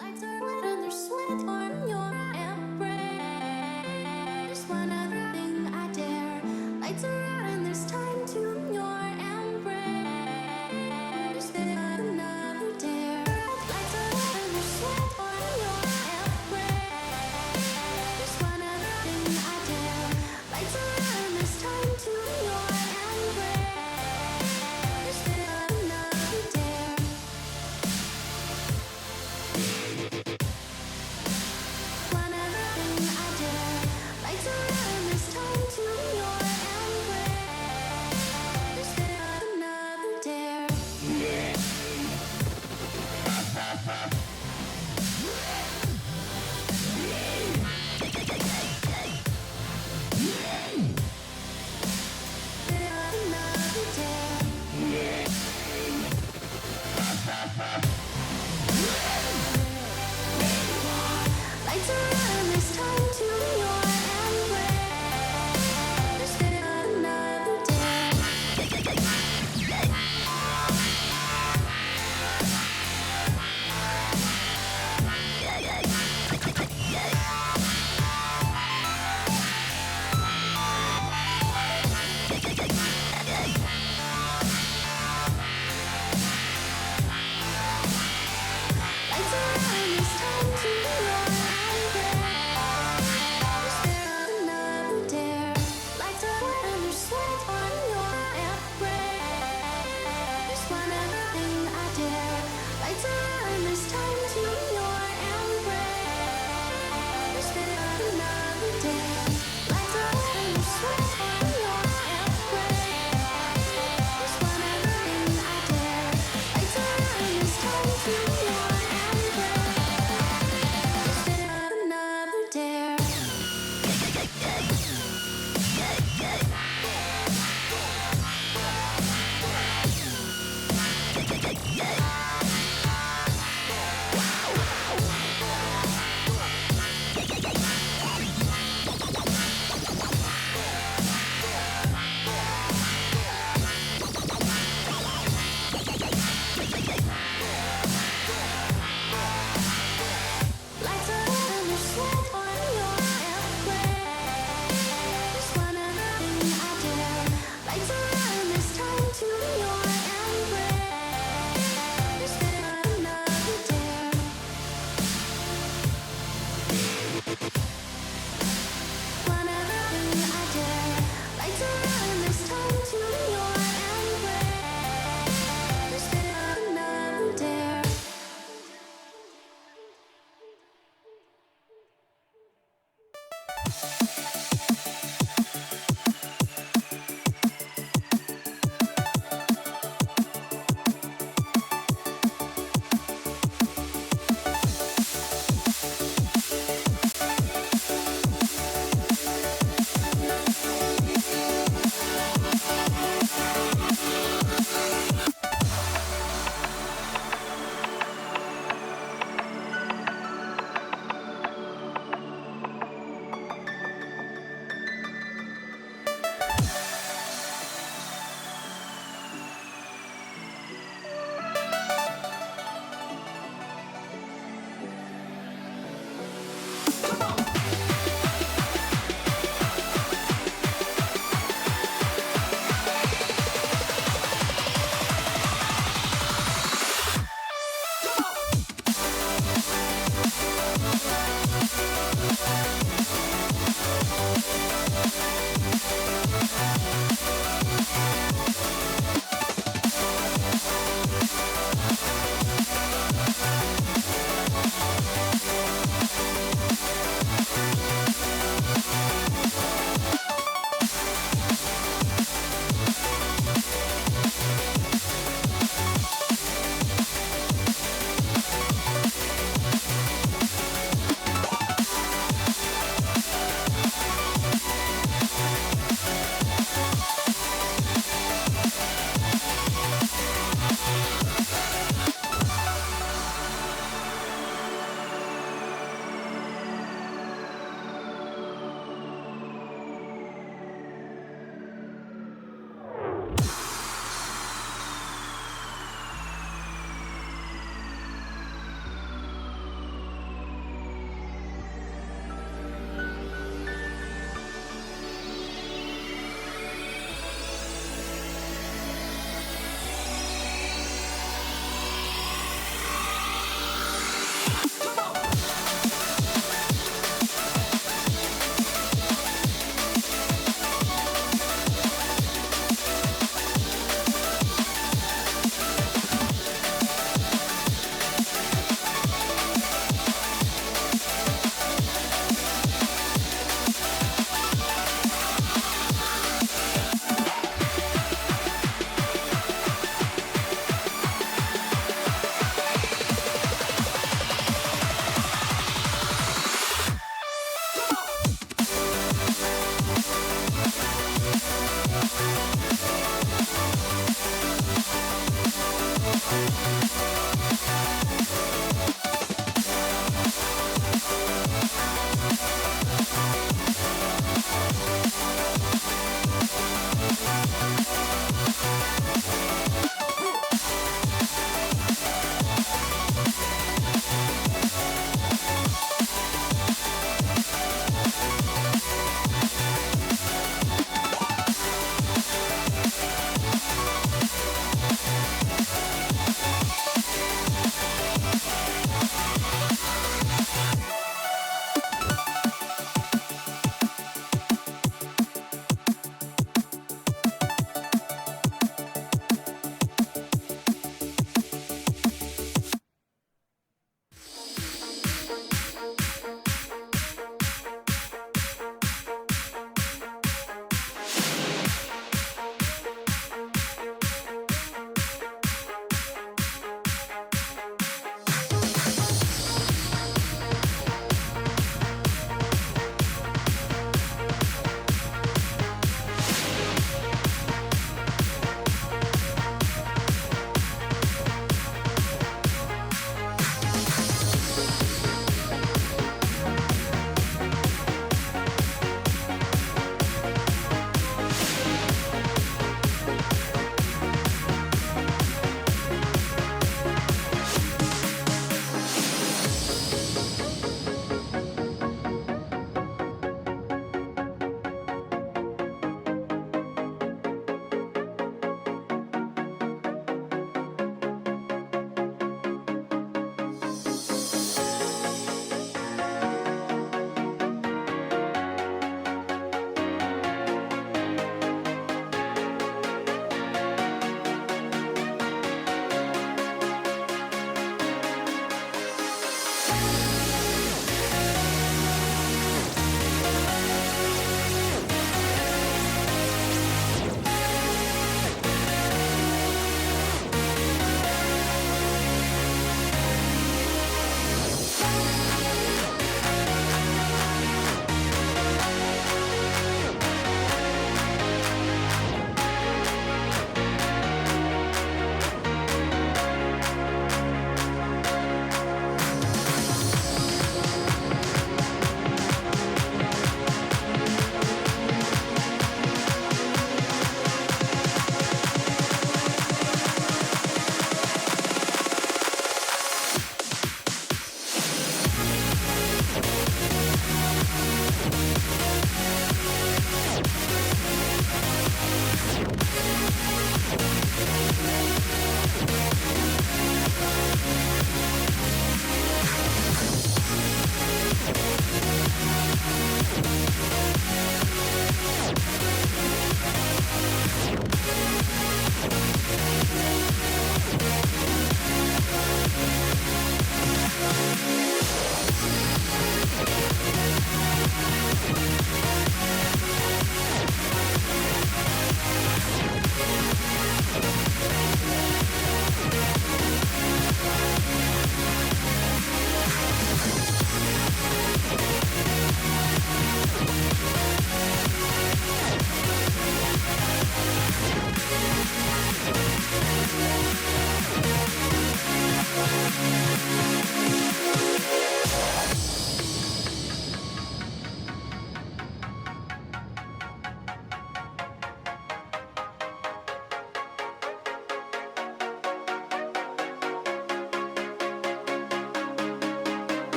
Lights are lit and there's sweat on your embrace. Just one other thing I dare. Lights are out and there's time to your embrace. Just another dare. Lights are lit and there's sweat on your embrace. Just one other thing I dare. Lights are out and there's time to your embrace. Just another dare.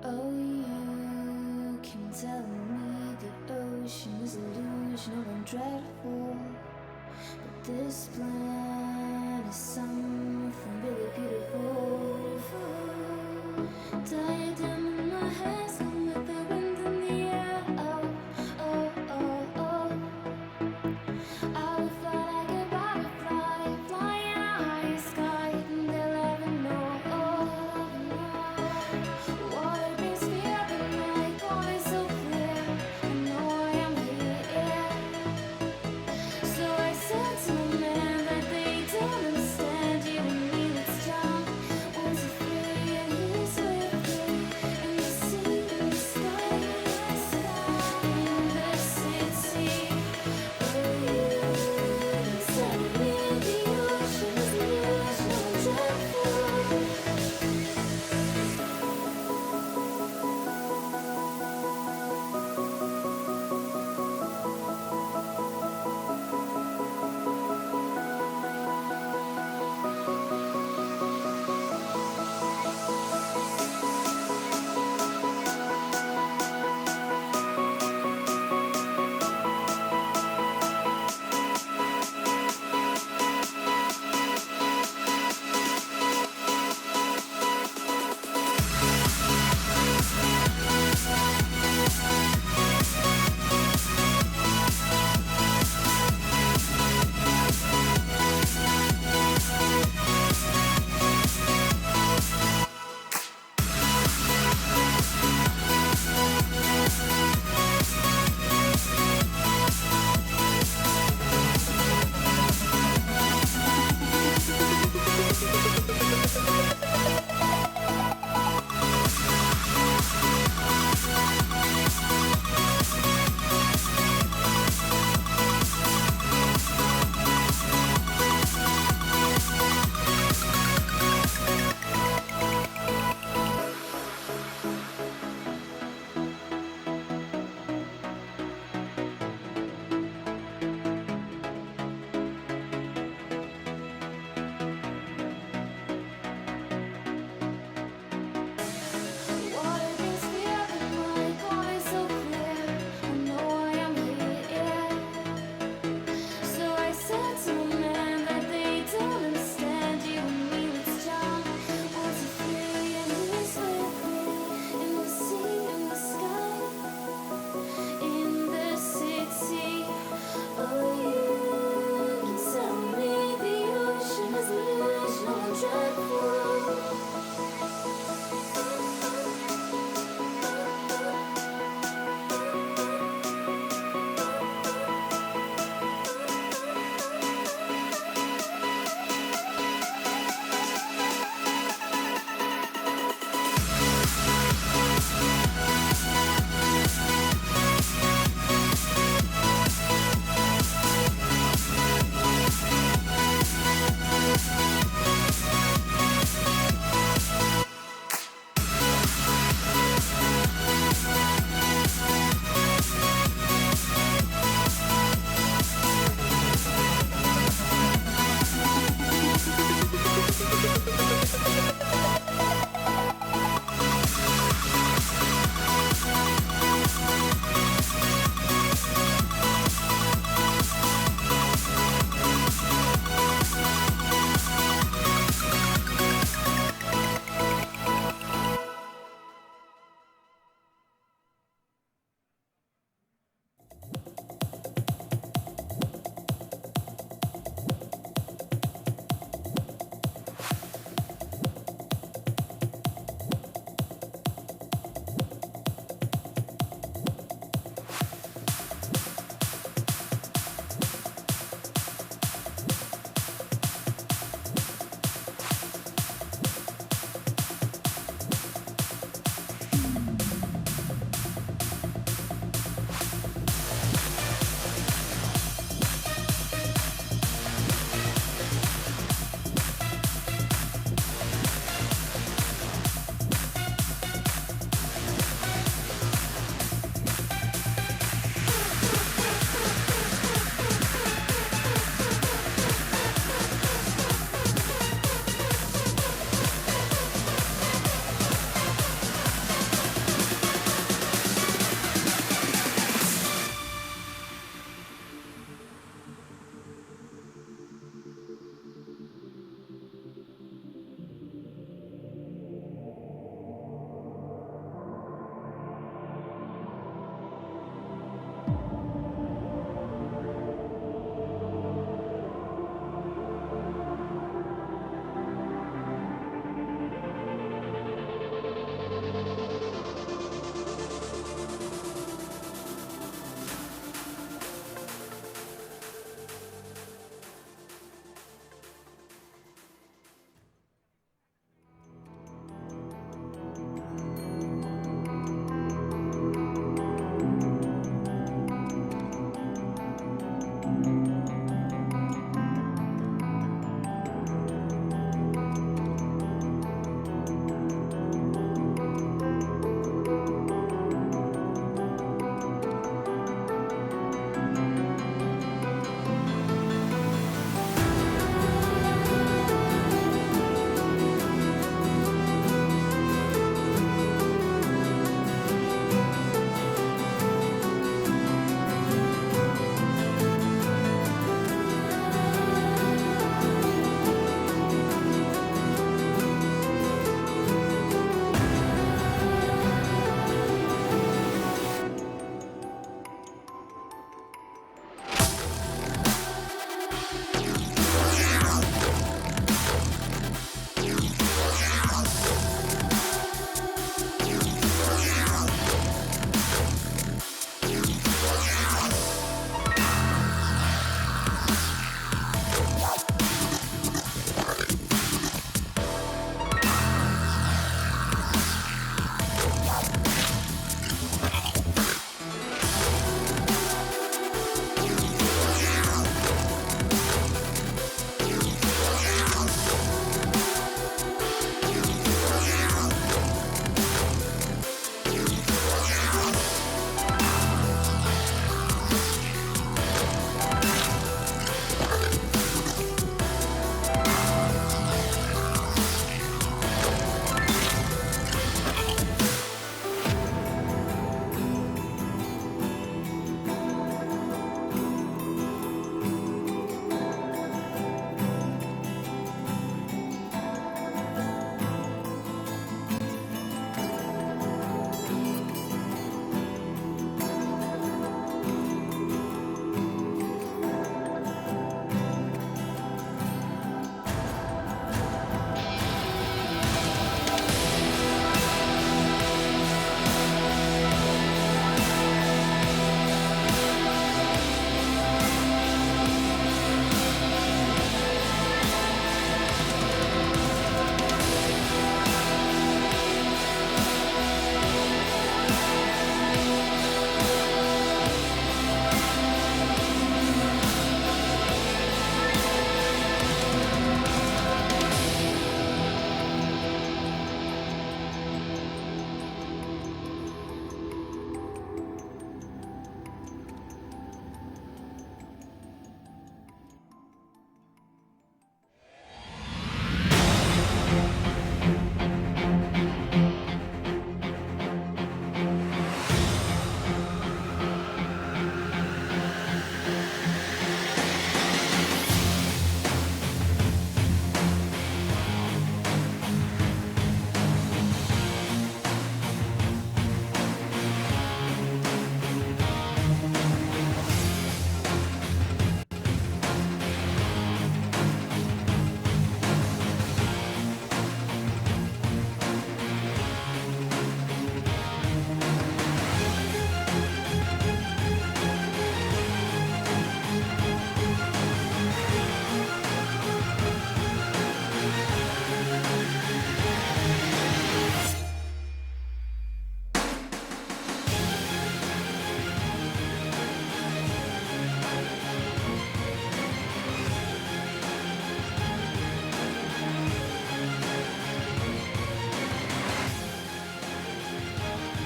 Oh, you keep telling me the ocean is illusional and dreadful, but this plan is something really beautiful. Diadem in my hair, some with the wind in the air. Oh, oh, oh, oh. I will fly like a butterfly, flying high sky, and they'll never know. Water brings fear, but my goal is so clear. I know I am here. So I said to my man that they don't understand. You and me, let's jump 1, 2, 3, and he's with me. And the sea and the sky.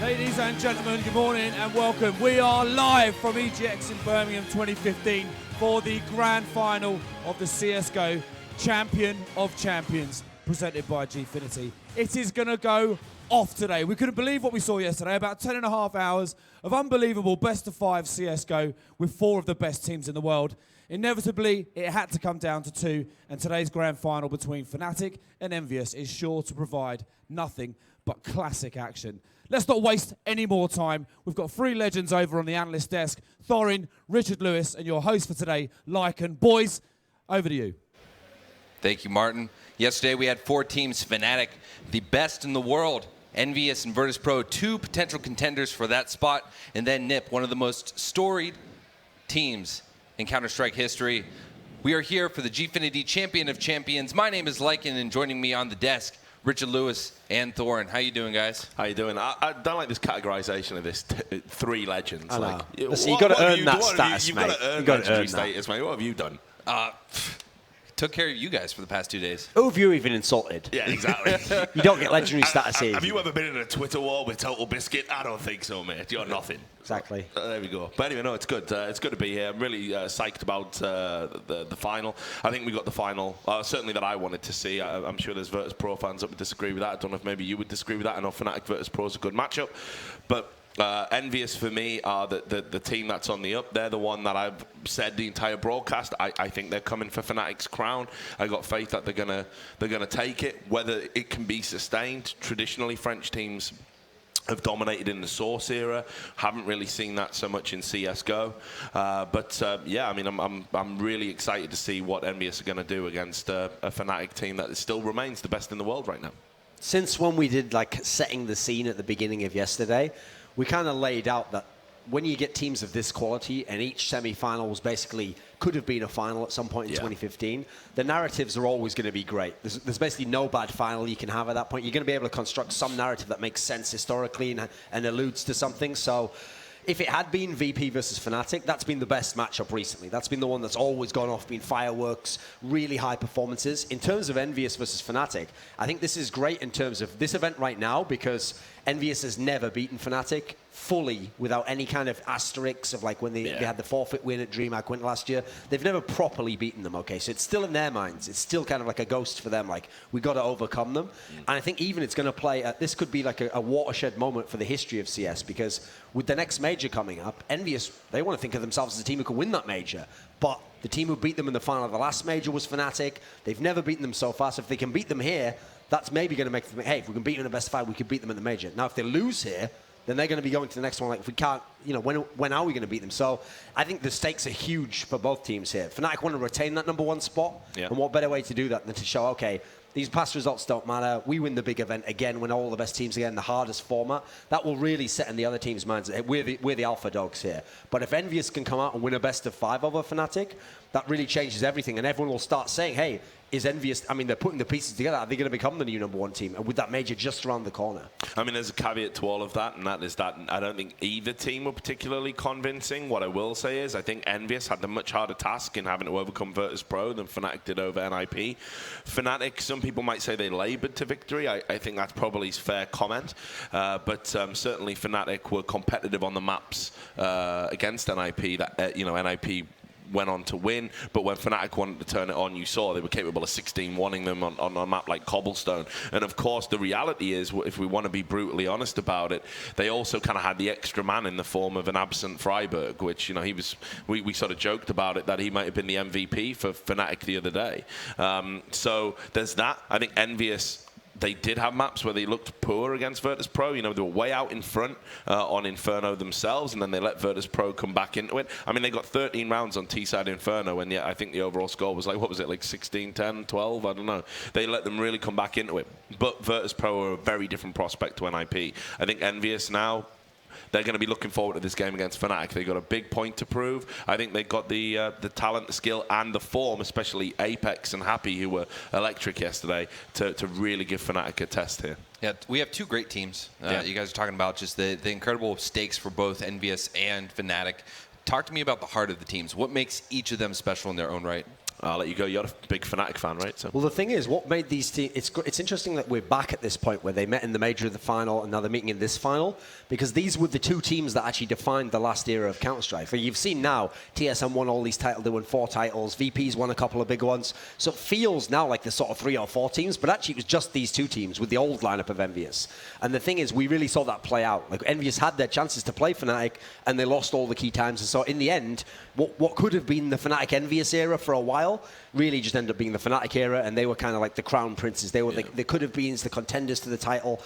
Ladies and gentlemen, good morning and welcome. We are live from EGX in Birmingham 2015 for the grand final of the CSGO Champion of Champions presented by Gfinity. It is going to go off today. We couldn't believe what we saw yesterday, about 10.5 hours of unbelievable best of 5 CSGO with 4 of the best teams in the world. Inevitably, it had to come down to 2, and today's grand final between Fnatic and Envious is sure to provide nothing but classic action. Let's not waste any more time. We've got 3 legends over on the analyst desk, Thorin, Richard Lewis, and your host for today, Lycan. Boys, over to you. Thank you, Martin. Yesterday we had 4 teams, Fnatic, the best in the world, Envious and Virtus.pro, 2 potential contenders for that spot, and then NIP, one of the most storied teams in Counter-Strike history. We are here for the Gfinity Champion of Champions. My name is Lycan, and joining me on the desk, Richard Lewis and Thorin. How you doing, guys? How you doing? I don't like this categorization of this 3 legends. Like, listen, you got to earn that status, mate. You've got to earn legendary status, mate. What have you done? Took care of you guys for the past 2 days. Who have you even insulted? Yeah, exactly. You don't get legendary status here. Have you ever been in a Twitter war with Total Biscuit? I don't think so, mate. You're nothing. Exactly. There we go. But anyway, no, it's good. It's good to be here. I'm really psyched about the final. I think we got the final, certainly that I wanted to see. I'm sure there's Virtus.pro fans that would disagree with that. I don't know if maybe you would disagree with that. I know Fnatic Virtus.pro is a good matchup. But Envious for me are the team that's on the up. They're the one that I've said the entire broadcast. I think they're coming for Fnatic's crown. I got faith that they're gonna take it. Whether it can be sustained, traditionally French teams have dominated in the Source era. Haven't really seen that so much in CS:GO. Yeah, I mean, I'm really excited to see what Envious are going to do against a Fnatic team that still remains the best in the world right now. Since when we did like setting the scene at the beginning of yesterday, we kind of laid out that when you get teams of this quality and each semi-final was basically could have been a final at some point in 2015, the narratives are always going to be great. There's basically no bad final you can have at that point. You're going to be able to construct some narrative that makes sense historically and alludes to something. So if it had been VP versus Fnatic, that's been the best matchup recently. That's been the one that's always gone off, been fireworks, really high performances. In terms of Envious versus Fnatic, I think this is great in terms of this event right now because Envious has never beaten Fnatic fully without any kind of asterisks of like when they had the forfeit win at DreamHack went last year. They've never properly beaten them, okay? So it's still in their minds. It's still kind of like a ghost for them, like we got to overcome them. And I think even it's going to play, this could be like a watershed moment for the history of CS because with the next major coming up, Envious, they want to think of themselves as a team who can win that major. But the team who beat them in the final of the last major was Fnatic. They've never beaten them so far. So if they can beat them here, that's maybe going to make them think, hey, if we can beat them in the best 5, we could beat them in the major. Now, if they lose here, then they're going to be going to the next one. Like, if we can't, you know, when are we going to beat them? So I think the stakes are huge for both teams here. Fnatic want to retain that #1 spot. Yeah. And what better way to do that than to show, okay, these past results don't matter. We win the big event again, win all the best teams again, the hardest format. That will really set in the other team's minds. We're the alpha dogs here. But if Envious can come out and win a best of 5 over Fnatic, that really changes everything. And everyone will start saying, hey, is Envious, I mean, they're putting the pieces together. Are they going to become the new #1 team? And with that major just around the corner? I mean, there's a caveat to all of that, and that is that I don't think either team were particularly convincing. What I will say is I think Envious had the much harder task in having to overcome Virtus.pro than Fnatic did over NIP. Fnatic, some people might say they labored to victory. I think that's probably a fair comment. But certainly Fnatic were competitive on the maps against NIP. That NIP went on to win, but when Fnatic wanted to turn it on, you saw they were capable of 16-1ing them on a map like Cobblestone. And of course, the reality is, if we want to be brutally honest about it, they also kind of had the extra man in the form of an absent Freiburg, which, you know, we sort of joked about it, that he might have been the MVP for Fnatic the other day. So there's that. I think Envious, they did have maps where they looked poor against Virtus.pro. You know, they were way out in front on Inferno themselves, and then they let Virtus.pro come back into it. I mean, they got 13 rounds on T-side Inferno, and I think the overall score was like, what was it, like 16, 10, 12? I don't know. They let them really come back into it. But Virtus.pro are a very different prospect to NIP. I think Envious now, they're going to be looking forward to this game against Fnatic. They've got a big point to prove. I think they've got the talent, the skill, and the form, especially Apex and Happy, who were electric yesterday, to really give Fnatic a test here. Yeah, we have 2 great teams. You guys are talking about just the incredible stakes for both Envious and Fnatic. Talk to me about the heart of the teams. What makes each of them special in their own right? I'll let you go. You're a big Fnatic fan, right? So. Well, the thing is, what made these teams... It's interesting that we're back at this point where they met in the major of the final and now they're meeting in this final, because these were the two teams that actually defined the last era of Counter-Strike. You've seen now, TSM won all these titles. They won 4 titles. VP's won a couple of big ones. So it feels now like there's sort of 3 or 4 teams, but actually it was just these 2 teams with the old lineup of Envious. And the thing is, we really saw that play out. Like, Envious had their chances to play Fnatic, and they lost all the key times. And so in the end, what could have been the Fnatic Envious era for a while really just ended up being the Fnatic era, and they were kind of like the crown princes. They could have been the contenders to the title.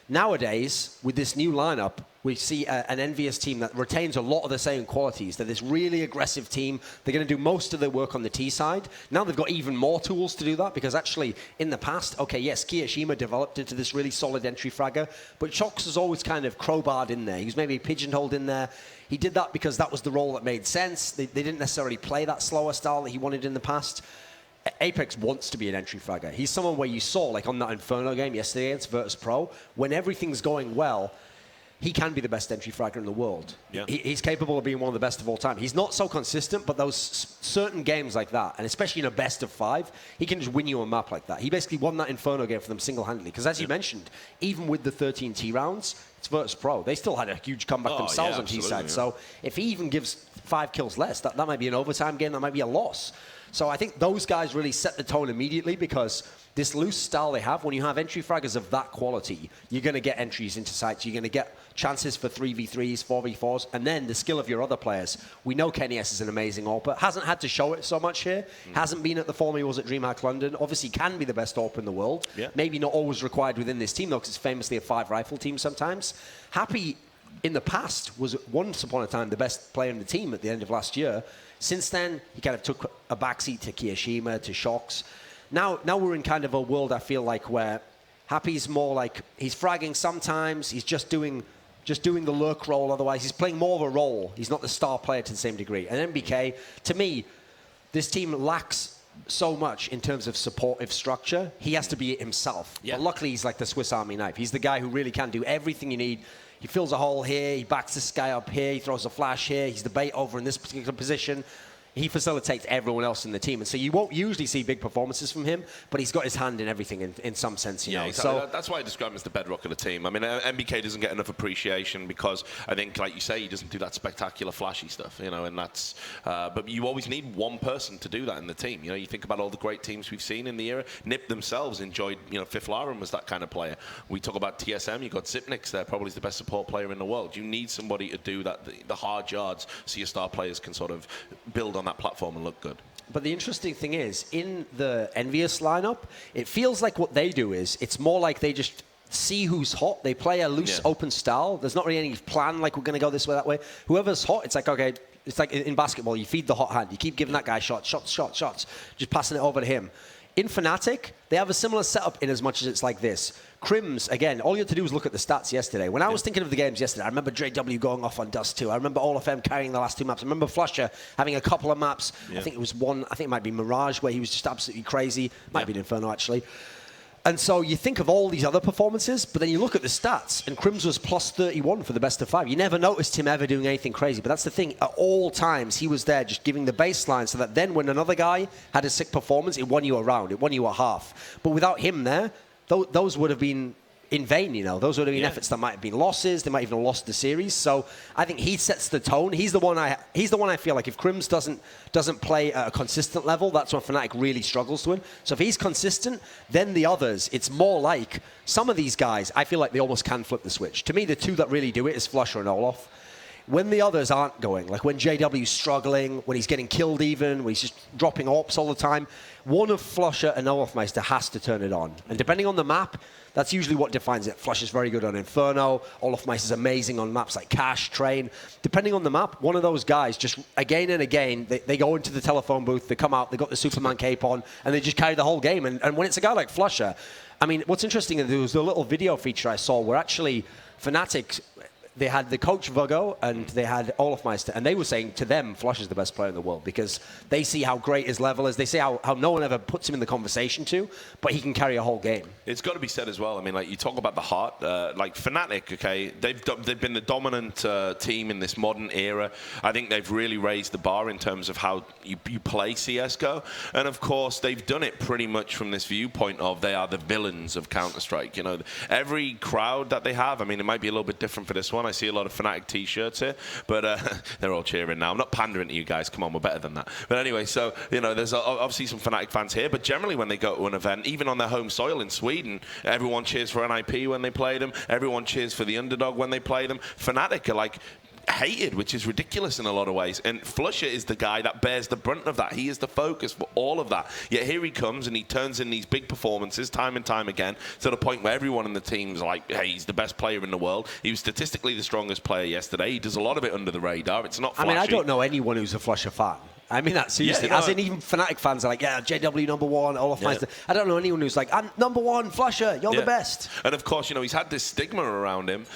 Nowadays, with this new lineup, we see an Envious team that retains a lot of the same qualities. They're this really aggressive team. They're going to do most of their work on the T side. Now they've got even more tools to do that, because actually, in the past, okay, yes, Kiyoshima developed into this really solid entry fragger, but Shox was always kind of crowbarred in there. He was maybe pigeonholed in there. He did that because that was the role that made sense. They didn't necessarily play that slower style that he wanted in the past. Apex wants to be an entry fragger. He's someone where you saw, like on that Inferno game yesterday against Virtus Pro, when everything's going well, he can be the best entry fragger in the world. Yeah. He's capable of being one of the best of all time. He's not so consistent, but those certain games like that, and especially in a best of 5, he can just win you a map like that. He basically won that Inferno game for them single-handedly, because as you mentioned, even with the 13 T rounds, it's Virtus Pro. They still had a huge comeback themselves on T side. Yeah. So if he even gives 5 kills less, that might be an overtime game, that might be a loss. So I think those guys really set the tone immediately, because this loose style they have, when you have entry fraggers of that quality, you're going to get entries into sites. You're going to get chances for 3v3s, 4v4s, and then the skill of your other players. We know Kenny S is an amazing AWPer. Hasn't had to show it so much here. Hasn't been at the form he was at DreamHack London. Obviously can be the best AWPer in the world. Yeah. Maybe not always required within this team, though, because it's famously a 5-rifle team sometimes. Happy, in the past, was once upon a time the best player in the team at the end of last year. Since then, he kind of took a backseat to Kiyoshima, to Shox. Now we're in kind of a world, I feel like, where Happy's more like, he's fragging sometimes, he's just doing the lurk role, otherwise he's playing more of a role. He's not the star player to the same degree. And MBK, to me, this team lacks so much in terms of supportive structure. He has to be it himself. Yeah. But luckily, he's like the Swiss Army knife. He's the guy who really can do everything you need. He fills a hole here, he backs this guy up here, he throws a flash here, he's the bait over in this particular position. He facilitates everyone else in the team. And so you won't usually see big performances from him, but he's got his hand in everything in some sense, you know. Exactly. So that's why I describe him as the bedrock of the team. I mean, MBK doesn't get enough appreciation because I think, like you say, he doesn't do that spectacular, flashy stuff, you know, and that's... but you always need one person to do that in the team. You know, you think about all the great teams we've seen in the era. NiP themselves enjoyed, you know, Fifth Laren was that kind of player. We talk about TSM, you've got Zipnix there, probably the best support player in the world. You need somebody to do that, the hard yards, so your star players can sort of build on that platform and look good. But the interesting thing is, in the Envious lineup, it feels like what they do is, it's more like they just see who's hot. They play a loose, open style. There's not really any plan, like we're going to go this way, that way. Whoever's hot, it's like, okay, it's like in basketball, you feed the hot hand. You keep giving that guy shots, just passing it over to him. In Fnatic, they have a similar setup in as much as it's like this. Crims, again, all you had to do was look at the stats yesterday. When I was thinking of the games yesterday, I remember JW going off on Dust 2. I remember all of them carrying the last 2 maps. I remember Flusher having a couple of maps. I think it was one, I think it might be Mirage, where he was just absolutely crazy. Might be Inferno, actually. And so you think of all these other performances, but then you look at the stats, and Crims was plus 31 for the best of 5. You never noticed him ever doing anything crazy, but that's the thing. At all times, he was there just giving the baseline so that then when another guy had a sick performance, it won you a round, it won you a half. But without him there, those would have been in vain, you know. Those would have been efforts that might have been losses. They might even have lost the series. So I think he sets the tone. He's the one I feel like if Crims doesn't play at a consistent level, that's when Fnatic really struggles to win. So if he's consistent, then the others, it's more like some of these guys, I feel like they almost can flip the switch. To me, the two that really do it is Flusher and Olof. When the others aren't going, like when JW's struggling, when he's getting killed even, when he's just dropping AWPs all the time, one of Flusher and Olofmeister has to turn it on. And depending on the map, that's usually what defines it. Flusher's very good on Inferno. Olofmeister's amazing on maps like Cash, Train. Depending on the map, one of those guys just again and again, they go into the telephone booth, they come out, they got the Superman cape on, and they just carry the whole game. And when it's a guy like Flusher, I mean, what's interesting is there was a little video feature I saw where actually Fnatic they had the coach Virgo and they had Olafmeister, and they were saying to them, Flush is the best player in the world because they see how great his level is. They see how no one ever puts him in the conversation but he can carry a whole game. It's got to be said as well. I mean, like you talk about the heart, like Fnatic, okay, they've been the dominant team in this modern era. I think they've really raised the bar in terms of how you play CS:GO, and of course they've done it pretty much from this viewpoint of they are the villains of Counter-Strike. You know, every crowd that they have. I mean, it might be a little bit different for this one. I see a lot of Fnatic T-shirts here, but they're all cheering now. I'm not pandering to you guys. Come on, we're better than that. But anyway, so, you know, there's obviously some Fnatic fans here, but generally when they go to an event, even on their home soil in Sweden, everyone cheers for NIP when they play them. Everyone cheers for the underdog when they play them. Fnatic are like hated, which is ridiculous in a lot of ways. And Flusher is the guy that bears the brunt of that. He is the focus for all of that. Yet here he comes and he turns in these big performances time and time again to the point where everyone in the team's like, hey, he's the best player in the world. He was statistically the strongest player yesterday. He does a lot of it under the radar. It's not flashy. I mean, I don't know anyone who's a Flusher fan. I mean that seriously. Yeah, as in even Fnatic fans are like, yeah, JW number one, all of mine. I don't know anyone who's like, I'm number one, Flusher, you're the best. And of course, you know, he's had this stigma around him,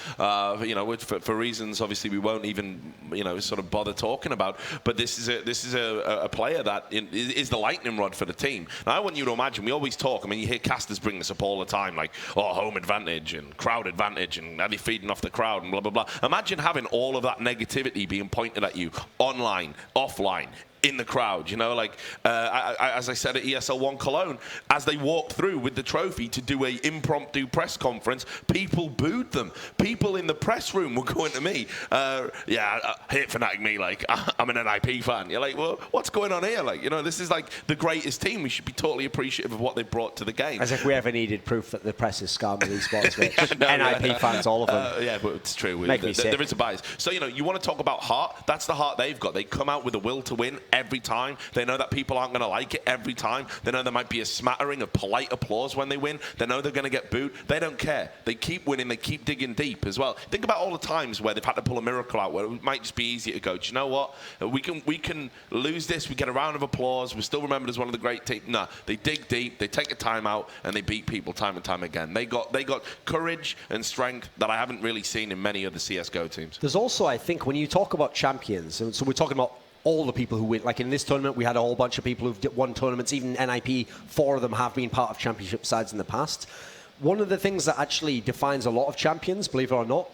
you know, for reasons obviously we won't even, you know, sort of bother talking about. But this is a player that is the lightning rod for the team. Now, I want you to imagine, we always talk, I mean, you hear casters bring this up all the time, like, oh, home advantage and crowd advantage and are they feeding off the crowd and blah, blah, blah. Imagine having all of that negativity being pointed at you online, offline, in the crowd, you know, like as I said at ESL One Cologne, as they walked through with the trophy to do a impromptu press conference, people booed them. People in the press room were going to me, hate Fnatic me, like I'm an NIP fan. You're like, well, what's going on here? Like, you know, this is like the greatest team. We should be totally appreciative of what they brought to the game. As if we ever needed proof that the press is scum with esports, Rich. NIP fans, all of them. Yeah, but it's true. Make me sick. There is a bias. So, you know, you want to talk about heart? That's the heart they've got. They come out with a will to win every time. They know that people aren't going to like it every time. They know there might be a smattering of polite applause when they win. They know they're going to get booed. They don't care. They keep winning. They keep digging deep as well. Think about all the times where they've had to pull a miracle out, where it might just be easier to go, do you know what? We can lose this. We get a round of applause. We're still remembered as one of the great teams. No, they dig deep. They take a time out and they beat people time and time again. They got courage and strength that I haven't really seen in many other CSGO teams. There's also, I think, when you talk about champions, and so we're talking about all the people who win. Like in this tournament, we had a whole bunch of people who've won tournaments. Even NIP, 4 of them have been part of championship sides in the past. One of the things that actually defines a lot of champions, believe it or not,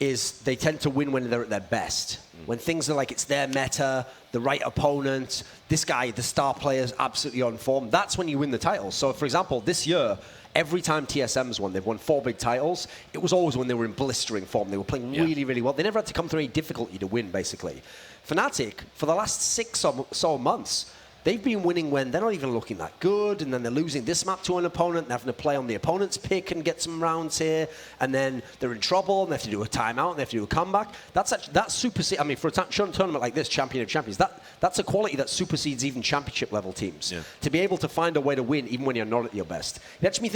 is they tend to win when they're at their best. When things are like it's their meta, the right opponent, this guy, the star player is absolutely on form, that's when you win the title. So, for example, this year, every time TSM's won, they've won 4 big titles, it was always when they were in blistering form. They were playing really, really well. They never had to come through any difficulty to win, basically. Fnatic, for the last 6 or so months, they've been winning when they're not even looking that good, and then they're losing this map to an opponent, and having to play on the opponent's pick and get some rounds here, and then they're in trouble, and they have to do a timeout, and they have to do a comeback. That's supersedes. I mean, for a tournament like this, Champion of Champions, that's a quality that supersedes even championship level teams. Yeah. To be able to find a way to win even when you're not at your best. It actually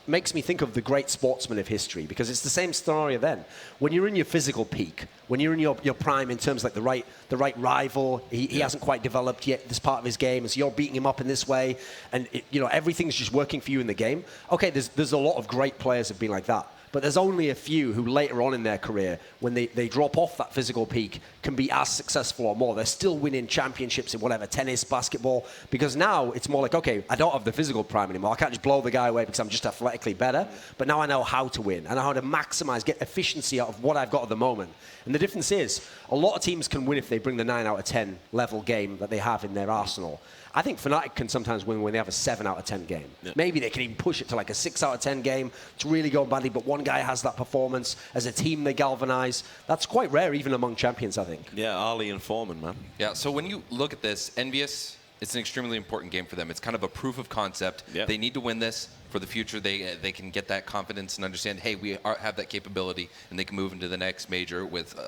makes me think of the great sportsmen of history, because it's the same scenario then. When you're in your physical peak, when you're in your prime in terms of like the right rival, he hasn't quite developed yet this part of his game, so you're beating him up in this way, and everything's just working for you in the game. Okay, there's a lot of great players that have been like that, but there's only a few who later on in their career, when they drop off that physical peak, can be as successful or more. They're still winning championships in whatever, tennis, basketball, because now it's more like, okay, I don't have the physical prime anymore. I can't just blow the guy away because I'm just athletically better, but now I know how to win. I know how to maximize, get efficiency out of what I've got at the moment. And the difference is, a lot of teams can win if they bring the 9 out of 10 level game that they have in their arsenal. I think Fnatic can sometimes win when they have a 7 out of 10 game. Yeah. Maybe they can even push it to like a 6 out of 10 game. It's really going badly, but one guy has that performance. As a team, they galvanize. That's quite rare, even among champions, I think. Yeah, Ali and Foreman, man. Yeah, so when you look at this, Envious, it's an extremely important game for them. It's kind of a proof of concept. Yeah. They need to win this for the future. They can get that confidence and understand, hey, we have that capability, and they can move into the next major with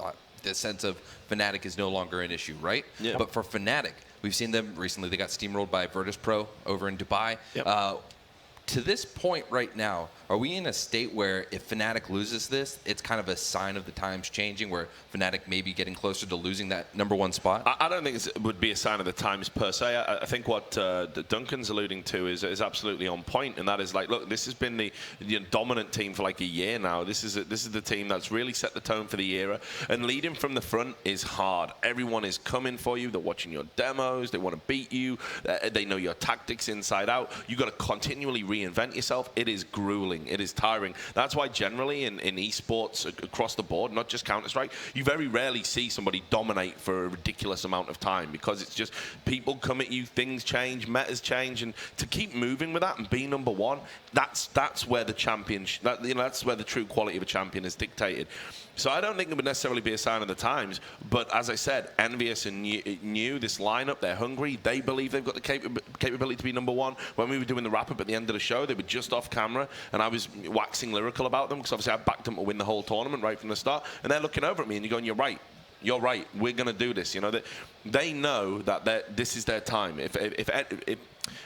the sense of Fnatic is no longer an issue, right? Yeah. But for Fnatic, we've seen them recently. They got steamrolled by Virtus Pro over in Dubai. Yep. To this point right now, Are we in a state where if Fnatic loses this, it's kind of a sign of the times changing, where Fnatic may be getting closer to losing that #1 spot? I don't think it would be a sign of the times per se. I think what Duncan's alluding to is absolutely on point, and that is like, look, this has been the dominant team for like a year now. This is the team that's really set the tone for the era, and leading from the front is hard. Everyone is coming for you. They're watching your demos. They want to beat you. They know your tactics inside out. You got to continually reinvent yourself. It is grueling. It is tiring. That's why generally in esports across the board, not just Counter-Strike, you very rarely see somebody dominate for a ridiculous amount of time, because it's just people come at you, things change, metas change, and to keep moving with that and be #1, that's where the champion, that's where the true quality of a champion is dictated. So I don't think it would necessarily be a sign of the times, but as I said, Envious and New, this lineup, they're hungry. They believe they've got the capability to be #1. When we were doing the wrap-up at the end of the show, they were just off camera, and I was waxing lyrical about them, because obviously I backed them to win the whole tournament right from the start, and they're looking over at me and you're going, you're right. You're right. We're going to do this. They know that this is their time. If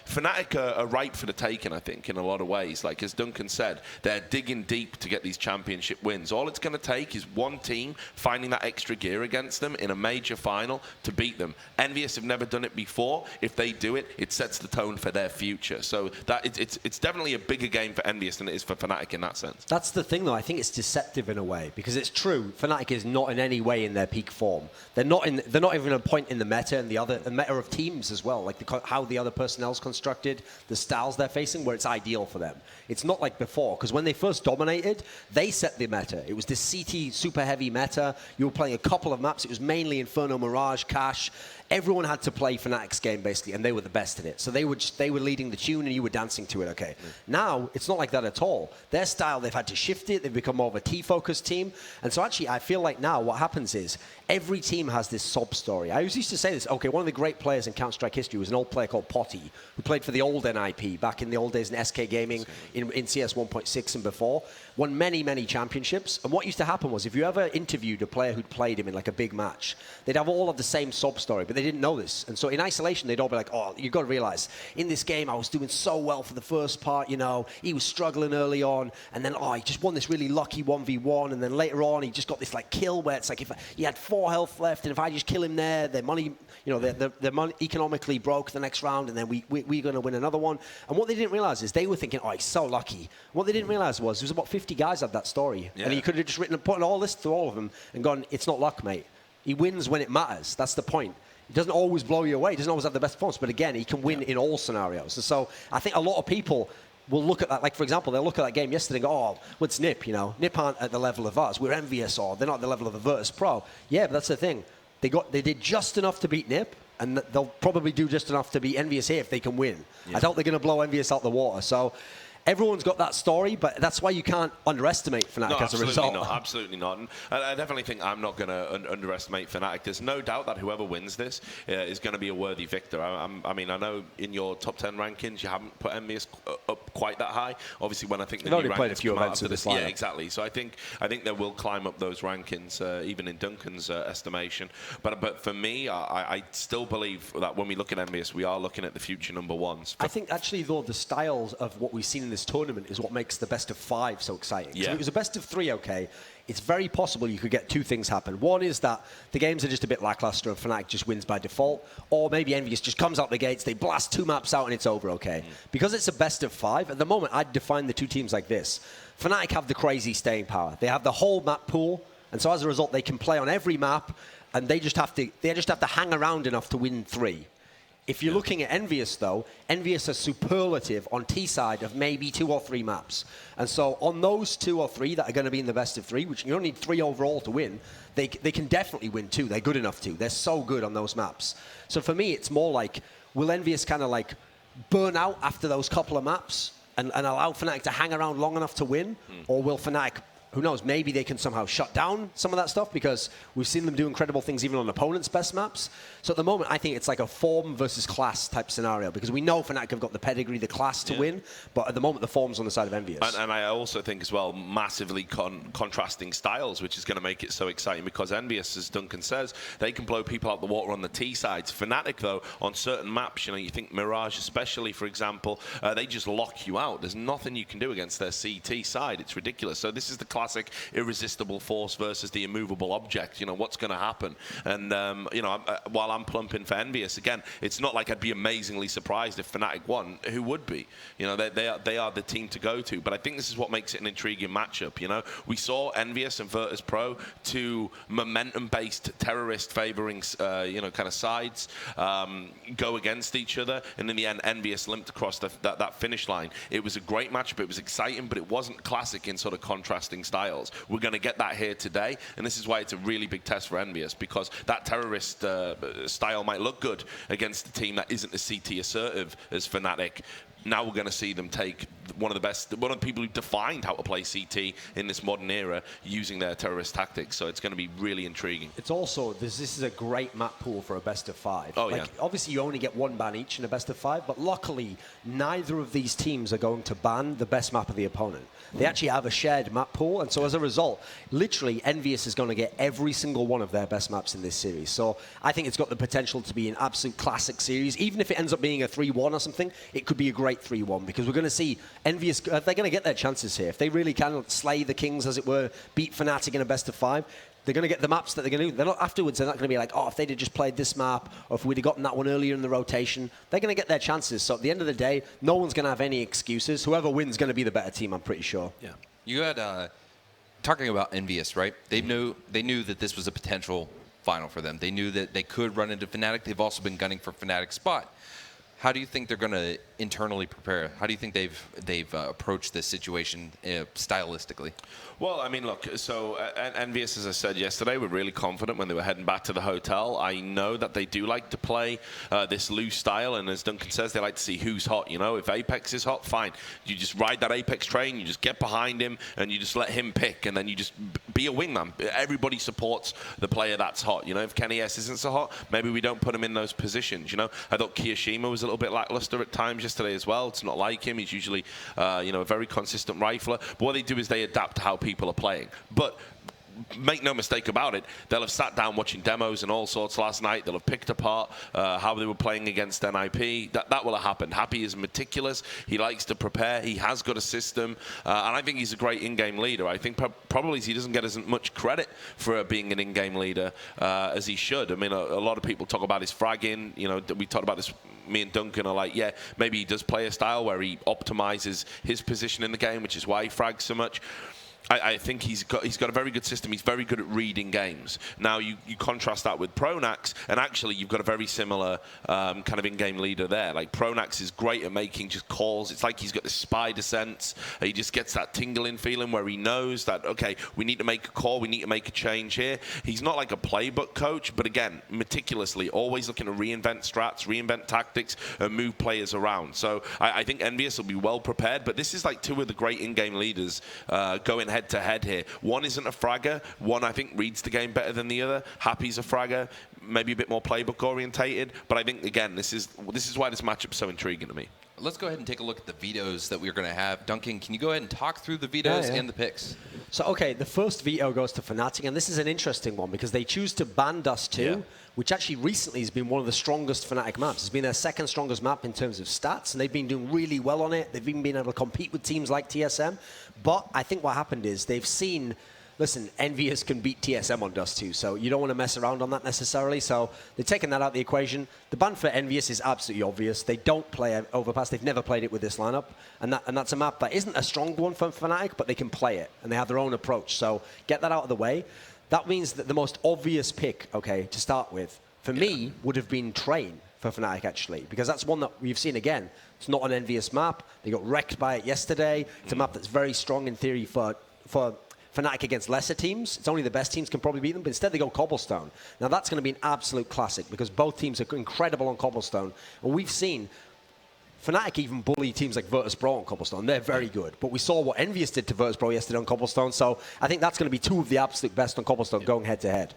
Fnatic are ripe for the taking, I think, in a lot of ways. Like, as Duncan said, they're digging deep to get these championship wins. All it's going to take is one team finding that extra gear against them in a major final to beat them. Envious have never done it before. If they do it, it sets the tone for their future. So that it's definitely a bigger game for Envious than it is for Fnatic in that sense. That's the thing, though. I think it's deceptive in a way, because it's true. Fnatic is not in any way in their peak form. They're not even a point in the meta, and the meta of teams as well, like how the other personnel's constructed, the styles they're facing, where it's ideal for them. It's not like before, because when they first dominated, they set the meta. It was this CT super heavy meta. You were playing a couple of maps. It was mainly Inferno, Mirage, Cash. Everyone had to play Fnatic's game, basically, and they were the best at it. So they were leading the tune, and you were dancing to it, okay? Now, it's not like that at all. Their style, they've had to shift it. They've become more of a T-focused team. And so actually, I feel like now what happens is every team has this sob story. I always used to say this, okay, one of the great players in Counter-Strike history was an old player called Potty, who played for the old NIP back in the old days in SK Gaming, in CS 1.6 and before. Won many, many championships. And what used to happen was, if you ever interviewed a player who'd played him in like a big match, they'd have all of the same sob story, but they didn't know this. And so in isolation, they'd all be like, oh, you've got to realize, in this game, I was doing so well for the first part, he was struggling early on, and then, he just won this really lucky 1v1, and then later on, he just got this like kill where it's like, if he had 4 health left, and if I just kill him there, their money, their money economically broke the next round, and then we're going to win another one. And what they didn't realize is they were thinking, he's so lucky. What they didn't realize was, there was about 50 guys had that story, and he could have just put all this to all of them and gone, it's not luck, mate. He wins when it matters. That's the point. He doesn't always blow you away. He doesn't always have the best performance. But again, he can win in all scenarios. And so I think a lot of people will look at that. Like, for example, they'll look at that game yesterday and go, what's Nip? Nip aren't at the level of us. We're envious, or they're not at the level of the Virtus Pro. Yeah, but that's the thing. They did just enough to beat Nip, and they'll probably do just enough to beat Envious here if they can win. I doubt they're going to blow Envious out the water. So everyone's got that story, but that's why you can't underestimate Fnatic as a result. Absolutely not. And I definitely think I'm not going to underestimate Fnatic. There's no doubt that whoever wins this is going to be a worthy victor. I mean, I know in your top 10 rankings, you haven't put Envious up quite that high. Obviously, when I think the new only played a rankings few come out events after of this this, lineup. yeah, exactly. So I think they will climb up those rankings, even in Duncan's estimation. But for me, I still believe that when we look at Envious, we are looking at the future #1s. I think actually, though, the styles of what we've seen in this tournament is what makes the best of 5 so exciting. So if it was a best of 3, okay, it's very possible you could get 2 things happen. One is that the games are just a bit lackluster and Fnatic just wins by default, or maybe Envious just comes out the gates, they blast 2 maps out and it's over, okay? Because it's a best of 5, at the moment I'd define the 2 teams like this. Fnatic have the crazy staying power. They have the whole map pool, and so as a result they can play on every map, and they just have to hang around enough to win 3. If you're looking at Envious, though, Envious is superlative on T side of maybe 2 or 3 maps. And so on those 2 or 3 that are going to be in the best of 3, which you only need 3 overall to win, they can definitely win 2. They're good enough to. They're so good on those maps. So for me, it's more like, will Envious kind of like burn out after those couple of maps and allow Fnatic to hang around long enough to win? Or will Fnatic who knows, maybe they can somehow shut down some of that stuff because we've seen them do incredible things even on opponents' best maps. So at the moment, I think it's like a form versus class type scenario because we know Fnatic have got the pedigree, the class to win, but at the moment, the form's on the side of Envious. And I also think as well, massively contrasting styles, which is going to make it so exciting because Envious, as Duncan says, they can blow people out the water on the T sides. Fnatic, though, on certain maps, you think Mirage especially, for example, they just lock you out. There's nothing you can do against their CT side. It's ridiculous. So this is the classic irresistible force versus the immovable object. What's going to happen? And, while I'm plumping for Envious, again, it's not like I'd be amazingly surprised if Fnatic won. Who would be? They are the team to go to. But I think this is what makes it an intriguing matchup. We saw Envious and Virtus Pro, two momentum-based terrorist favoring, kind of sides, go against each other, and in the end, Envious limped across that finish line. It was a great matchup. It was exciting, but it wasn't classic in sort of contrasting styles. We're going to get that here today, and this is why it's a really big test for Envious, because that terrorist style might look good against a team that isn't as CT assertive as Fnatic. Now we're going to see them take one of the people who defined how to play CT in this modern era using their terrorist tactics. So it's going to be really intriguing. It's also, this is a great map pool for a best of 5. Oh, yeah. Obviously, you only get 1 ban each in a best of 5, but luckily, neither of these teams are going to ban the best map of the opponent. They actually have a shared map pool, and so as a result, literally, Envious is going to get every single one of their best maps in this series. So I think it's got the potential to be an absolute classic series. Even if it ends up being a 3-1 or something, it could be a great 3-1, because we're going to see Envious, they're going to get their chances here. If they really can slay the Kings, as it were, beat Fnatic in a best of 5, they're going to get the maps that they're going to do. They're not afterwards. They're not going to be like, oh, if they'd have just played this map, or if we'd have gotten that one earlier in the rotation. They're going to get their chances. So at the end of the day, no one's going to have any excuses. Whoever wins is going to be the better team, I'm pretty sure. Yeah. You had talking about Envious, right? They knew that this was a potential final for them. They knew that they could run into Fnatic. They've also been gunning for Fnatic's spot. How do you think they're going to internally prepare? How do you think they've approached this situation stylistically? Well, I mean, look, so Envious, as I said yesterday, were really confident when they were heading back to the hotel. I know that they do like to play this loose style, and as Duncan says, they like to see who's hot. If Apex is hot, fine. You just ride that Apex train, you just get behind him, and you just let him pick, and then you just be a wingman. Everybody supports the player that's hot. If Kenny S isn't so hot, maybe we don't put him in those positions. I thought Kiyoshima was a little bit lackluster at times yesterday as well. It's not like him. He's usually, a very consistent rifler. But what they do is they adapt to how people are playing. But make no mistake about it, they'll have sat down watching demos and all sorts last night. They'll have picked apart how they were playing against NIP. That will have happened. Happy is meticulous. He likes to prepare. He has got a system. And I think he's a great in-game leader. I think probably he doesn't get as much credit for being an in-game leader as he should. I mean, a lot of people talk about his fragging. We talked about this. Me and Duncan are like, yeah, maybe he does play a style where he optimizes his position in the game, which is why he frags so much. I think he's got a very good system. He's very good at reading games. Now, you contrast that with Pronax, and actually you've got a very similar kind of in-game leader there. Like, Pronax is great at making just calls. It's like he's got this spider sense. He just gets that tingling feeling where he knows that, okay, we need to make a call, we need to make a change here. He's not like a playbook coach, but again, meticulously, always looking to reinvent strats, reinvent tactics, and move players around. So I think Envious will be well prepared, but this is like two of the great in-game leaders going head-to-head here. One isn't a fragger. One, I think, reads the game better than the other. Happy's a fragger, maybe a bit more playbook-orientated. But I think, again, this is why this matchup's so intriguing to me. Let's go ahead and take a look at the vetoes that we're going to have. Duncan, can you go ahead and talk through the vetoes and the picks? So, okay, the first veto goes to Fnatic, and this is an interesting one because they choose to ban Dust 2, which actually recently has been one of the strongest Fnatic maps. It's been their second strongest map in terms of stats, and they've been doing really well on it. They've even been able to compete with teams like TSM. But I think what happened is they've seen, listen, Envious can beat TSM on Dust 2, so you don't want to mess around on that necessarily. So they've taken that out of the equation. The ban for Envious is absolutely obvious. They don't play Overpass. They've never played it with this lineup. And that's a map that isn't a strong one for Fnatic, but they can play it, and they have their own approach. So get that out of the way. That means that the most obvious pick, okay, to start with, for me, would have been Train for Fnatic, actually, because that's one that we've seen again. It's not an Envious map. They got wrecked by it yesterday. It's a map that's very strong in theory for Fnatic against lesser teams. It's only the best teams can probably beat them, but instead they go Cobblestone. Now that's going to be an absolute classic because both teams are incredible on Cobblestone. And we've seen Fnatic even bully teams like Virtus.pro on Cobblestone. They're very good. But we saw what Envious did to Virtus.pro yesterday on Cobblestone, so I think that's going to be two of the absolute best on Cobblestone going head-to-head.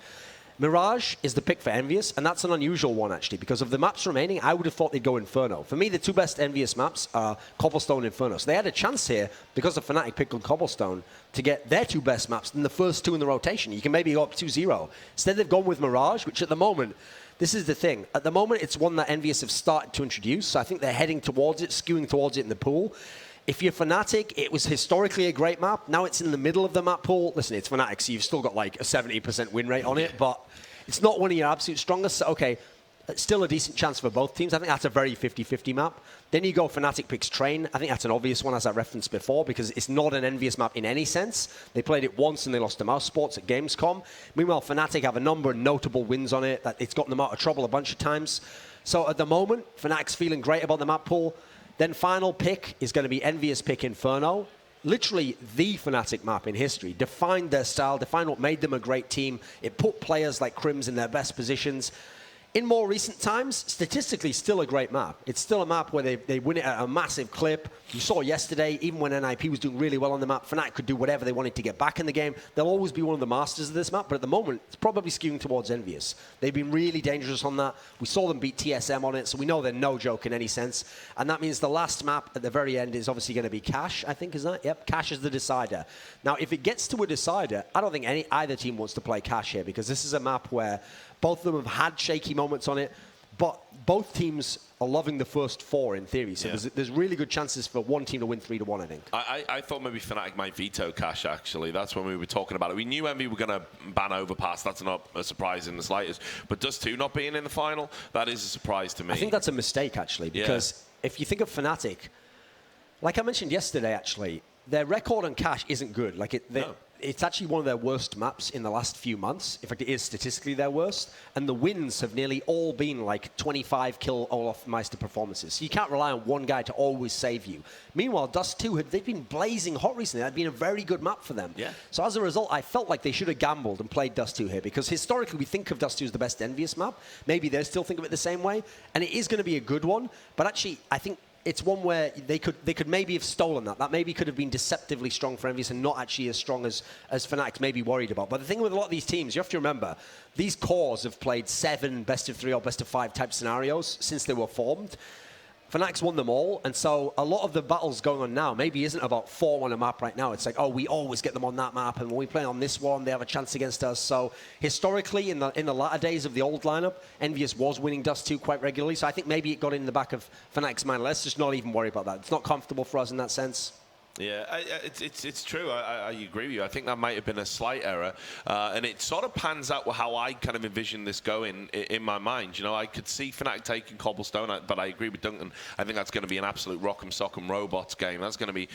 Mirage is the pick for Envious, and that's an unusual one, actually, because of the maps remaining, I would have thought they'd go Inferno. For me, the two best Envious maps are Cobblestone and Inferno. So they had a chance here, because of Fnatic picked on Cobblestone, to get their two best maps in the first two in the rotation. You can maybe go up 2-0. Instead, they've gone with Mirage, which at the moment, this is the thing. At the moment, it's one that Envious have started to introduce, so I think they're heading towards it, skewing towards it in the pool. If you're Fnatic, it was historically a great map. Now it's in the middle of the map pool. Listen, it's Fnatic, so you've still got like a 70% win rate on it, but it's not one of your absolute strongest. So, okay, still a decent chance for both teams. I think that's a very 50-50 map. Then you go Fnatic picks Train. I think that's an obvious one, as I referenced before, because it's not an Envious map in any sense. They played it once and they lost to Mouse Sports at Gamescom. Meanwhile, Fnatic have a number of notable wins on it. That it's gotten them out of trouble a bunch of times. So at the moment, Fnatic's feeling great about the map pool. Then final pick is going to be Envious pick Inferno. Literally the Fnatic map in history. Defined their style, defined what made them a great team. It put players like Crims in their best positions. In more recent times, statistically, still a great map. It's still a map where they win it at a massive clip. You saw yesterday, even when NIP was doing really well on the map, Fnatic could do whatever they wanted to get back in the game. They'll always be one of the masters of this map, but at the moment, it's probably skewing towards Envious. They've been really dangerous on that. We saw them beat TSM on it, so we know they're no joke in any sense. And that means the last map at the very end is obviously going to be Cash, I think, is that? Yep, Cash is the decider. Now, if it gets to a decider, I don't think either team wants to play Cash here, because this is a map where both of them have had shaky moments on it, but both teams are loving the first four in theory. So there's really good chances for one team to win 3-1, I think. I thought maybe Fnatic might veto Cash, actually. That's when we were talking about it. We knew Envy were going to ban Overpass. That's not a surprise in the slightest. But Dust 2 not being in the final, that is a surprise to me. I think that's a mistake, actually, because if you think of Fnatic, like I mentioned yesterday, actually, their record on Cash isn't good. Like it's actually one of their worst maps in the last few months. In fact, it is statistically their worst. And the wins have nearly all been like 25 kill Olaf Meister performances. So you can't rely on one guy to always save you. Meanwhile, Dust 2, they've been blazing hot recently. That'd been a very good map for them. Yeah. So as a result, I felt like they should have gambled and played Dust 2 here, because historically we think of Dust 2 as the best Envious map. Maybe they still think of it the same way. And it is going to be a good one. But actually, I think it's one where they could maybe have stolen that. That maybe could have been deceptively strong for Envious and not actually as strong as Fnatic's maybe worried about. But the thing with a lot of these teams, you have to remember, these cores have played 7 best-of-3 or best-of-5 type scenarios since they were formed. Fnatic's won them all, and so a lot of the battles going on now maybe isn't about form on a map right now. It's like, oh, we always get them on that map, and when we play on this one, they have a chance against us. So historically, in the latter days of the old lineup, Envious was winning Dust 2 quite regularly, so I think maybe it got in the back of Fnatic's mind. Let's just not even worry about that. It's not comfortable for us in that sense. Yeah, it's true. I agree with you. I think that might have been a slight error, and it sort of pans out how I kind of envision this going in my mind. You know, I could see Fnatic taking Cobblestone, but I agree with Duncan. I think that's going to be an absolute rock'em sock'em robots game. That's going to be,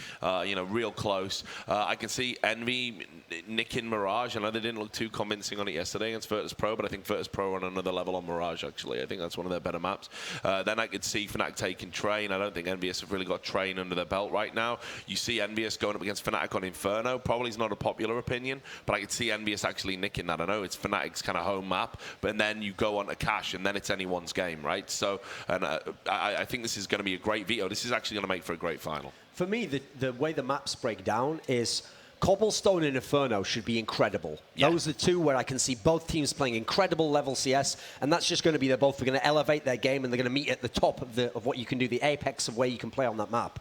real close. I can see Envy nicking Mirage. I know they didn't look too convincing on it yesterday against Virtus.pro, but I think Virtus.pro are on another level on Mirage, actually. I think that's one of their better maps. Then I could see Fnatic taking Train. I don't think Envious have really got Train under their belt right now. You see Envious going up against Fnatic on Inferno. Probably is not a popular opinion, but I could see Envious actually nicking that. I know it's Fnatic's kind of home map, but then you go on to Cash, and then it's anyone's game, right? So, and I think this is going to be a great veto. This is actually going to make for a great final. For me, the way the maps break down is Cobblestone and Inferno should be incredible. Yeah. Those are two where I can see both teams playing incredible level CS, and that's just going to be they're both going to elevate their game, and they're going to meet at the top of what you can do, the apex of where you can play on that map.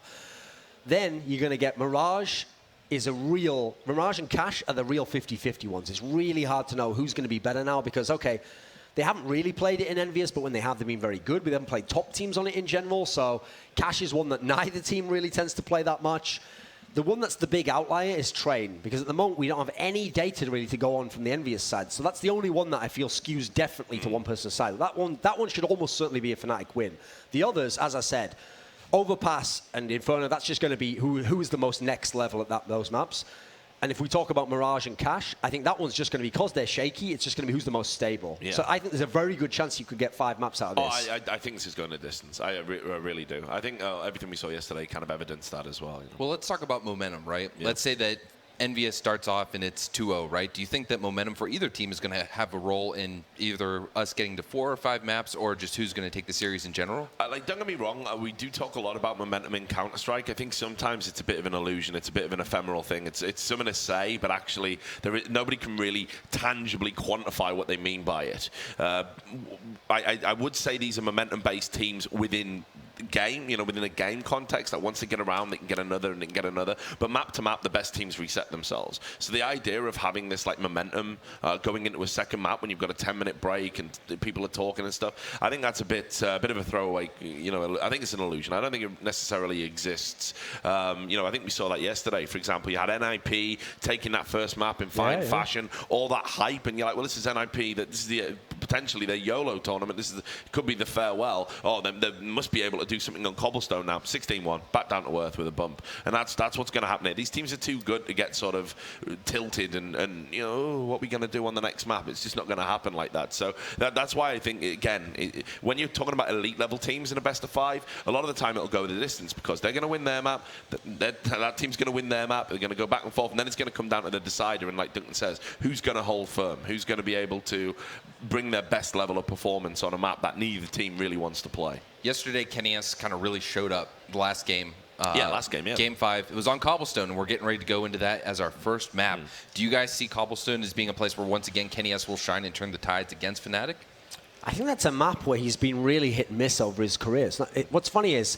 Then you're going to get Mirage and Cash are the real 50-50 ones. It's really hard to know who's going to be better now because, okay, they haven't really played it in Envious, but when they have, they've been very good. We haven't played top teams on it in general, so Cash is one that neither team really tends to play that much. The one that's the big outlier is Train, because at the moment we don't have any data really to go on from the Envious side. So that's the only one that I feel skews definitely to one person's side. That one should almost certainly be a Fnatic win. The others, as I said, Overpass and Inferno, that's just going to be who is the most next level at those maps. And if we talk about Mirage and Cash, I think that one's just going to be, because they're shaky, it's just going to be who's the most stable. Yeah. So I think there's a very good chance you could get 5 maps out of this. I think this is going a distance. I really do. I think everything we saw yesterday kind of evidenced that as well. You know? Well, let's talk about momentum, right? Yeah. Let's say that Envious starts off and it's 2-0, right? Do you think that momentum for either team is going to have a role in either us getting to 4 or 5 maps, or just who's going to take the series in general? Like, don't get me wrong, we do talk a lot about momentum in Counter-Strike. I think sometimes it's a bit of an illusion. It's a bit of an ephemeral thing. It's something to say, but actually nobody can really tangibly quantify what they mean by it. I would say these are momentum-based teams within game, within a game context, that once they get around, they can get another and they can get another. But map to map, the best teams reset themselves. So the idea of having this like momentum going into a second map when you've got a 10-minute break and people are talking and stuff, I think that's a bit of a throwaway. I think it's an illusion. I don't think it necessarily exists. I think we saw that yesterday. For example, you had NIP taking that first map in fine fashion, all that hype, and you're like, well, this is NIP. This is potentially their YOLO tournament. Could be the farewell. Oh, they must be able to do something on Cobblestone now. 16-1, back down to earth with a bump, and that's what's going to happen here. These teams are too good to get sort of tilted and what are we going to do on the next map? It's just not going to happen like that. So that's why I think, again, when you're talking about elite level teams in a best of 5, a lot of the time it'll go the distance because they're going to win their map. That team's going to win their map. They're going to go back and forth, and then it's going to come down to the decider. And like Duncan says, who's going to hold firm? Who's going to be able to bring their best level of performance on a map that neither team really wants to play? Yesterday, Kenny's kind of really showed up the last game. Last game, yeah. Game 5. It was on Cobblestone, and we're getting ready to go into that as our first map. Do you guys see Cobblestone as being a place where, once again, Kenny will shine and turn the tides against Fnatic? I think that's a map where he's been really hit and miss over his career. What's funny is,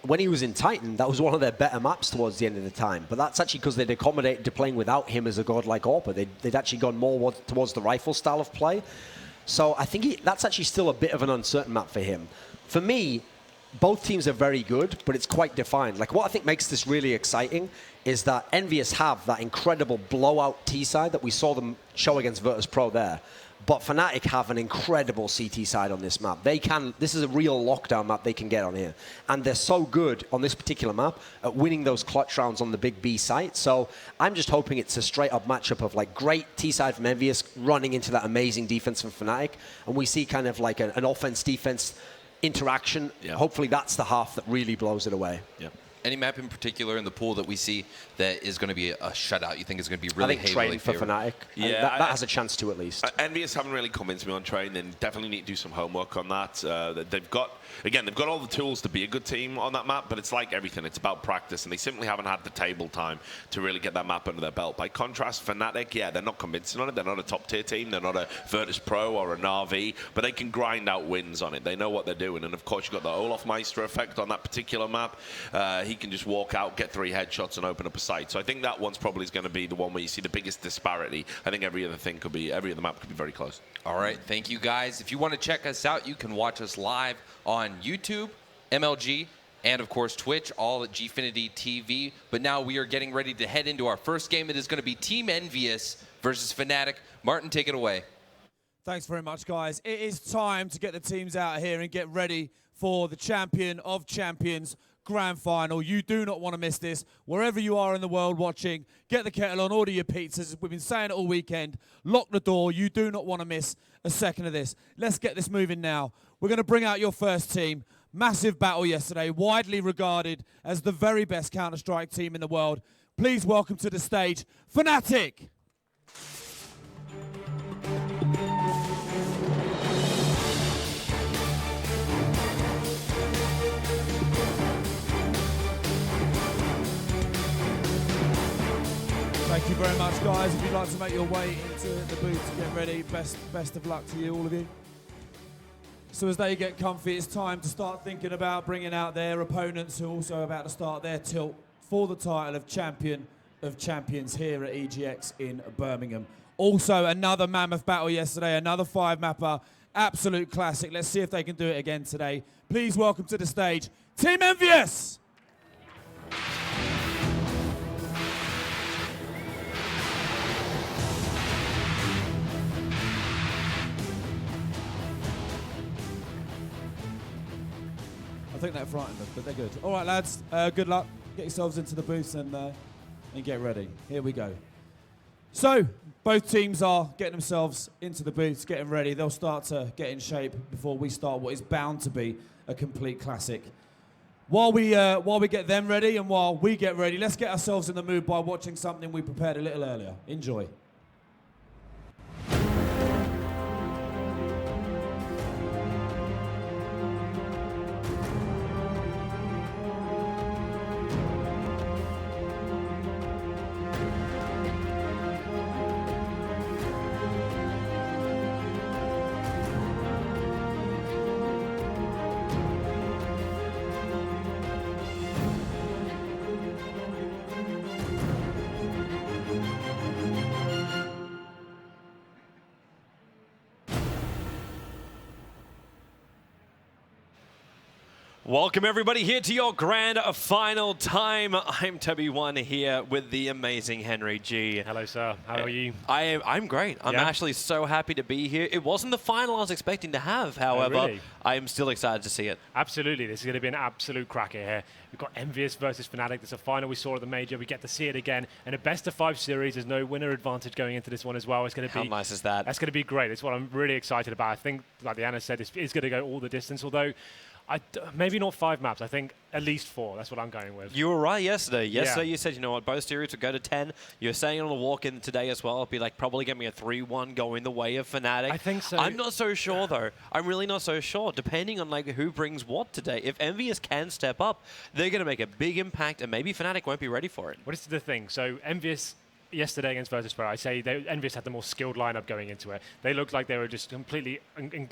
when he was in Titan, that was one of their better maps towards the end of the time. But that's actually because they'd accommodated to playing without him as a god like AWPA. They'd actually gone more towards the rifle style of play. So I think that's actually still a bit of an uncertain map for him. For me, both teams are very good, but it's quite defined. Like, what I think makes this really exciting is that Envious have that incredible blowout T side that we saw them show against Virtus Pro there. But Fnatic have an incredible CT side on this map. This is a real lockdown map they can get on here. And they're so good on this particular map at winning those clutch rounds on the big B site. So I'm just hoping it's a straight up matchup of like great T side from Envious running into that amazing defense from Fnatic. And we see kind of like an offense-defense interaction. Yeah. Hopefully that's the half that really blows it away. Yeah. Any map in particular in the pool that we see that is going to be a shutout? You think is going to be really? I think Train for Fnatic. Yeah, that has a chance to at least. Envious haven't really convinced me on Train. They definitely need to do some homework on that. They've got all the tools to be a good team on that map, but it's like everything. It's about practice, and they simply haven't had the table time to really get that map under their belt. By contrast, Fnatic, they're not convincing on it. They're not a top tier team. They're not a Virtus Pro or a Na'Vi, but they can grind out wins on it. They know what they're doing, and of course you've got the Olaf Meister effect on that particular map. He can just walk out, get 3 headshots, and open up a site. So I think that one's probably going to be the one where you see the biggest disparity. I think every other map could be very close. All right, thank you guys. If you want to check us out, you can watch us live on YouTube, MLG, and of course Twitch, all at Gfinity TV. But now we are getting ready to head into our first game. It is going to be Team Envious versus Fnatic. Martin, take it away. Thanks very much, guys. It is time to get the teams out here and get ready for the Champion of Champions Grand Final. You do not want to miss this. Wherever you are in the world watching, get the kettle on, order your pizzas. We've been saying it all weekend. Lock the door. You do not want to miss a second of this. Let's get this moving now. We're going to bring out your first team. Massive battle yesterday, widely regarded as the very best Counter-Strike team in the world. Please welcome to the stage, Fnatic. Thank you very much, guys. If you'd like to make your way into the booth to get ready, best of luck to you, all of you. So as they get comfy, it's time to start thinking about bringing out their opponents who are also about to start their tilt for the title of Champion of Champions here at EGX in Birmingham. Also, another mammoth battle yesterday, another 5-mapper, absolute classic. Let's see if they can do it again today. Please welcome to the stage, Team Envious! I think that frightened them, but they're good. All right, lads, good luck. Get yourselves into the booths and get ready. Here we go. So, both teams are getting themselves into the booths, getting ready. They'll start to get in shape before we start what is bound to be a complete classic. While we get them ready and while we get ready, let's get ourselves in the mood by watching something we prepared a little earlier. Enjoy. Welcome everybody here to your grand final time. I'm Toby One here with the amazing Henry G. Hello, sir. How are you? I'm great. I'm actually so happy to be here. It wasn't the final I was expecting to have, however. Really? I am still excited to see it. Absolutely. This is going to be an absolute cracker here. We've got Envious versus Fnatic. There's a final we saw at the Major. We get to see it again. And a best-of-5 series. There's no winner advantage going into this one as well. It's going to be... How nice is that? That's going to be great. It's what I'm really excited about. I think, like Diana said, it's going to go all the distance, although... maybe not 5 maps. I think at least 4. That's what I'm going with. You were right yesterday. Yesterday you said, you know what, both series would go to 10. You're saying on the walk-in today as well, it'll be like probably give me a 3-1 going the way of Fnatic. I think so. I'm not so sure though. I'm really not so sure, depending on like who brings what today. If Envious can step up, they're going to make a big impact, and maybe Fnatic won't be ready for it. What is the thing? So Envious... yesterday against Virtus.pro, I say Envious had the more skilled lineup going into it. They looked like they were just completely,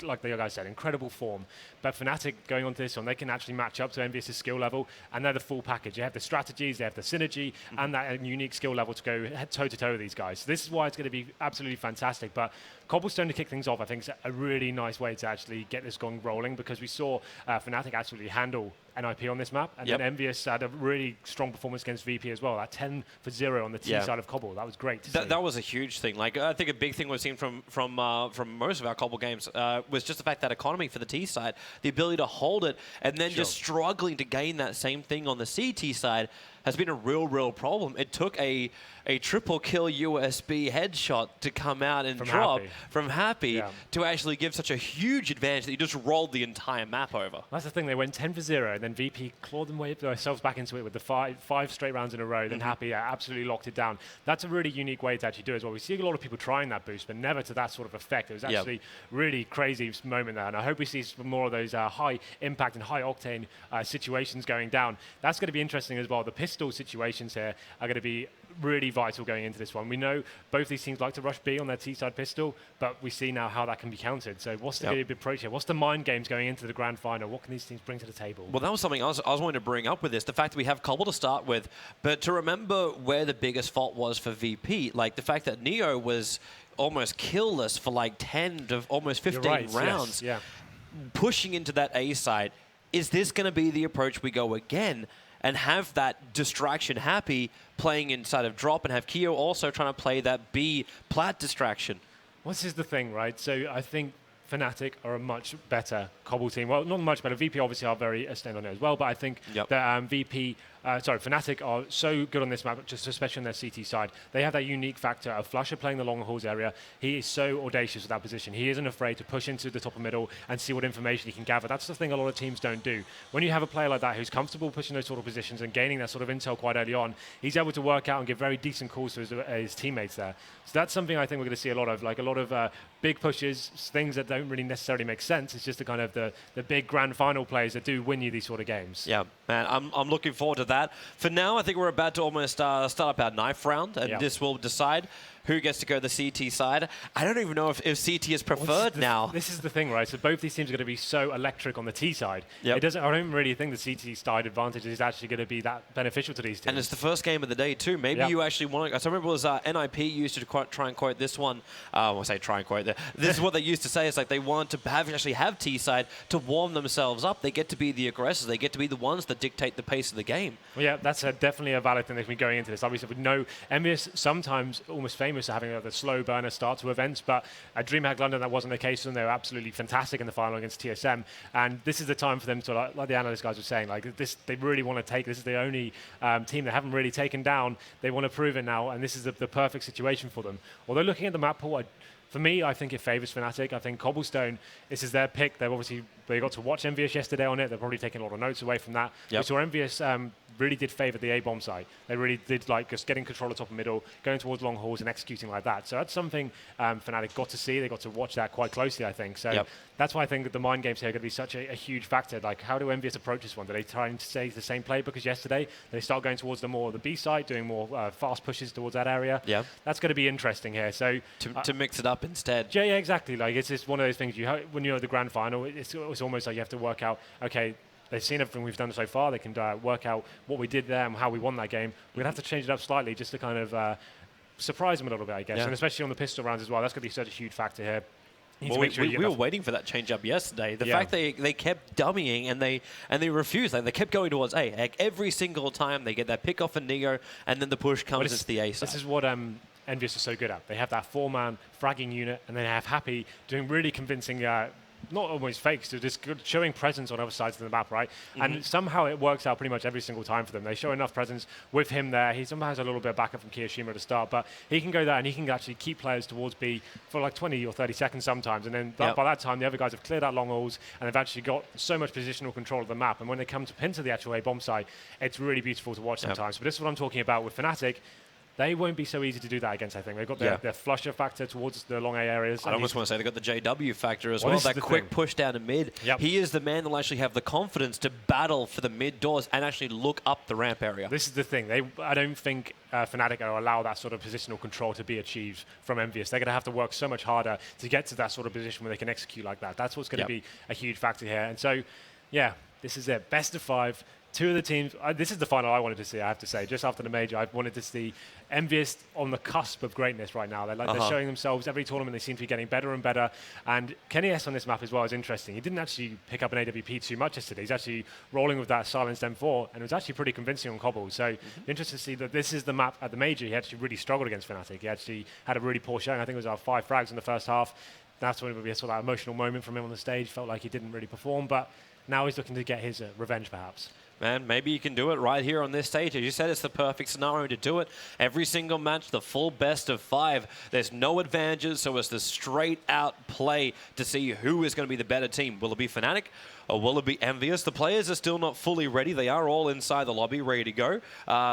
like the guys said, incredible form. But Fnatic going on to this one, they can actually match up to Envious' skill level, and they're the full package. They have the strategies, they have the synergy, and that unique skill level to go toe-to-toe with these guys. So this is why it's going to be absolutely fantastic. But Cobblestone to kick things off, I think, is a really nice way to actually get this gong rolling, because we saw Fnatic actually handle NIP on this map, and then Envious had a really strong performance against VP as well. That 10-0 on the T side of Cobble, that was great to see. That was a huge thing. Like, I think a big thing we've seen from most of our Cobble games was just the fact that economy for the T side, the ability to hold it, and then just struggling to gain that same thing on the CT side has been a real problem. It took a triple kill USB headshot to come out and drop from Happy to actually give such a huge advantage that you just rolled the entire map over. That's the thing. They went 10-0, and then VP clawed themselves back into it with the five straight rounds in a row. Then Happy absolutely locked it down. That's a really unique way to actually do it as well. We see a lot of people trying that boost, but never to that sort of effect. It was actually really crazy moment there, and I hope we see some more of those high impact and high octane situations going down. That's going to be interesting as well. The pistol situations here are going to be really vital going into this one. We know both these teams like to rush B on their T-side pistol, but we see now how that can be countered. So what's the good approach here? What's the mind games going into the grand final? What can these teams bring to the table? Well, that was something I was wanting to bring up with this. The fact that we have Cobble to start with, but to remember where the biggest fault was for VP, like the fact that Neo was almost killless for like 10 to almost 15 rounds. Yes. Pushing into that A side, is this going to be the approach we go again? And have that distraction Happy playing inside of drop, and have Keo also trying to play that B plat distraction. Well, this is the thing, right? So I think Fnatic are a much better Cobble team. Well, not much better. VP obviously are very stand on it as well, but I think that Fnatic are so good on this map, just especially on their CT side. They have that unique factor of Flusher playing the long halls area. He is so audacious with that position. He isn't afraid to push into the top of middle and see what information he can gather. That's the thing a lot of teams don't do. When you have a player like that who's comfortable pushing those sort of positions and gaining that sort of intel quite early on, he's able to work out and give very decent calls to his teammates there. So that's something I think we're going to see a lot of, like a lot of big pushes, things that don't really necessarily make sense. It's just the kind of the big grand final plays that do win you these sort of games. Yeah, man, I'm looking forward to that. For now, I think we're about to almost start up our knife round, and this will decide who gets to go the CT side. I don't even know if CT is preferred now. This is the thing, right? So both these teams are going to be so electric on the T side. Yep. I don't really think the CT side advantage is actually going to be that beneficial to these teams. And it's the first game of the day too. Maybe you actually want to. I remember it was NIP used to try and quote this one. I say try and quote. This is what they used to say. It's like they want to actually have T side to warm themselves up. They get to be the aggressors. They get to be the ones that dictate the pace of the game. Well, yeah, that's definitely a valid thing that can be going into this. Obviously, we know Envious sometimes almost famous for having the slow burner start to events, but at DreamHack London that wasn't the case for them. They were absolutely fantastic in the final against TSM, and this is the time for them to, like the analyst guys were saying, like this, they really want to take. This is the only team they haven't really taken down. They want to prove it now, and this is the perfect situation for them. Although looking at the map pool, For me, I think it favors Fnatic. I think Cobblestone, this is their pick. They got to watch Envious yesterday on it. They're probably taking a lot of notes away from that. Yep. We saw Envious really did favor the A-bomb side. They really did like just getting control of top and middle, going towards long hauls and executing like that. So that's something Fnatic got to see. They got to watch that quite closely, I think. So that's why I think that the mind games here are going to be such a huge factor. Like, how do Envious approach this one? Do they try and stay the same play? Because yesterday they start going towards the more the B side, doing more fast pushes towards that area. Yeah, that's going to be interesting here. So to mix it up instead. Yeah, exactly. Like, it's just one of those things. When you're at the grand final, it's almost like you have to work out. Okay, they've seen everything we've done so far. They can work out what we did there and how we won that game. We're going to have to change it up slightly just to kind of surprise them a little bit, I guess. And especially on the pistol rounds as well. That's going to be such a huge factor here. Well, we were waiting for that change up yesterday. The fact they kept dummying and they refused. Like, they kept going towards A. Like, every single time they get that pick off a Neo and then the push comes into the A side. This is what Envious is so good at. They have that 4-man fragging unit, and they have Happy doing really convincing, not always fakes, so just good showing presence on other sides of the map, right? And somehow it works out pretty much every single time for them. They show enough presence with him there. He somehow has a little bit of backup from Kiyoshima at the start, but he can go there and he can actually keep players towards B for like 20 or 30 seconds sometimes. And then by that time, the other guys have cleared out long hauls and they've actually got so much positional control of the map. And when they come to pin to the actual A bomb site, it's really beautiful to watch sometimes. But this is what I'm talking about with Fnatic. They won't be so easy to do that against, I think. They've got their flusher factor towards the long A areas. I almost want to say they've got the JW factor as well. That quick push down to mid. He is the man that will actually have the confidence to battle for the mid doors and actually look up the ramp area. This is the thing. I don't think Fnatic will allow that sort of positional control to be achieved from Envious. They're going to have to work so much harder to get to that sort of position where they can execute like that. That's what's going to be a huge factor here. And so, yeah, this is it. Best of 5. 2 of the teams. This is the final I wanted to see, I have to say. Just after the major, I wanted to see Envious on the cusp of greatness right now. They're showing themselves every tournament. They seem to be getting better and better. And Kenny S on this map as well is interesting. He didn't actually pick up an AWP too much yesterday. He's actually rolling with that silenced M4, and it was actually pretty convincing on Cobble. So interesting to see that this is the map at the major. He actually really struggled against Fnatic. He actually had a really poor showing. I think it was 5 frags in the first half. That's when it would be a sort of emotional moment from him on the stage. Felt like he didn't really perform, but now he's looking to get his revenge, perhaps. Man, maybe you can do it right here on this stage. As you said, it's the perfect scenario to do it. Every single match, the full best of 5. There's no advantages, so it's the straight-out play to see who is going to be the better team. Will it be Fnatic or will it be Envious? The players are still not fully ready. They are all inside the lobby, ready to go.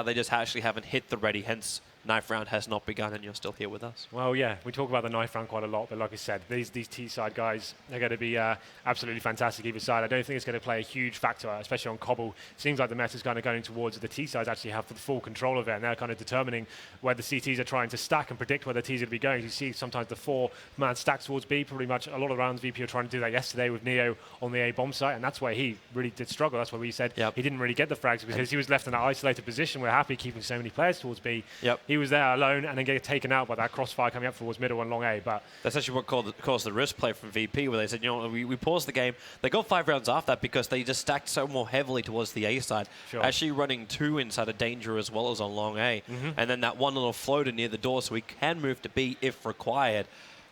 They just actually haven't hit the ready, hence knife round has not begun and you're still here with us. Well, yeah, we talk about the knife round quite a lot, but like I said, these T-side guys, they're going to be absolutely fantastic either side. I don't think it's going to play a huge factor, especially on Cobble. Seems like the meta is kind of going towards the T-sides actually have the full control of it, and they're kind of determining where the CTs are trying to stack and predict where the T's are going to be going. You see sometimes the 4-man stacks towards B, pretty much a lot of rounds VP are trying to do that yesterday with Neo on the A bomb site, and that's where he really did struggle. That's why we said he didn't really get the frags because he was left in that isolated position. We're happy keeping so many players towards B. He was there alone and then get taken out by that crossfire coming up towards middle and long A. But that's actually what caused the risk play from VP, where they said, you know, we paused the game. They got 5 rounds after that because they just stacked so more heavily towards the A side. Actually running 2 inside of danger as well as on long A. And then that one little floater near the door so he can move to B if required.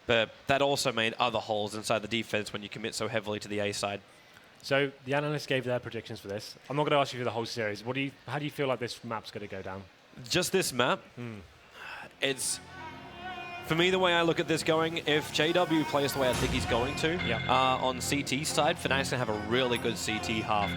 But that also made other holes inside the defense when you commit so heavily to the A side. So the analysts gave their predictions for this. I'm not going to ask you for the whole series. How do you feel like this map's going to go down? Just this map? It's, for me, the way I look at this going, if JW plays the way I think he's going to, on CT side, Fnatic's going to have a really good CT half.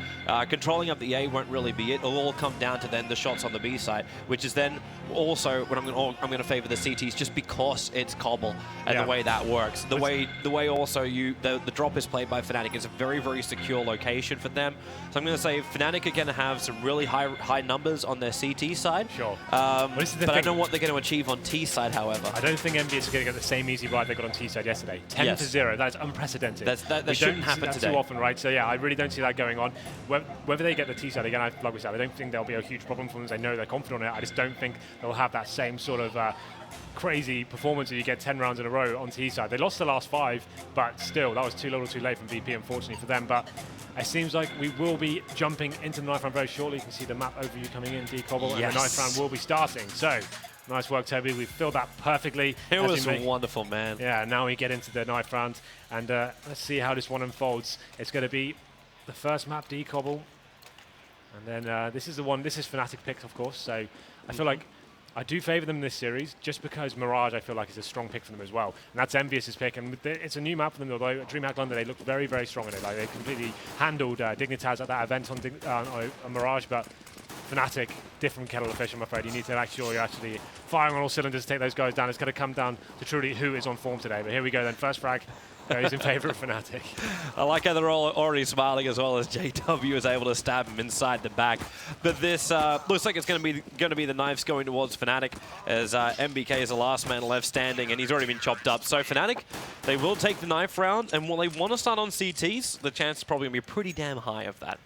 Controlling up the A won't really be it. It'll all come down to then the shots on the B side, which is then also when I'm going to favor the CTs just because it's Cobble and the way that works. The way also the drop is played by Fnatic is a very, very secure location for them. So I'm going to say Fnatic are going to have some really high numbers on their CT side. But I don't know what they're going to achieve on T side, however. I don't think Envious are going to get the same easy ride they got on T side yesterday. 10-0. That is unprecedented. That shouldn't happen today. Too often, right? So yeah, I really don't see that going on. Whether they get the T side again, like we said, I don't think there'll be a huge problem for them. They know they're confident on it. I just don't think they'll have that same sort of crazy performance that you get 10 rounds in a row on T side. They lost the last 5, but still, that was too little too late from VP, unfortunately for them. But it seems like we will be jumping into the knife round very shortly. You can see the map overview coming in, D-Cobble, and the knife round will be starting. So, nice work, Toby. We filled that perfectly. It was wonderful, man. Yeah, now we get into the knife round, and let's see how this one unfolds. It's going to be the first map, D-Cobble. And then this is the one, this is Fnatic picked, of course. So I feel like I do favour them in this series just because Mirage, I feel like, is a strong pick for them as well. And that's Envious's pick. And it's a new map for them, although at DreamHack London, they looked very, very strong in it. Like, they completely handled Dignitas at that event on Mirage. But Fnatic, different kettle of fish, I'm afraid. You need to make sure you're actually firing on all cylinders to take those guys down. It's going to come down to truly who is on form today. But here we go then. First frag goes in favour of Fnatic. I like how they're all already smiling as well as JW is able to stab him inside the back. But this looks like it's going to be the knives going towards Fnatic as MBK is the last man left standing and he's already been chopped up. So Fnatic, they will take the knife round, and while they want to start on CTs, the chance is probably going to be pretty damn high of that.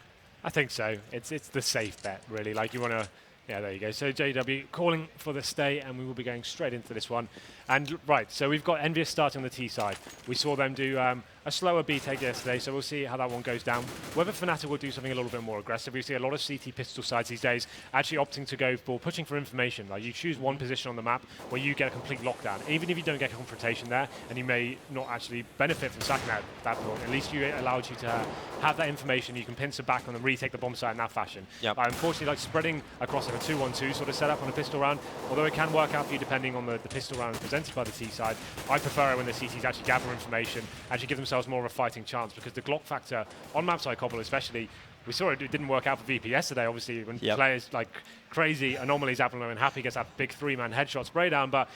I think so. It's the safe bet, really. Like, you want to... Yeah, there you go. So JW calling for the stay, and we will be going straight into this one. And right, so we've got Envious starting on the T side. We saw them do a slower B take yesterday, so we'll see how that one goes down. Whether Fnatic will do something a little bit more aggressive. We see a lot of CT pistol sides these days actually opting to go for pushing for information. Like, you choose one position on the map where you get a complete lockdown. Even if you don't get a confrontation there, and you may not actually benefit from sacking that point, at least it allows you to have that information. You can pincer back on and retake the bomb site in that fashion. Yep. Unfortunately, like spreading across like a 2-1-2 sort of setup on a pistol round, although it can work out for you depending on the pistol round presented by the T side, I prefer it when the CTs actually gather information, actually give themselves more of a fighting chance, because the Glock factor on maps like Cobble especially, we saw it didn't work out for VP yesterday, obviously, when players like crazy anomalies happen and Happy gets that big 3-man headshot spray down, but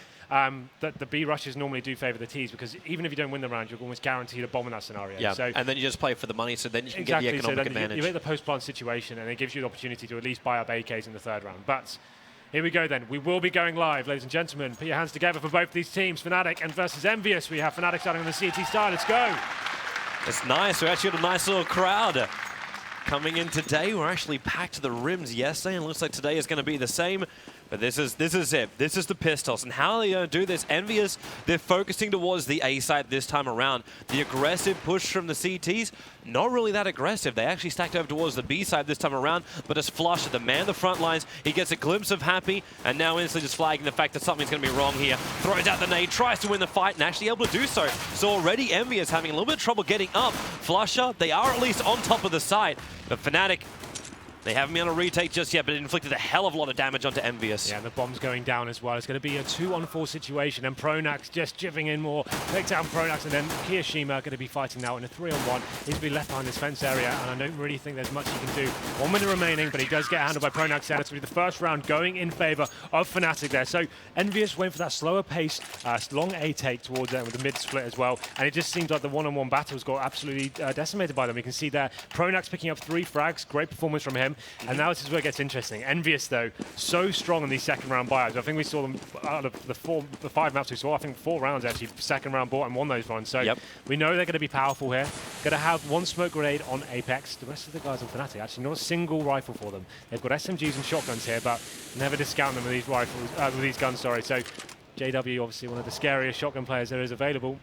the B rushes normally do favour the Ts, because even if you don't win the round, you're almost guaranteed a bomb in that scenario. Yeah, so and then you just play for the money, so then you can exactly, get the economic so then advantage. You hit the post-plant situation, and it gives you the opportunity to at least buy up AKs in the third round. But here we go then. We will be going live, ladies and gentlemen. Put your hands together for both these teams, Fnatic and versus Envious. We have Fnatic starting on the CT side. Let's go. It's nice. We actually got a nice little crowd coming in today. We're actually packed to the rims yesterday, and it looks like today is going to be the same. But this is it. This is the pistols. And how are they going to do this? Envious, they're focusing towards the A side this time around. The aggressive push from the CTs, not really that aggressive. They actually stacked over towards the B side this time around, but as Flush at the man the front lines, he gets a glimpse of Happy, and now instantly just flagging the fact that something's going to be wrong here. Throws out the nade, tries to win the fight, and actually able to do so. So already Envious having a little bit of trouble getting up. Flusher, they are at least on top of the site, but Fnatic, they haven't been on a retake just yet, but it inflicted a hell of a lot of damage onto Envious. Yeah, and the bomb's going down as well. It's going to be a 2-on-4 situation, and Pronax just jibbing in more. Takes down Pronax, and then Kiyoshima going to be fighting now in a 3-on-1. He's going to be left behind this fence area, and I don't really think there's much he can do. 1 minute remaining, but he does get handled by Pronax, and it's going to be the first round going in favour of Fnatic there. So Envious went for that slower pace, long A take towards them with the mid split as well, and it just seemed like the 1-on-1 battles got absolutely decimated by them. You can see there, Pronax picking up 3 frags, great performance from him. And now this is where it gets interesting. Envious, though, so strong in these second-round buyouts. I think we saw them out of the 5 maps we saw. I think 4 rounds actually second-round bought and won those ones. So we know they're going to be powerful here. Going to have 1 smoke grenade on Apex. The rest of the guys on Fnatic, actually not a single rifle for them. They've got SMGs and shotguns here, but never discount them with these rifles, with these guns. Sorry. So JW, obviously one of the scariest shotgun players there is available.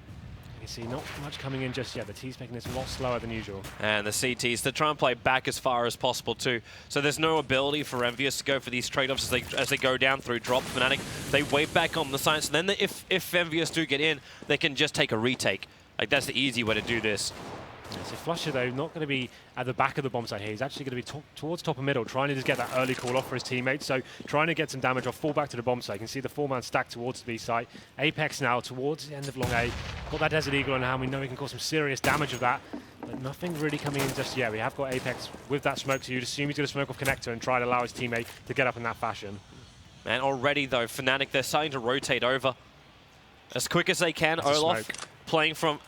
You can see not much coming in just yet. The T's making this a lot slower than usual. And the CTs, they try and play back as far as possible too. So there's no ability for Envious to go for these trade-offs as they go down through drop. Fnatic, they wait back on the side. So then if Envious do get in, they can just take a retake. Like, that's the easy way to do this. Yeah, so Flusher, though, not going to be at the back of the bomb site here. He's actually going to be towards top and middle, trying to just get that early call off for his teammates. So trying to get some damage off, fall back to the bomb site. You can see the 4-man stack towards the B site. Apex now towards the end of long A. Got that Desert Eagle on hand. We know he can cause some serious damage with that. But nothing really coming in just yet. We have got Apex with that smoke, so you'd assume he's going to smoke off Connector and try to allow his teammate to get up in that fashion. And already, though, Fnatic, they're starting to rotate over as quick as they can. Olaf playing from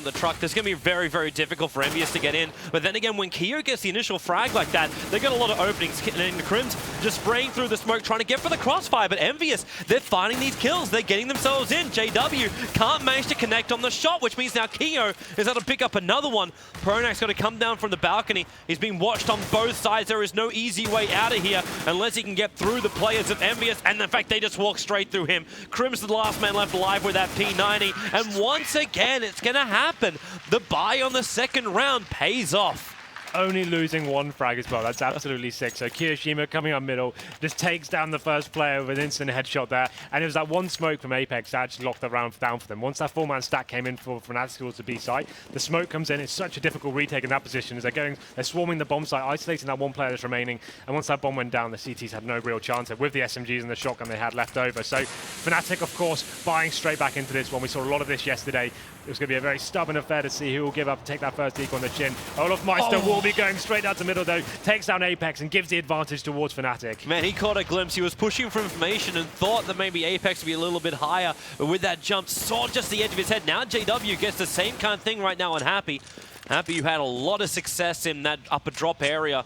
the truck. This is going to be very, very difficult for Envious to get in. But then again, when Kyo gets the initial frag like that, they got a lot of openings. And the Crims just spraying through the smoke, trying to get for the crossfire. But Envious, they're finding these kills. They're getting themselves in. JW can't manage to connect on the shot, which means now Kyo is able to pick up another one. Pronax got to come down from the balcony. He's being watched on both sides. There is no easy way out of here unless he can get through the players of Envious. And in fact, they just walk straight through him. Crims the last man left alive with that P90. And once again, it's going to happen. The buy on the second round pays off. only losing one frag as well. That's absolutely sick. So Kiyoshima coming up middle, just takes down the first player with an instant headshot there. And it was that one smoke from Apex that actually locked the round down for them. Once that 4-man stack came in for Fnatic towards the B site, the smoke comes in. It's such a difficult retake in that position as they're swarming the bomb site, isolating that one player that's remaining. And once that bomb went down, the CTs had no real chance with the SMGs and the shotgun they had left over. So Fnatic, of course, buying straight back into this one. We saw a lot of this yesterday. It was going to be a very stubborn affair to see who will give up and take that first eco on the chin. Olaf Meister will be going straight out the middle, though. Takes down Apex and gives the advantage towards Fnatic. Man, he caught a glimpse. He was pushing for information and thought that maybe Apex would be a little bit higher. But with that jump, saw just the edge of his head. Now JW gets the same kind of thing right now on Happy. Happy, you had a lot of success in that upper drop area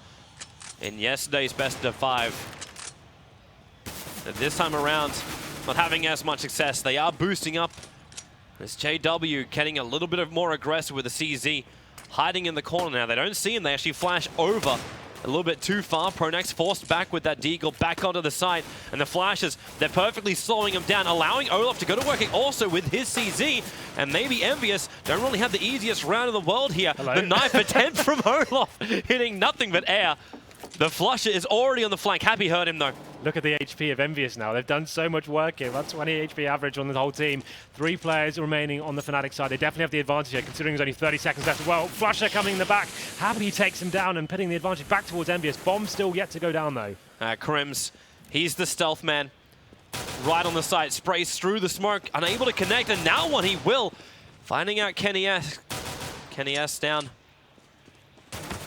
in yesterday's best of 5. And this time around, not having as much success. They are boosting up. It's JW getting a little bit more aggressive with the CZ. Hiding in the corner now. They don't see him. They actually flash over a little bit too far. Pronax forced back with that deagle back onto the side. And the flashes, they're perfectly slowing him down, allowing Olaf to go to working also with his CZ. And maybe Envious don't really have the easiest round in the world here. Hello. The knife attempt from Olaf, hitting nothing but air. The flusher is already on the flank. Happy heard him though. Look at the HP of Envious now. They've done so much work here. That's 20 HP average on the whole team. 3 players remaining on the Fnatic side. They definitely have the advantage here, considering there's only 30 seconds left as well. Flusher coming in the back. Happy takes him down and putting the advantage back towards Envious. Bomb still yet to go down, though. Crims, he's the stealth man. Right on the side, sprays through the smoke, unable to connect, and now one he will. Finding out Kenny S. Kenny S down.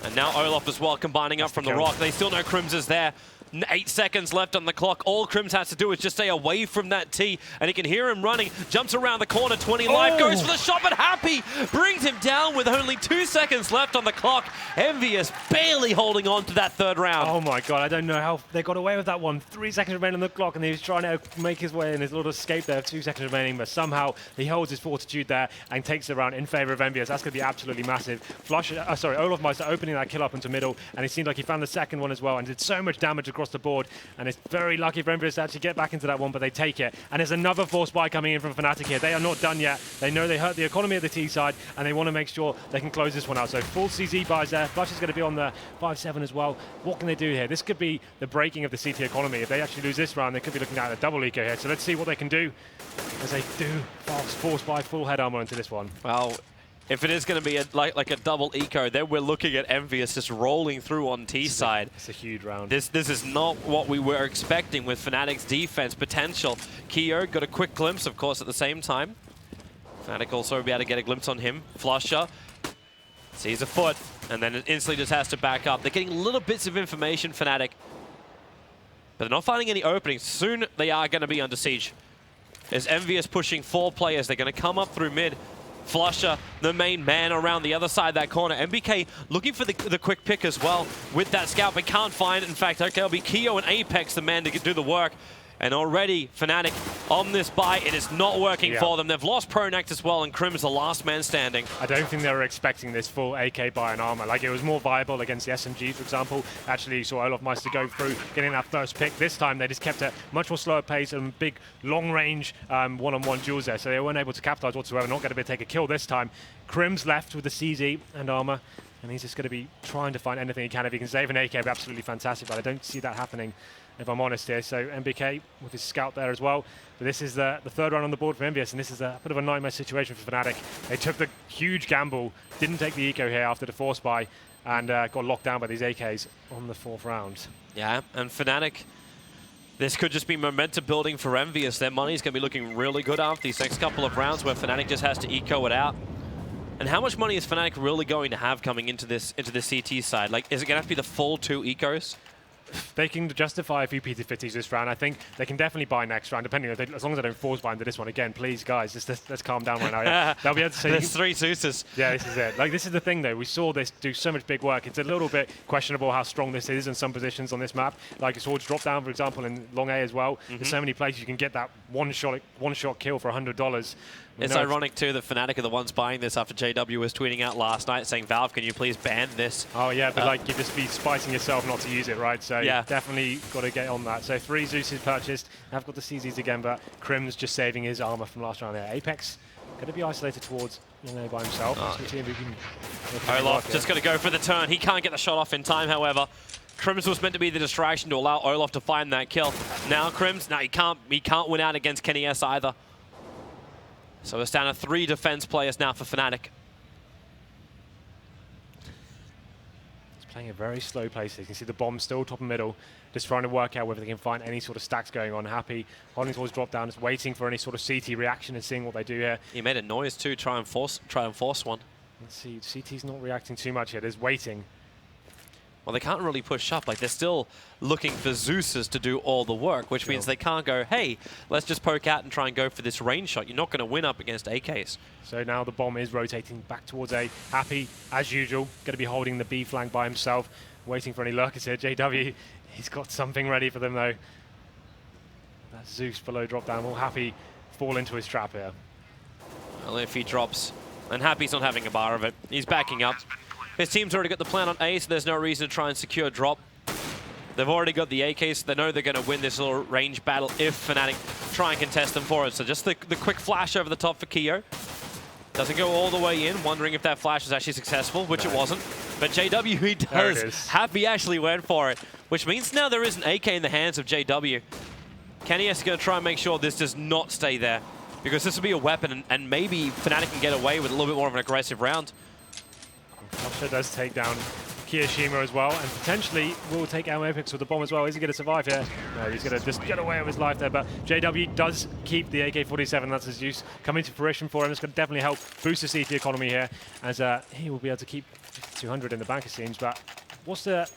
And now Olaf as well, combining up from the rock. They still know Crims is there. 8 seconds left on the clock. All Crims has to do is just stay away from that T, and he can hear him running. Jumps around the corner, 20 life, goes for the shot, but Happy brings him down with only 2 seconds left on the clock. Envious barely holding on to that third round. Oh my god, I don't know how they got away with that one. 3 seconds remaining on the clock, and he was trying to make his way in his little escape there. 2 seconds remaining, but somehow he holds his fortitude there and takes the round in favor of Envious. That's going to be absolutely massive. Olaf Meister opening that kill up into middle, and it seemed like he found the second one as well, and did so much damage across the board. And it's very lucky for Envious to actually get back into that one, but they take it. And there's another force buy coming in from Fnatic here. They are not done yet. They know they hurt the economy of the T side, and they want to make sure they can close this one out. So full CZ buys there. Flush is going to be on the 5-7 as well. What can they do here? This could be the breaking of the CT economy. If they actually lose this round, they could be looking at a double eco here. So let's see what they can do as they do force buy full head armor into this one. Well, if it is going to be like a double eco, then we're looking at Envious just rolling through on T side. It's a huge round. This is not what we were expecting with Fnatic's defense potential. Keo got a quick glimpse, of course, at the same time. Fnatic also will be able to get a glimpse on him. Flusher sees a foot, and then instantly just has to back up. They're getting little bits of information, Fnatic, but they're not finding any openings. Soon they are going to be under siege. As Envious pushing 4 players, they're going to come up through mid. Flusher, the main man around the other side of that corner. MBK looking for the quick pick as well with that scout, but can't find it. In fact, okay, it'll be Keo and Apex, the man to do the work. And already, Fnatic on this buy, it is not working for them. They've lost Pronact as well, and Krim is the last man standing. I don't think they were expecting this full AK buy and armor. Like, it was more viable against the SMGs, for example. Actually, you saw Olaf Meister go through, getting that first pick. This time, they just kept a much more slower pace and big, long-range one-on-one duels there, so they weren't able to capitalize whatsoever. Not going to be able to take a kill this time. Krim's left with the CZ and armor, and he's just going to be trying to find anything he can. If he can save an AK, it'd be absolutely fantastic, but I don't see that happening, if I'm honest here. So MBK with his scout there as well. But this is the third round on the board for Envious, and this is a bit of a nightmare situation for Fnatic. They took the huge gamble, didn't take the eco here after the force buy, and got locked down by these AKs on the 4th round. Yeah, and Fnatic, this could just be momentum building for Envious. Their money's going to be looking really good after these next couple of rounds where Fnatic just has to eco it out. And how much money is Fnatic really going to have coming into the CT side? Like, is it going to have to be the full 2 ecos? They can justify a few PT50s this round. I think they can definitely buy next round, depending on as long as they don't force buy into this one again. Please, guys, let's calm down right now. Yeah. They'll be able to say there's 3 Zeus's. Yeah, this is it. Like, this is the thing, though. We saw this do so much big work. It's a little bit questionable how strong this is in some positions on this map. Like Swords drop down, for example, in Long A as well. There's so many places you can get that one shot kill for $100. It's ironic, too, that Fnatic are the ones buying this after JW was tweeting out last night saying, Valve, can you please ban this? Oh, yeah, but like, you just be spicing yourself not to use it, right? So yeah, definitely got to get on that. So 3 Zeus is purchased. I've got the CZs again, but Krim's just saving his armor from last round there. Apex Going to be isolated towards long A by himself. Let's see if he can Olaf just going to go for the turn. He can't get the shot off in time, however. Crims was meant to be the distraction to allow Olaf to find that kill. Now Crims, no, he can't win out against Kenny S either. So it's down to 3 defense players now for Fnatic. He's playing a very slow pace. You can see the bomb still top and middle, just trying to work out whether they can find any sort of stacks going on. Happy holding towards drop down, just waiting for any sort of CT reaction and seeing what they do here. He made a noise too, try and force one. Let's see, CT's not reacting too much here. There's waiting. Well, they can't really push up. Like, they're still looking for Zeus's to do all the work, which means they can't go, hey, let's just poke out and try and go for this range shot. You're not going to win up against AKs. So now the bomb is rotating back towards A. Happy, as usual, going to be holding the B flank by himself, waiting for any lurkers here. JW, he's got something ready for them, though. That Zeus below drop down will Happy fall into his trap here. Well, if he drops, and Happy's not having a bar of it. He's backing up. His team's already got the plan on A, so there's no reason to try and secure drop. They've already got the AKs, so they know they're going to win this little range battle if Fnatic try and contest them for it. So just the quick flash over the top for Keo. Doesn't go all the way in, wondering if that flash was actually successful, which it wasn't. But JW, he does. Happy actually went for it, which means now there is an AK in the hands of JW. Kenny is going to try and make sure this does not stay there, because this will be a weapon, and maybe Fnatic can get away with a little bit more of an aggressive round. Flusha does take down Kiyoshima as well, and potentially will take out Apex with the bomb as well. Is he going to survive here? No, he's going to just get away with his life there, but JW does keep the AK-47. That's his use coming to fruition for him. It's going to definitely help boost the CT economy here, as he will be able to keep 200 in the bank, it seems. But what's the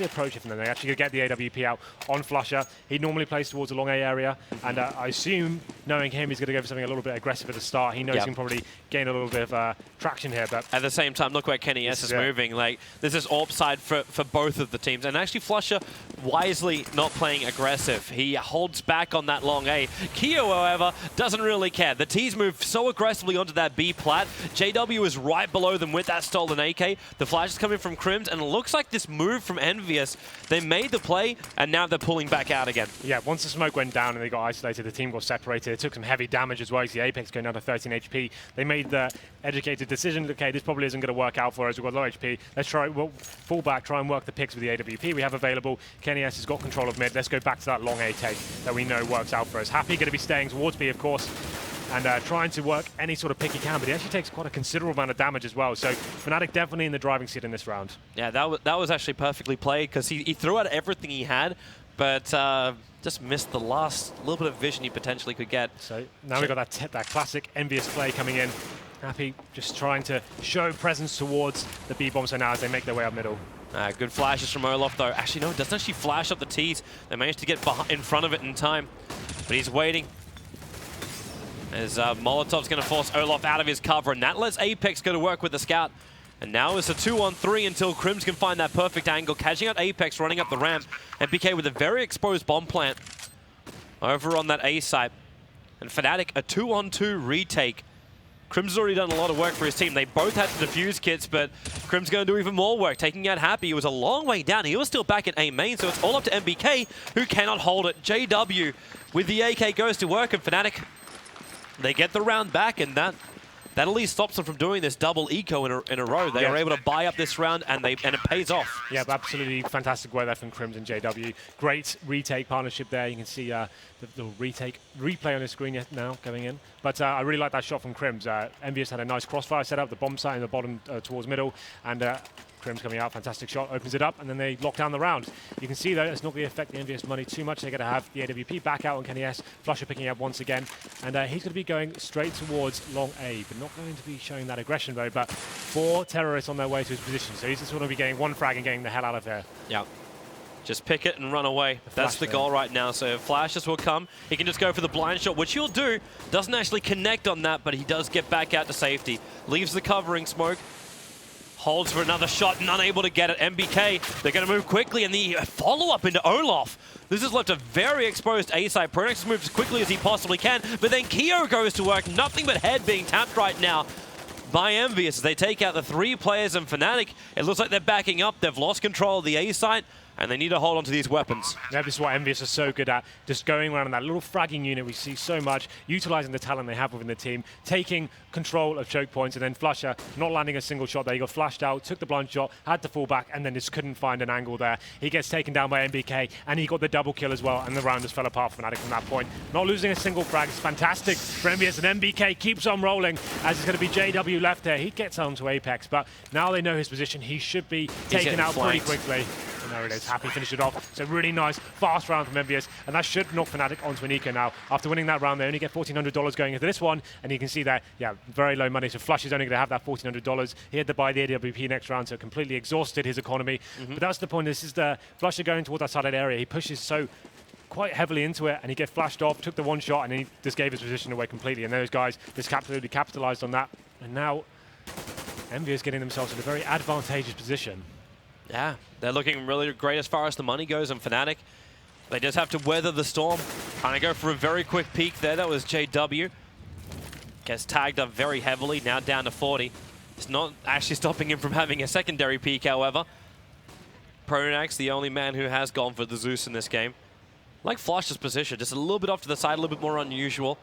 approach if they actually get the AWP out on Flusha? He normally plays towards the long A area, and I assume, knowing him, he's going to go for something a little bit aggressive at the start. He knows he can probably gain a little bit of traction here, but at the same time, look where Kenny S is moving. Like, this is AWP side for both of the teams, and actually Flusha wisely not playing aggressive. He holds back on that long A. Keo, however, doesn't really care. The T's move so aggressively onto that B plat. JW is right below them with that stolen AK. The flash is coming from Crims, and it looks like this move from Envious, they made the play, and now they're pulling back out again. Yeah, once the smoke went down and they got isolated, the team got separated. It took some heavy damage as well. You see Apex going down to 13 HP. They made the educated decision, okay, this probably isn't going to work out for us. We've got low HP. Let's fall back, try and work the picks with the AWP we have available. Kenny S has got control of mid. Let's go back to that long A take that we know works out for us. Happy going to be staying towards B, of course, and trying to work any sort of pick he can, but he actually takes quite a considerable amount of damage as well. So Fnatic definitely in the driving seat in this round. Yeah, that was actually perfectly played, because he threw out everything he had, but just missed the last little bit of vision he potentially could get. So now we've got that classic Envious play coming in. Happy just trying to show presence towards the B-bomb, so now as they make their way up middle. Good flashes from Olaf, though. Actually, no, it doesn't actually flash up the T's. They managed to get in front of it in time, but he's waiting. As Molotov's going to force Olaf out of his cover, and that lets Apex go to work with the scout. And now it's a 2-on-3 until Crims can find that perfect angle, catching out Apex, running up the ramp, and PK with a very exposed bomb plant over on that A site. And Fnatic, a 2-on-2 retake. Crims has already done a lot of work for his team. They both had the defuse kits, but Crims going to do even more work, taking out Happy. He was a long way down. He was still back at A main, so it's all up to MBK, who cannot hold it. JW with the AK goes to work, and Fnatic, they get the round back, and that at least stops them from doing this double eco in a row. They are able to buy up this round, and it pays off. Yeah, absolutely fantastic work there from Crims and JW. Great retake partnership there. You can see the replay on the screen now going in. But I really like that shot from Crims. Envious had a nice crossfire set up, the bomb site in the bottom towards middle, and Crims coming out, fantastic shot, opens it up, and then they lock down the round. You can see, though, it's not going to affect the Envious money too much. They're going to have the AWP back out on Kenny S. Flusha picking up once again, and he's going to be going straight towards long A, but not going to be showing that aggression, though. But 4 terrorists on their way to his position, so he's just going to be getting one frag and getting the hell out of there. Yeah. Just pick it and run away. That's the goal right now. So if flashes will come, he can just go for the blind shot, which he'll do. Doesn't actually connect on that, but he does get back out to safety. Leaves the covering smoke. Holds for another shot and unable to get it. MBK, they're going to move quickly, and the follow-up into Olaf. This has left a very exposed A-side. Pronex moves as quickly as he possibly can, but then Keo goes to work. Nothing but head being tapped right now. by Envious as they take out the 3 players and Fnatic. It looks like they're backing up. They've lost control of the A site, and they need to hold on to these weapons. Yeah, this is what Envious are so good at, just going around in that little fragging unit we see so much, utilizing the talent they have within the team, taking control of choke points, and then Flusher not landing a single shot there. He got flashed out, took the blind shot, had to fall back, and then just couldn't find an angle there. He gets taken down by MBK, and he got the double kill as well, and the round just fell apart for Fnatic from that point. Not losing a single frag is fantastic for Envious, and MBK keeps on rolling, as it's going to be JW left there. He gets onto Apex, but now they know his position. He should be taken out pretty quickly. And there it is, Happy finished it off. So really nice, fast round from Envious, and that should knock Fnatic onto an eco now. After winning that round, they only get $1,400 going into this one, and you can see that, yeah, very low money. So Flush is only going to have that $1,400. He had to buy the AWP next round, so it completely exhausted his economy. But that's the point. This is the Flusher going towards that sided area. He pushes so quite heavily into it, and he gets flashed off, took the one shot, and he just gave his position away completely. And those guys just absolutely capitalized on that. And now Envious getting themselves in a very advantageous position. Yeah, they're looking really great as far as the money goes, and Fnatic, they just have to weather the storm. And I go for a very quick peek there. That was JW. Gets tagged up very heavily, now down to 40. It's not actually stopping him from having a secondary peek, however. Pronax, the only man who has gone for the Zeus in this game. Like Flush's position, just a little bit off to the side, a little bit more unusual.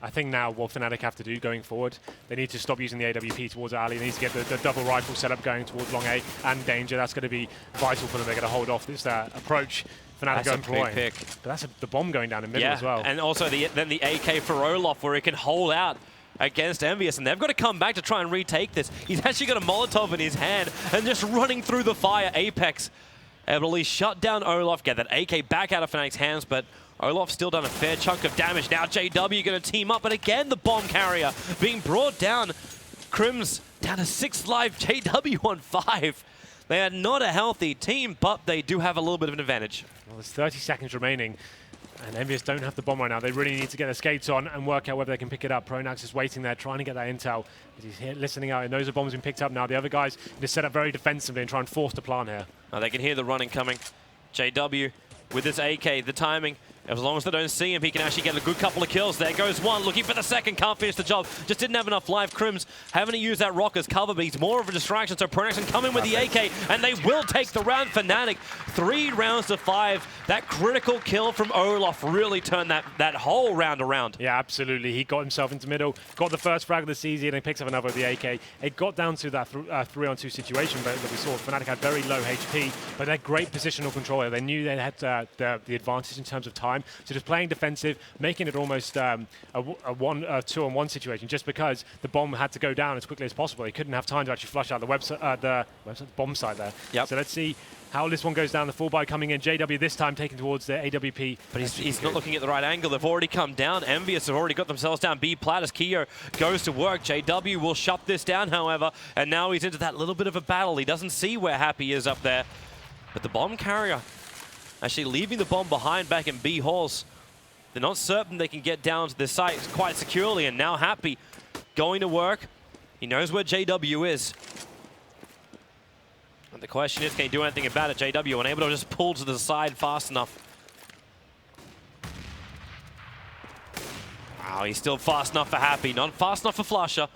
I think now what Fnatic have to do going forward, they need to stop using the AWP towards Ali. They need to get the double rifle setup going towards long A and Danger. That's going to be vital for them. They're going to hold off this approach. Fnatic going for it. But that's the bomb going down in middle as well. And also then the AK for Olaf, where he can hold out against Envious, and they've got to come back to try and retake this. He's actually got a Molotov in his hand and just running through the fire. Apex able to at least shut down Olaf, get that AK back out of Fnatic's hands, but Olaf's still done a fair chunk of damage. Now JW going to team up, and again the bomb carrier being brought down. Crims down to 6 life, JW on 5. They are not a healthy team, but they do have a little bit of an advantage. Well, there's 30 seconds remaining, and Envious don't have the bomb right now. They really need to get their skates on and work out whether they can pick it up. Pronax is waiting there, trying to get that intel. He's here listening out, and those are bombs being picked up now. The other guys need to set up very defensively and try and force the plan here. Now they can hear the running coming. JW with this AK, the timing. As long as they don't see him, he can actually get a good couple of kills. There goes one, looking for the second, can't finish the job. Just didn't have enough life. Crims having to use that rock as cover, but he's more of a distraction, so Pronax can come in with the AK, and they will take the round. Fnatic, 3 rounds to 5. That critical kill from Olaf really turned that whole round around. Yeah, absolutely. He got himself into middle, got the first frag of the season, and he picks up another with the AK. It got down to that 3-on-2 situation, but that we saw Fnatic had very low HP, but they had great positional control. They knew they had the advantage in terms of time. So just playing defensive, making it almost a 2-on-1 situation, just because the bomb had to go down as quickly as possible. He couldn't have time to actually flush out the bomb site there. Yep. So let's see how this one goes down. The full buy coming in. JW this time taking towards the AWP. But he's not looking at the right angle. They've already come down. Envious have already got themselves down. B plat as Keo goes to work. JW will shut this down, however, and now he's into that little bit of a battle. He doesn't see where Happy is up there. But the bomb carrier actually leaving the bomb behind back in B halls. They're not certain they can get down to the site quite securely, and now Happy going to work. He knows where JW is. And the question is, can he do anything about it? JW unable to just pull to the side fast enough. Wow, he's still fast enough for Happy, not fast enough for Flusher.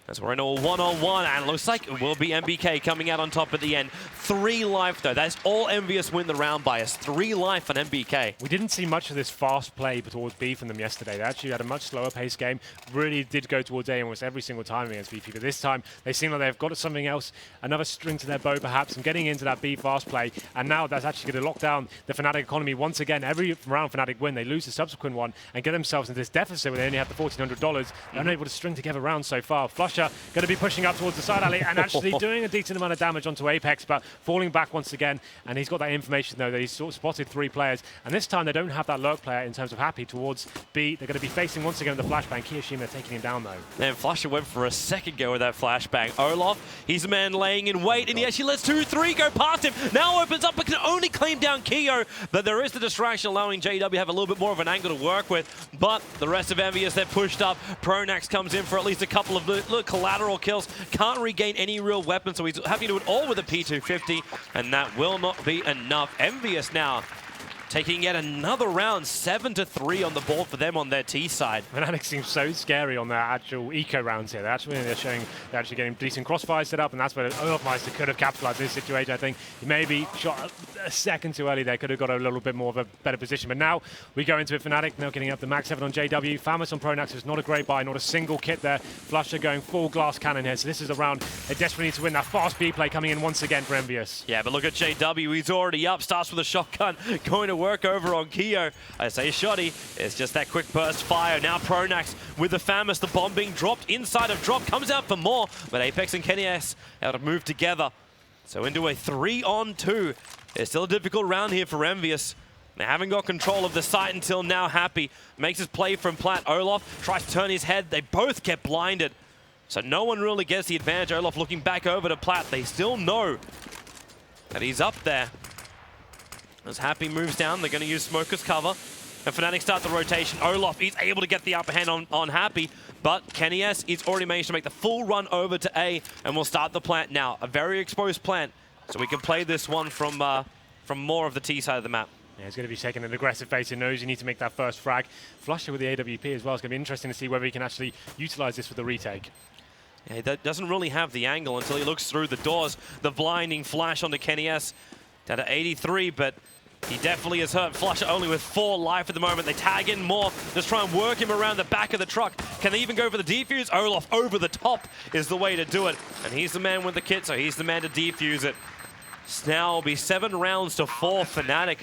As we're in a 1-on-1, and it looks like it will be MBK coming out on top at the end. 3 life, though. That's all Envious win the round by, is 3 life on MBK. We didn't see much of this fast play towards B from them yesterday. They actually had a much slower pace game. Really did go towards A almost every single time against VP. But this time, they seem like they've got something else, another string to their bow, perhaps, and getting into that B fast play. And now that's actually going to lock down the Fnatic economy once again. Every round Fnatic win, they lose the subsequent one and get themselves into this deficit where they only have the $1,400. They're unable to string together rounds so far. Flusher going to be pushing up towards the side alley and actually doing a decent amount of damage onto Apex, but falling back once again. And he's got that information, though, that he's sort of spotted 3 players. And this time they don't have that lurk player in terms of Happy towards B. They're going to be facing once again the flashbang. Kiyoshima taking him down, though. Then Flusher went for a second go with that flashbang. Olaf, he's a man laying in wait, and he actually lets 2-3 go past him. Now opens up, but can only claim down Keo. But there is the distraction, allowing JW have a little bit more of an angle to work with. But the rest of Envious, they're pushed up. Pronax comes in for at least a couple of little collateral kills. Can't regain any real weapon, so he's having to do it all with a P250, and that will not be enough. Envious now taking yet another round, 7-3 on the board for them on their T side. Fnatic seems so scary on their actual eco rounds here. They're actually getting decent crossfire set up, and that's where Olofmeister could have capitalized this situation. I think he maybe shot a second too early there, could have got a little bit more of a better position. But now we go into it. Fnatic now getting up the max 7 on JW. Famous on Pronax is not a great buy, not a single kit there. Flusher going full glass cannon here, so this is a round they desperately need to win. That fast B play coming in once again for Envious. Yeah, but look at JW, he's already up, starts with a shotgun, going to work over on Keo. I say shoddy, it's just that quick burst fire. Now Pronax with the Famous, the bomb being dropped inside of drop, comes out for more, but Apex and Kenny S able to move together. So into a 3-on-2. It's still a difficult round here for Envious. They haven't got control of the site until now. Happy makes his play from Plat. Olaf tries to turn his head. They both get blinded. So no one really gets the advantage. Olaf looking back over to Plat. They still know that he's up there. As Happy moves down, they're going to use Smoker's cover. And Fnatic start the rotation. Olaf, he's able to get the upper hand on Happy, but Kenny S is already managed to make the full run over to A, and we'll start the plant now. A very exposed plant, so we can play this one from more of the T side of the map. Yeah, he's going to be taking an aggressive face. He knows you need to make that first frag. Flusher with the AWP as well. It's going to be interesting to see whether he can actually utilize this for the retake. Yeah, he doesn't really have the angle until he looks through the doors. The blinding flash onto Kenny S. Down to 83, but he definitely is hurt. Flusher only with 4 life at the moment. They tag in more. Just try and work him around the back of the truck. Can they even go for the defuse? Olaf over the top is the way to do it. And he's the man with the kit, so he's the man to defuse it. Now will be 7 rounds to 4 Fnatic.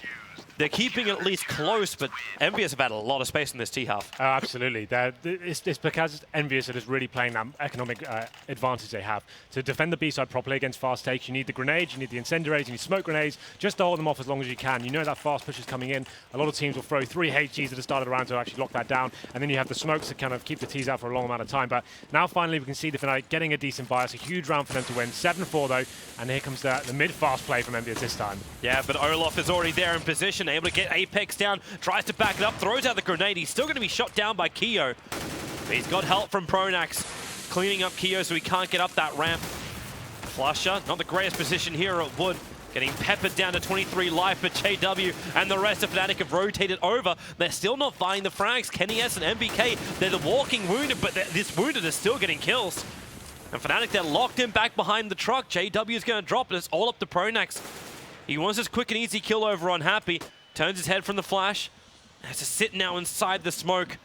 They're keeping it at least close, but Envious have had a lot of space in this T-half. Oh, absolutely. It's because Envious are just really playing that economic advantage they have. To defend the B-side properly against fast takes, you need the grenades, you need the incendiaries, you need smoke grenades, just to hold them off as long as you can. You know that fast push is coming in. A lot of teams will throw 3 HGs at the start of the round to actually lock that down, and then you have the smokes to kind of keep the Ts out for a long amount of time. But now finally we can see the Fnatic getting a decent bias, a huge round for them to win. 7-4 though, and here comes the mid-fast play from Envious this time. Yeah, but Olaf is already there in position, able to get Apex down, tries to back it up, throws out the grenade. He's still going to be shot down by Keo. But he's got help from Pronax, cleaning up Keo so he can't get up that ramp. Flusher, not the greatest position here at Wood, getting peppered down to 23 life, but JW and the rest of Fnatic have rotated over. They're still not finding the frags. Kenny S and MBK, they're the walking wounded, but this wounded is still getting kills. And Fnatic, they're locked in back behind the truck. JW is going to drop, and it's all up to Pronax. He wants this quick and easy kill over on Happy. Turns his head from the flash. Has to sit now inside the smoke.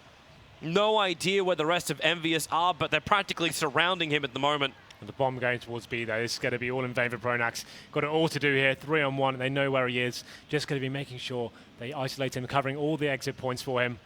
No idea where the rest of Envious are, but they're practically surrounding him at the moment. And the bomb going towards B though, this is going to be all in vain for Pronax. Got it all to do here, 3-on-1, they know where he is. Just going to be making sure they isolate him, covering all the exit points for him.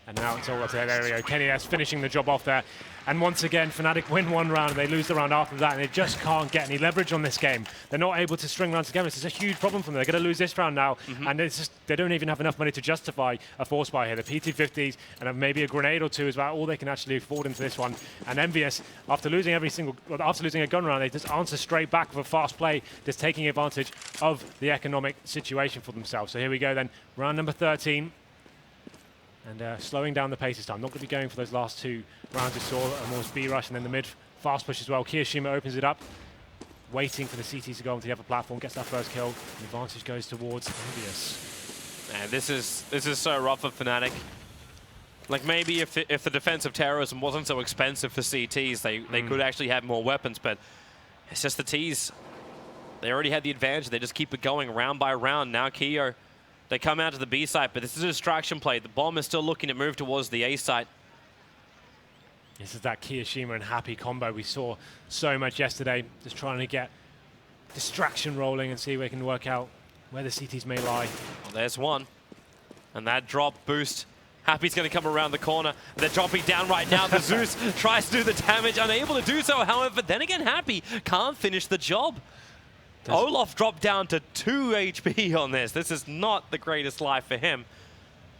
And now it's all up to there we go. Kenny S finishing the job off there. And once again, Fnatic win 1 round, they lose the round after that, and they just can't get any leverage on this game. They're not able to string rounds together. This is a huge problem for them. They're going to lose this round now, and it's just, they don't even have enough money to justify a force buy here. The PT50s and maybe a grenade or 2 is about all they can actually afford into this one. And Envious, after losing a gun round, they just answer straight back with a fast play, just taking advantage of the economic situation for themselves. So here we go then, round number 13. And slowing down the pace this time. Not going to be going for those last 2 rounds we saw. A more speed rush and then the mid fast push as well. Kiyoshima opens it up. Waiting for the CTs to go onto the other platform. Gets that first kill. The advantage goes towards Envious. Man, this is so rough for Fnatic. Like maybe if the defensive terrorism wasn't so expensive for CTs, they could actually have more weapons, but it's just the Ts. They already had the advantage. They just keep it going round by round. Now Keo, they come out to the B site, but this is a distraction play. The bomb is still looking to move towards the A site. This is that Kiyoshima and Happy combo we saw so much yesterday. Just trying to get distraction rolling and see if we can work out where the CTs may lie. Well, there's one. And that drop boost. Happy's going to come around the corner. They're dropping down right now. The Zeus tries to do the damage, unable to do so. However, then again, Happy can't finish the job. Olaf dropped down to 2 HP on this. This is not the greatest life for him.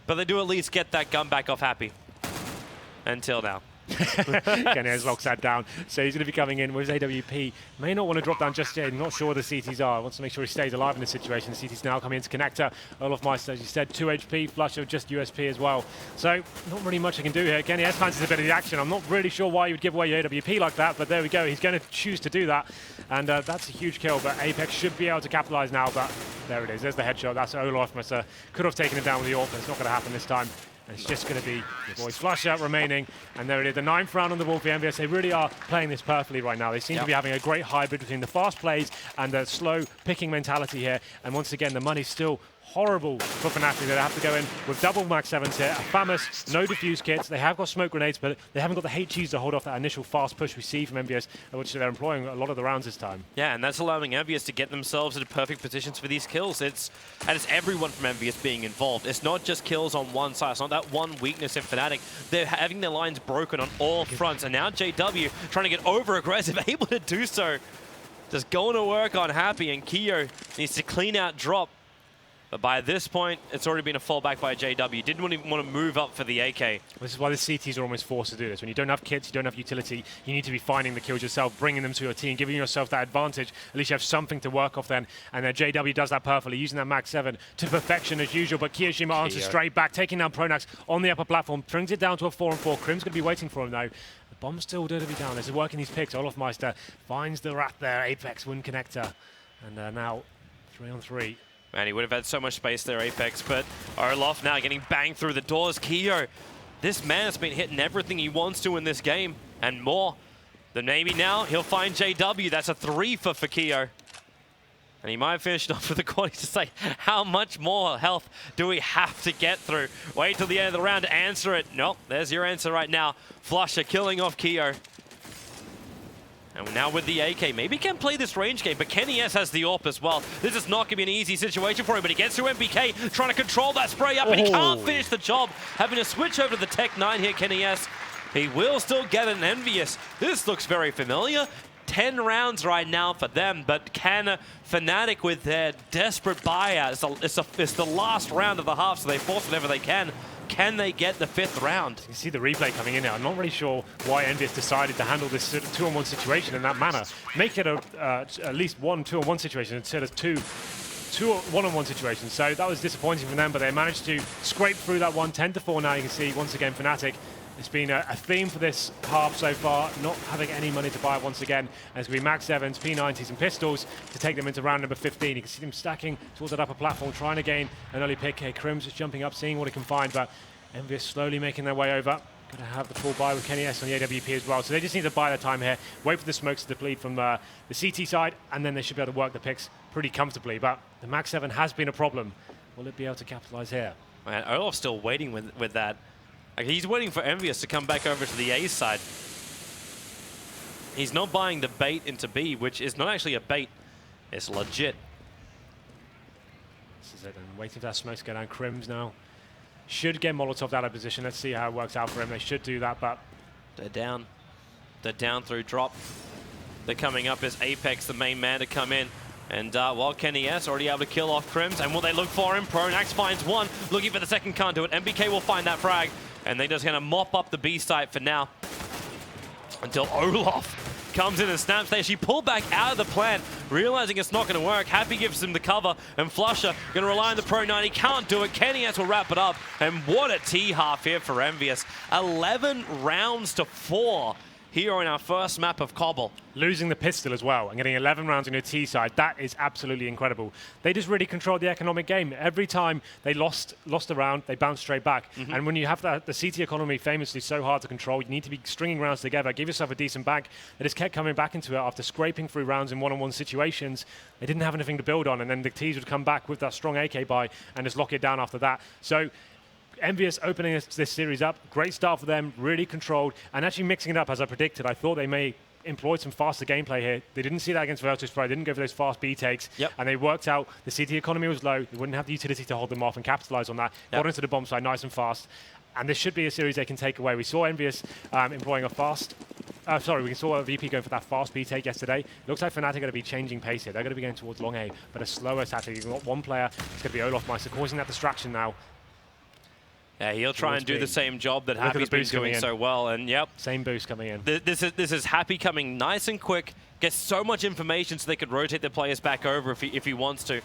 But they do at least get that gun back off Happy. Until now. Kenny has locks that down. So he's going to be coming in with his AWP. May not want to drop down just yet. Not sure where the CTs are. Wants to make sure he stays alive in this situation. The CTs now coming into connector. Olaf Meister, as you said, 2 HP. Flusher just USP as well. So not really much I can do here. Kenny S fancies a bit of the action. I'm not really sure why you would give away your AWP like that, but there we go. He's going to choose to do that. And that's a huge kill, but Apex should be able to capitalize now, but there it is. There's the headshot. That's Olaf Meister. Could have taken him down with the AWP, but it's not going to happen this time. And it's just going to be the boys flush out remaining. And there it is, the 9th round on the board for MVS. They really are playing this perfectly right now. They seem to be having a great hybrid between the fast plays and the slow picking mentality here. And once again, the money's still horrible for Fnatic. They have to go in with double max 7s here, a FAMAS, no defuse kits. They have got smoke grenades, but they haven't got the HGs to hold off that initial fast push we see from MVS, which they're employing a lot of the rounds this time. Yeah, and that's allowing MVS to get themselves into perfect positions for these kills. It's everyone from MVS being involved. It's not just kills on one side. It's not that one weakness in Fnatic. They're having their lines broken on all fronts, and now JW trying to get over-aggressive, able to do so. Just going to work on Happy, and Kyo needs to clean out drop. But by this point, it's already been a fallback by JW. Didn't even want to move up for the AK. This is why the CTs are almost forced to do this. When you don't have kits, you don't have utility, you need to be finding the kills yourself, bringing them to your team, giving yourself that advantage. At least you have something to work off then. And JW does that perfectly, using that Max 7 to perfection as usual. But Kiyoshima answers straight back, taking down Pronax on the upper platform, brings it down to a 4-on-4. Krim's going to be waiting for him though. The bomb's still going to be down. This is working these picks. Olaf Meister finds the rat there. Apex win connector. And now 3-on-3. Man, he would have had so much space there, Apex, but Olaf now getting banged through the doors. Kyo, this man has been hitting everything he wants to in this game, and more. Then maybe now he'll find JW. That's a 3 for Kyo. And he might have finished off with the quality to say, how much more health do we have to get through? Wait till the end of the round to answer it. Nope, there's your answer right now. Flusher killing off Kyo. And now with the AK, maybe he can play this range game, but Kenny S has the AWP as well. This is not going to be an easy situation for him, but he gets through MBK, trying to control that spray up, and he can't finish the job. Having to switch over to the Tech 9 here, Kenny S. He will still get an Envious. This looks very familiar. 10 rounds right now for them, but can Fnatic with their desperate buyout, it's the last round of the half, so they force whatever they can. Can they get the 5th round? You can see the replay coming in now. I'm not really sure why Envious decided to handle this 2-on-1 situation in that manner. Make it at least 1 2-on-1 situation instead of two 1-on-1 situations. So that was disappointing for them, but they managed to scrape through that one. 10-4 now. You can see once again Fnatic. It's been a theme for this half so far, not having any money to buy once again. And it's going to be Max 7s, P90s and pistols to take them into round number 15. You can see them stacking towards that upper platform, trying to gain an early pick here. Krim's just jumping up, seeing what he can find, but Envious slowly making their way over. Going to have the full buy with Kenny S on the AWP as well. So they just need to buy their time here, wait for the smokes to deplete from the CT side, and then they should be able to work the picks pretty comfortably. But the Max 7 has been a problem. Will it be able to capitalize here? Man, Olaf's still waiting with that. He's waiting for Envious to come back over to the A side. He's not buying the bait into B, which is not actually a bait. It's legit. This is it, and waiting for that smoke to go down. Krims now should get Molotov out of position. Let's see how it works out for him. They should do that, but they're down. They're down through drop. They're coming up as Apex, the main man, to come in. And while Kenny S already able to kill off Krims, and will they look for him? Pronax finds one, looking for the second, can't do it. MBK will find that frag. And they're just going to mop up the B site for now until Olaf comes in and snaps. They actually pull back out of the plan, realizing it's not going to work. Happy gives him the cover, and Flusher going to rely on the Pro 90. Can't do it. Kenny S will wrap it up. And what a T-half here for Envious. 11 rounds to 4 here on our first map of Cobble. Losing the pistol as well and getting 11 rounds on your T side, that is absolutely incredible. They just really controlled the economic game. Every time they lost a round, they bounced straight back. And when you have the CT economy famously so hard to control, you need to be stringing rounds together, give yourself a decent bank. They just kept coming back into it after scraping through rounds in one-on-one situations. They didn't have anything to build on, and then the T's would come back with that strong AK buy and just lock it down after that. So Envious opening this series up. Great start for them, really controlled, and actually mixing it up as I predicted. I thought they may employ some faster gameplay here. They didn't see that against Virtus Pro. They didn't go for those fast B takes, and they worked out the CT economy was low. They wouldn't have the utility to hold them off and capitalize on that. Got into the bomb side nice and fast, and this should be a series they can take away. We saw Envious employing a fast... we saw a VP going for that fast B take yesterday. Looks like Fnatic are going to be changing pace here. They're going to be going towards long A, but a slower tactic. You've got one player. It's going to be Olaf Meister causing that distraction now. Yeah, he'll try and do the same job that Happy's been doing so well. And yep. Same boost coming in. This is Happy coming nice and quick, gets so much information so they could rotate the players back over if he wants to.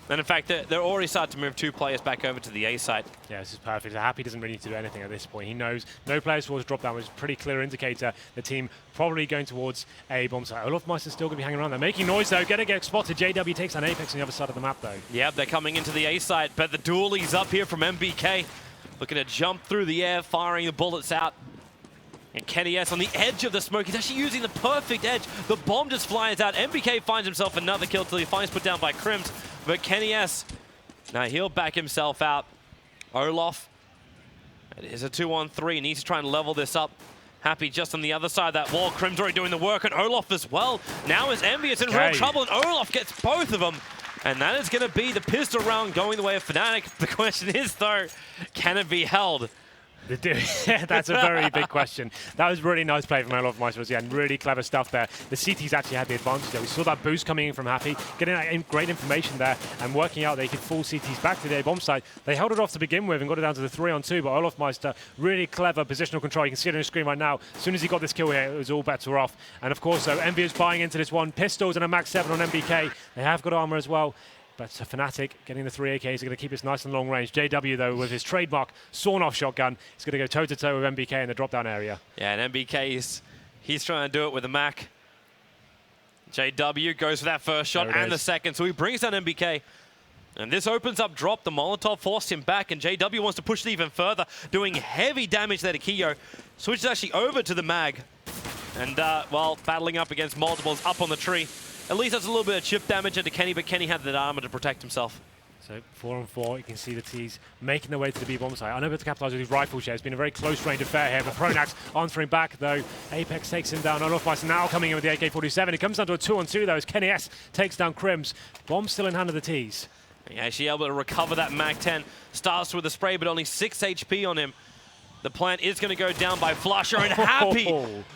And in fact, they're already starting to move 2 players back over to the A site. Yeah, this is perfect. Happy doesn't really need to do anything at this point. He knows no players towards drop down, which is a pretty clear indicator. The team probably going towards a bomb site. Olofmeister's still going to be hanging around there. Making noise, though. Going to get spotted. JW takes on Apex on the other side of the map, though. Yeah, they're coming into the A site, but the dualies up here from MBK. Looking to jump through the air, firing the bullets out. And Kenny S on the edge of the smoke. He's actually using the perfect edge. The bomb just flies out. MBK finds himself another kill till he finds put down by Crims. But Kenny S, now he'll back himself out. Olaf, it is a 2-on-3. Needs to try and level this up. Happy just on the other side of that wall. Crims already doing the work, and Olaf as well. Now is Envious in real trouble, and Olaf gets both of them. And that is going to be the pistol round going the way of Fnatic. The question is, though, can it be held? That's a very big question. That was really nice play from Olofmeister again. Really clever stuff there. The CTs actually had the advantage there. We saw that boost coming in from Happy, getting that great information there and working out they could fall CTs back to the A bomb site. They held it off to begin with and got it down to the 3-on-2, but Olofmeister, really clever positional control. You can see it on the screen right now. As soon as he got this kill here, it was all bets were off. And of course, though, Envy is buying into this one. Pistols and a max 7 on MBK. They have got armor as well. But Fnatic getting the 3 AKs are going to keep this nice and long range. JW, though, with his trademark sawn-off shotgun, is going to go toe-to-toe with MBK in the drop-down area. Yeah, and MBK, he's trying to do it with a Mac. JW goes for that first shot and the second, so he brings down MBK. And this opens up drop. The Molotov forced him back, and JW wants to push it even further, doing heavy damage there to Kiyo. Switches actually over to the mag. And, well, battling up against multiples up on the tree. At least that's a little bit of chip damage into Kenny, but Kenny had that armor to protect himself. So 4-on-4, you can see the T's making their way to the B-bomb site. Unable to capitalize with his rifle share. It's been a very close range affair here, but Pronax answering back, though. Apex takes him down. Olofmeister now coming in with the AK-47. It comes down to a 2-on-2, though, as Kenny S takes down Crims. Bomb still in hand of the T's. Yeah, actually able to recover that Mag-10. Starts with a spray, but only 6 HP on him. The plant is going to go down by Flusher, and Happy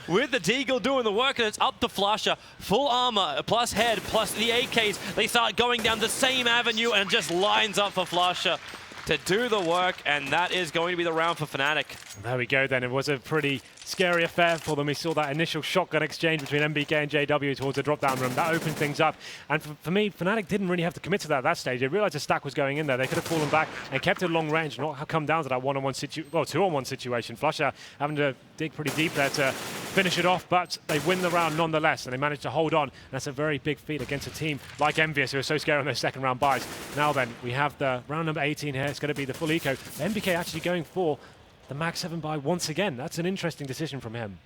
with the Deagle doing the work, and it's up to Flusher. Full armor, plus head, plus the AKs. They start going down the same avenue and just lines up for Flusher to do the work, and that is going to be the round for Fnatic. There we go then. It was a pretty scary affair for them. We saw that initial shotgun exchange between MBK and JW towards the drop-down room. That opened things up. And for me, Fnatic didn't really have to commit to that at that stage. They realized the stack was going in there. They could have fallen back and kept it long range, not come down to that 1-on-1 situation, well, 2-on-1 situation. Flusher having to dig pretty deep there to finish it off, but they win the round nonetheless, and they managed to hold on. And that's a very big feat against a team like Envious, who are so scared on those second round buys. Now then, we have the round number 18 here. It's going to be the full eco. MBK actually going for the Mag 7 buy once again. That's an interesting decision from him.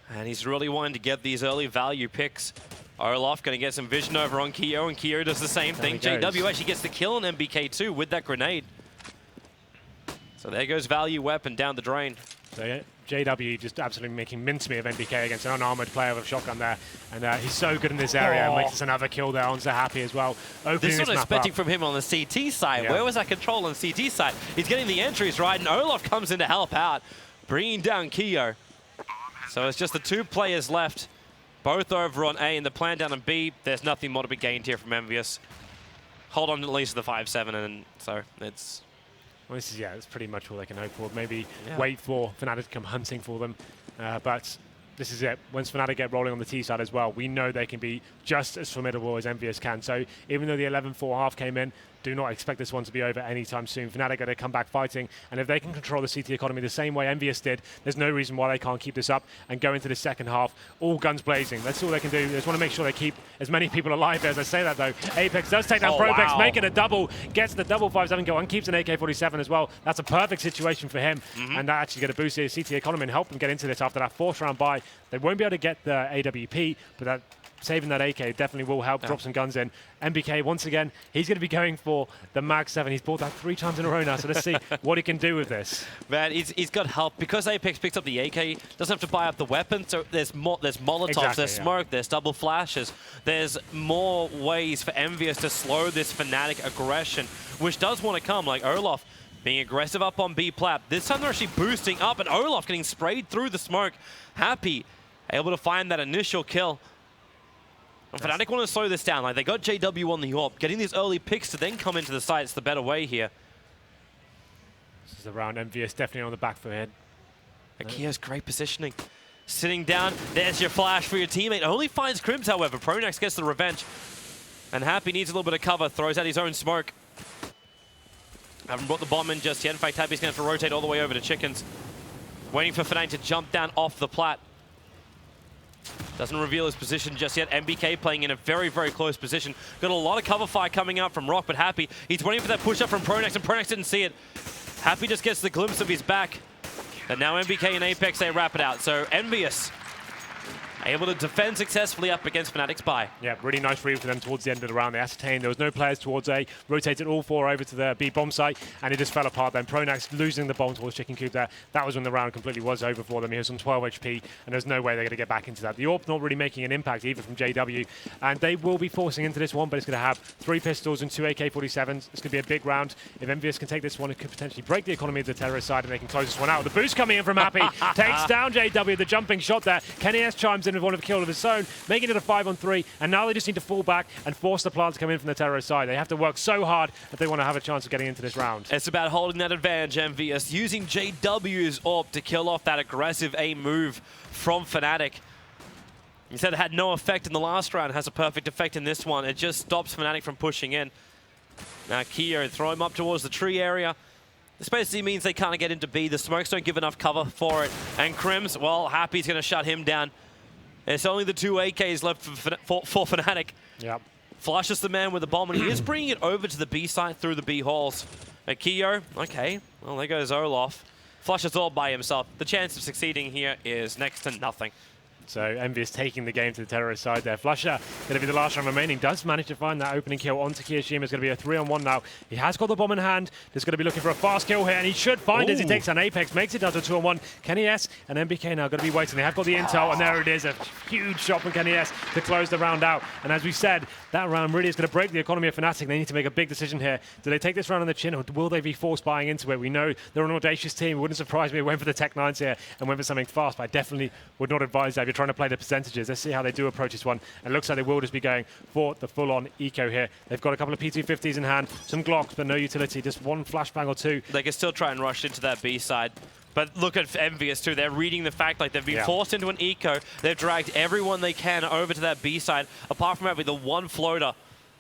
And he's really wanting to get these early value picks. Olaf going to get some vision over on Kiyo, and Kiyo does the same thing. JW actually gets the kill on MBK too with that grenade. So there goes value weapon down the drain. So yeah, JW just absolutely making mincemeat of MBK against an unarmored player with a shotgun there. And he's so good in this area. And makes us another kill there onto Happy as well. This is what I was expecting from him on the CT side. Yeah. Where was that control on the CT side? He's getting the entries right, and Olaf comes in to help out, bringing down Kiyo. So it's just the 2 players left, both over on A, and the plan down on B. There's nothing more to be gained here from Envious. Hold on at least to the 5-7, and so it's... Well, this is, it's pretty much all they can hope for. Maybe wait for Fnatic to come hunting for them. But this is it. Once Fnatic get rolling on the T side as well, we know they can be just as formidable as Envious can. So even though the 11-4 half came in, do not expect this one to be over anytime soon. Fnatic are going to come back fighting, and if they can control the CT economy the same way Envious did, there's no reason why they can't keep this up and go into the second half all guns blazing. That's all they can do. They just want to make sure they keep as many people alive as I say that, though. Apex does take down Probex, making a double, gets the double 5-7 kill, and keeps an AK-47 as well. That's a perfect situation for him, and that actually going to boost the CT economy and help them get into this after that 4th round buy. They won't be able to get the AWP, but that saving that AK definitely will help drop some guns in. MBK, once again, he's going to be going for the Mag 7. He's bought that 3 times in a row now, so let's see what he can do with this. Man, he's got help. Because Apex picks up the AK, doesn't have to buy up the weapon, so there's Molotovs, there's smoke, there's double flashes. There's more ways for Envious to slow this Fnatic aggression, which does want to come, like Olaf being aggressive up on B-Plat. This time they're actually boosting up, and Olaf getting sprayed through the smoke. Happy, able to find that initial kill. And Fnatic want to slow this down. Like, they got JW on the AWP. Getting these early picks to then come into the site is the better way here. This is around Envious, definitely on the back foot here. Akia's great positioning. Sitting down, there's your flash for your teammate. Only finds Crims, however. Pronax gets the revenge. And Happy needs a little bit of cover, throws out his own smoke. Haven't brought the bomb in just yet. In fact, Happy's going to have to rotate all the way over to Chickens. Waiting for Fnatic to jump down off the plat. Doesn't reveal his position just yet. MBK playing in a very, very close position. Got a lot of cover fire coming out from Rock, but Happy, he's waiting for that push up from Pronax, and Pronax didn't see it. Happy just gets the glimpse of his back. And now MBK and Apex, they wrap it out. So Envious able to defend successfully up against Fnatic's buy. Yeah, really nice read for them towards the end of the round. They ascertained there was no players towards A, rotated all 4 over to the B bomb site, and it just fell apart then. Pronax losing the bomb towards Chicken Coop there. That was when the round completely was over for them. He was on 12 HP, and there's no way they're going to get back into that. The AWP not really making an impact either from JW, and they will be forcing into this one, but it's going to have 3 pistols and 2 AK-47s. It's going to be a big round. If Envious can take this one, it could potentially break the economy of the terrorist side, and they can close this one out. The boost coming in from Happy takes down JW, the jumping shot there. Kenny S chimes in with one of the kill of his own, making it a 5-on-3, and now they just need to fall back and force the plant to come in from the terrorist side. They have to work so hard if they want to have a chance of getting into this round. It's about holding that advantage, MVS, using JW's AWP to kill off that aggressive A move from Fnatic. He said it had no effect in the last round, has a perfect effect in this one. It just stops Fnatic from pushing in. Now Keo, throw him up towards the tree area. This basically means they can't get into B. The smokes don't give enough cover for it. And Crims, well, Happy's going to shut him down. It's only the 2 AKs left for Fnatic. Yep. Flushes the man with the bomb, and he is bringing it over to the B site through the B halls. Akio, okay, well, there goes Olaf. Flushes all by himself. The chance of succeeding here is next to nothing. So Envious taking the game to the terrorist side there. Flusher going to be the last round remaining. Does manage to find that opening kill onto Kiyoshima. It's going to be a 3-on-1 now. He has got the bomb in hand. Just going to be looking for a fast kill here, and he should find it as he takes an Apex, makes it down to 2-on-1. Kenny S and MBK now going to be waiting. They have got the intel, and there it is. A huge shot from Kenny S to close the round out. And as we said, that round really is going to break the economy of Fnatic. They need to make a big decision here. Do they take this round on the chin, or will they be forced buying into it? We know they're an audacious team. It wouldn't surprise me if they went for the Tech 9s here and went for something fast, but I definitely would not advise that if you're trying to play the percentages. Let's see how they do approach this one. And it looks like they will just be going for the full-on eco here. They've got a couple of P250s in hand, some Glocks, but no utility, just one flashbang or 2. They can still try and rush into that B side. But look at Envious too. They're reading the fact like they've been forced into an eco. They've dragged everyone they can over to that B side, apart from having the one floater,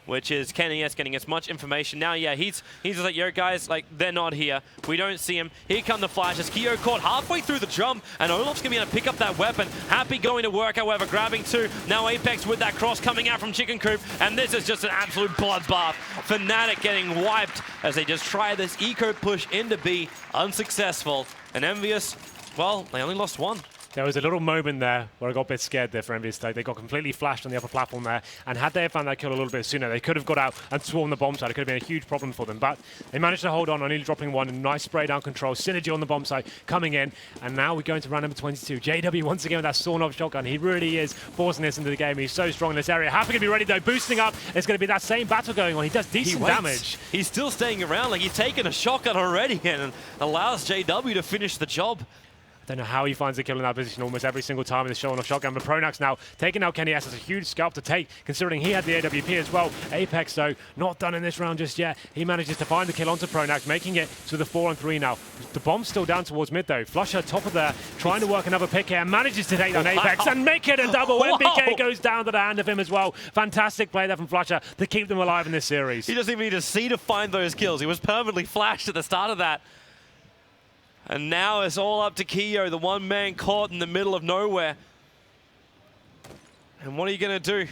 which is Kenny S getting as much information. Now, yeah, he's just like, yo, guys, like, they're not here. We don't see him. Here come the flashes. Keo caught halfway through the jump, and Olaf's going to be able to pick up that weapon. Happy going to work, however, grabbing 2. Now Apex with that cross coming out from Chicken Coop, and this is just an absolute bloodbath. Fnatic getting wiped as they just try this eco push into B. Unsuccessful. And Envious, well, they only lost 1. There was a little moment there where I got a bit scared there for Envious. They got completely flashed on the upper platform there, and had they found that kill a little bit sooner, they could have got out and swarmed the bomb side. It could have been a huge problem for them, but they managed to hold on, only dropping 1, and nice spray down control. Synergy on the bomb side coming in, and now we go into round number 22. JW once again with that sawn-off shotgun. He really is forcing this into the game. He's so strong in this area. Happy to be ready though, boosting up. It's going to be that same battle going on. He does decent damage. He's still staying around, like he's taken a shotgun already and allows JW to finish the job. Don't know how he finds the kill in that position almost every single time in the showing off shotgun. But Pronax now taking out Kenny S. That's a huge scalp to take, considering he had the AWP as well. Apex, though, not done in this round just yet. He manages to find the kill onto Pronax, making it to the 4-on-3 now. The bomb's still down towards mid, though. Flusher top of there, trying to work another pick here, and manages to take down Apex and make it a double. MBK goes down to the hand of him as well. Fantastic play there from Flusher to keep them alive in this series. He doesn't even need to see to find those kills. He was permanently flashed at the start of that. And now it's all up to Keo, the one man caught in the middle of nowhere. And what are you going to do?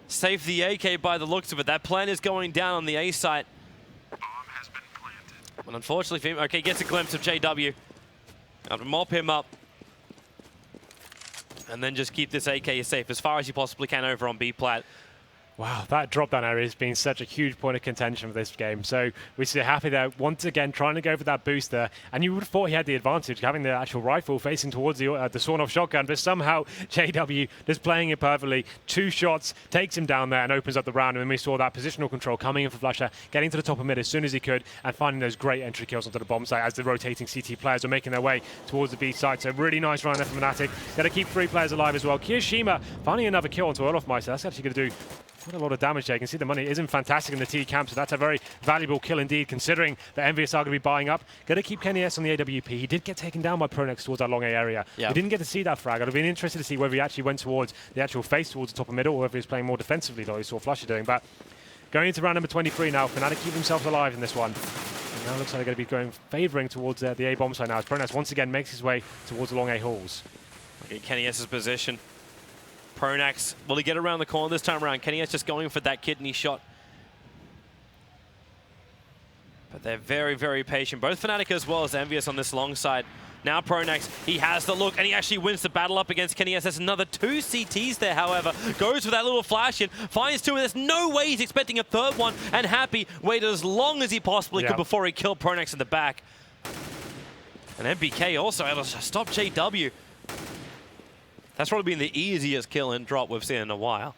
Save the AK by the looks of it. That plan is going down on the A site. Bomb has been planted. But unfortunately for him, okay, gets a glimpse of JW. Have to mop him up. And then just keep this AK safe as far as you possibly can over on B plat. Wow, that drop-down area has been such a huge point of contention for this game. So we see Happy there once again trying to go for that booster. And you would have thought he had the advantage, having the actual rifle facing towards the sawn-off shotgun. But somehow JW just playing it perfectly. 2 shots, takes him down there and opens up the round. And then we saw that positional control coming in for Flusher, getting to the top of mid as soon as he could, and finding those great entry kills onto the bomb site as the rotating CT players are making their way towards the B site. So really nice round there from Fnatic. Got to keep 3 players alive as well. Kiyoshima finding another kill onto Olaf Meister. That's actually going to do Quite a lot of damage there. You can see the money isn't fantastic in the T camp, so that's a very valuable kill indeed, considering that Envious are going to be buying up. Going to keep Kenny S on the AWP. He did get taken down by Pronex towards that long A area. Yeah. We didn't get to see that frag. I'd have been interested to see whether he actually went towards the actual face towards the top of middle, or whether he was playing more defensively, like we saw Flusher doing. But going into round number 23 now, Fnatic keep themselves alive in this one. And now looks like they're going to be favouring towards the A bomb side now, as Pronex once again makes his way towards the long A halls. Okay, Kenny S's position. Pronax, will he get around the corner this time around? Kenny S just going for that kidney shot. But they're very, very patient. Both Fnatic as well as Envious on this long side. Now Pronax, he has the look, and he actually wins the battle up against Kenny S. There's another 2 CTs there, however. Goes for that little flash in, finds 2, and there's no way he's expecting a third one, and Happy waited as long as he possibly could before he killed Pronax in the back. And MBK also able to stop JW. That's probably been the easiest kill and drop we've seen in a while.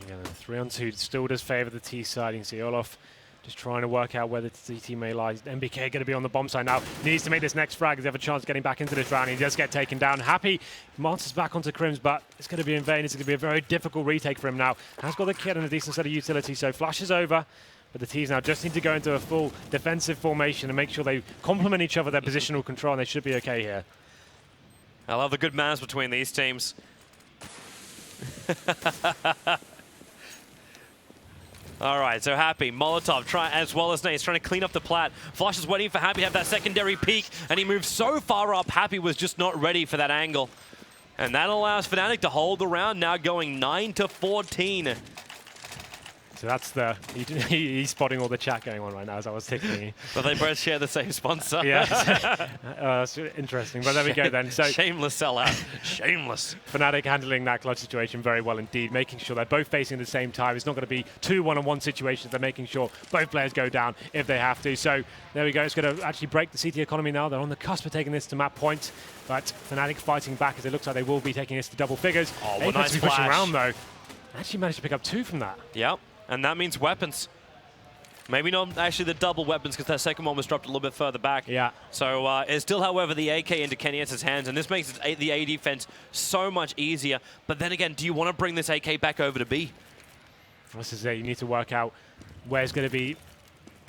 Yeah, 3-on-2 still does favour the T side. You can see Olaf just trying to work out where the CT may lie. MBK going to be on the bomb side now. Needs to make this next frag. Does he have a chance of getting back into this round? He does get taken down. Happy monsters back onto Crims, but it's going to be in vain. It's going to be a very difficult retake for him now. Has got the kit and a decent set of utility, so flash is over. But the T's now just need to go into a full defensive formation and make sure they complement each other, their positional control, and they should be okay here. I love the good manners between these teams. All right, so Happy, Molotov, as well as Nate's trying to clean up the plat. Flush is waiting for Happy to have that secondary peek, and he moves so far up, Happy was just not ready for that angle. And that allows Fnatic to hold the round, now going 9-14. So that's he's spotting all the chat going on right now as I was taking. But they both share the same sponsor. Yeah, that's interesting. But there we go then. So shameless sellout. Shameless. Fnatic handling that clutch situation very well indeed, making sure they're both facing at the same time. It's not going to be 2 one-on-one situations. They're making sure both players go down if they have to. So there we go. It's going to actually break the CT economy now. They're on the cusp of taking this to map point. But Fnatic fighting back as it looks like they will be taking this to double figures. Oh, what nice pushing flash. around though. Actually managed to pick up 2 from that. Yep. And that means weapons. Maybe not actually the double weapons, because that second one was dropped a little bit further back. Yeah. So it's still, however, the AK into Kenny S's hands, and this makes the A defense so much easier. But then again, do you want to bring this AK back over to B? This is it. You need to work out where's going to be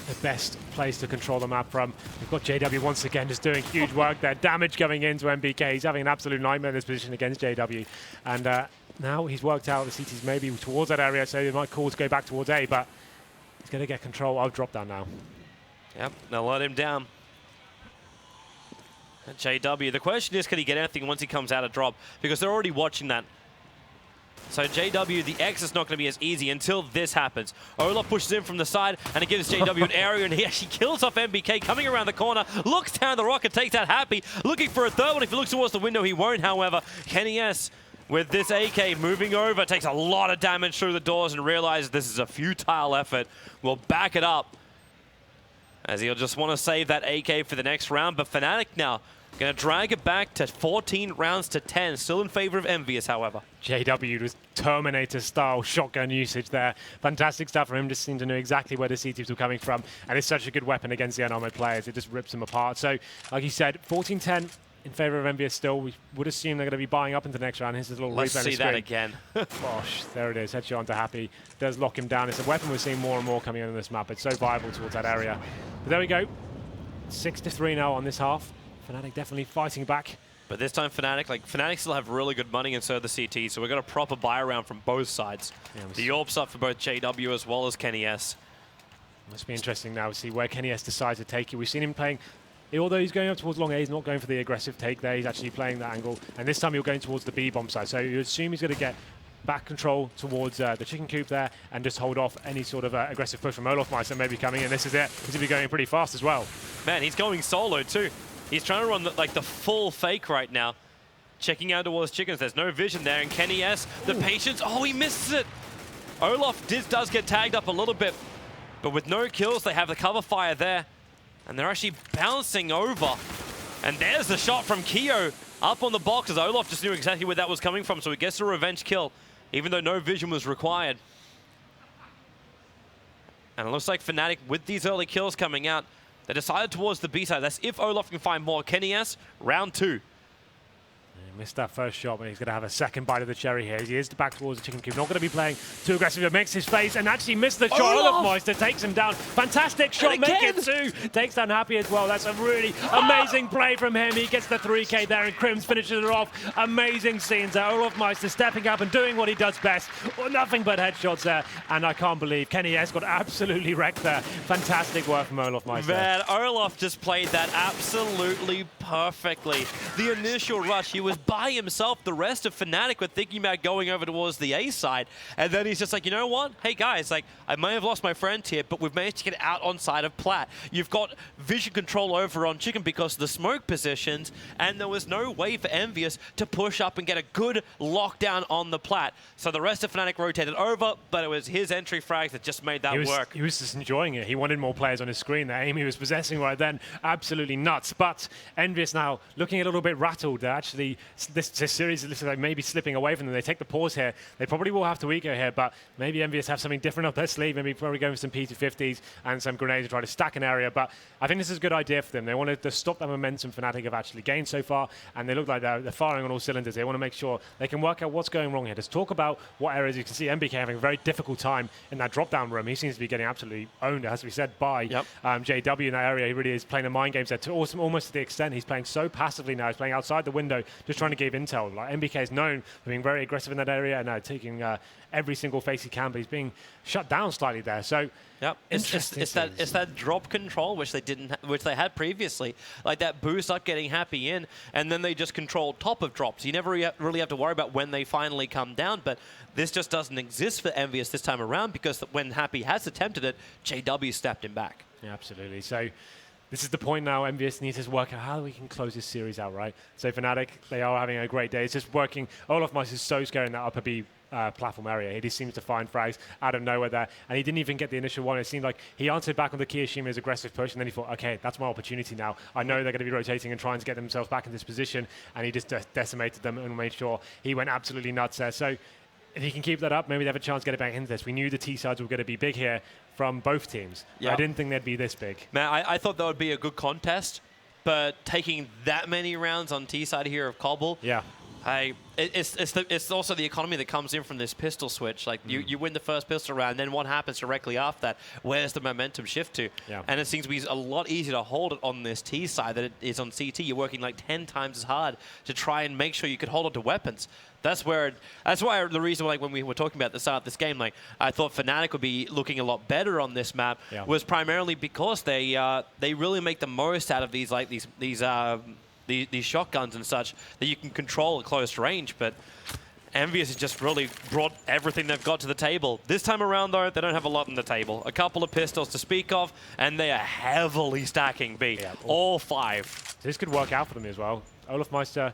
the best place to control the map from. We've got JW once again just doing huge work there. Damage going into MBK. He's having an absolute nightmare in this position against JW. And now he's worked out the CT's maybe towards that area, so they might call to go back towards A, but he's going to get control. I'll drop down now. Yep, they'll let him down. And JW, the question is, can he get anything once he comes out of drop? Because they're already watching that. So JW, the X is not going to be as easy until this happens. Olaf pushes in from the side, and it gives JW an area, and he actually kills off MBK, coming around the corner, looks down the rocket, takes out Happy, looking for a third one. If he looks towards the window, he won't, however. Kenny S, with this AK moving over, takes a lot of damage through the doors and realizes this is a futile effort. Will back it up, as he'll just want to save that AK for the next round. But Fnatic now going to drag it back to 14 rounds to 10. Still in favor of Envious, however. JW was Terminator-style shotgun usage there. Fantastic stuff from him. Just seemed to know exactly where the CTs were coming from. And it's such a good weapon against the unarmored players. It just rips them apart. So, like you said, 14-10 in favor of Envious still. We would assume they're going to be buying up into the next round. Here's a little Let's replay see that again. Gosh, there it is. Headshot onto Happy. Does lock him down. It's a weapon we're seeing more and more coming in on this map. It's so viable towards that area. But there we go. 6-3 now on this half. Fnatic definitely fighting back. But this time Fnatic still have really good money inside the CT, so we've got a proper buy around from both sides. Yeah, the AWP's up for both JW as well as Kenny S. Must be interesting now to see where Kenny S decides to take it. We've seen him playing, although he's going up towards long A, he's not going for the aggressive take there. He's actually playing that angle. And this time he's going towards the B bomb side. So you assume he's going to get back control towards the chicken coop there and just hold off any sort of aggressive push from Olaf Meister maybe coming in. This is it. He's going to be going pretty fast as well. Man, he's going solo too. He's trying to run the full fake right now. Checking out towards chickens. There's no vision there. And Kenny S, the patience. Oh, he misses it. Olaf does get tagged up a little bit. But with no kills, they have the cover fire there. And they're actually bouncing over. And there's the shot from Keo up on the box, as Olaf just knew exactly where that was coming from. So he gets a revenge kill, even though no vision was required. And it looks like Fnatic, with these early kills coming out, they decided towards the B side. That's if Olaf can find more. Kenny S, round 2. Missed that first shot, but he's going to have a second bite of the cherry here. He is back towards the chicken coop. Not going to be playing too aggressive. Makes his face and actually missed the shot. Olofmeister takes him down. Fantastic shot. Make it 2. Takes down Happy as well. That's a really amazing play from him. He gets the 3K there, and Crims finishes it off. Amazing scenes there. Olofmeister stepping up and doing what he does best. Nothing but headshots there. And I can't believe Kenny S got absolutely wrecked there. Fantastic work from Olofmeister. Man, Olaf just played that absolutely perfectly. The initial rush, he was by himself. The rest of Fnatic were thinking about going over towards the A side, and then he's just like, you know what? Hey guys, like, I may have lost my friend here, but we've managed to get out on side of Plat. You've got vision control over on Chicken because of the smoke positions, and there was no way for Envious to push up and get a good lockdown on the Plat. So the rest of Fnatic rotated over, but it was his entry frags that just made that work. He was just enjoying it. He wanted more players on his screen. The aim he was possessing right then, absolutely nuts. But Envious now looking a little bit rattled. Actually, this series looks like maybe slipping away from them. They take the pause here. They probably will have to eco here, but maybe Envious have something different up their sleeve. Maybe probably going with some P250s and some grenades to try to stack an area. But I think this is a good idea for them. They wanted to stop that momentum Fnatic have actually gained so far, and they look like they're firing on all cylinders. They want to make sure they can work out what's going wrong here. Just talk about what areas. You can see MBK having a very difficult time in that drop-down room. He seems to be getting absolutely owned, it has to be said, by JW in that area. He really is playing the mind games there to almost to the extent he's playing so passively now. He's playing outside the window, just trying to give intel. Like MBK is known for being very aggressive in that area and now taking every single face he can, but he's being shut down slightly there. So it's that drop control which they had previously, like that boost up getting Happy in, and then they just control top of drops. You never really have to worry about when they finally come down, but this just doesn't exist for Envious this time around because when Happy has attempted it, JW stepped him back. Yeah, absolutely. So this is the point now. Envious needs to work out how we can close this series out, right? So Fnatic, they are having a great day. It's just working. Olofmeister is so scary in that upper B platform area. He just seems to find frags out of nowhere there, and he didn't even get the initial one. It seemed like he answered back on the Kiyoshima's aggressive push, and then he thought, okay, that's my opportunity now. I know they're going to be rotating and trying to get themselves back in this position, and he just decimated them and made sure he went absolutely nuts there. So if he can keep that up, maybe they have a chance to get it back into this. We knew the T-sides were going to be big here from both teams. I didn't think they'd be this big. Man, I thought that would be a good contest, but taking that many rounds on T-side here of Cobble, it's also the economy that comes in from this pistol switch. Like you win the first pistol round, then what happens directly after that? Where's the momentum shift to? And it seems to be a lot easier to hold it on this T side than it is on CT. You're working like 10 times as hard to try and make sure you could hold on to weapons. That's why the reason, like when we were talking about at the start of this game, like I thought Fnatic would be looking a lot better on this map was primarily because they really make the most out of these these shotguns and such that you can control at close range. But Envious has just really brought everything they've got to the table. This time around, though, they don't have a lot on the table. A couple of pistols to speak of, and they are heavily stacking B. All 5. So this could work out for them as well. Olofmeister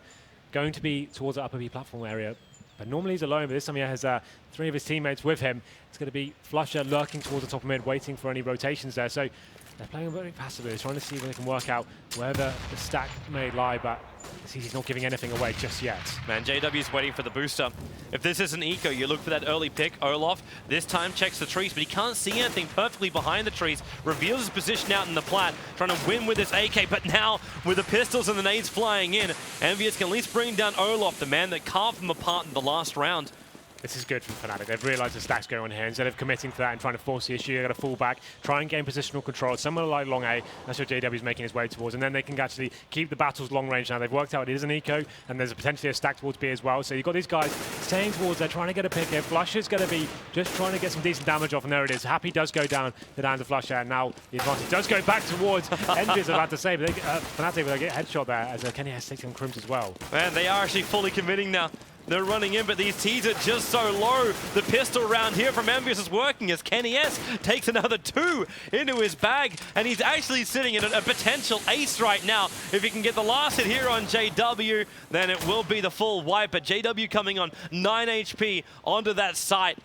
going to be towards the upper B platform area, but normally he's alone, but this time he has 3 of his teammates with him. It's going to be Flusher lurking towards the top of mid, waiting for any rotations there. So they're playing very passively. They're trying to see where they can work out where the stack may lie, but he's not giving anything away just yet. Man, JW's waiting for the booster. If this is an eco, you look for that early pick. Olaf this time checks the trees, but he can't see anything perfectly behind the trees. Reveals his position out in the plat, trying to win with this AK, but now with the pistols and the nades flying in, Envious can at least bring down Olaf, the man that carved them apart in the last round. This is good from Fnatic. They've realized the stack's going on here. Instead of committing to that and trying to force the issue, they've got to fall back, try and gain positional control. Somewhere like long A, that's what JW's making his way towards. And then they can actually keep the battles long range now. They've worked out it is an eco, and there's potentially a stack towards B as well. So you've got these guys staying towards there, trying to get a pick here. Flusher's going to be just trying to get some decent damage off, and there it is. Happy does go down the hands of Flusher, and now the advantage does go back towards Envious, about to say, but Fnatic will get a headshot there as Kenny has taken Crims as well. Man, they are actually fully committing now. They're running in, but these T's are just so low. The pistol round here from Envious is working as Kenny S takes another 2 into his bag, and he's actually sitting in a potential ace right now. If he can get the last hit here on JW, then it will be the full wipe, but JW coming on 9 HP onto that site.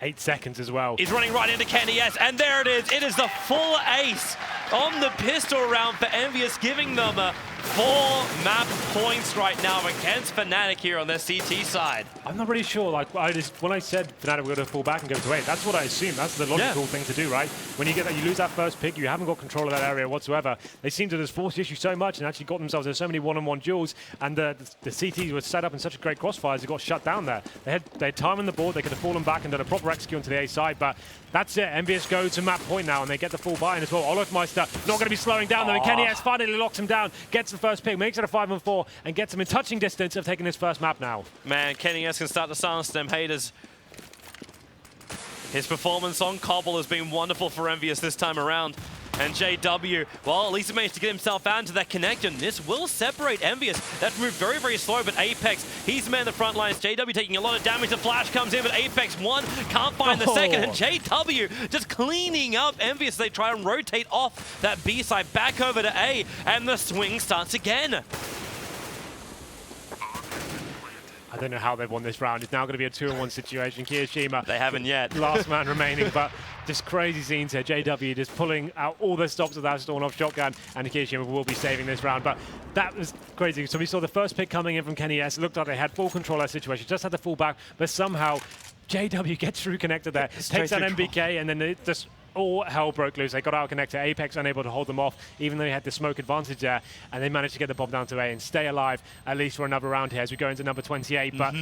8 seconds as well. He's running right into Kenny S, and there it is. It is the full ace on the pistol round for Envious, giving them 4 map points right now against Fnatic here on their CT side. I'm not really sure. Like when I said Fnatic were going to fall back and go to 8, that's what I assumed. That's the logical thing to do, right? When you get that, you lose that first pick, you haven't got control of that area whatsoever. They seem to just force the issue so much and actually got themselves in so many one-on-one duels. And the CTs were set up in such a great crossfires, they got shut down there. They had time on the board. They could have fallen back and done a proper execute onto the A side, but that's it. Envious go to map point now, and they get the full buy-in as well. Olofmeister not going to be slowing down though. And Kenny S finally locks him down, gets the first pick, makes it a 5-4, and gets him in touching distance of taking this first map now. Man, Kenny S can start to silence them haters. His performance on Cobble has been wonderful for Envious this time around. And JW, well, at least he managed to get himself out into that connection. This will separate Envious. That's moved very, very slow, but Apex, he's man the front lines. JW taking a lot of damage. The flash comes in, but Apex can't find the second. And JW just cleaning up Envious. They try and rotate off that B side back over to A, and the swing starts again. I don't know how they've won this round. It's now going to be a 2-on-1 situation. Kiyoshima, they haven't yet. Last man remaining, but just crazy scenes here. JW just pulling out all their stops with that Storm-off shotgun, and Kiyoshima will be saving this round. But that was crazy. So we saw the first pick coming in from Kenny S. It looked like they had full control of that situation, just had to fall back, but somehow JW gets through connected there, takes that MBK, and then they just all hell broke loose. They got out connected. Apex unable to hold them off, even though they had the smoke advantage there, and they managed to get the bomb down to A and stay alive at least for another round here as we go into number 28. But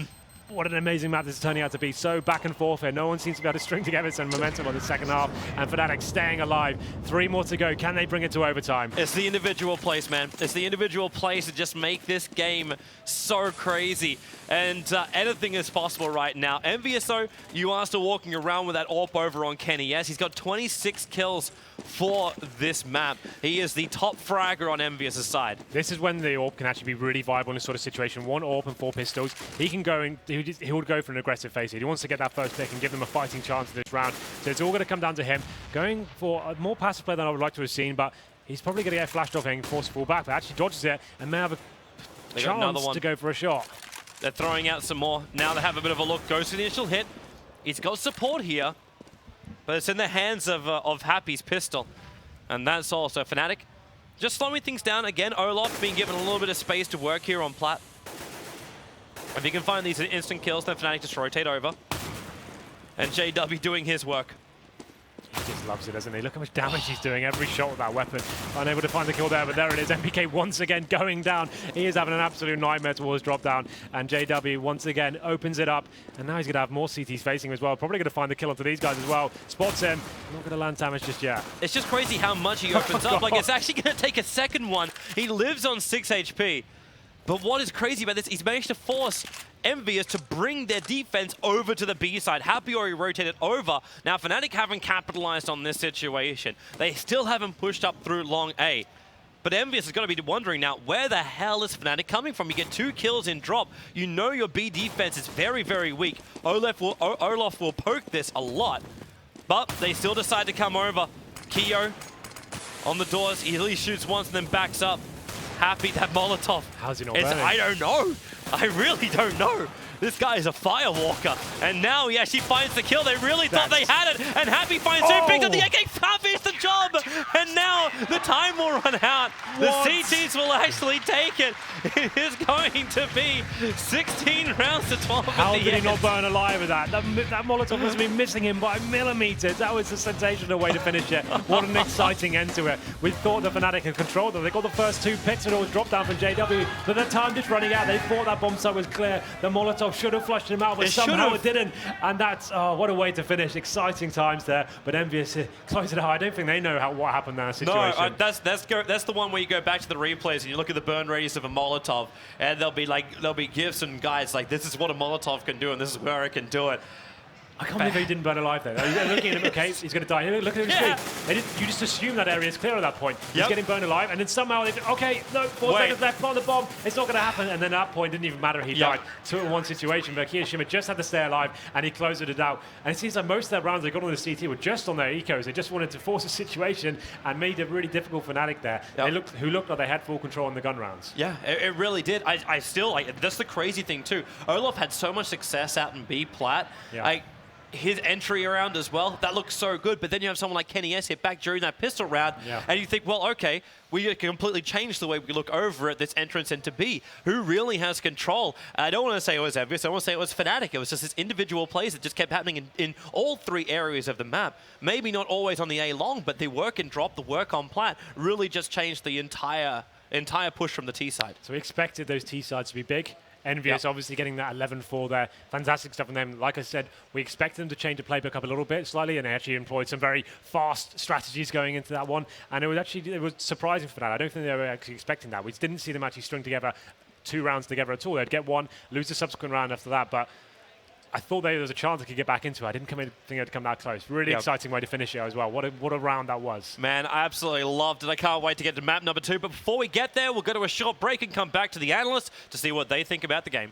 what an amazing map this is turning out to be. So back and forth here. No one seems to be able to string together some momentum on the second half, and Fnatic staying alive. 3 more to go. Can they bring it to overtime? It's the individual plays, man. It's the individual plays that just make this game so crazy. And anything is possible right now. Envious, though, you are still walking around with that AWP over on Kenny. Yes, he's got 26 kills for this map. He is the top fragger on Envious' side. This is when the AWP can actually be really viable in this sort of situation. 1 AWP and 4 pistols. He can go in, he would go for an aggressive face here. He wants to get that first pick and give them a fighting chance this round. So it's all going to come down to him. Going for a more passive play than I would like to have seen, but he's probably going to get flashed off and forced to fall back, but actually dodges it and may have a chance to go for a shot. They're throwing out some more. Now they have a bit of a look. Goes to the initial hit. He's got support here, but it's in the hands of Happy's pistol. And that's all. So Fnatic just slowing things down. Again, Olaf being given a little bit of space to work here on Plat. If he can find these instant kills, then Fnatic just rotate over. And JW doing his work. He just loves it, doesn't he? Look how much damage he's doing every shot with that weapon. Unable to find the kill there, but there it is. MPK once again going down. He is having an absolute nightmare towards drop down. And JW once again opens it up. And now he's going to have more CTs facing him as well. Probably going to find the kill onto these guys as well. Spots him. Not going to land damage just yet. It's just crazy how much he opens up. Like, it's actually going to take a second one. He lives on 6 HP. But what is crazy about this, he's managed to force Envious to bring their defense over to the B side. Happy already rotated over. Now, Fnatic haven't capitalized on this situation. They still haven't pushed up through long A. But Envious is going to be wondering now, where the hell is Fnatic coming from? You get 2 kills in drop. You know your B defense is very, very weak. Olaf will poke this a lot. But they still decide to come over. Kyo on the doors. He at least shoots once and then backs up. Happy, that Molotov. How's he not burning? I don't know. I really don't know. This guy is a firewalker. And now he actually finds the kill. They really thought they had it. And Happy finds it. Picks up the AK. Can't finish the job. And now the time will run out. The CTs will actually take it. It is going to be 16 rounds to 12 How at the did end. he not burn alive with that? That Molotov must have been missing him by millimeters. That was a sensational way to finish it. What an exciting end to it. We thought the Fnatic had controlled them. They got the first 2 picks and it was dropped down from JW. But the time just running out. They thought that bomb site was clear. The Molotov should have flushed him out, but somehow it didn't. And that's, oh, what a way to finish. Exciting times there. But Envious close it out. I don't think they know what happened in that situation. No, that's the one where you go back to the replays and you look at the burn radius of a Molotov, and there'll be gifs and guides like, this is what a Molotov can do, and this is where it can do it. I can't believe he didn't burn alive there. They're looking at him, okay, he's going to die. Look at him street. You just assume that area is clear at that point. He's getting burned alive, and then somehow they okay, no, 4 seconds left, plant the bomb. It's not going to happen. And then at that point, it didn't even matter. He died. 2-1 situation, but Kiyoshima just had to stay alive, and he closed it out. And it seems like most of their rounds they got on the CT were just on their ecos. They just wanted to force a situation and made it really difficult for Fnatic there. They looked like they had full control in the gun rounds. Yeah, it really did. I still, like, that's the crazy thing too. Olaf had so much success out in B plat. his entry around as well, that looks so good. But then you have someone like Kenny S hit back during that pistol round, and you think, well, okay, we completely changed the way we look over at this entrance into B. Who really has control? I don't want to say it was Envious, I want to say it was Fnatic. It was just this individual plays that just kept happening in all 3 areas of the map. Maybe not always on the A long, but the work and drop, the work on plat, really just changed the entire push from the T side. So we expected those T sides to be big. Envious obviously getting that 11-4 there. Fantastic stuff from them. Like I said, we expected them to change the playbook up a little bit slightly, and they actually employed some very fast strategies going into that one. And it was surprising for that. I don't think they were actually expecting that. We didn't see them actually string together 2 rounds together at all. They'd get one, lose the subsequent round after that. But I thought there was a chance they could get back into it. I didn't think they'd come that close. Really exciting way to finish it as well. What a round that was. Man, I absolutely loved it. I can't wait to get to map number 2. But before we get there, we'll go to a short break and come back to the analysts to see what they think about the game.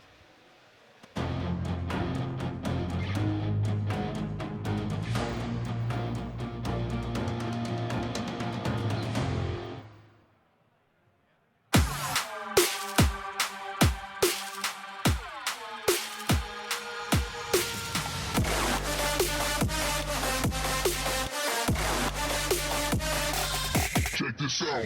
Check this out.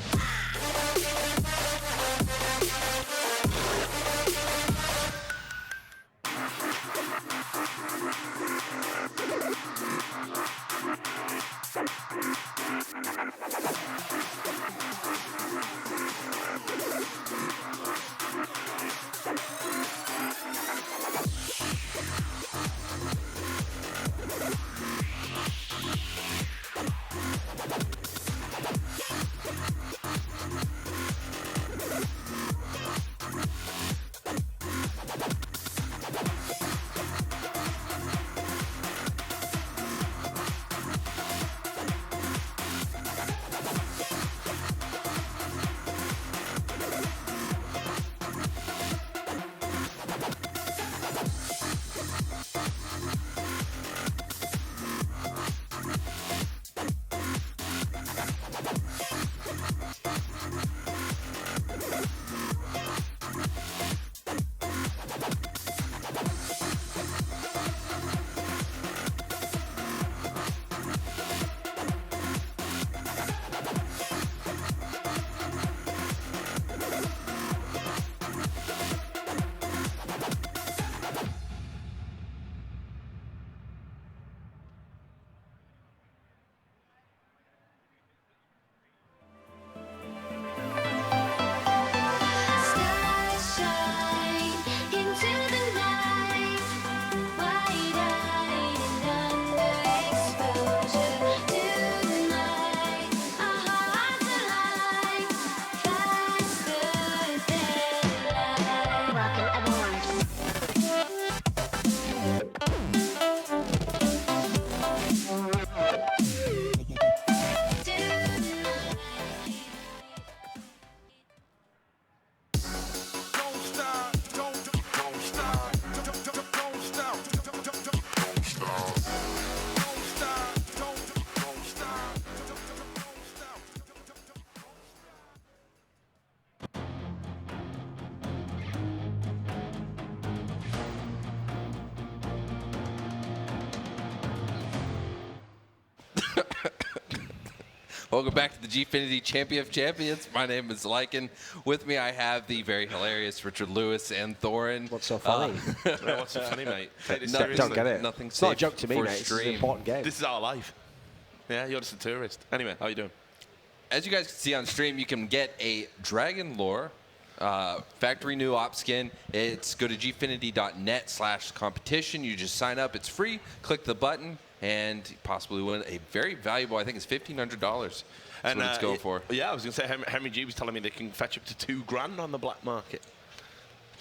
Welcome back to the Gfinity Champion of Champions. My name is Lycan. With me, I have the very hilarious Richard Lewis and Thorin. What's so funny? What's so funny, mate? Take this Don't get it. Nothing It's not a safe joke to me, for mate. It's an stream. important game. This is our life. Yeah, you're just a tourist. Anyway, how you doing? As you guys can see on stream, you can get a Dragon Lore factory new op skin. It's go to gfinity.net/competition. You just sign up. It's free. Click the button and possibly win a very valuable, I think it's $1,500. That's what it's going for. Yeah, I was going to say, Henry G was telling me they can fetch up to $2,000 on the black market.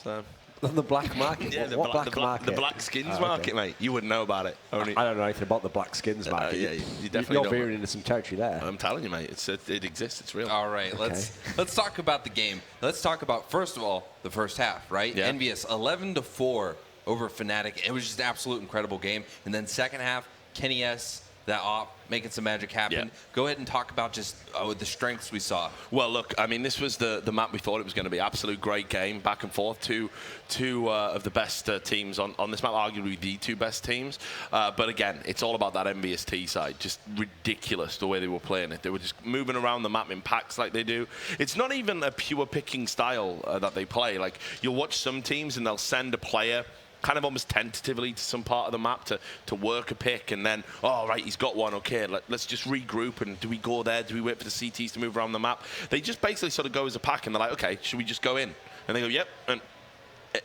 So On the black market? yeah, What black market? The black skins Oh, okay. market, mate. You wouldn't know about it. Only I don't know anything about the black skins market. yeah, you definitely You're don't. veering into some territory there. I'm telling you, mate. It exists. It's real. All right, let's talk about the game. Let's talk about, first of all, the first half, right? Yeah. Envious 11-4 over Fnatic. It was just an absolute incredible game. And then second half, Kenny S, that op, making some magic happen. Yeah. Go ahead and talk about just the strengths we saw. Well, look, I mean, this was the map we thought it was going to be. Absolute great game, back and forth. Two of the best teams on this map, arguably the two best teams. But again, it's all about that Envious T side. Just ridiculous the way they were playing it. They were just moving around the map in packs like they do. It's not even a pure picking style that they play. Like, you'll watch some teams and they'll send a player kind of almost tentatively to some part of the map to work a pick, and then, oh, right, he's got one, okay, let's just regroup, and do we go there? Do we wait for the CTs to move around the map? They just basically sort of go as a pack, and they're like, okay, should we just go in? And they go, yep, and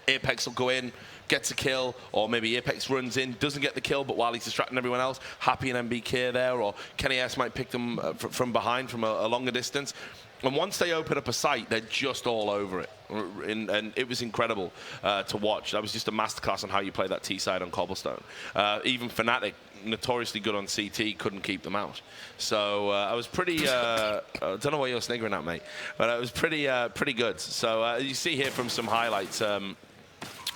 Apex will go in, gets a kill, or maybe Apex runs in, doesn't get the kill, but while he's distracting everyone else, Happy and MBK there, or Kenny S might pick them from behind from a longer distance. And once they open up a site, they're just all over it. And it was incredible to watch. That was just a masterclass on how you play that T-side on Cobblestone. Even Fnatic, notoriously good on CT, couldn't keep them out. So I was pretty, I don't know what you're sniggering at, mate, but it was pretty good. So you see here from some highlights,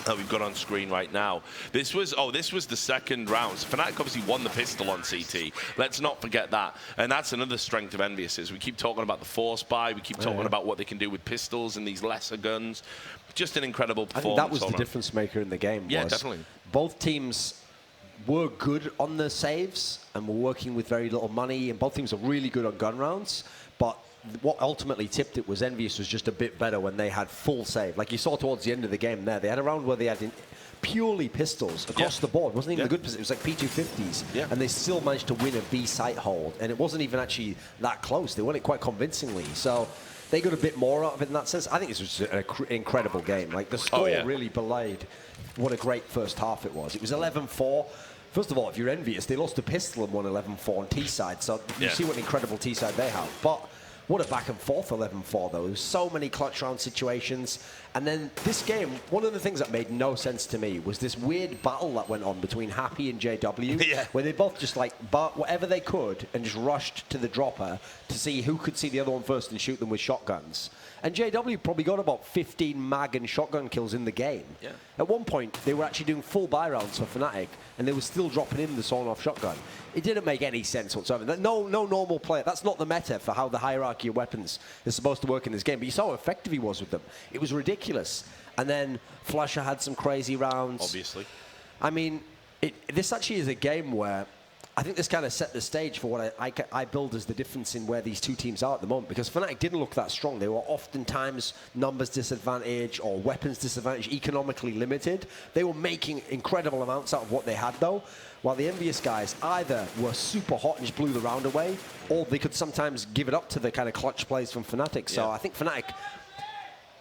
that we've got on screen right now. This was the second round. So Fnatic obviously won the pistol on CT. Let's not forget that. And that's another strength of Envious. We keep talking about the force buy. We keep talking about what they can do with pistols and these lesser guns. Just an incredible performance. I think that was the difference maker in the game. Yeah, definitely. Both teams were good on the saves and were working with very little money, and both teams are really good on gun rounds. But what ultimately tipped it was Envious was just a bit better when they had full save. Like you saw towards the end of the game there, they had a round where they had purely pistols across the board. It wasn't even a good position. It was like P250s. And they still managed to win a B site hold. And it wasn't even actually that close. They won it quite convincingly. So they got a bit more out of it in that sense. I think this was an incredible game. Like the score really belied what a great first half it was. It was 11-4. First of all, if you're Envious, they lost a pistol and won 11-4 on T-side. So you see what an incredible T-side they have. But what a back and forth 11-4 though. There's so many clutch round situations. And then this game, one of the things that made no sense to me was this weird battle that went on between Happy and JW, where they both just like bought whatever they could and just rushed to the dropper to see who could see the other one first and shoot them with shotguns. And JW probably got about 15 mag and shotgun kills in the game. At one point, they were actually doing full buy rounds for Fnatic, and they were still dropping in the sawn-off shotgun. It didn't make any sense whatsoever. No normal player. That's not the meta for how the hierarchy of weapons is supposed to work in this game. But you saw how effective he was with them. It was ridiculous. And then Flasher had some crazy rounds. Obviously. I mean, this actually is a game where I think this kind of set the stage for what I build as the difference in where these two teams are at the moment, because Fnatic didn't look that strong. They were oftentimes numbers disadvantage or weapons disadvantage, economically limited. They were making incredible amounts out of what they had, though, while the Envious guys either were super hot and just blew the round away, or they could sometimes give it up to the kind of clutch plays from Fnatic. So I think Fnatic,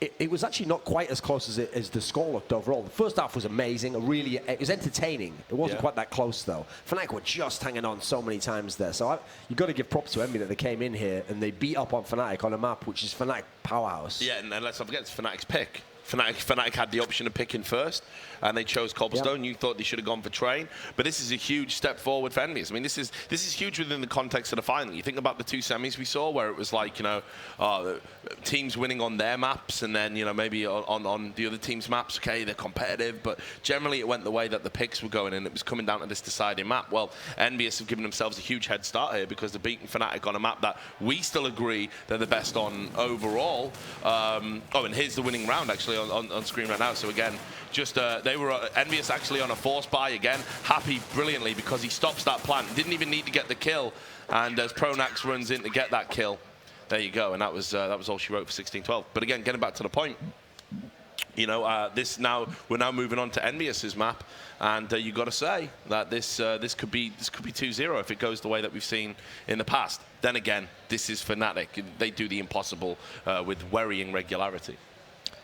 it was actually not quite as close as the score looked overall. The first half was amazing. It was entertaining. It wasn't quite that close, though. Fnatic were just hanging on so many times there. So you've got to give props to Envy that they came in here and they beat up on Fnatic on a map which is Fnatic powerhouse. Yeah, and let's not forget, it's Fnatic's pick. Fnatic had the option of picking first, and they chose Cobblestone. You thought they should have gone for Train, but this is a huge step forward for Envious. I mean, this is huge within the context of the final. You think about the two semis we saw, where it was like, you know, teams winning on their maps, and then, you know, maybe on the other team's maps. Okay, they're competitive, but generally it went the way that the picks were going, and it was coming down to this deciding map. Well, Envious have given themselves a huge head start here because they're beating Fnatic on a map that we still agree they're the best on overall. And here's the winning round actually on screen right now. So again, just they were Envious actually on a force buy again. Happy brilliantly because he stops that plant. Didn't even need to get the kill, and as Pronax runs in to get that kill, there you go. And that was all she wrote for 16-12. But again, getting back to the point, you know, we're now moving on to Envious's map, and you got to say that this could be 2-0 if it goes the way that we've seen in the past. Then again, this is Fnatic. They do the impossible with worrying regularity.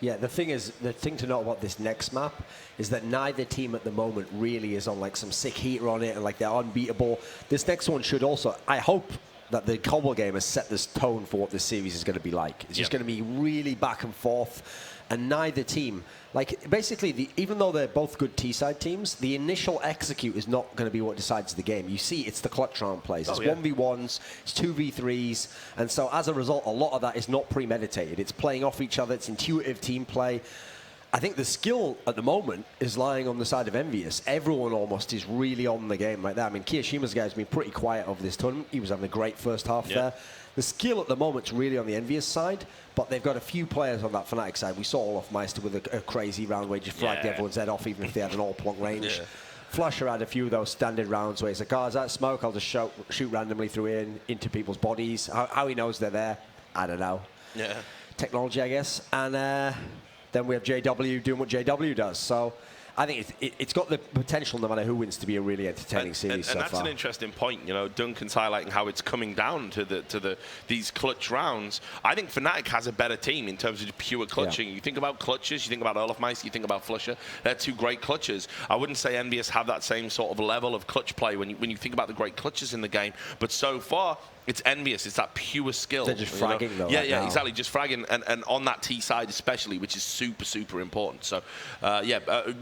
Yeah, the thing to note about this next map is that neither team at the moment really is on like some sick heater on it and like they're unbeatable. This next one should also, I hope that the Cobble game has set this tone for what this series is going to be like. It's just going to be really back and forth, and neither team, like basically, even though they're both good T-side teams, the initial execute is not going to be what decides the game. You see, it's the clutch round plays. It's 1v1s, it's 2v3s, and so as a result, a lot of that is not premeditated. It's playing off each other, it's intuitive team play. I think the skill at the moment is lying on the side of Envious. Everyone almost is really on the game like that. I mean, Kiyoshima's guy's been pretty quiet over this tournament. He was having a great first half there. The skill at the moment's really on the Envious side, but they've got a few players on that Fnatic side. We saw Olaf Meister with a crazy round where he just fragged everyone's head off, even if they had an all-plonk range. Flusher had a few of those standard rounds where he's like, oh, is that smoke? I'll just shoot randomly through into people's bodies. How he knows they're there, I don't know. Technology, I guess. And then we have JW doing what JW does. So I think it's got the potential, no matter who wins, to be a really entertaining series so far. And that's an interesting point. You know, Duncan's highlighting how it's coming down to these clutch rounds. I think Fnatic has a better team in terms of pure clutching. You think about clutches, you think about Olaf Meister, you think about Flusher. They're two great clutches. I wouldn't say Envious have that same sort of level of clutch play when you think about the great clutches in the game. But so far, it's Envious. It's that pure skill. They're just fragging, though. Yeah, exactly. Just fragging, and on that T side especially, which is super, super important. So,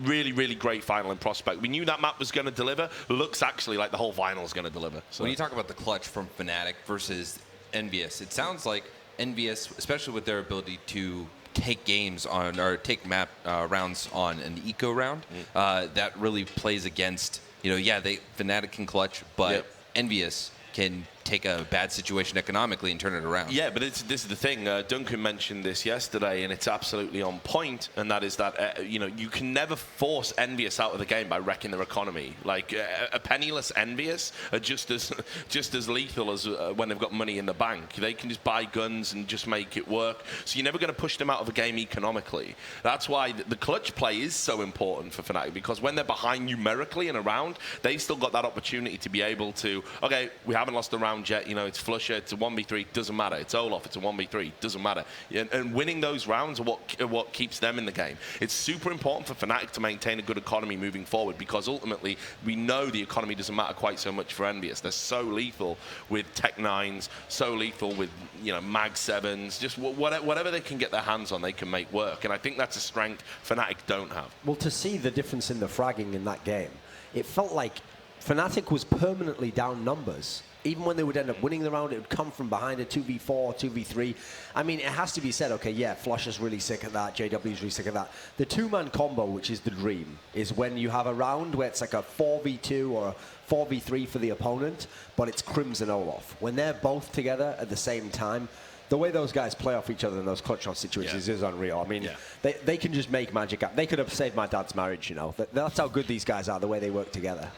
really, really great final in prospect. We knew that map was going to deliver. Looks actually like the whole final is going to deliver. So. When you talk about the clutch from Fnatic versus Envious, it sounds like Envious, especially with their ability to take games on or take map rounds on an eco round, that really plays against. Fnatic can clutch, but Envious can take a bad situation economically and turn it around. Yeah, but this is the thing. Duncan mentioned this yesterday, and it's absolutely on point. And that is that you can never force Envious out of the game by wrecking their economy. Like a penniless Envious are just as lethal as when they've got money in the bank. They can just buy guns and just make it work. So you're never going to push them out of the game economically. That's why the clutch play is so important for Fnatic, because when they're behind numerically in a round, they've still got that opportunity to be able to, okay, we haven't lost the round yet, it's Flusher, it's a 1v3, doesn't matter. It's Olaf, it's a 1v3, doesn't matter. And winning those rounds are what keeps them in the game. It's super important for Fnatic to maintain a good economy moving forward, because ultimately we know the economy doesn't matter quite so much for Envious. They're so lethal with Tech 9s, so lethal with Mag 7s, just whatever they can get their hands on, they can make work. And I think that's a strength Fnatic don't have. Well, to see the difference in the fragging in that game, it felt like Fnatic was permanently down numbers. Even when they would end up winning the round, it would come from behind a 2v4, 2v3. I mean, it has to be said, okay, yeah, Flusher's really sick at that, JW's really sick at that. The two-man combo, which is the dream, is when you have a round where it's like a 4v2 or a 4v3 for the opponent, but it's Crimson Olaf. When they're both together at the same time, the way those guys play off each other in those clutch on situations is unreal. I mean, they can just make magic up. They could have saved my dad's marriage, That's how good these guys are, the way they work together.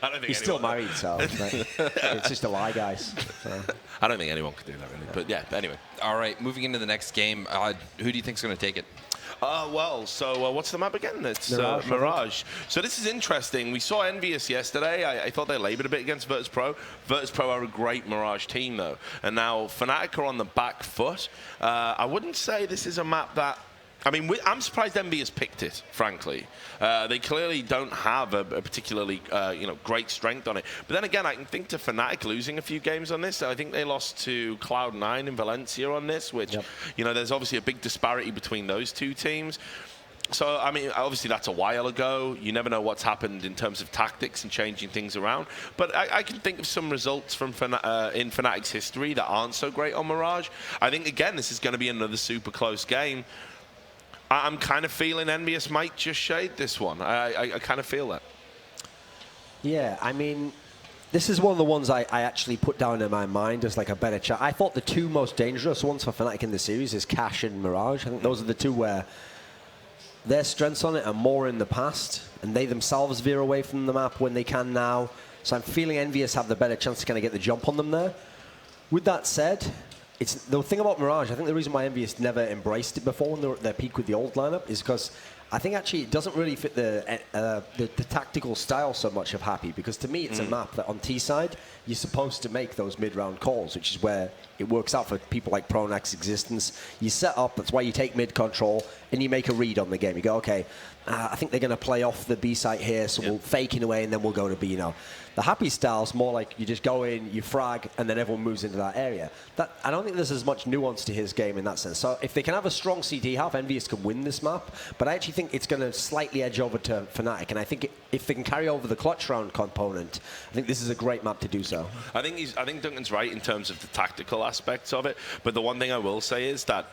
I don't think he's still married, so it's just a lie, guys. So. I don't think anyone could do that, really. But yeah, anyway. All right, moving into the next game, who do you think is going to take it? What's the map again? It's Mirage. So this is interesting. We saw Envious yesterday. I thought they labored a bit against Virtus Pro. Virtus Pro are a great Mirage team, though. And now Fnatic are on the back foot. I wouldn't say this is a map that... I mean, I'm surprised Envious picked it, frankly. They clearly don't have a particularly, great strength on it. But then again, I can think to Fnatic losing a few games on this. I think they lost to Cloud9 in Valencia on this, which, there's obviously a big disparity between those two teams. So, I mean, obviously that's a while ago. You never know what's happened in terms of tactics and changing things around. But I can think of some results from in Fnatic's history that aren't so great on Mirage. I think, again, this is going to be another super close game. I'm kind of feeling Envious might just shade this one. I kind of feel that. Yeah, I mean, this is one of the ones I actually put down in my mind as like a better chat. I thought the two most dangerous ones for Fnatic in the series is Cash and Mirage. I think those are the two where their strengths on it are more in the past, and they themselves veer away from the map when they can now. So I'm feeling Envious have the better chance to kind of get the jump on them there. With that said, it's the thing about Mirage, I think the reason why Envious never embraced it before when they were at their peak with the old lineup is because I think actually it doesn't really fit the tactical style so much of Happy, because to me it's a map that on T side you're supposed to make those mid-round calls, which is where it works out for people like Pronax Existence. You set up, that's why you take mid control and you make a read on the game. You go, okay, I think they're going to play off the B site here, so we'll fake in a way and then we'll go to B now. The Happy style's more like you just go in, you frag, and then everyone moves into that area. I don't think there's as much nuance to his game in that sense. So if they can have a strong CT half, Envious can win this map. But I actually think it's going to slightly edge over to Fnatic. And I think if they can carry over the clutch round component, I think this is a great map to do so. I think Duncan's right in terms of the tactical aspects of it. But the one thing I will say is that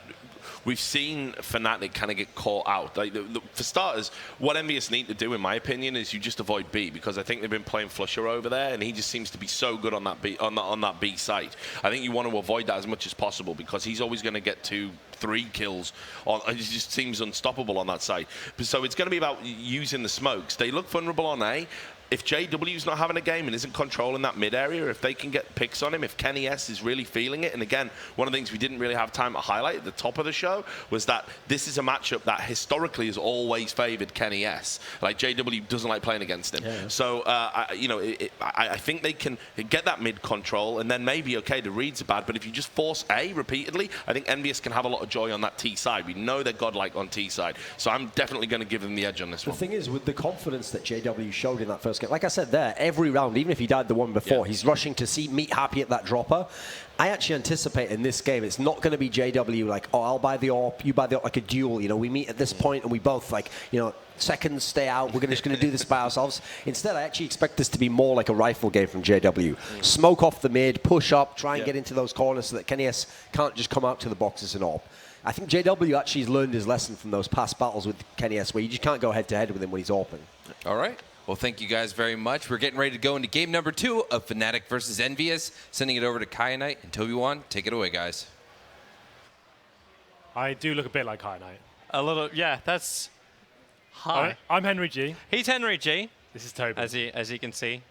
we've seen Fnatic kind of get caught out. Like, for starters, what Envious need to do, in my opinion, is you just avoid B, because I think they've been playing Flusher over there, and he just seems to be so good on that B, on that B site. I think you want to avoid that as much as possible, because he's always going to get 2-3 kills. He just seems unstoppable on that site. So it's going to be about using the smokes. They look vulnerable on A. If JW's not having a game and isn't controlling that mid area, if they can get picks on him, if Kenny S is really feeling it, and again, one of the things we didn't really have time to highlight at the top of the show was that this is a matchup that historically has always favored Kenny S. Like, JW doesn't like playing against him. Yeah. So, I think they can get that mid control, and then maybe, okay, the reads are bad, but if you just force A repeatedly, I think Envious can have a lot of joy on that T side. We know they're godlike on T side, so I'm definitely going to give them the edge on this one. The thing is, with the confidence that JW showed in that first game, like I said there, every round, even if he died the one before, he's rushing to meet happy at that dropper. I actually anticipate in this game, it's not going to be JW like, oh, I'll buy the AWP, you buy the AWP, like a duel. You know, we meet at this point and we both, like, you know, seconds stay out, we're just going to do this by ourselves. Instead, I actually expect this to be more like a rifle game from JW. Smoke off the mid, push up, try and get into those corners so that Kenny S can't just come out to the boxes and AWP. I think JW actually has learned his lesson from those past battles with Kenny S, where you just can't go head-to-head with him when he's AWPing. All right. Well, thank you guys very much. We're getting ready to go into game number 2 of Fnatic versus Envious. Sending it over to Kyanite and Toby1. Take it away, guys. I do look a bit like Kyanite. A little, yeah, that's... Hi. I'm Henry G. He's Henry G. This is Toby. As you can see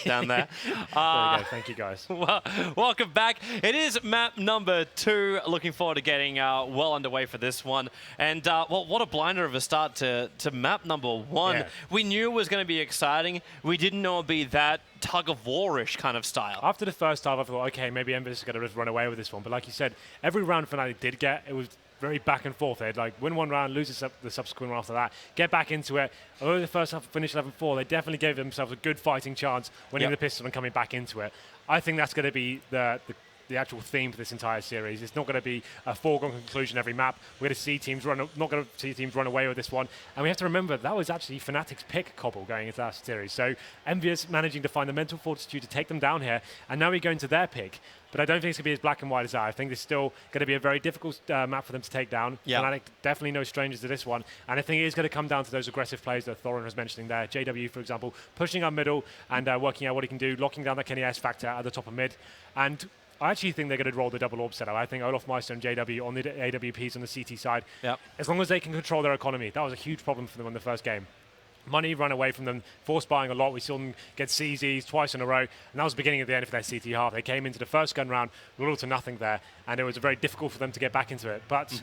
down there. There we go. Thank you, guys. Well, welcome back. It is map number 2. Looking forward to getting well underway for this one. And well, what a blinder of a start to map number 1. Yeah. We knew it was going to be exciting. We didn't know it would be that tug-of-war-ish kind of style. After the first half, I thought, okay, maybe Envious is going to just run away with this one. But like you said, every round Fnatic did get, it was very back and forth. They'd like win one round, lose the subsequent one after that, get back into it. Although the first half finished 11-4, they definitely gave themselves a good fighting chance winning the pistol and coming back into it. I think that's going to be the actual theme for this entire series. It's not going to be a foregone conclusion every map. We're going to see teams not going to see teams run away with this one. And we have to remember that was actually Fnatic's pick, Cobble, going into that series. So Envious managing to find the mental fortitude to take them down here, and now we go into their pick. But I don't think it's going to be as black and white as that. I think it's still going to be a very difficult map for them to take down. Fnatic definitely no strangers to this one. And I think it is going to come down to those aggressive plays that Thorin was mentioning there. JW, for example, pushing up middle and working out what he can do, locking down that Kenny S factor at the top of mid. And I actually think they're going to roll the double AWP setup. I think Olaf Meister and JW on the AWPs on the CT side, as long as they can control their economy. That was a huge problem for them in the first game. Money run away from them, force buying a lot. We saw them get CZs twice in a row, and that was the beginning of the end for their CT half. They came into the first gun round with all to nothing there, and it was very difficult for them to get back into it. But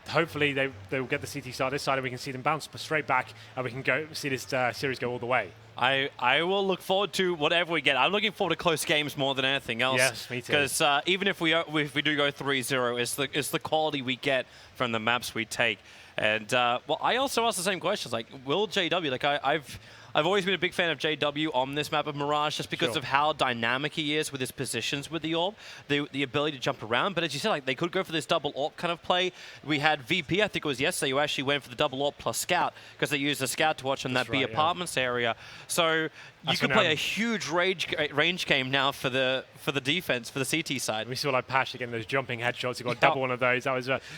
hopefully they will get the CT side this side, and we can see them bounce straight back, and we can see this series go all the way. I will look forward to whatever we get. I'm looking forward to close games more than anything else. Yes, me too. Because even if we do go 3-0, it's the quality we get from the maps we take. And well, I also asked the same questions. Like, will JW? Like, I've always been a big fan of JW on this map of Mirage, just because of how dynamic he is with his positions with the AWP, the ability to jump around. But as you said, like, they could go for this double AWP kind of play. We had VP, I think it was yesterday, who actually went for the double AWP plus Scout, because they used the Scout to watch on that B apartments area. So you could play a huge range game now for the defense, for the CT side. We saw like Pash getting those jumping headshots. He got double one of those.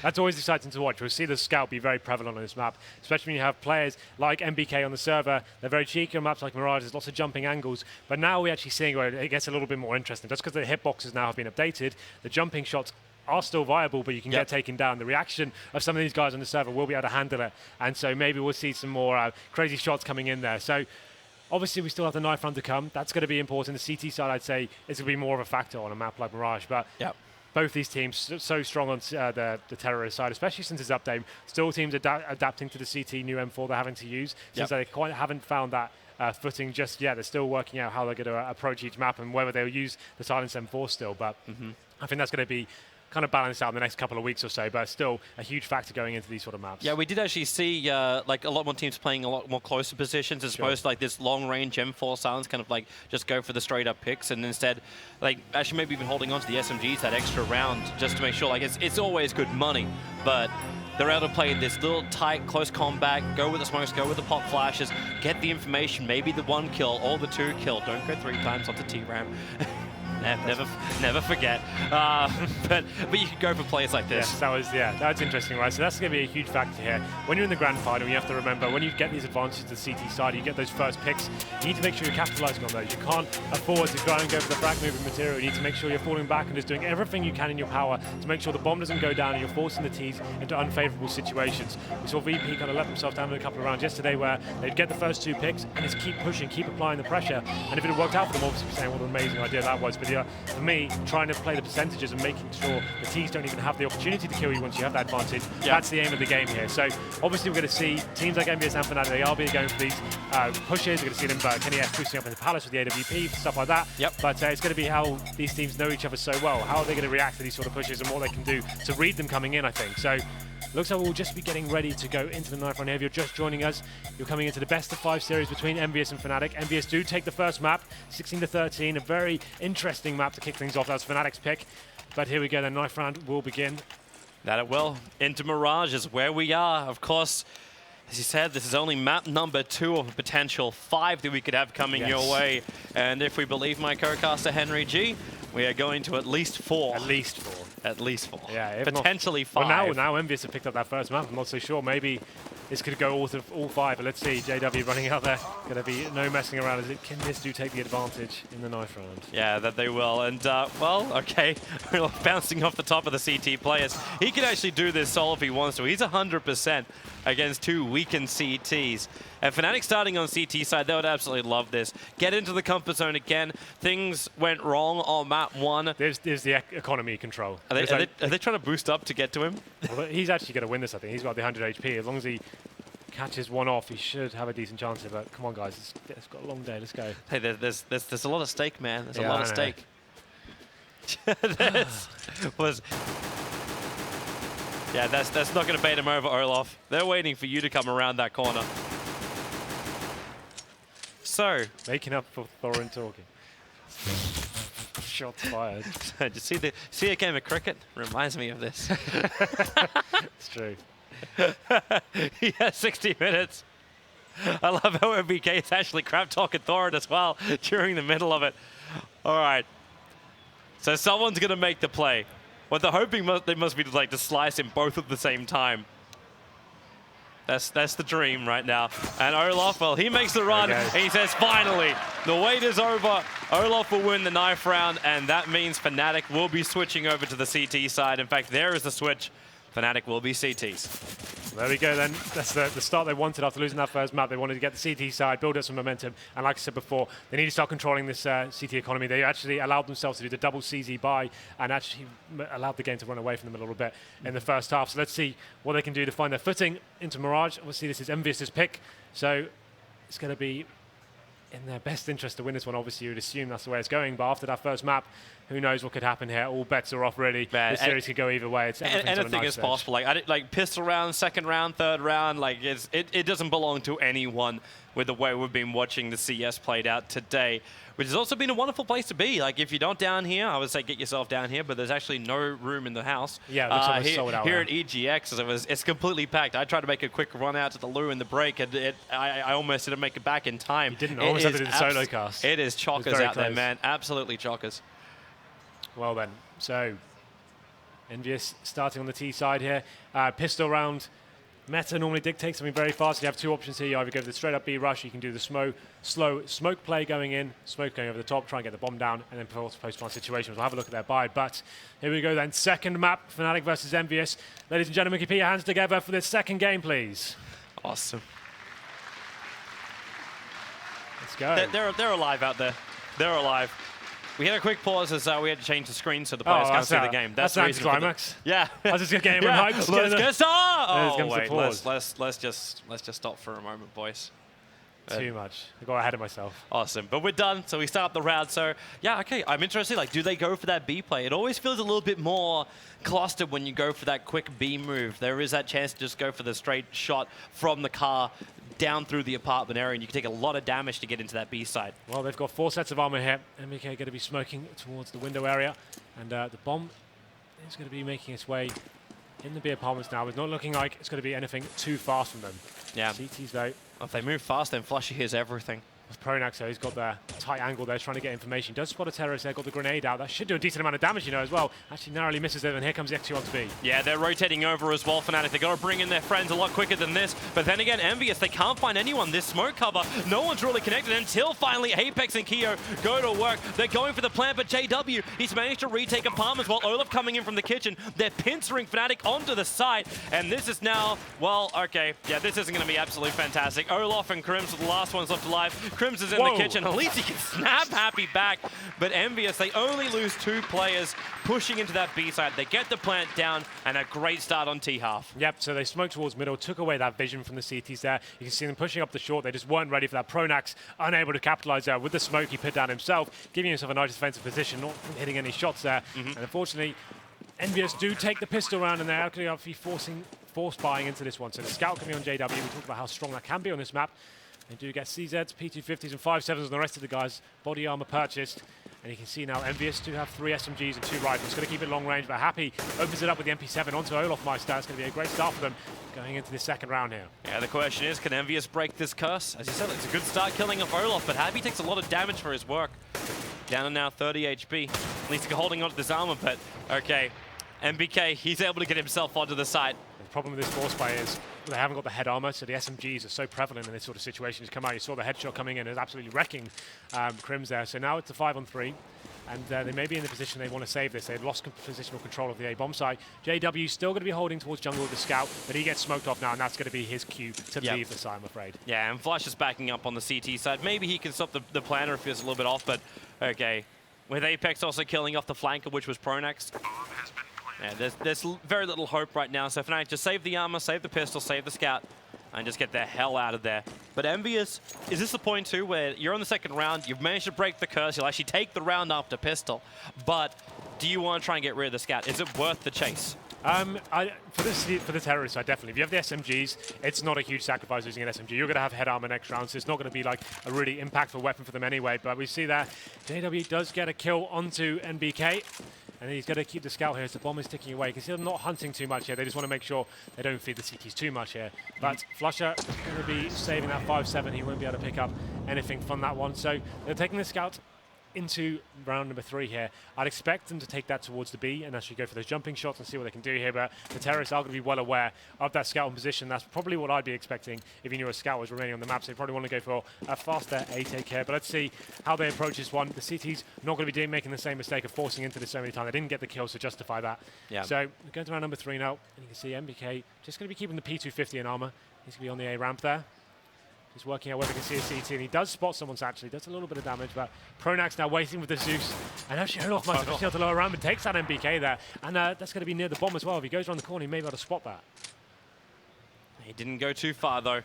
That's always exciting to watch. We'll see the Scout be very prevalent on this map, especially when you have players like MBK on the server. They're very cheeky on maps like Mirage. There's lots of jumping angles. But now we're actually seeing where it gets a little bit more interesting. Just because the hitboxes now have been updated, the jumping shots are still viable, but you can get taken down. The reaction of some of these guys on the server will be able to handle it. And so maybe we'll see some more crazy shots coming in there. So obviously, we still have the knife run to come. That's going to be important. The CT side, I'd say, is going to be more of a factor on a map like Mirage. But both these teams so strong on the terrorist side, especially since this update. Still teams adapting to the CT new M4 they're having to use, since they quite haven't found that footing just yet. They're still working out how they're going to approach each map and whether they'll use the Silence M4 still. But I think that's going to be kind of balanced out in the next couple of weeks or so, but still a huge factor going into these sort of maps. Yeah, we did actually see like a lot more teams playing a lot more closer positions as opposed to like this long-range M4 Silence, kind of like just go for the straight-up picks, and instead, like actually maybe even holding on to the SMGs that extra round just to make sure, like it's always good money, but they're able to play this little tight, close combat, go with the smokes, go with the pop flashes, get the information, maybe the 1 kill or the 2 kill. Don't go 3 times onto T-Ram. Never forget. But you can go for players like this. Yes, that's interesting, right? So that's going to be a huge factor here. When you're in the grand final, you have to remember, when you get these advantages to the CT side, you get those first picks, you need to make sure you're capitalizing on those. You can't afford to try and go for the frag moving material. You need to make sure you're falling back and just doing everything you can in your power to make sure the bomb doesn't go down and you're forcing the Ts into unfavorable situations. We saw VP kind of let themselves down in a couple of rounds yesterday where they'd get the first 2 picks and just keep pushing, keep applying the pressure. And if it had worked out for them, obviously saying what an amazing idea that was. But yeah, for me, trying to play the percentages and making sure the Ts don't even have the opportunity to kill you once you have that advantage, that's the aim of the game here. So obviously we're going to see teams like NVS and Fnatic, they are going for these pushes. We're going to see them, Kenny S boosting up in the Palace with the AWP, stuff like that. But it's going to be how these teams know each other so well. How are they going to react to these sort of pushes and what they can do to read them coming in, I think. So looks like we'll just be getting ready to go into the 9th round here. If you're just joining us, you're coming into the best of 5 series between NVS and Fnatic. NVS do take the first map, 16-13, a very interesting map to kick things off. That's Fnatic's pick. But here we go, the 9th round will begin. That it will. Into Mirage is where we are. Of course, as you said, this is only map number 2 of a potential 5 that we could have coming your way. And if we believe my co-caster Henry G, we are going to at least 4. At least 4. At least 4. Yeah, potentially 5. Well, now NVS have picked up that first map. I'm not so sure. Maybe this could go all 5. But let's see. JW running out there. Going to be no messing around. As it can this do take the advantage in the 9th round? Yeah, that they will. And, well, okay. Bouncing off the top of the CT players. He can actually do this solo if he wants to. He's 100% against 2 weakened CTs. And Fnatic starting on CT side, they would absolutely love this. Get into the comfort zone again. Things went wrong on map 1. There's the economy control. Are they trying to boost up to get to him? Well, he's actually going to win this, I think. He's got the 100 HP. As long as he catches one off, he should have a decent chance of it. Come on, guys. It's got a long day. Let's go. Hey, there's a lot of stake, man. There's a lot of stake. Yeah, that's not going to bait him over, Olaf. They're waiting for you to come around that corner. So, making up for Thorin talking. Shots fired. Just see a game of cricket? Reminds me of this. It's true. Yeah, 60 minutes. I love how MBK is actually crap talking Thorin as well during the middle of it. All right. So someone's going to make the play. What they're hoping they must be like to slice him both at the same time. That's the dream right now. And Olaf, well, he makes the run, and he says, finally, the wait is over. Olaf will win the 9th round, and that means Fnatic will be switching over to the CT side. In fact, there is the switch. Fnatic will be CTs. There we go then. That's the start they wanted after losing that first map. They wanted to get the CT side, build up some momentum. And like I said before, they need to start controlling this CT economy. They actually allowed themselves to do the double CZ buy and actually allowed the game to run away from them a little bit in the first half. So let's see what they can do to find their footing into Mirage. Obviously, this is MVS's pick. So it's going to be in their best interest to win this one. Obviously, you would assume that's the way it's going. But after that first map, who knows what could happen here? All bets are off, really. Man, this series could go either way. It's anything is possible. Like pistol round, 2nd round, 3rd round. Like it doesn't belong to anyone with the way we've been watching the CS played out today, which has also been a wonderful place to be. Like if you're not down here, I would say get yourself down here, but there's actually no room in the house. Yeah, it looks like it's sold out here at EGX, it's completely packed. I tried to make a quick run out to the loo in the break, and I almost didn't make it back in time. You didn't almost have to do the solo cast. It is chockers out there, man. Absolutely chockers. Well then, so NVS starting on the T side here. Pistol round. Meta normally dictates something very fast. You have 2 options here. You either go for the straight up B rush, you can do the slow smoke play going in, smoke going over the top, try and get the bomb down, and then post-plant situations. We'll have a look at their buy. But here we go then. 2nd map, Fnatic versus MVS. Ladies and gentlemen, can you put your hands together for this 2nd game, please? Awesome. Let's go. They're alive out there. They're alive. We had a quick pause as we had to change the screen so the players can't see the game. That's an anticlimax. Yeah. I was just getting everyone hyped. Let's get started. Oh, wait. Let's just stop for a moment, boys. Too much. I got ahead of myself. Awesome. But we're done, so we start the round. So, yeah, okay. I'm interested. Like, do they go for that B play? It always feels a little bit more clustered when you go for that quick B move. There is that chance to just go for the straight shot from the car down through the apartment area, and you can take a lot of damage to get into that B side. Well, they've got 4 sets of armor here. MBK going to be smoking towards the window area, and the bomb is going to be making its way in the B apartments now. It's not looking like it's going to be anything too fast from them. Yeah. CTs, though. If they move fast, then Flushy hears everything. With Pronax, so he's got the tight angle there, trying to get information. Does spot a terrorist there, got the grenade out. That should do a decent amount of damage, you know, as well. Actually narrowly misses it, and here comes the X2 onto B. Yeah, they're rotating over as well, Fnatic. They've got to bring in their friends a lot quicker than this. But then again, Envious, they can't find anyone. This smoke cover, no one's really connected until finally Apex and Keo go to work. They're going for the plant, but JW, he's managed to retake apartments while Olaf coming in from the kitchen. They're pincering Fnatic onto the site, and this is now, well, okay, yeah, this isn't going to be absolutely fantastic. Olaf and Crims are the last ones left alive. Crims is in the kitchen. At least he can snap Happy back, but Envious, they only lose 2 players pushing into that B side. They get the plant down, and a great start on T-half. Yep, so they smoked towards middle, took away that vision from the CTs there. You can see them pushing up the short. They just weren't ready for that. Pronax unable to capitalize there with the smoke he put down himself, giving himself a nice defensive position, not hitting any shots there. And unfortunately, Envious do take the pistol round, and they're actually force buying into this one. So the scout coming on JW. We talked about how strong that can be on this map. They do get CZs, P250s, and 5.7s on the rest of the guys. Body armor purchased. And you can see now Envious do have 3 SMGs and 2 rifles. Going to keep it long range, but Happy opens it up with the MP7 onto Olaf Meister. It's going to be a great start for them going into this second round here. Yeah, the question is, can Envious break this curse? As you said, it's a good start killing off Olaf, but Happy takes a lot of damage for his work. Down to now 30 HP. At least holding onto this armor, but okay. MBK, he's able to get himself onto the side. The problem with this force buy is they haven't got the head armor, so the SMGs are so prevalent in this sort of situation. Just come out, you saw the headshot coming in, it was absolutely wrecking Crims there. So now it's a 5-on-3, and they may be in the position they want to save this. They've lost positional control of the A-bomb site. JW still going to be holding towards jungle with the scout, but he gets smoked off now, and that's going to be his cue to leave the side, I'm afraid. Yeah, and Flash is backing up on the CT side. Maybe he can stop the planner if he was a little bit off, but okay. With Apex also killing off the flanker, which was Pronax. Yeah, there's very little hope right now, so Fnatic just save the armor, save the pistol, save the scout, and just get the hell out of there. But Envious, is this the point too where you're on the second round, you've managed to break the curse, you'll actually take the round after pistol, but do you want to try and get rid of the scout? Is it worth the chase? For the terrorists side, definitely. If you have the SMGs, it's not a huge sacrifice using an SMG. You're going to have head armor next round, so it's not going to be like a really impactful weapon for them anyway. But we see that JW does get a kill onto NBK. And he's going to keep the scout here as the bomb is ticking away. You can see they're not hunting too much here. They just want to make sure they don't feed the CTs too much here. But Flusher is going to be saving that 5-7. He won't be able to pick up anything from that one. So they're taking the scout into round number 3 here. I'd expect them to take that towards the B and actually go for those jumping shots and see what they can do here, but the terrorists are going to be well aware of that scout in position. That's probably what I'd be expecting if you knew a scout was remaining on the map, so they probably want to go for a faster A-take here, but let's see how they approach this one. The CT's not going to be making the same mistake of forcing into this so many times. They didn't get the kills to justify that. Yeah. So we're going to round number 3 now, and you can see MBK just going to be keeping the P250 in armor. He's going to be on the A ramp there. He's working out whether he can see a CT, and he does spot someone actually. Does a little bit of damage, but Pronax now waiting with the Zeus. And actually Olaf might have to the lower ramp and takes that MBK there. And that's going to be near the bomb as well. If he goes around the corner, he may be able to spot that. He didn't go too far, though.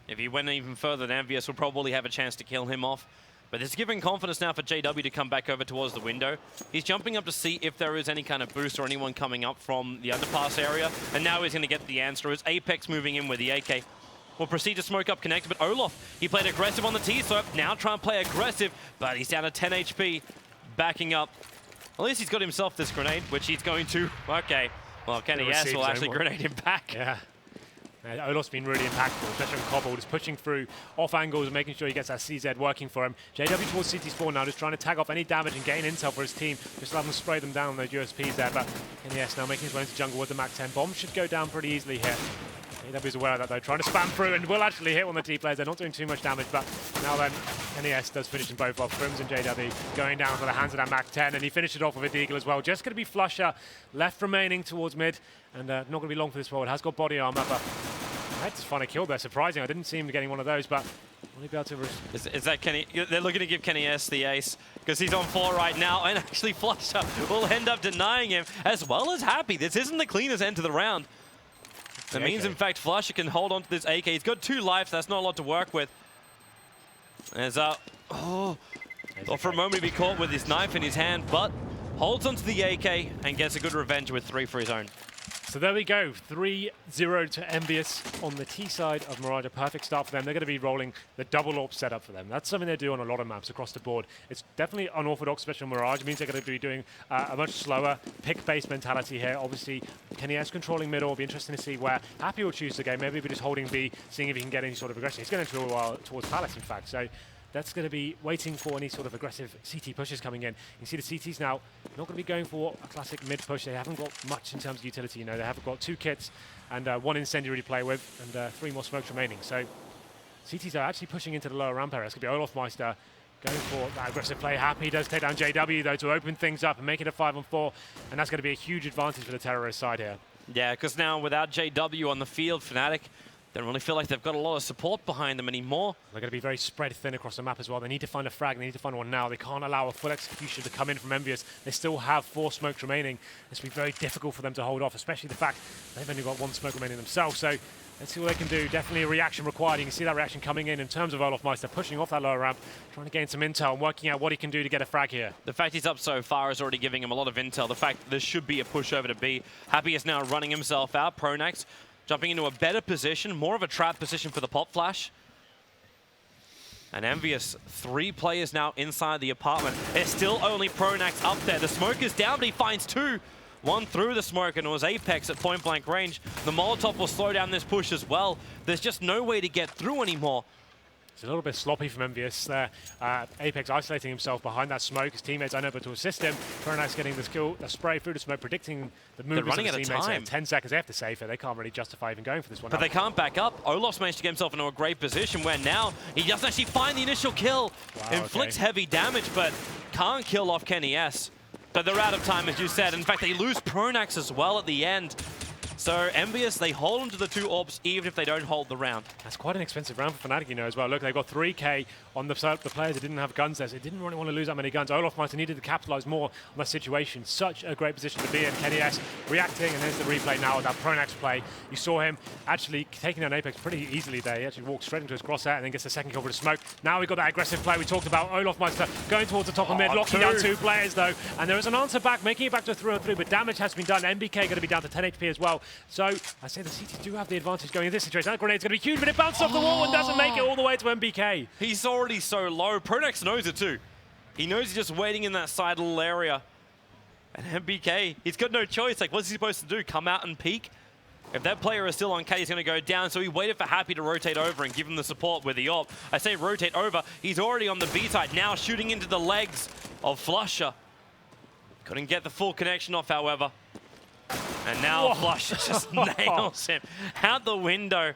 If he went even further, then Envious will probably have a chance to kill him off. But it's giving confidence now for JW to come back over towards the window. He's jumping up to see if there is any kind of boost or anyone coming up from the underpass area. And now he's going to get the answer. It's Apex moving in with the AK. Will proceed to smoke up connect, but Olaf, he played aggressive on the T-slope, now try and play aggressive, but he's down to 10 HP, backing up. At least he's got himself this grenade, which he's going to, okay. Well, Kenny S will actually grenade him back. Yeah. Olaf's been really impactful, especially on Cobble, just pushing through off angles and making sure he gets that CZ working for him. JW towards CT spawn now, just trying to tag off any damage and gain intel for his team. Just let them spray them down on those USPs there, but Kenny S now making his way into jungle with the Mac 10. Bomb should go down pretty easily here. AW's aware of that though, trying to spam through and will actually hit one of the T players. They're not doing too much damage, but now then, NES does finish them both off. Crims and JW going down for the hands of that Mac 10, and he finished it off with a deagle as well. Just going to be Flusher left remaining towards mid, and not going to be long for this role. It has got body armor, but I had to find a kill there. Surprising, I didn't see him getting one of those, but will he be able to... Is that Kenny? They're looking to give Kenny S the ace, because he's on 4 right now, and actually Flusher will end up denying him, as well as Happy. This isn't the cleanest end to the round. That means, in fact, Flusher can hold on to this AK. He's got 2 lives. That's not a lot to work with. There's thought for a moment he'd be caught with his knife in his hand, but holds onto the AK and gets a good revenge with 3 for his own. So there we go, 3-0 to Envious on the T side of Mirage. A perfect start for them. They're going to be rolling the double AWP setup for them. That's something they do on a lot of maps across the board. It's definitely unorthodox, especially on Mirage. It means they're going to be doing a much slower pick-based mentality here. Obviously, Kenny S controlling middle. It'll be interesting to see where Happy will choose the game. Maybe we're just holding B, seeing if he can get any sort of aggression. He's going to towards Palace, in fact. So that's going to be waiting for any sort of aggressive CT pushes coming in. You see the CTs now not going to be going for a classic mid push. They haven't got much in terms of utility. You know, they have got 2 kits and 1 incendiary to play with, and 3 more smokes remaining. So CTs are actually pushing into the lower ramp area. It's going to be Olaf Meister going for that aggressive play. Happy does take down JW though to open things up and make it a 5-on-4, and that's going to be a huge advantage for the terrorist side here. Yeah, because now without JW on the field, Fnatic don't really feel like they've got a lot of support behind them anymore. They're going to be very spread thin across the map as well. They need to find a frag. They need to find one now. They can't allow a full execution to come in from Envious. They still have 4 smokes remaining. It's going to be very difficult for them to hold off, especially the fact they've only got 1 smoke remaining themselves. So let's see what they can do. Definitely a reaction required. You can see that reaction coming in terms of Olaf Meister pushing off that lower ramp, trying to gain some intel and working out what he can do to get a frag here. The fact he's up so far is already giving him a lot of intel. The fact that there should be a push over to B. Happy is now running himself out. Pronax jumping into a better position, more of a trap position for the pop flash. And Envious, 3 players now inside the apartment. It's still only Pronax up there. The smoke is down, but he finds 2. 1 through the smoke, and it was Apex at point blank range. The Molotov will slow down this push as well. There's just no way to get through anymore. It's a little bit sloppy from Envious there. Apex isolating himself behind that smoke. His teammates unable to assist him. Pronax getting the skill, the spray through the smoke, predicting the movements of his teammates. Time. 10 seconds, they have to save it. They can't really justify even going for this one. But they can't back up. Olaf's managed to get himself into a great position where now he doesn't actually find the initial kill. Wow, Inflicts heavy damage, but can't kill off Kenny S. But they're out of time, as you said. In fact, they lose Pronax as well at the end. So Envious, they hold them to the 2 orbs even if they don't hold the round. That's quite an expensive round for Fnatic, you know, as well. Look, they've got 3K on the players that didn't have guns there, so they didn't really want to lose that many guns. Olaf Meister needed to capitalize more on that situation. Such a great position to be in. Kenny S reacting, and there's the replay now of that Pronax play. You saw him actually taking down Apex pretty easily there. He actually walks straight into his crosshair and then gets the second kill for the smoke. Now we've got that aggressive play we talked about. Olaf Meister going towards the top of mid, locking down 2 players though. And there is an answer back, making it back to a 3-on-3, but damage has been done. MBK going to be down to 10 HP as well. So I say the CT do have the advantage going in this situation. That grenade's going to be huge, but it bounced off the wall and doesn't make it all the way to MBK. He's already so low. Pronax knows it too. He knows he's just waiting in that side little area. And MBK, he's got no choice. Like, what's he supposed to do? Come out and peek? If that player is still on K, he's going to go down. So he waited for Happy to rotate over and give him the support with the AWP. I say rotate over. He's already on the B side, now shooting into the legs of Flusher. Couldn't get the full connection off, however. And now Flusher just nails him out the window.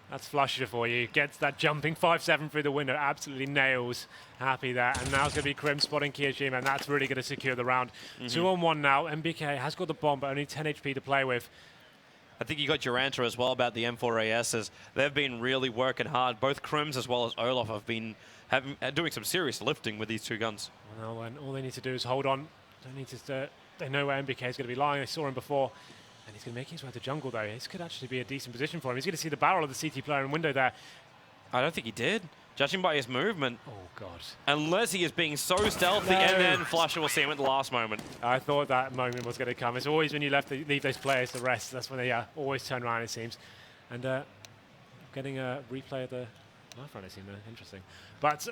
That's Flusher for you. Gets that jumping 5-7 through the window. Absolutely nails Happy there. And now it's going to be Krim spotting Kiyojima, and that's really going to secure the round. 2-on-1 now. MBK has got the bomb, but only 10 HP to play with. I think you got your answer as well about the M4ASs. They've been really working hard. Both Krims as well as Olaf have been doing some serious lifting with these 2 guns. Well, and all they need to do is hold on. Don't need to. They know where MBK is going to be lying. They saw him before. And he's going to make his way to jungle, though. This could actually be a decent position for him. He's going to see the barrel of the CT player in window there. I don't think he did, judging by his movement. Oh, God. Unless he is being so stealthy, and then Flusher will see him at the last moment. I thought that moment was going to come. It's always when you leave those players to rest. That's when they always turn around, it seems. And getting a replay of the knife run, it seemed interesting. But,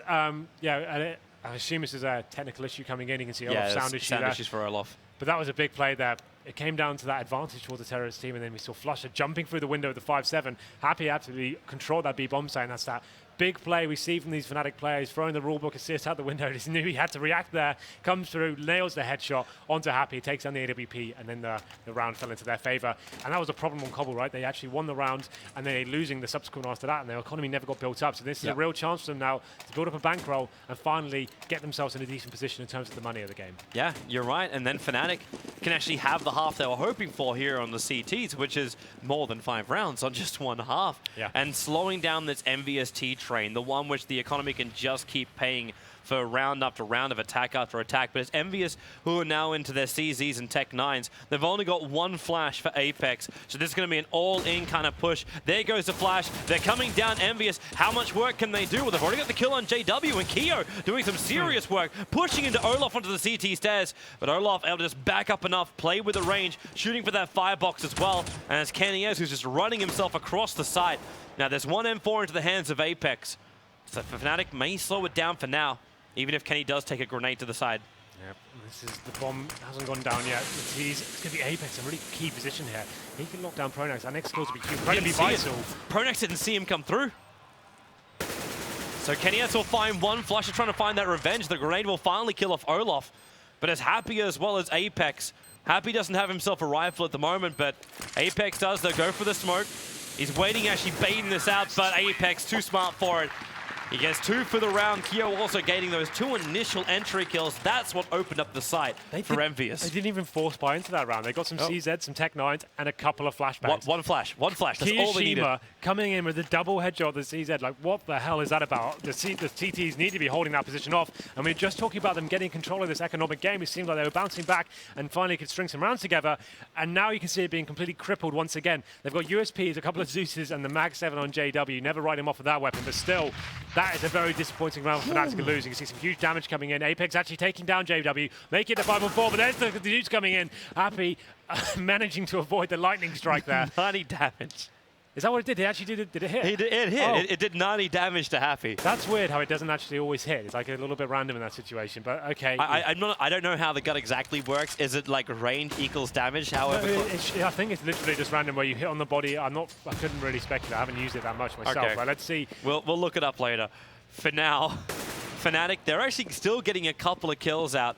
yeah, I assume this is a technical issue coming in. You can see Olaf's sound issue there. Sound issues for Olaf. But that was a big play there. It came down to that advantage towards the terrorist team, and then we saw Flusher jumping through the window of the 5-7. Happy absolutely controlled that B-bomb site, and that's that big play we see from these Fnatic players, throwing the rulebook assist out the window. He knew he had to react there, comes through, nails the headshot onto Happy, takes down the AWP, and then the round fell into their favor. And that was a problem on Cobble, right? They actually won the round, and then they're losing the subsequent after that, and their economy never got built up. So this is a real chance for them now to build up a bankroll and finally get themselves in a decent position in terms of the money of the game. Yeah, you're right. And then Fnatic can actually have the half they were hoping for here on the CTs, which is more than 5 rounds on just 1 half. Yeah. And slowing down this MVST train, the one which the economy can just keep paying for round after round of attack after attack. But it's Envious who are now into their CZs and Tech 9s. They've only got 1 flash for Apex, so this is going to be an all-in kind of push. There goes the flash. They're coming down Envious. How much work can they do? Well, they've already got the kill on JW, and Keo doing some serious work, pushing into Olaf onto the CT stairs. But Olaf able to just back up enough, play with the range, shooting for that firebox as well. And it's Kenny S who's just running himself across the site. Now, there's 1 M4 into the hands of Apex. So Fnatic may slow it down for now, even if Kenny does take a grenade to the side. Yep, this is the bomb hasn't gone down yet. It's going to be Apex, a really key position here. He can lock down Pronax. Our next kills will be incredibly vital. Pronax didn't see him come through. So Kenny's will find one. Flusha trying to find that revenge. The grenade will finally kill off Olaf. But as Happy as well as Apex. Happy doesn't have himself a rifle at the moment, but Apex does. They'll go for the smoke. He's waiting, actually baiting this out, but Apex too smart for it. He gets 2 for the round. Kyo also gaining those 2 initial entry kills. That's what opened up the site for Envious. They didn't even force buy into that round. They got some CZ, some Tech 9s, and a couple of flashbangs. One flash. That's all they needed. Coming in with a double headshot to CZ. Like, what the hell is that about? The TTs need to be holding that position off. And we're just talking about them getting control of this economic game. It seemed like they were bouncing back and finally could string some rounds together. And now you can see it being completely crippled once again. They've got USPs, a couple of Zeus's, and the Mag 7 on JW. Never write him off with that weapon, but still, that is a very disappointing round for Fnatic to lose. You can see some huge damage coming in. Apex actually taking down JW, make it a 5-on-4, but there's the dudes coming in. Happy managing to avoid the lightning strike there. 90 damage. Is that what it did? It actually did it hit? It hit. Oh. It did 90 damage to Happy. That's weird how it doesn't actually always hit. It's like a little bit random in that situation, but okay. I don't know how the gun exactly works. Is it like range equals damage? However, I think it's literally just random where you hit on the body. I couldn't really speculate. I haven't used it that much myself, but let's see. We'll look it up later. For now, Fnatic, they're actually still getting a couple of kills out.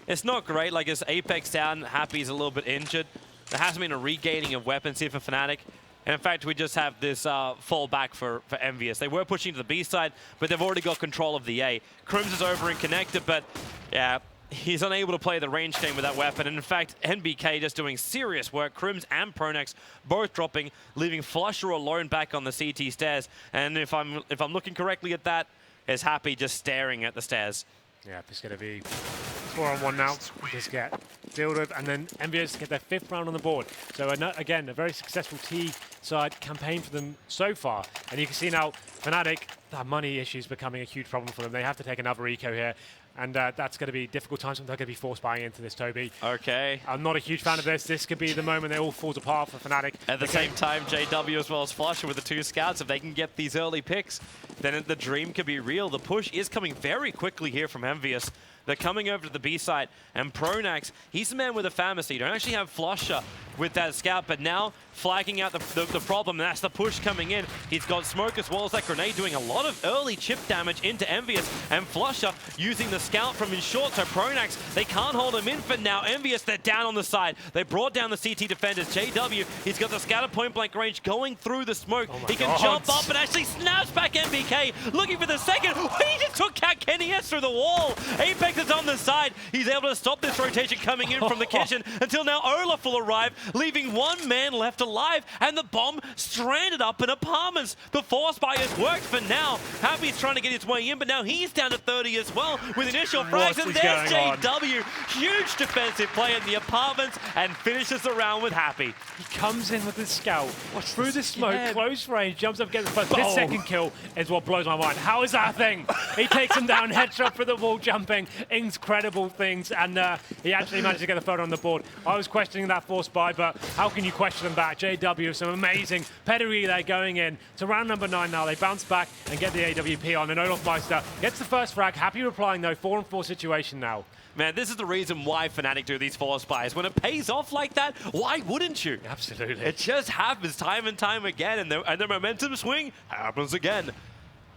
It's not great. Like, as Apex down, Happy's a little bit injured. There hasn't been a regaining of weapons here for Fnatic. And in fact, we just have this fall back for Envious. They were pushing to the B side, but they've already got control of the A. Crims is over and connected, but yeah, he's unable to play the range game with that weapon. And in fact, NBK just doing serious work. Crims and Pronax both dropping, leaving Flusha alone back on the CT stairs. And if I'm looking correctly at that, is Happy just staring at the stairs. Yeah, it's going to be 4-on-1 now. Just get filled with, and then Envious get their 5th round on the board. So again, a very successful T-side campaign for them so far. And you can see now, Fnatic, that money issue is becoming a huge problem for them. They have to take another eco here. And that's going to be difficult times. They're going to be forced buying into this, Toby. Okay. I'm not a huge fan of this. This could be the moment it all falls apart for Fnatic. At the same time, JW as well as Flusha with the 2 scouts. If they can get these early picks, then the dream could be real. The push is coming very quickly here from Envious. They're coming over to the B side, and Pronax, he's the man with a pharmacy. You don't actually have Flusha with that scout, but now flagging out the problem, and that's the push coming in. He's got smoke as well as that grenade doing a lot of early chip damage into Envious, and Flusha using the scout from his short, so Pronax, they can't hold him in for now. Envious, they're down on the side. They brought down the CT defenders. JW, he's got the scout at point-blank range going through the smoke. He can jump up and actually snaps back MBK, looking for the second. He just took Kenny S through the wall. Apex is on the side. He's able to stop this rotation coming in from the kitchen until now Olaf will arrive, leaving 1 man left alive, and the bomb stranded up in apartments. The force buy has worked for now. Happy's trying to get his way in, but now he's down to 30 as well with initial frags, and there's JW. Huge defensive play in the apartments and finishes the round with Happy. He comes in with the scout, through the smoke, close range, jumps up, gets the first. This second kill is what blows my mind. How is that a thing? He takes him down, headshot for the wall jumping, incredible things, and he actually managed to get the photo on the board. I was questioning that force buy, but how can you question them back? JW, some amazing pedigree there going in to round number 9 now. They bounce back and get the AWP on, and Olaf Meister gets the first frag. Happy replying though, 4-on-4 situation now. Man, this is the reason why Fnatic do these force buys. When it pays off like that, why wouldn't you? Absolutely. It just happens time and time again, and the momentum swing happens again.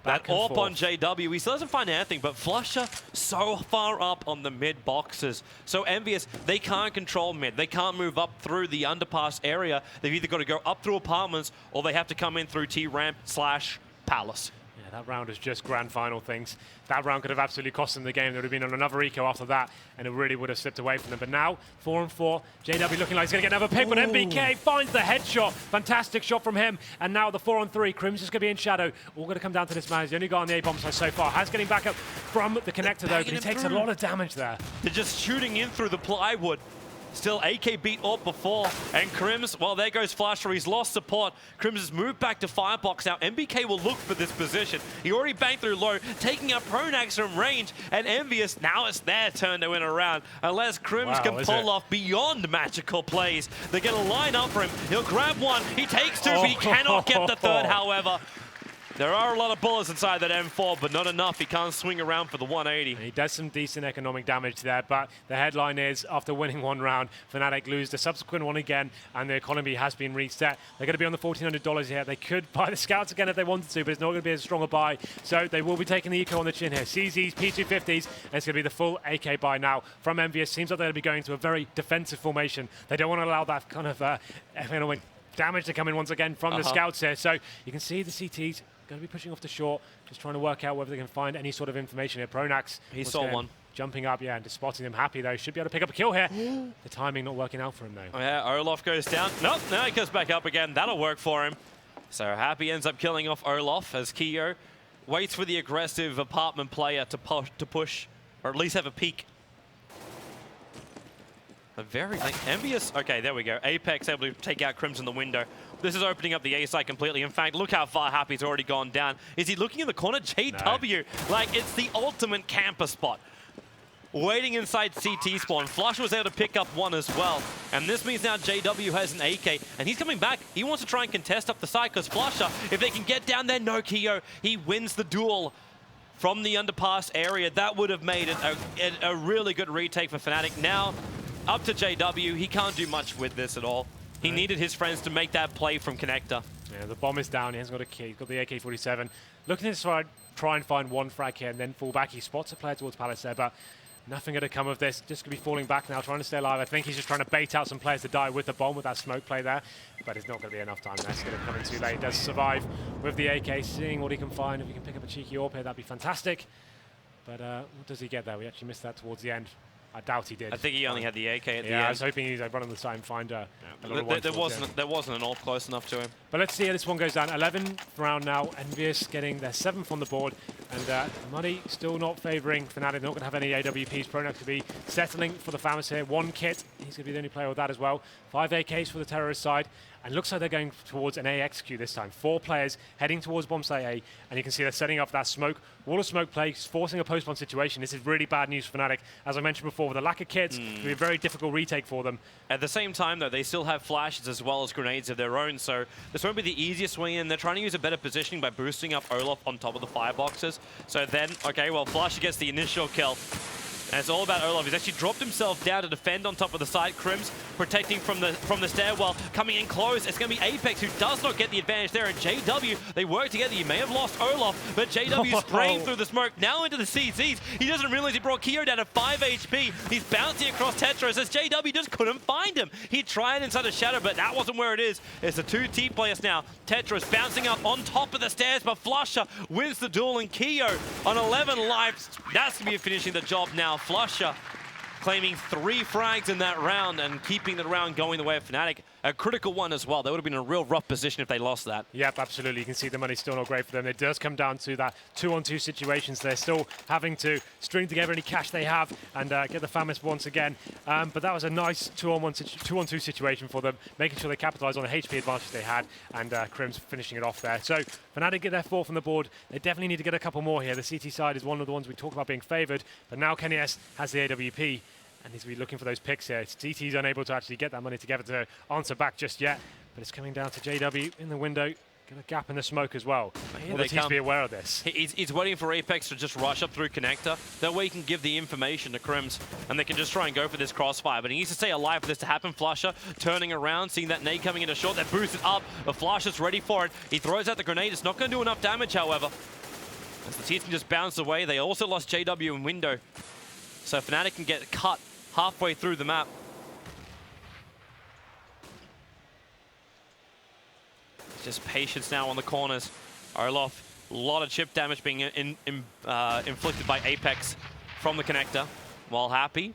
That AWP on JW, he still doesn't find anything, but Flusha so far up on the mid boxes. So Envious, they can't control mid. They can't move up through the underpass area. They've either got to go up through apartments, or they have to come in through T-ramp/palace. Yeah, that round is just grand final things. That round could have absolutely cost them the game. They would have been on another eco after that, and it really would have slipped away from them. But now, 4-on-4, JW looking like he's going to get another pick, but MBK finds the headshot. Fantastic shot from him. And now the 4-on-3, Crims is going to be in shadow. All going to come down to this man. He's the only guy on the A-bomb side so far. Has getting back up from the connector, though, but he takes a lot of damage there. They're just shooting in through the plywood. Still, AK beat AWP before, and Crims, well, there goes Flusha. He's lost support. Crims has moved back to Firebox now. MBK will look for this position. He already banged through low, taking up Pronax from range, and Envious, now it's their turn to win a round. Unless Crims can pull off beyond magical plays. They're going to line up for him. He'll grab one. He takes 2, but he cannot get the 3rd, however. There are a lot of bullets inside that M4, but not enough. He can't swing around for the 180. And he does some decent economic damage there, but the headline is, after winning one round, Fnatic lose the subsequent one again, and the economy has been reset. They're going to be on the $1,400 here. They could buy the scouts again if they wanted to, but it's not going to be a stronger buy. So they will be taking the eco on the chin here. CZs, P250s, and it's going to be the full AK buy now from Envious. Seems like they're going to be going to a very defensive formation. They don't want to allow that kind of economic damage to come in once again from the scouts here. So you can see the CTs going to be pushing off the short, just trying to work out whether they can find any sort of information here. Pronax, he saw one. Jumping up, yeah, and just spotting them. Happy, though. Should be able to pick up a kill here. The timing not working out for him, though. Oh, yeah, Olaf goes down. Nope, now he goes back up again. That'll work for him. So Happy ends up killing off Olaf as Keo waits for the aggressive apartment player to push, or at least have a peek. A very envious. Okay, there we go. Apex able to take out Crimson the window. This is opening up the A side completely. In fact, look how far Happy's already gone down. Is he looking in the corner? JW, like it's the ultimate camper spot. Waiting inside CT spawn. Flush was able to pick up one as well. And this means now JW has an AK, and he's coming back. He wants to try and contest up the side, because Flusher, if they can get down there, no Keo, he wins the duel from the underpass area. That would have made it a really good retake for Fnatic. Now, up to JW, he can't do much with this at all. He needed his friends to make that play from connector. Yeah, the bomb is down. He hasn't got a key. He's got the AK-47. Looking to try and find one frag here and then fall back. He spots a player towards Palace there, but nothing going to come of this. Just going to be falling back now, trying to stay alive. I think he's just trying to bait out some players to die with the bomb, with that smoke play there. But it's not going to be enough time. That's going to come in too late. He does survive with the AK, seeing what he can find. If he can pick up a cheeky AWP here, that'd be fantastic. But what does he get there? We actually missed that towards the end. I doubt he did. I think he only had the AK at the end. Yeah, I was hoping he'd run on the side and find a there wasn't an AWP close enough to him. But let's see how this one goes down. 11th round now. Envious getting their 7th on the board. And Muddy still not favouring Fnatic. They're not going to have any AWPs. Pronax to be settling for the Famous here. One kit. He's going to be the only player with that as well. 5 AKs for the terrorist side. And looks like they're going towards an AXQ this time. 4 players heading towards bomb site A. And you can see they're setting up that smoke. Wall of smoke play, forcing a post-bomb situation. This is really bad news for Fnatic. As I mentioned before, with the lack of kits, it'll be a very difficult retake for them. At the same time, though, they still have flashes as well as grenades of their own. So this won't be the easiest way in. They're trying to use a better positioning by boosting up Olaf on top of the fireboxes. So then, okay, well, Flash gets the initial kill. And it's all about Olaf. He's actually dropped himself down to defend on top of the side. Crims protecting from the stairwell, coming in close. It's going to be Apex who does not get the advantage there. And JW, they work together. You may have lost Olaf, but JW spraying through the smoke now into the CZs. He doesn't realize he brought Keo down to 5 HP. He's bouncing across Tetris as JW just couldn't find him. He tried inside the shadow, but that wasn't where it is. It's the 2 T players now. Tetris bouncing up on top of the stairs, but Flusher wins the duel, and Keo on 11 lives. That's going to be finishing the job now. Flusher claiming 3 frags in that round and keeping the round going the way of Fnatic. A critical one as well. They would have been in a real rough position if they lost that. Yep, absolutely. You can see the money's still not great for them. It does come down to that 2-on-2 situations. They're still having to string together any cash they have and get the Famous once again. But that was a nice 2-on-2 situation for them, making sure they capitalize on the HP advantage they had, and Crims finishing it off there. So Fnatic get their 4th on the board. They definitely need to get a couple more here. The CT side is one of the ones we talk about being favored, but now Kenny S has the AWP. And he's going to be looking for those picks here. CT's unable to actually get that money together to answer back just yet. But it's coming down to JW in the window. Got a gap in the smoke as well. All the teams to be aware of this. He's waiting for Apex to just rush up through connector. That way he can give the information to Crims, and they can just try and go for this crossfire. But he needs to stay alive for this to happen. Flusher turning around, seeing that nade coming into short. That boosted up, but Flusher's ready for it. He throws out the grenade. It's not going to do enough damage, however. As the teams can just bounce away. They also lost JW in window. So Fnatic can get cut halfway through the map. Just patience now on the corners. Olaf, a lot of chip damage being inflicted by Apex from the connector. While Happy,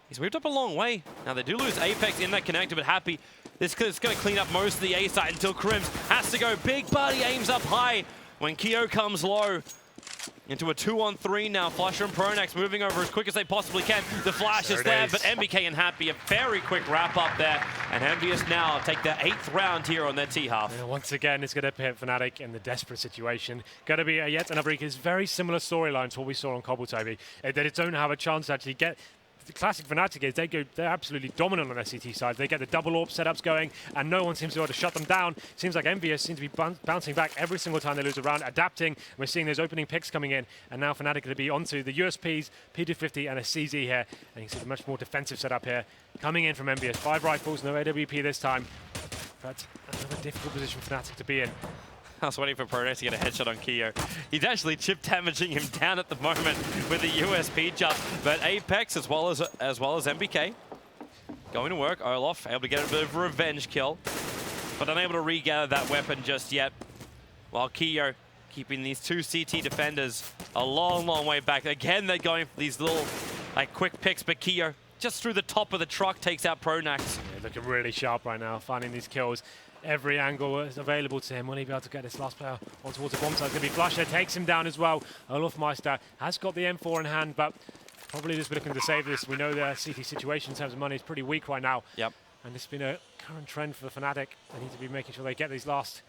he's moved up a long way. Now they do lose Apex in that connector, but Happy, this is going to clean up most of the A side until Crims has to go big, but he aims up high when Keo comes low. Into a 2-on-3 now. Flusher and Pronax moving over as quick as they possibly can. The flash is there, but MBK and Happy, a very quick wrap up there. And Envious now take their 8th round here on their T-half. Yeah, once again, it's going to pit Fnatic in the desperate situation. Going to be yet another very similar storyline to what we saw on Cobblestone. That it don't have a chance to actually get the classic Fnatic is they're absolutely dominant on their CT side. They get the double AWP setups going, and no one seems to be able to shut them down. Seems like Envious seem to be bouncing back every single time they lose a round, adapting. We're seeing those opening picks coming in, and now Fnatic going to be onto the USPs, P250, and a CZ here. And you can see a much more defensive setup here. Coming in from Envious, 5 rifles, no AWP this time. But another difficult position for Fnatic to be in. I was waiting for Pronax to get a headshot on Keo. He's actually chip damaging him down at the moment with the USP jump. But Apex as well as MBK going to work. Olaf able to get a bit of a revenge kill, but unable to regather that weapon just yet. While Keo keeping these 2 CT defenders a long, long way back. Again, they're going for these little quick picks, but Keo just through the top of the truck takes out Pronax. Yeah, looking really sharp right now, finding these kills. Every angle is available to him. Will he be able to get this last player on towards the bomb side? It's going to be Flusher, takes him down as well. Olofmeister has got the M4 in hand, but probably just looking to save this. We know their CT situation in terms of money is pretty weak right now. Yep. And this has been a current trend for the Fnatic. They need to be making sure they get these last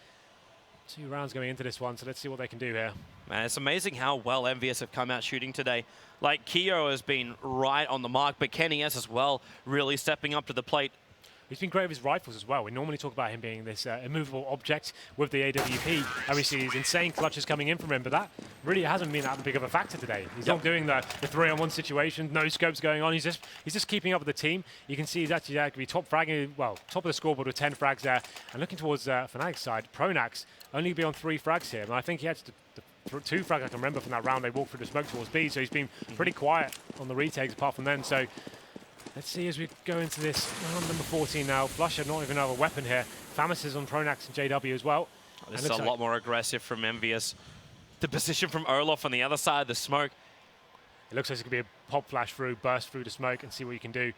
2 rounds going into this one, so let's see what they can do here. Man, it's amazing how well MVS have come out shooting today. Like, Keo has been right on the mark, but Kenny S as well really stepping up to the plate. He's been great with his rifles as well. We normally talk about him being this immovable object with the AWP. And we see these insane clutches coming in from him, but that really hasn't been that big of a factor today. He's not doing the 3-on-1 situation, no scopes going on. He's just keeping up with the team. You can see he's actually there, could be top fragging, well, top of the scoreboard with 10 frags there. And looking towards Fnatic's side, Pronax only be on 3 frags here. And I think he had the 2 frags I can remember from that round. They walked through the smoke towards B, so he's been pretty quiet on the retakes apart from then. So let's see as we go into this round number 14 now. Flusher not even have a weapon here. Famis is on Pronax and JW as well. This is a lot more aggressive from Envious. The position from Olaf on the other side of the smoke. It looks like it's going to be a pop flash through, burst through the smoke and see what you can do.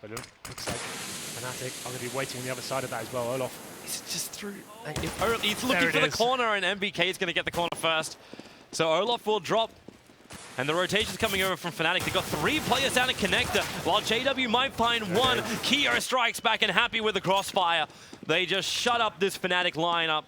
But it looks like Fnatic are going to be waiting on the other side of that as well. Olaf. He's just through. He's looking for the corner, and MBK is going to get the corner first. So Olaf will drop. And the rotation's coming over from Fnatic. They've got 3 players down at connector, while JW might find 1. Keo strikes back and happy with the crossfire. They just shut up this Fnatic lineup.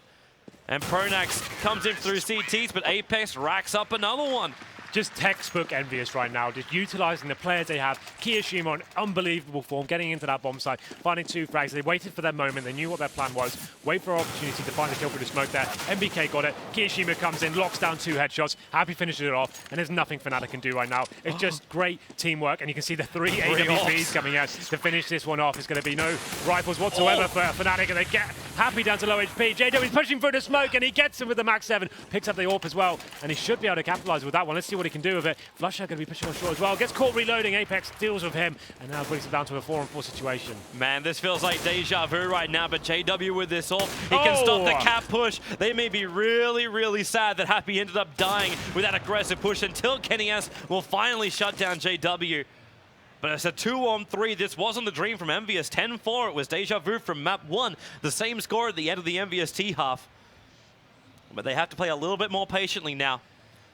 And Pronax comes in through CTs, but Apex racks up another one. Just textbook Envious right now, just utilizing the players they have. Kiyoshima on unbelievable form, getting into that bomb site, finding 2 frags. They waited for their moment, they knew what their plan was. Wait for an opportunity to find the kill through the smoke there. MBK got it, Kiyoshima comes in, locks down 2 headshots, happy finishes it off, and there's nothing Fnatic can do right now. It's just great teamwork, and you can see the 3 AWPs coming out to finish this one off. It's going to be no rifles whatsoever for Fnatic, and they get happy down to low HP. JW is pushing through the smoke, and he gets him with the Max 7, picks up the AWP as well, and he should be able to capitalize with that one. Let's see what he can do with it. Flusher going to be pushing on short as well. Gets caught reloading. Apex deals with him and now brings him down to a 4-on-4 situation. Man, this feels like deja vu right now, but JW with this ult, he can stop the cap push. They may be really, really sad that Happy ended up dying with that aggressive push until Kenny S will finally shut down JW. But it's a 2-on-3. This wasn't the dream from Envious. 10-4. It was deja vu from map 1. The same score at the end of the Envious T-half. But they have to play a little bit more patiently now.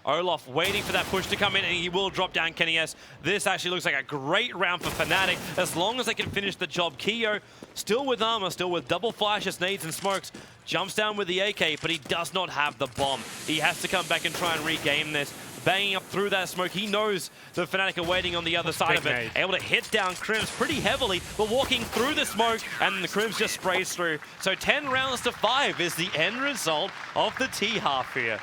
Olaf waiting for that push to come in, and he will drop down Kenny S. This actually looks like a great round for Fnatic, as long as they can finish the job. Keo, still with armor, still with double flashes, nades, and smokes, jumps down with the AK, but he does not have the bomb. He has to come back and try and regain this. Banging up through that smoke, he knows the Fnatic are waiting on the other side of it. Nade. Able to hit down Crims pretty heavily, but walking through the smoke, and the Crims just sprays through. So 10 rounds to 5 is the end result of the T-half here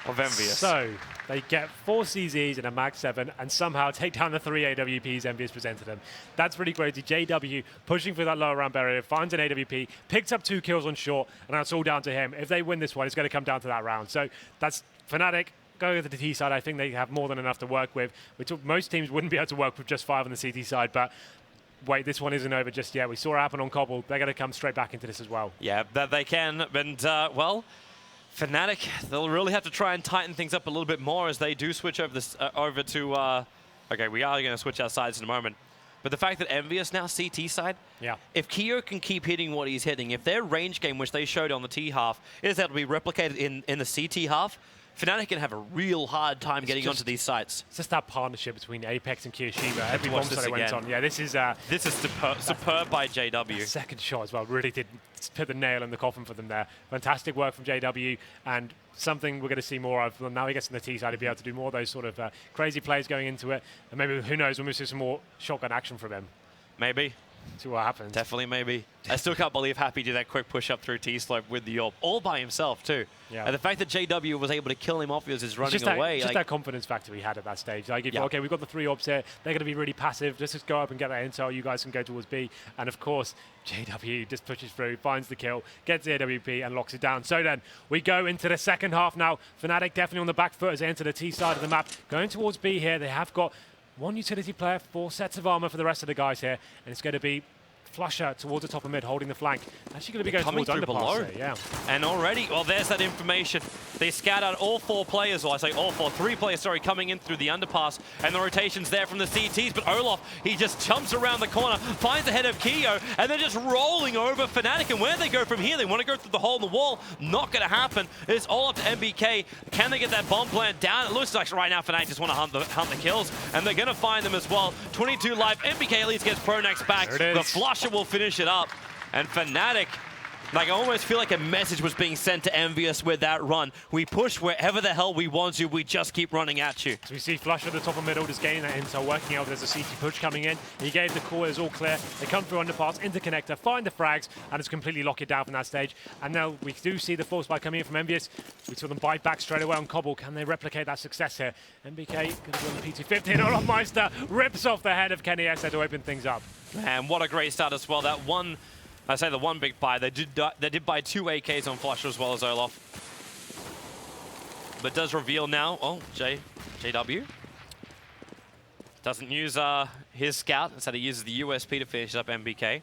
of Envious. So they get 4 CZs and a Max 7 and somehow take down the 3 AWPs Envious presented them. That's pretty crazy. JW pushing through that lower round barrier, finds an AWP, picks up 2 kills on short, and that's all down to him. If they win this one, it's going to come down to that round. So that's Fnatic. Going to the T side, I think they have more than enough to work with. Most teams wouldn't be able to work with just 5 on the CT side, but wait, this one isn't over just yet. We saw it happen on Cobble. They're going to come straight back into this as well. Yeah, that they can. And, well, Fnatic, they'll really have to try and tighten things up a little bit more as they do switch over this over to... okay, we are going to switch our sides in a moment. But the fact that Envious now CT side, if Keo can keep hitting what he's hitting, if their range game, which they showed on the T half, is that to be replicated in the CT half, Fnatic can have a real hard time getting onto these sites. It's just that partnership between Apex and Kirishima. Every bomb that they went on. Yeah, this is superb by JW. Second shot as well really did put the nail in the coffin for them there. Fantastic work from JW, and something we're going to see more of. Well, now he gets on the T side to be able to do more of those sort of crazy plays going into it. And maybe, who knows, we'll see some more shotgun action from him. Maybe. See what happens. Definitely, maybe. I still can't believe Happy did that quick push up through T-slope with the AWP, all by himself too. Yeah. And the fact that JW was able to kill him off as he's running away. Just that confidence factor he had at that stage. Like, okay, we've got the 3 AWPs here. They're going to be really passive. Let's just go up and get that intel. You guys can go towards B. And of course, JW just pushes through, finds the kill, gets the AWP and locks it down. So then we go into the second half now. Fnatic definitely on the back foot as they enter the T side of the map. Going towards B here. They have got 1 utility player, 4 sets of armor for the rest of the guys here. And it's going to be Flusher towards the top of mid, holding the flank. Actually going to be going coming towards through underpass below. there, yeah. And already, well, there's that information. They scout out all 4 players, or I say all 4, 3 players, sorry, coming in through the underpass. And the rotation's there from the CTs, but Olaf, he just jumps around the corner, finds ahead of Keo, and they're just rolling over Fnatic. And where they go from here, they want to go through the hole in the wall. Not going to happen. It's all up to MBK. Can they get that bomb plant down? It looks like right now Fnatic just want to hunt the kills, and they're going to find them as well. 22 life. MBK at least gets Pronax back. The Flusher will finish it up. And Fnatic, like, I almost feel like a message was being sent to Envious with that run. We push wherever the hell we want to. We just keep running at you. So we see Flush at the top of middle, just gaining that intel, working out there's a CT push coming in. He gave the call, it's all clear. They come through underpass, into connector, find the frags, and it's completely lock it down from that stage. And now we do see the force spike coming in from Envious. We saw them bite back straight away on Cobble. Can they replicate that success here? MBK going to be on the PT-50, and Olaf Meister rips off the head of Kenny Esser to open things up. Man, what a great start as well. That one, I say the one big buy, they did buy 2 AKs on Flusher as well as Olaf. But does reveal now, oh, JW. Doesn't use his scout, instead he uses the USP to finish up MBK.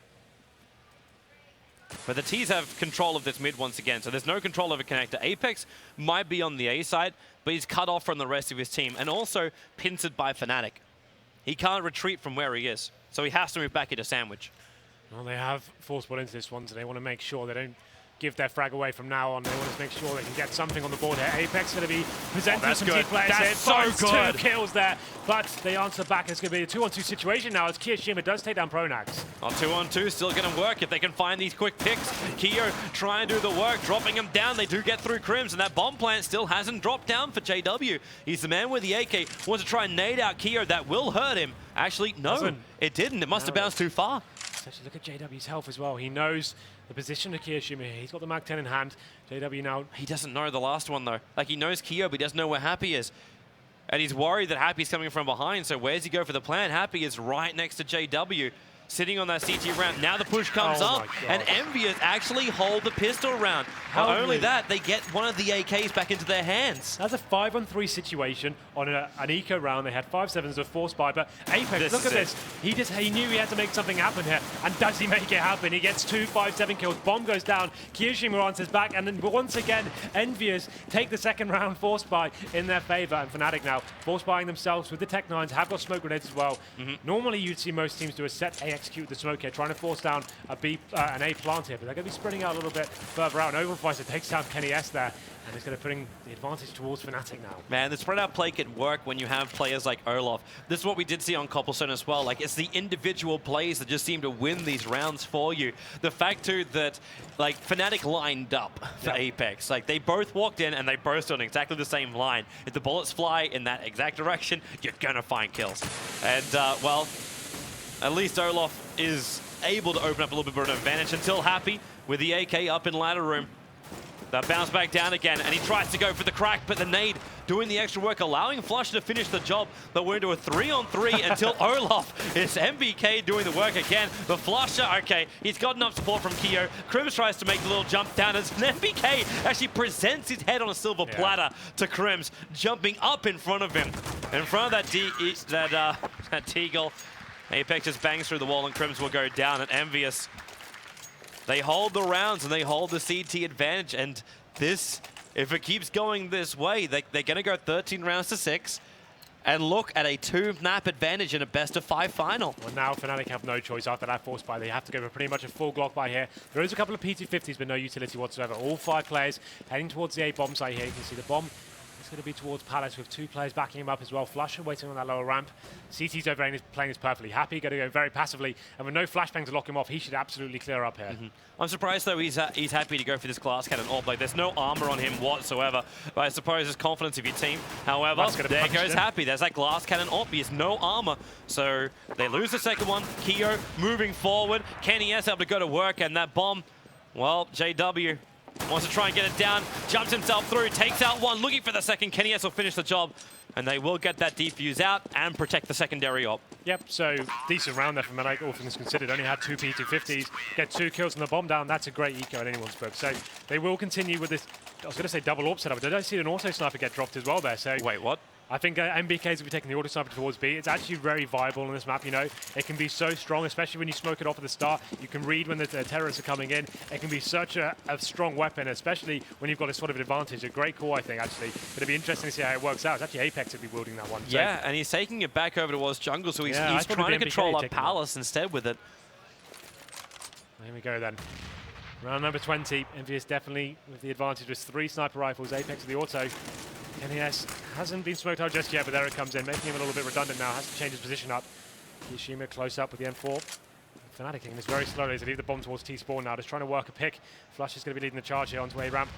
But the T's have control of this mid once again, so there's no control over connector. Apex might be on the A side, but he's cut off from the rest of his team, and also pincered by Fnatic. He can't retreat from where he is, so he has to move back into Sandwich. Well, they have forced into this one, so they want to make sure they don't give their frag away from now on. They want to make sure they can get something on the board here. Apex going to be presenting some team players here. That's so good. 2 kills there, but they answer back. It's going to be a 2-on-2 situation now as Kirishima does take down Pronax. On 2-on-2, still going to work if they can find these quick picks. Keo trying to do the work, dropping them down. They do get through Crims, and that bomb plant still hasn't dropped down for JW. He's the man with the AK, wants to try and nade out Keo. That will hurt him. Actually, no, it didn't. It must have bounced too far. Especially look at JW's health as well. He knows the position of Kirishima here. He's got the Mag 10 in hand. JW now... He doesn't know the last one, though. Like, he knows Keo, but he doesn't know where Happy is. And he's worried that Happy's coming from behind, so where's he go for the plan? Happy is right next to JW, sitting on that CT round. Now the push comes up, and Envious actually hold the pistol round. Not only that, they get one of the AKs back into their hands. That's a 5-on-3 situation on an eco round. They had 5-7s of force buy, but Apex, look at this. He knew he had to make something happen here, and does he make it happen? He gets 2 5-7 kills. Bomb goes down. Kirishima answers back, and then once again, Envious take the second round force buy in their favor, and Fnatic now force buying themselves with the Tech 9s, have got smoke grenades as well. Normally, you'd see most teams do a set A execute the smoke here, trying to force down an A plant here, but they're going to be spreading out a little bit further out. And Overvisor takes down Kenny S there, and it's going to put the advantage towards Fnatic now. Man, the spread out play can work when you have players like Olaf. This is what we did see on Cobblestone as well. Like, it's the individual plays that just seem to win these rounds for you. The fact too that, like, Fnatic lined up for Apex. Like, they both walked in and they both stood on exactly the same line. If the bullets fly in that exact direction, you're gonna find kills. And well, at least Olaf is able to open up a little bit of an advantage until Happy with the AK up in ladder room. That bounce back down again, and he tries to go for the crack, but the nade doing the extra work, allowing Flusher to finish the job. But we're into a 3-on-3 until Olaf. It's MBK doing the work again. The Flusher, okay, he's got enough support from Keo. Crims tries to make the little jump down as MBK actually presents his head on a silver platter to Crims, jumping up in front of him. In front of that Teagle. Apex just bangs through the wall, and Crims will go down. And Envious, they hold the rounds and they hold the CT advantage. And this, if it keeps going this way, they're going to go 13 rounds to 6 and look at a 2-map advantage in a best-of-5 final. Well, now Fnatic have no choice after that force buy. They have to go for pretty much a full Glock buy here. There is a couple of PT-50s, but no utility whatsoever. All 5 players heading towards the A bomb site here. You can see the bomb. It's going to be towards Palace with 2 players backing him up as well. Flusher waiting on that lower ramp. CT's over playing this perfectly happy, going to go very passively. And with no flashbang to lock him off, he should absolutely clear up here. I'm surprised, though, he's happy to go for this glass cannon AWP. Like, there's no armor on him whatsoever. But I suppose it's confidence of your team. However, there goes Happy. There's that glass cannon AWP. He has no armor. So they lose the second one. Keo moving forward. Kenny S able to go to work. And that bomb, well, JW wants to try and get it down. Jumps himself through. Takes out one. Looking for the second. Kenny S will finish the job. And they will get that defuse out and protect the secondary AWP. Yep, so decent round there from Mirage, all things considered. Only had 2 P250s, get 2 kills on the bomb down. That's a great eco in anyone's book. So they will continue with this, I was going to say double AWP setup, but I see an auto sniper get dropped as well there. So wait, what? I think MBKs will be taking the auto sniper towards B. It's actually very viable on this map, you know. It can be so strong, especially when you smoke it off at the start. You can read when the terrorists are coming in. It can be such a strong weapon, especially when you've got a sort of advantage. A great call, I think, actually. It'll be interesting to see how it works out. It's actually Apex will be wielding that one. Yeah, and he's taking it back over towards jungle, so he's trying to control up Palace instead with it. Here we go then. Round number 20. Envious definitely with the advantage with 3 sniper rifles. Apex with the auto. NES hasn't been smoked out just yet, but there it comes in, making him a little bit redundant now. Has to change his position up. Kishima close up with the M4. Fnatic taking this very slowly as they leave the bomb towards T-spawn now. Just trying to work a pick. Flush is going to be leading the charge here onto A ramp.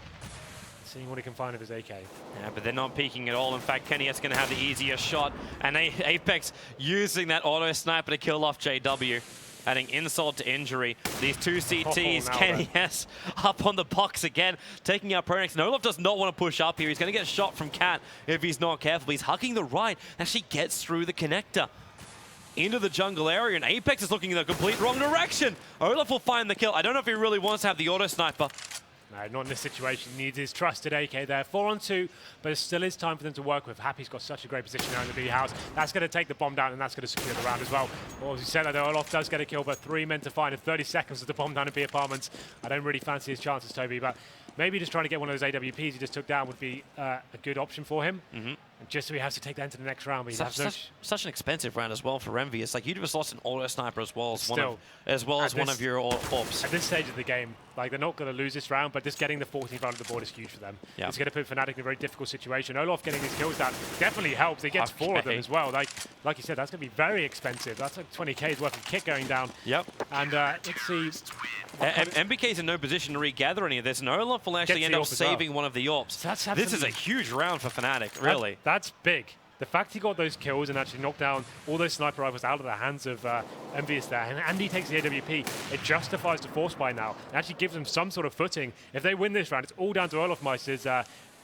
Seeing what he can find of his AK. Yeah, but they're not peeking at all. In fact, Kenny is going to have the easier shot. And Apex using that auto sniper to kill off JW. Adding insult to injury. These 2 CTs, Kenny S up on the box again, taking out Pronix. Nolov does not want to push up here. He's going to get shot from Cat if he's not careful. He's hugging the right, actually gets through the connector into the jungle area, and Apex is looking in the complete wrong direction. Olaf will find the kill. I don't know if he really wants to have the auto sniper. No, not in this situation. He needs his trusted AK there. 4 on 2, but it still is time for them to work with. Happy's got such a great position now in the B house. That's going to take the bomb down, and that's going to secure the round as well. Well, as you said, though, Olaf does get a kill, but 3 men to find in 30 seconds with the bomb down in B apartments. I don't really fancy his chances, Toby, but maybe just trying to get one of those AWPs he just took down would be a good option for him. And just so he has to take that into the next round. But such an expensive round as well for Envy. It's like you just lost an auto sniper as well as one of your AWPs. At this stage of the game, like they're not going to lose this round, but just getting the 14th round of the board is huge for them. Yep. It's going to put Fnatic in a very difficult situation. Olaf getting his kills down definitely helps. He gets 4 of them as well. Like you said, that's going to be very expensive. That's like 20K's worth of kit going down. Yep. And let's see. MBK's in no position to regather any of this, and Olaf will actually end up saving one of the AWPs. This is a huge round for Fnatic, really. That's big. The fact he got those kills and actually knocked down all those sniper rifles out of the hands of Envious there, and he takes the AWP, it justifies the force buy now. It actually gives them some sort of footing. If they win this round, it's all down to Olaf Meister's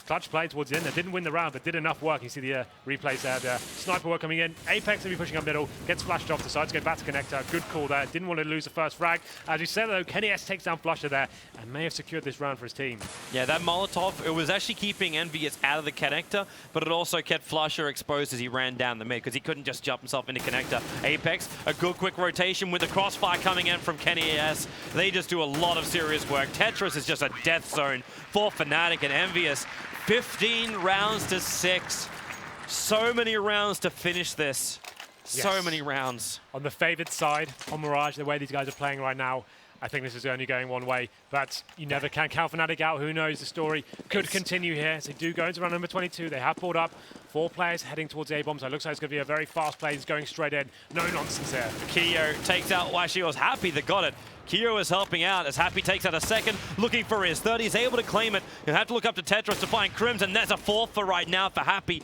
clutch play towards the end. They didn't win the round, but did enough work. You see the replays there. The sniper work coming in. Apex will be pushing up middle. Gets flashed off the side to go back to connector. Good call there. Didn't want to lose the first frag. As you said, though, Kenny S takes down Flusher there and may have secured this round for his team. Yeah, that Molotov, it was actually keeping Envious out of the connector, but it also kept Flusher exposed as he ran down the mid because he couldn't just jump himself into connector. Apex, a good quick rotation with the crossfire coming in from Kenny S. They just do a lot of serious work. Tetris is just a death zone for Fnatic and Envious. 15 rounds to 6. So many rounds to finish this. So many rounds. On the favored side, on Mirage, the way these guys are playing right now, I think this is only going one way, but you never can count Fnatic out. Who knows? The story could continue here. So they do go into round number 22. They have pulled up 4 players heading towards A-bomb, so it looks like it's going to be a very fast play. He's going straight in. No nonsense here. Keo takes out, well, actually, it was Happy that got it. Keo is helping out as Happy takes out a second, looking for his third. He's able to claim it. He'll have to look up to Tetris to find Crimson. There's a 4th for right now for Happy.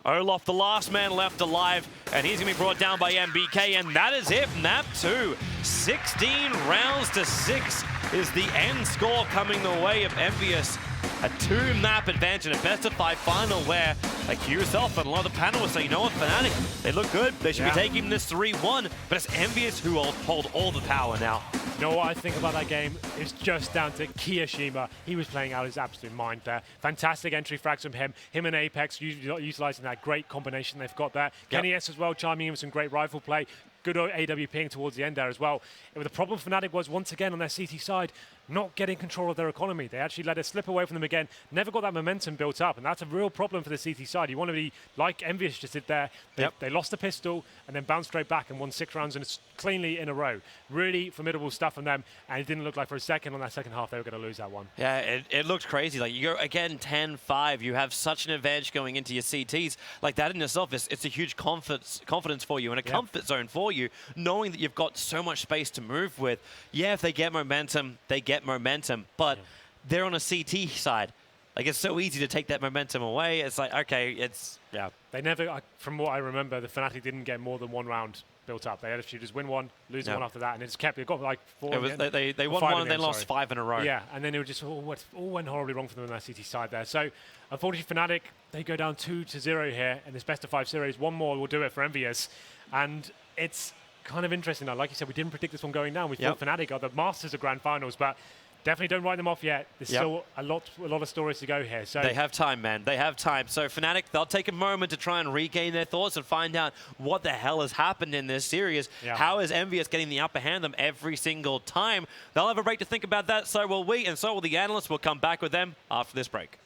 Olaf, the last man left alive, and he's going to be brought down by MBK, and that is it. Map 2, 16 rounds to 6 is the end score coming the way of Envious. A 2-map advantage in a best-of-5 final where, like yourself and a lot of the panelists say, you know what, Fnatic, they look good. They should be taking this 3-1, but it's Envious who hold all the power now. You know what I think about that game? It's just down to Kiyashima. He was playing out his absolute mind there. Fantastic entry frags from him. Him and Apex utilizing that great combination they've got there. Kenny S as well, chiming in with some great rifle play. good AWPing towards the end there as well. The problem Fnatic was, once again, on their CT side, not getting control of their economy. They actually let it slip away from them again, never got that momentum built up, and that's a real problem for the CT side. You want to be like Envious just did there. They lost the pistol and then bounced straight back and won 6 rounds and cleanly in a row. Really formidable stuff from them, and it didn't look like for a second on that second half they were going to lose that one. Yeah, it looked crazy. Like, you go, again, 10-5. You have such an advantage going into your CTs. Like, that in itself, it's a huge confidence for you and a comfort zone for you, knowing that you've got so much space to move with. Yeah, if they get momentum, they get momentum, but they're on a CT side. Like, it's so easy to take that momentum away. It's like, okay, They never, from what I remember, the Fnatic didn't get more than 1 round built up. They had to just win 1, lose 1 after that, and it's kept. They got like 4. They won 1 and then lost 5 in a row. Yeah, and then it was just all went horribly wrong for them on that CT side there. So, unfortunately, Fnatic, they go down 2-0 here in this best of 5 series. 1 more will do it for Envious, and it's kind of interesting. Now, like you said, we didn't predict this one going down. We thought Fnatic are the masters of grand finals, but definitely don't write them off yet. There's still a lot of stories to go here. So they have time, man. They have time. So Fnatic, they'll take a moment to try and regain their thoughts and find out what the hell has happened in this series. How is Envious getting the upper hand on them every single time? They'll have a break to think about that. So will we, and so will the analysts. We'll come back with them after this break.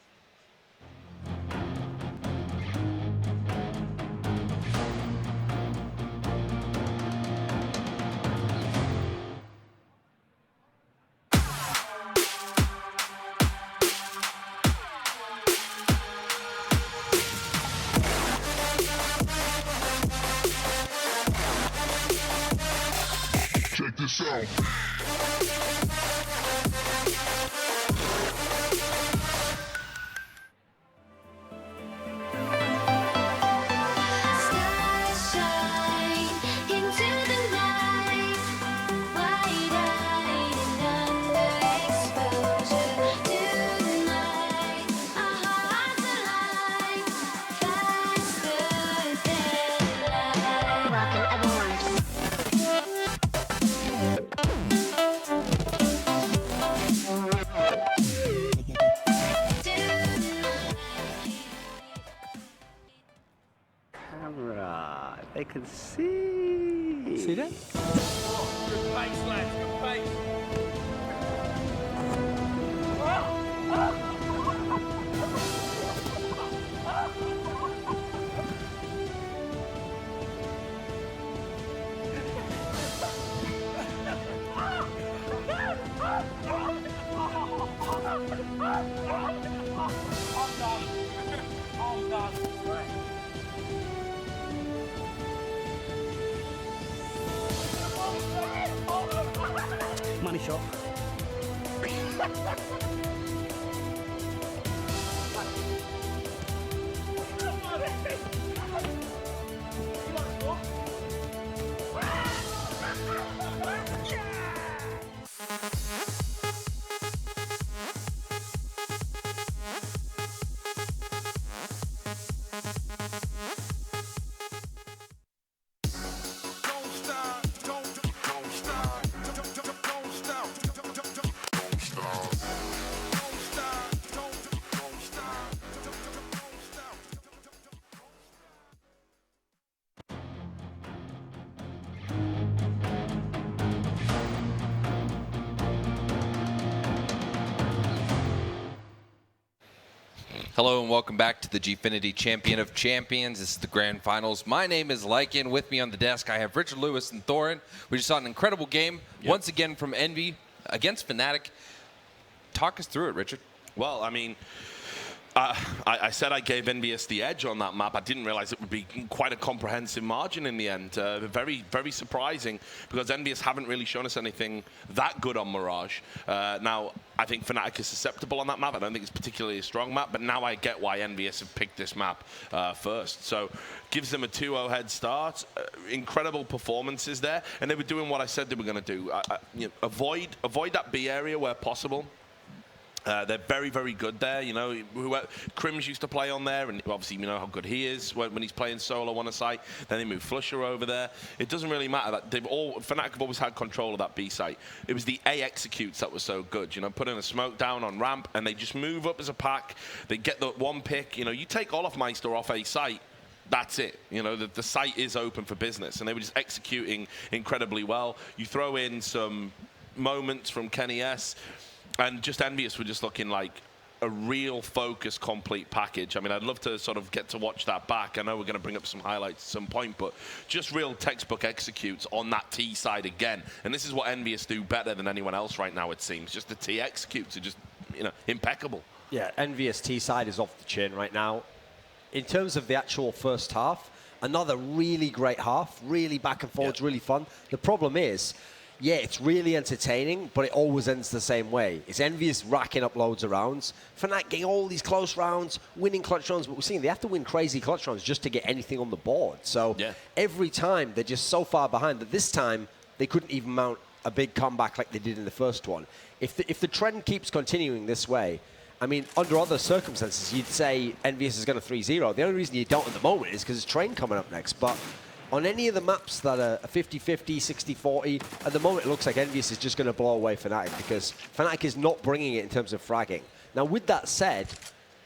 Check this out. Stars shine into the night, wide-eyed and underexposure. Tonight, our hearts align, faster than light. Welcome everyone. Camera, they can see. See that? Good pace, lads. Good pace. I'm done. Money shot. Hello and welcome back to the Gfinity Champion of Champions. This is the Grand Finals. My name is Lycan. With me on the desk, I have Richard Lewis and Thorin. We just saw an incredible game, once again from Envy against Fnatic. Talk us through it, Richard. Well, I mean, I said I gave Envious the edge on that map. I didn't realize it would be quite a comprehensive margin in the end. Very, very surprising, because Envious haven't really shown us anything that good on Mirage. Now, I think Fnatic is susceptible on that map. I don't think it's particularly a strong map, but now I get why Envious have picked this map first. So, gives them a 2-0 head start. Incredible performances there, and they were doing what I said they were going to do. Avoid that B area where possible. They're very, very good there. You know, Crims used to play on there, and obviously you know how good he is when he's playing solo on a site. Then they move Flusher over there. It doesn't really matter. That Fnatic have always had control of that B site. It was the A executes that was so good. You know, putting a smoke down on ramp, and they just move up as a pack. They get the one pick. You know, you take Olaf Meister off A site, that's it. You know, the site is open for business, and they were just executing incredibly well. You throw in some moments from Kenny S, and just Envious were just looking like a real focus, complete package. I mean, I'd love to sort of get to watch that back. I know we're going to bring up some highlights at some point, but just real textbook executes on that T side again. And this is what Envious do better than anyone else right now, it seems. Just the T executes are just, you know, impeccable. Yeah, Envious T side is off the chin right now. In terms of the actual first half, another really great half, really back and forwards, really fun. The problem is, yeah, it's really entertaining, but it always ends the same way. It's Envious racking up loads of rounds. Fnatic getting all these close rounds, winning clutch rounds, but we're seeing they have to win crazy clutch rounds just to get anything on the board. So every time they're just so far behind that this time they couldn't even mount a big comeback like they did in the first one. If the trend keeps continuing this way, I mean, under other circumstances, you'd say Envious is going to 3-0. The only reason you don't at the moment is because it's Train coming up next. But on any of the maps that are 50-50, 60-40, at the moment it looks like Envious is just going to blow away Fnatic because Fnatic is not bringing it in terms of fragging. Now, with that said,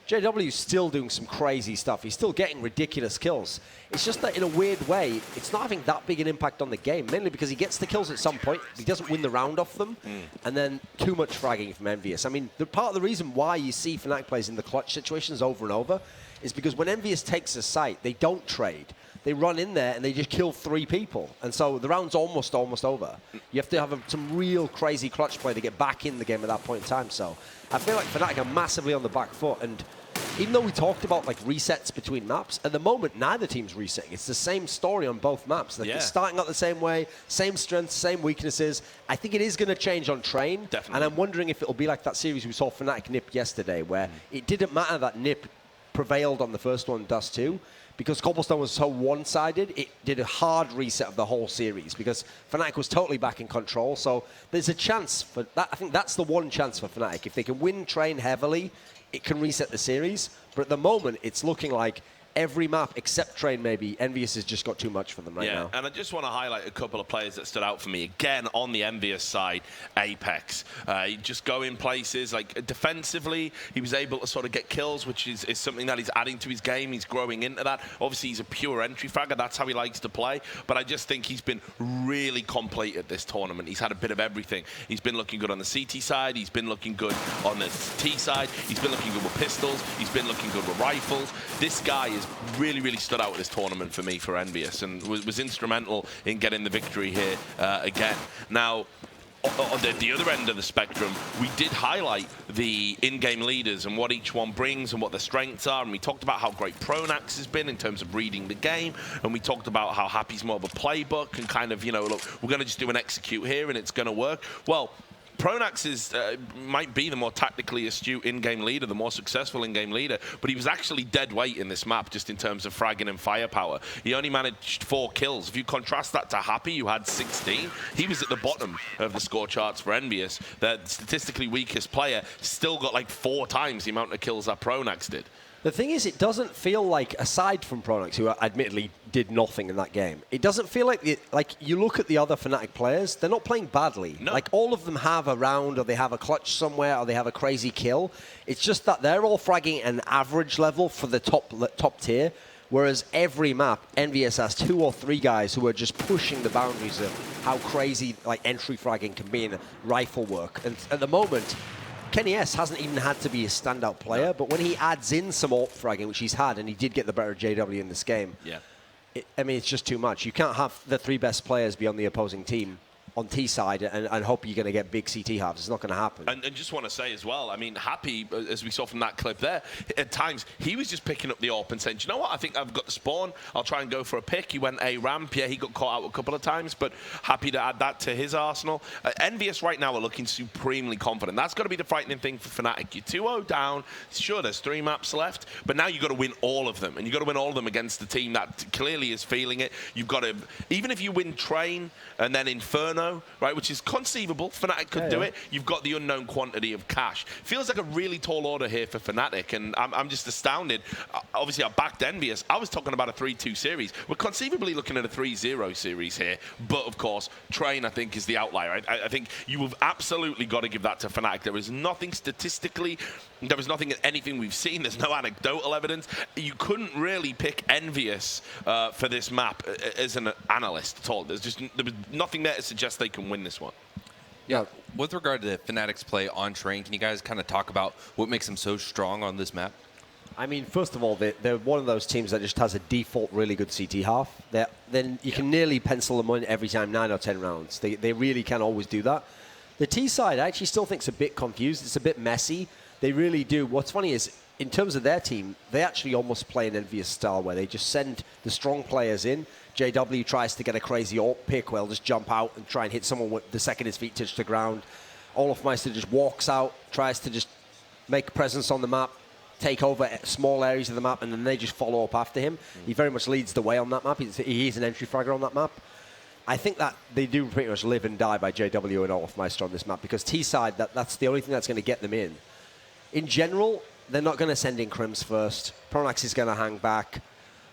JW is still doing some crazy stuff. He's still getting ridiculous kills. It's just that in a weird way, it's not having that big an impact on the game, mainly because he gets the kills at some point, he doesn't win the round off them, and then too much fragging from Envious. I mean, part of the reason why you see Fnatic players in the clutch situations over and over is because when Envious takes a site, they don't trade. They run in there and they just kill 3 people. And so the round's almost over. You have to have some real crazy clutch play to get back in the game at that point in time. So I feel like Fnatic are massively on the back foot. And even though we talked about like resets between maps, at the moment, neither team's resetting. It's the same story on both maps. They're starting out the same way, same strengths, same weaknesses. I think it is going to change on Train. Definitely. And I'm wondering if it'll be like that series we saw Fnatic Nip yesterday, where it didn't matter that Nip prevailed on the first one, Dust 2. Because Cobblestone was so one-sided, it did a hard reset of the whole series because Fnatic was totally back in control. So there's a chance for that. I think that's the one chance for Fnatic. If they can win Train heavily, it can reset the series. But at the moment, it's looking like every map except Train maybe, Envious has just got too much for them right now. And I just want to highlight a couple of players that stood out for me. Again, on the Envious side, Apex. He just go in places, like defensively, he was able to sort of get kills, which is something that he's adding to his game. He's growing into that. Obviously, he's a pure entry fragger. That's how he likes to play. But I just think he's been really complete at this tournament. He's had a bit of everything. He's been looking good on the CT side. He's been looking good on the T side. He's been looking good with pistols. He's been looking good with rifles. This guy is really stood out at this tournament for me for Envious and was instrumental in getting the victory here again. Now, on the other end of the spectrum, we did highlight the in-game leaders and what each one brings and what their strengths are, and we talked about how great Pronax has been in terms of reading the game, and we talked about how Happy's more of a playbook and kind of, you know, look, we're going to just do an execute here and it's going to work. Well, Pronax might be the more tactically astute in-game leader, the more successful in-game leader, but he was actually dead weight in this map just in terms of fragging and firepower. He only managed 4 kills. If you contrast that to Happy, who had 16, he was at the bottom of the score charts for Envious. The statistically weakest player still got like 4 times the amount of kills that Pronax did. The thing is, it doesn't feel like, aside from Pronax, who admittedly did nothing in that game, it doesn't feel like you look at the other Fnatic players, they're not playing badly. No. Like, all of them have a round, or they have a clutch somewhere, or they have a crazy kill. It's just that they're all fragging an average level for the top tier, whereas every map, Envious has 2 or 3 guys who are just pushing the boundaries of how crazy like entry fragging can be in rifle work. And at the moment, Kenny S hasn't even had to be a standout player, but when he adds in some AWP fragging, which he's had, and he did get the better JW in this game, I mean, it's just too much. You can't have the 3 best players be on the opposing team on T side and hope you're going to get big CT halves. It's not going to happen. And just want to say as well, I mean, Happy, as we saw from that clip there, at times he was just picking up the AWP and saying, you know what, I think I've got the spawn, I'll try and go for a pick. He went A ramp, yeah, he got caught out a couple of times, but happy to add that to his arsenal. Envious right now are looking supremely confident. That's got to be the frightening thing for Fnatic. You're 2-0 down, sure, there's 3 maps left, but now you've got to win all of them, and you've got to win all of them against the team that clearly is feeling it. You've got to, even if you win Train and then Inferno, know, right? Which is conceivable. Fnatic could do it. You've got the unknown quantity of cash. Feels like a really tall order here for Fnatic, and I'm just astounded. Obviously, I backed Envious. I was talking about a 3-2 series. We're conceivably looking at a 3-0 series here, but of course, Train, I think, is the outlier. I think you have absolutely got to give that to Fnatic. There is nothing statistically, there is nothing in anything we've seen. There's no anecdotal evidence. You couldn't really pick Envious for this map as an analyst at all. There was nothing there to suggest they can win this one. Yeah, with regard to Fnatic's play on Train, can you guys kind of talk about what makes them so strong on this map? I mean, first of all, they're one of those teams that just has a default really good CT half. Then you can nearly pencil them in every time, 9 or 10 rounds. They really can always do that. The T side, I actually still think is a bit confused. It's a bit messy. They really do. What's funny is, in terms of their team, they actually almost play an Envious style where they just send the strong players in. JW tries to get a crazy AWP pick where he'll just jump out and try and hit someone with the second his feet touch the ground. Olofmeister just walks out, tries to just make a presence on the map, take over small areas of the map, and then they just follow up after him. He very much leads the way on that map. He's an entry fragger on that map. I think that they do pretty much live and die by JW and Olofmeister on this map, because T-side, that's the only thing that's going to get them in. In general, they're not going to send in Crims first. Pronax is going to hang back.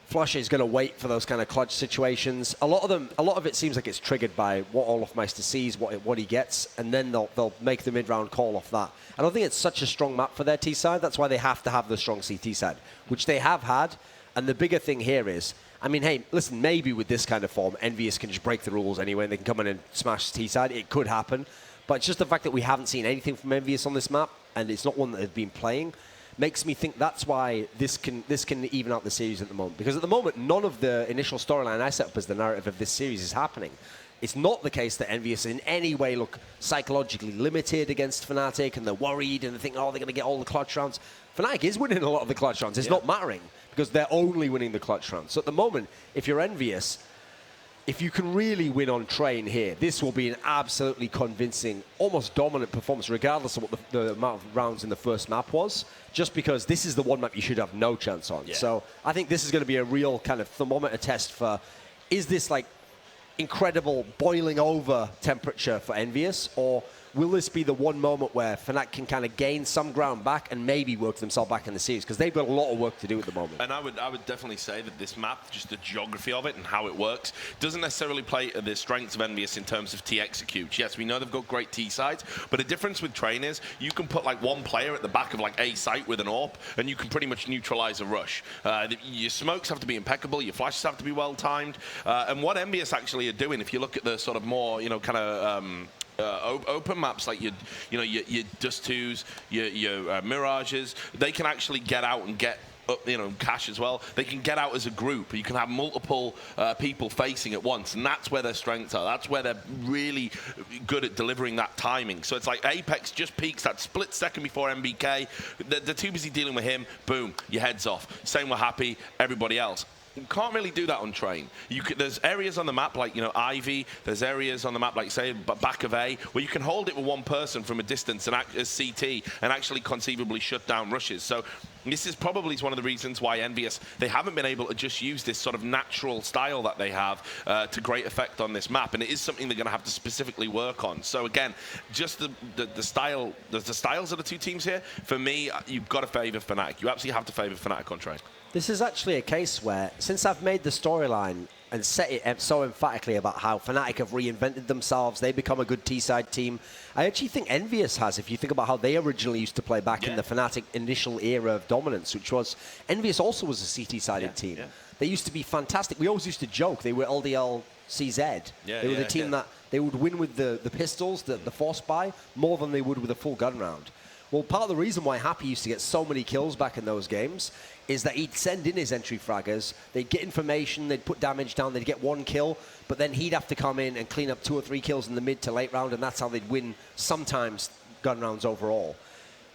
Flush is going to wait for those kind of clutch situations. A lot of it seems like it's triggered by what Olofmeister sees, what he gets, and then they'll make the mid-round call off that. I don't think it's such a strong map for their T side. That's why they have to have the strong CT side, which they have had. And the bigger thing here is, I mean, hey, listen, maybe with this kind of form, Envious can just break the rules anyway, and they can come in and smash T side. It could happen, but it's just the fact that we haven't seen anything from Envious on this map, and it's not one that they've been playing, makes me think that's why this can even out the series at the moment. Because at the moment, none of the initial storyline I set up as the narrative of this series is happening. It's not the case that Envious in any way look psychologically limited against Fnatic, and they're worried and they think, oh, they're going to get all the clutch rounds. Fnatic is winning a lot of the clutch rounds. It's not mattering, because they're only winning the clutch rounds. So at the moment, if you're Envious, if you can really win on Train here, this will be an absolutely convincing, almost dominant performance, regardless of what the amount of rounds in the first map was, just because this is the one map you should have no chance on. Yeah. So I think this is going to be a real kind of thermometer test for, is this like incredible boiling over temperature for Envious, or will this be the one moment where Fnatic can kind of gain some ground back and maybe work themselves back in the series? Because they've got a lot of work to do at the moment. And I would definitely say that this map, just the geography of it and how it works, doesn't necessarily play to the strengths of Envious in terms of T executes. Yes, we know they've got great T sides, but the difference with Train is you can put like one player at the back of like a site with an AWP, and you can pretty much neutralize a rush. Your smokes have to be impeccable, your flashes have to be well timed, and what Envious actually are doing, if you look at the sort of more, kind of open maps like your Dust 2s, your Mirages, they can actually get out and get cash as well. They can get out as a group. You can have multiple people facing at once, and that's where their strengths are. That's where they're really good at delivering that timing. So it's like Apex just peaks that split second before MBK. They're too busy dealing with him. Boom, your head's off. Same with Happy, everybody else. You can't really do that on Train. There's areas on the map like, Ivy. There's areas on the map like, say, back of A, where you can hold it with one person from a distance and act as CT and actually conceivably shut down rushes. So this is probably one of the reasons why Envious, they haven't been able to just use this sort of natural style that they have to great effect on this map. And it is something they're going to have to specifically work on. So again, just the style, the styles of the two teams here, for me, you've got to favor Fnatic. You absolutely have to favor Fnatic on Train. This is actually a case where, since I've made the storyline and set it so emphatically about how Fnatic have reinvented themselves, they become a good T-side team, I actually think Envious has, if you think about how they originally used to play back in the Fnatic initial era of dominance, which was, Envious also was a CT-sided team. Yeah. They used to be fantastic. We always used to joke they were LDL CZ. They were the team that they would win with the pistols, the force buy, more than they would with a full gun round. Well, part of the reason why Happy used to get so many kills back in those games is that he'd send in his entry fraggers, they'd get information, they'd put damage down, they'd get one kill, but then he'd have to come in and clean up 2 or 3 kills in the mid to late round, and that's how they'd win sometimes gun rounds overall.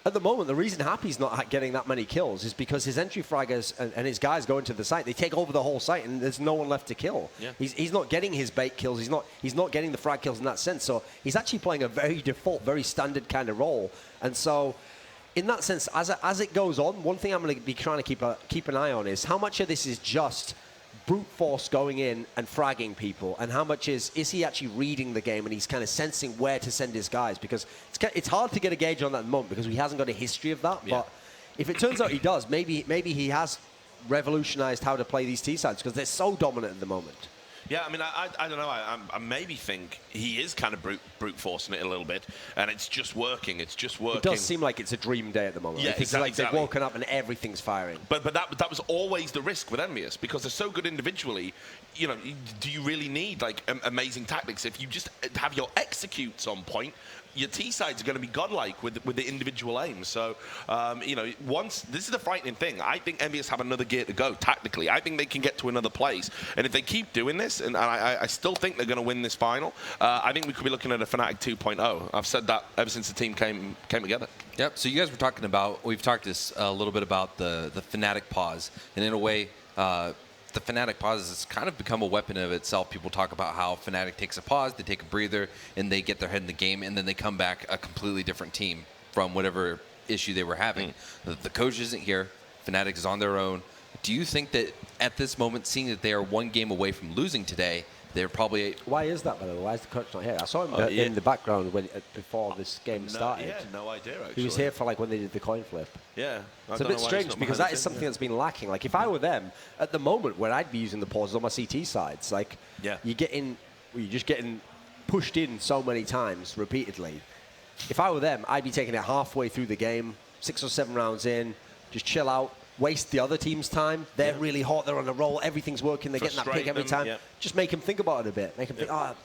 At the moment, the reason Happy's not getting that many kills is because his entry fraggers and his guys go into the site, they take over the whole site, and there's no one left to kill. Yeah. He's not getting his bait kills, he's not getting the frag kills in that sense, so he's actually playing a very default, very standard kind of role. And so, in that sense, as it goes on, one thing I'm going to be trying to keep an eye on is how much of this is just brute force going in and fragging people, and how much is he actually reading the game and he's kind of sensing where to send his guys? Because it's hard to get a gauge on that at the moment because he hasn't got a history of that. But if it turns out he does, maybe he has revolutionized how to play these T-sides because they're so dominant at the moment. Yeah, I mean, I don't know. I maybe think he is kind of brute forcing it a little bit, and it's just working. It's just working. It does seem like it's a dream day at the moment. Yeah, it's like they've woken up and everything's firing. But that was always the risk with Envious because they're so good individually. You know, do you really need like amazing tactics if you just have your executes on point? Your T-sides are going to be godlike with the individual aims. So, you know, this is the frightening thing. I think Envious have another gear to go tactically. I think they can get to another place. And if they keep doing this, and I still think they're going to win this final, I think we could be looking at a Fnatic 2.0. I've said that ever since the team came together. Yep. So you guys were talking about, we've talked this a little bit about the Fnatic pause. And in a way, the Fnatic pause has kind of become a weapon of itself. People talk about how Fnatic takes a pause, they take a breather, and they get their head in the game, and then they come back a completely different team from whatever issue they were having. The coach isn't here. Fnatic is on their own. Do you think that at this moment, seeing that they are one game away from losing today, they're probably... Why is that, by the way? Why is the coach not here? I saw him in the background before this game started. Yeah, no idea, actually. He was here for like when they did the coin flip. Yeah. It's a bit strange because that is something that's been lacking. Like if I were them, at the moment where I'd be using the pauses on my CT sides, like you're just getting pushed in so many times repeatedly. If I were them, I'd be taking it halfway through the game, 6 or 7 rounds in, just chill out, waste the other team's time. They're really hot, they're on a roll, everything's working, they're getting that pick every time. Just make them think about it a bit. Make them think, I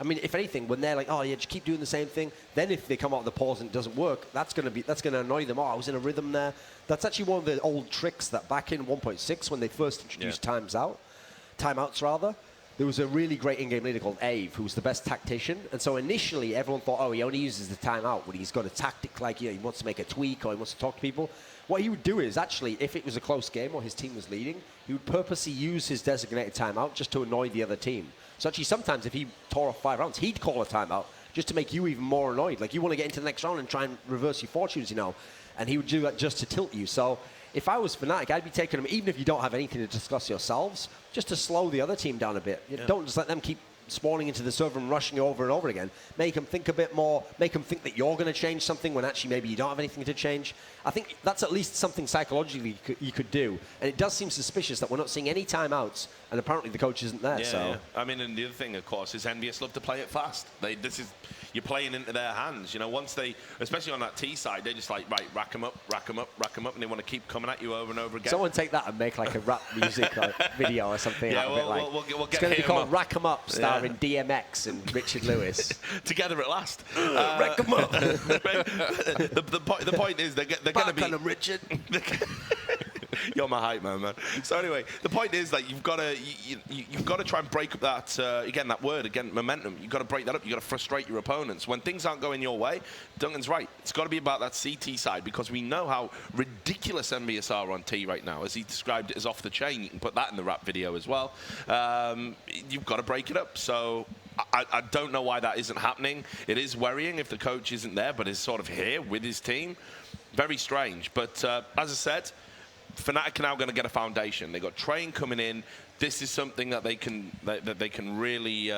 mean, if anything, when they're like, just keep doing the same thing, then if they come out of the pause and it doesn't work, that's going to annoy them. I was in a rhythm there. That's actually one of the old tricks that back in 1.6 when they first introduced timeouts rather, there was a really great in-game leader called Ave, who was the best tactician. And so initially, everyone thought, he only uses the timeout when he's got a tactic, like he wants to make a tweak or he wants to talk to people. What he would do is actually, if it was a close game or his team was leading, he would purposely use his designated timeout just to annoy the other team. So actually, sometimes if he tore off 5 rounds, he'd call a timeout just to make you even more annoyed. Like, you want to get into the next round and try and reverse your fortunes, and he would do that just to tilt you. So if I was Fnatic, I'd be taking them, even if you don't have anything to discuss yourselves, just to slow the other team down a bit. Don't just let them keep spawning into the server and rushing over and over again. Make them think a bit more, make them think that you're going to change something when actually maybe you don't have anything to change. I think that's at least something psychologically you could do. And it does seem suspicious that we're not seeing any timeouts, and apparently the coach isn't there. I mean, and the other thing, of course, is Envious love to play it fast. You're playing into their hands. Once they, especially on that T side, they're just like, right, rack them up, and they want to keep coming at you over and over again. Someone take that and make like a rap music video or something. Yeah, we'll it's going to be called Rack 'em Up, starring DMX and Richard Lewis. Together at last. Rack 'em up. The point is, they're going to be... on 'em, Richard. You're my hype man. So anyway, the point is that you've got to try and break up that momentum. You've got to break that up. You've got to frustrate your opponents. When things aren't going your way, Duncan's right. It's got to be about that CT side because we know how ridiculous Envious are on T right now. As he described it as off the chain. You can put that in the rap video as well. You've got to break it up. So I don't know why that isn't happening. It is worrying if the coach isn't there, but is sort of here with his team. Very strange. But as I said, Fnatic are now going to get a foundation. They got Train coming in. This is something that they can really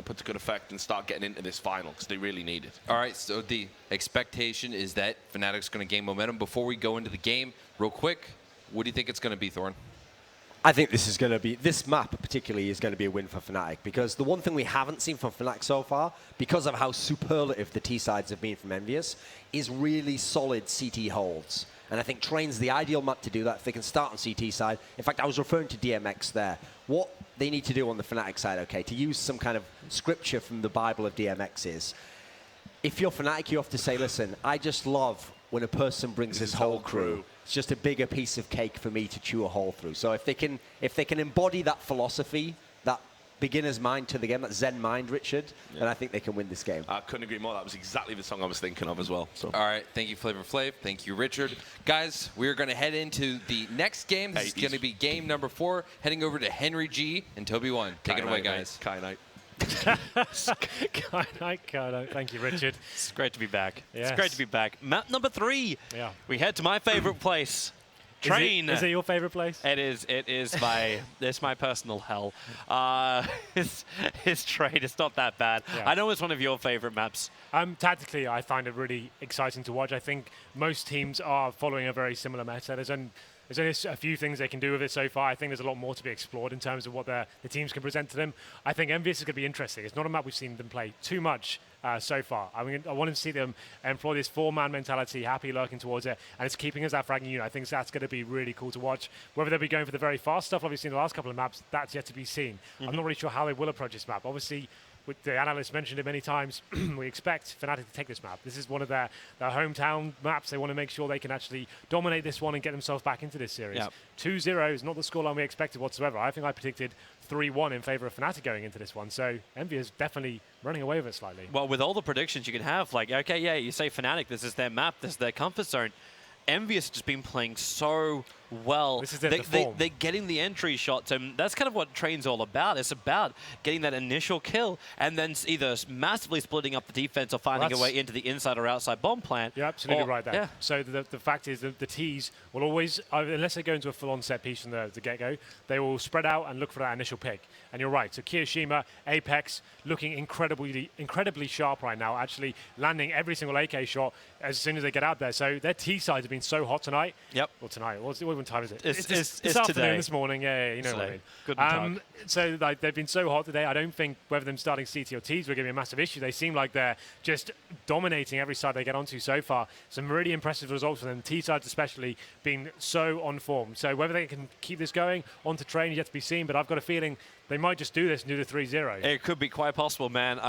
put to good effect and start getting into this final because they really need it. All right, so the expectation is that Fnatic's going to gain momentum. Before we go into the game, real quick, what do you think it's going to be, Thorn? I think this map particularly is going to be a win for Fnatic because the one thing we haven't seen from Fnatic so far, because of how superlative the T-sides have been from Envious, is really solid CT holds. And I think Train's the ideal map to do that if they can start on CT side. In fact, I was referring to DMX there. What they need to do on the Fnatic side, to use some kind of scripture from the Bible of DMX is, if you're Fnatic, you have to say, listen, I just love when a person brings his whole crew. It's just a bigger piece of cake for me to chew a hole through. So if they can embody that philosophy, that beginner's mind to the game, that Zen mind, Richard, then I think they can win this game. I couldn't agree more. That was exactly the song I was thinking of as well. So. All right. Thank you, Flavor Flav. Thank you, Richard. Guys, we're going to head into the next game. This is going to be game number 4, heading over to Henry G and Toby 1. Take it away, guys. Kai Knight. Thank you, Richard. It's great to be back. Yes. It's great to be back. Map number 3. Yeah. We head to my favorite place, Train. Is it your favorite place? It is. It's my personal hell. It's Train. It's not that bad. Yeah. I know it's one of your favorite maps. Tactically, I find it really exciting to watch. I think most teams are following a very similar meta. There's only a few things they can do with it so far. I think there's a lot more to be explored in terms of what the teams can present to them. I think Envious is going to be interesting. It's not a map we've seen them play too much so far. I mean, I want to see them employ this four-man mentality, happy lurking towards it, and it's keeping us that fragging unit. I think that's going to be really cool to watch. Whether they'll be going for the very fast stuff like we've seen in the last couple of maps, that's yet to be seen. I'm not really sure how they will approach this map. Obviously, with the analysts mentioned it many times, we expect Fnatic to take this map. This is one of their hometown maps. They want to make sure they can actually dominate this one and get themselves back into this series. Yep. 2-0 is not the scoreline we expected whatsoever. I think I predicted 3-1 in favor of Fnatic going into this one. So Envy is definitely running away with it slightly. Well, with all the predictions you can have, like, okay, yeah, you say Fnatic, this is their map, this is their comfort zone. Envious has just been playing so well. This is the form. They're getting the entry shots, and that's kind of what Train's all about. It's about getting that initial kill and then either massively splitting up the defense or finding a way into the inside or outside bomb plant. You're absolutely right there. Yeah. So the fact is that the Ts will always, unless they go into a full-on set piece from the get-go, they will spread out and look for that initial pick. And you're right. So Kiyoshima, Apex, looking incredibly sharp right now, actually landing every single AK shot as soon as they get out there. So their T sides have been so hot tonight. Yep. Or tonight. What time is it? It's afternoon, today. this morning. Yeah, you know what I mean. Good talk. So like, they've been so hot today. I don't think whether them starting CT or Ts will give me a massive issue. They seem like they're just dominating every side they get onto so far. Some really impressive results for them. T sides especially being so on form. So whether they can keep this going onto Train yet to be seen. But I've got a feeling they might just do this and do the 3-0. It could be quite possible, man.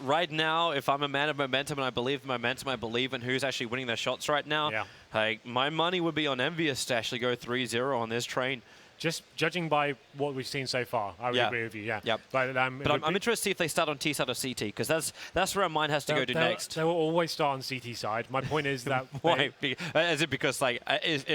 Right now, if I'm a man of momentum and I believe in momentum, I believe in who's actually winning their shots right now. Yeah. My money would be on Envious to actually go 3-0 on this Train. Just judging by what we've seen so far, I would agree with you. Yeah. Yep. But I'm interested to see if they start on T side or CT, because that's where our mind has to go to next. They will always start on CT side. My point is that why? Is it because like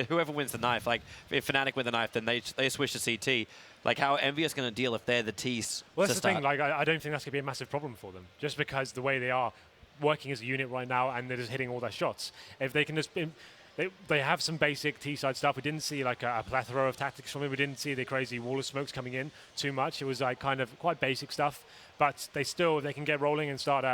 whoever wins the knife, like if Fnatic win the knife, then they switch to CT. Like, how Envious going to deal if they're the Ts? Well, that's the thing. Like, I don't think that's going to be a massive problem for them, just because the way they are working as a unit right now, and they're just hitting all their shots. If they can just, they have some basic T-side stuff. We didn't see like a plethora of tactics from them. We didn't see the crazy wall of smokes coming in too much. It was like kind of quite basic stuff, but they can get rolling and start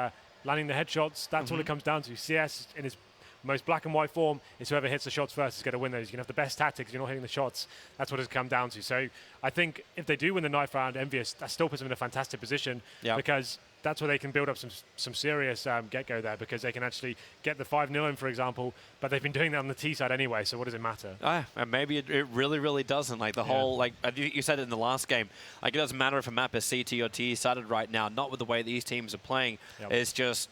landing the headshots. That's all it comes down to. CS in its most black and white form is whoever hits the shots first is going to win those. You can have the best tactics, you're not hitting the shots. That's what it's come down to. So I think if they do win the knife round, Envious, that still puts them in a fantastic position because that's where they can build up some serious get-go there, because they can actually get the 5-0 in, for example, but they've been doing that on the T side anyway, so what does it matter? And maybe it really, really doesn't. Like the whole, like you said it in the last game, like it doesn't matter if a map is CT or T sided right now, not with the way these teams are playing. It's just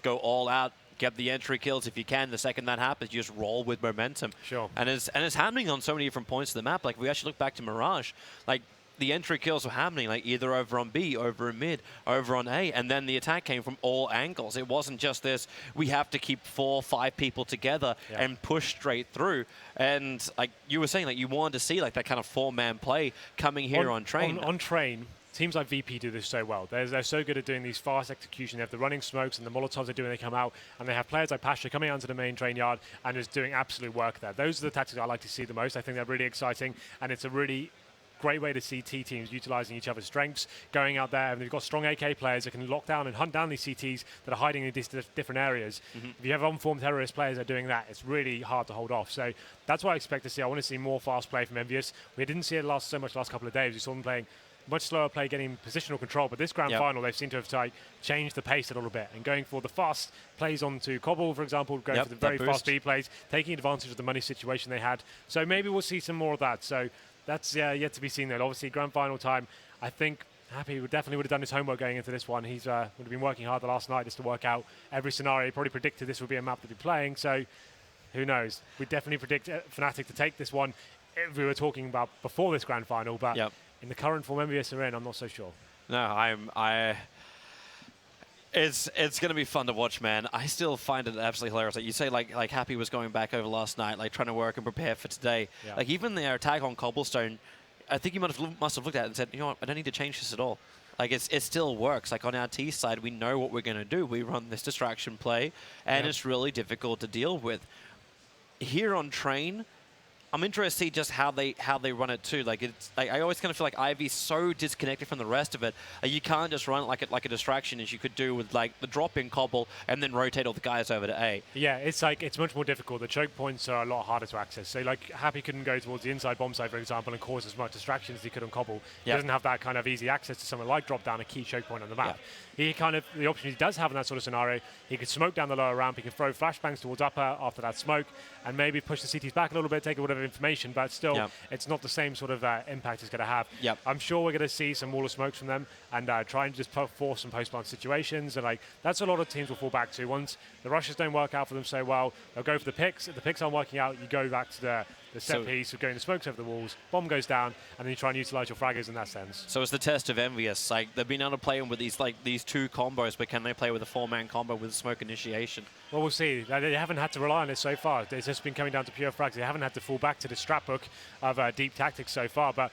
go all out. Get the entry kills if you can. The second that happens, you just roll with momentum. Sure. And it's happening on so many different points of the map. Like, if we actually look back to Mirage, like, the entry kills were happening, like, either over on B, over in mid, over on A, and then the attack came from all angles. It wasn't just this, we have to keep 4 or 5 people together and push straight through. And, like you were saying, like, you wanted to see, like, that kind of 4-man play coming here on Train. On Train, teams like VP do this so well. They're so good at doing these fast execution. They have the running smokes and the Molotovs they do when they come out, and they have players like Pasha coming onto the main train yard and just doing absolute work there. Those are the tactics I like to see the most. I think they're really exciting, and it's a really great way to see T teams utilizing each other's strengths, going out there, and they've got strong AK players that can lock down and hunt down these CTs that are hiding in these different areas. If you have unformed terrorist players that are doing that, it's really hard to hold off. So that's what I expect to see. I want to see more fast play from Envious. We didn't see it so much last couple of days. We saw them playing much slower play, getting positional control, but this grand final they seem to have changed the pace a little bit and going for the fast plays onto Cobble, for example, going for the very fast B plays, taking advantage of the money situation they had. So maybe we'll see some more of that. So that's yet to be seen then. Obviously, grand final time, I think Happy definitely would have done his homework going into this one. He's would have been working hard the last night just to work out every scenario. He probably predicted this would be a map to be playing, so who knows? We definitely predict Fnatic to take this one if we were talking about before this grand final, but in the current form Envious are in, I'm not so sure. No, it's going to be fun to watch, man. I still find it absolutely hilarious. Like you say, like Happy was going back over last night, like trying to work and prepare for today. Like even their attack on Cobblestone, I think he must have looked at it and said, you know what, I don't need to change this at all. Like it still works. Like on our T side, we know what we're going to do. We run this distraction play, and it's really difficult to deal with. Here on Train, I'm interested to see just how they run it too. Like I always kind of feel like Ivy's so disconnected from the rest of it. You can't just run it like a distraction as you could do with like the drop in Cobble and then rotate all the guys over to A. Yeah, it's much more difficult. The choke points are a lot harder to access. So like Happy couldn't go towards the inside bomb side, for example, and cause as much distraction as he could on Cobble. He doesn't have that kind of easy access to something like drop down a key choke point on the map. He kind of, the option he does have in that sort of scenario, he could smoke down the lower ramp, he could throw flashbangs towards upper after that smoke, and maybe push the CTs back a little bit, take a bit of information, but still, it's not the same sort of impact it's going to have. I'm sure we're going to see some wall of smokes from them, and try and just force some post-plant situations, and like that's a lot of teams will fall back to. Once the rushes don't work out for them so well, they'll go for the picks. If the picks aren't working out, you go back to the set piece of going the smokes over the walls, bomb goes down, and then you try and utilize your fraggers in that sense. So it's the test of Envious. Like they've been able to play with these two combos, but can they play with a 4-man combo with smoke initiation? Well, we'll see. They haven't had to rely on it so far. It's just been coming down to pure frags. They haven't had to fall back to the strap book of deep tactics so far. But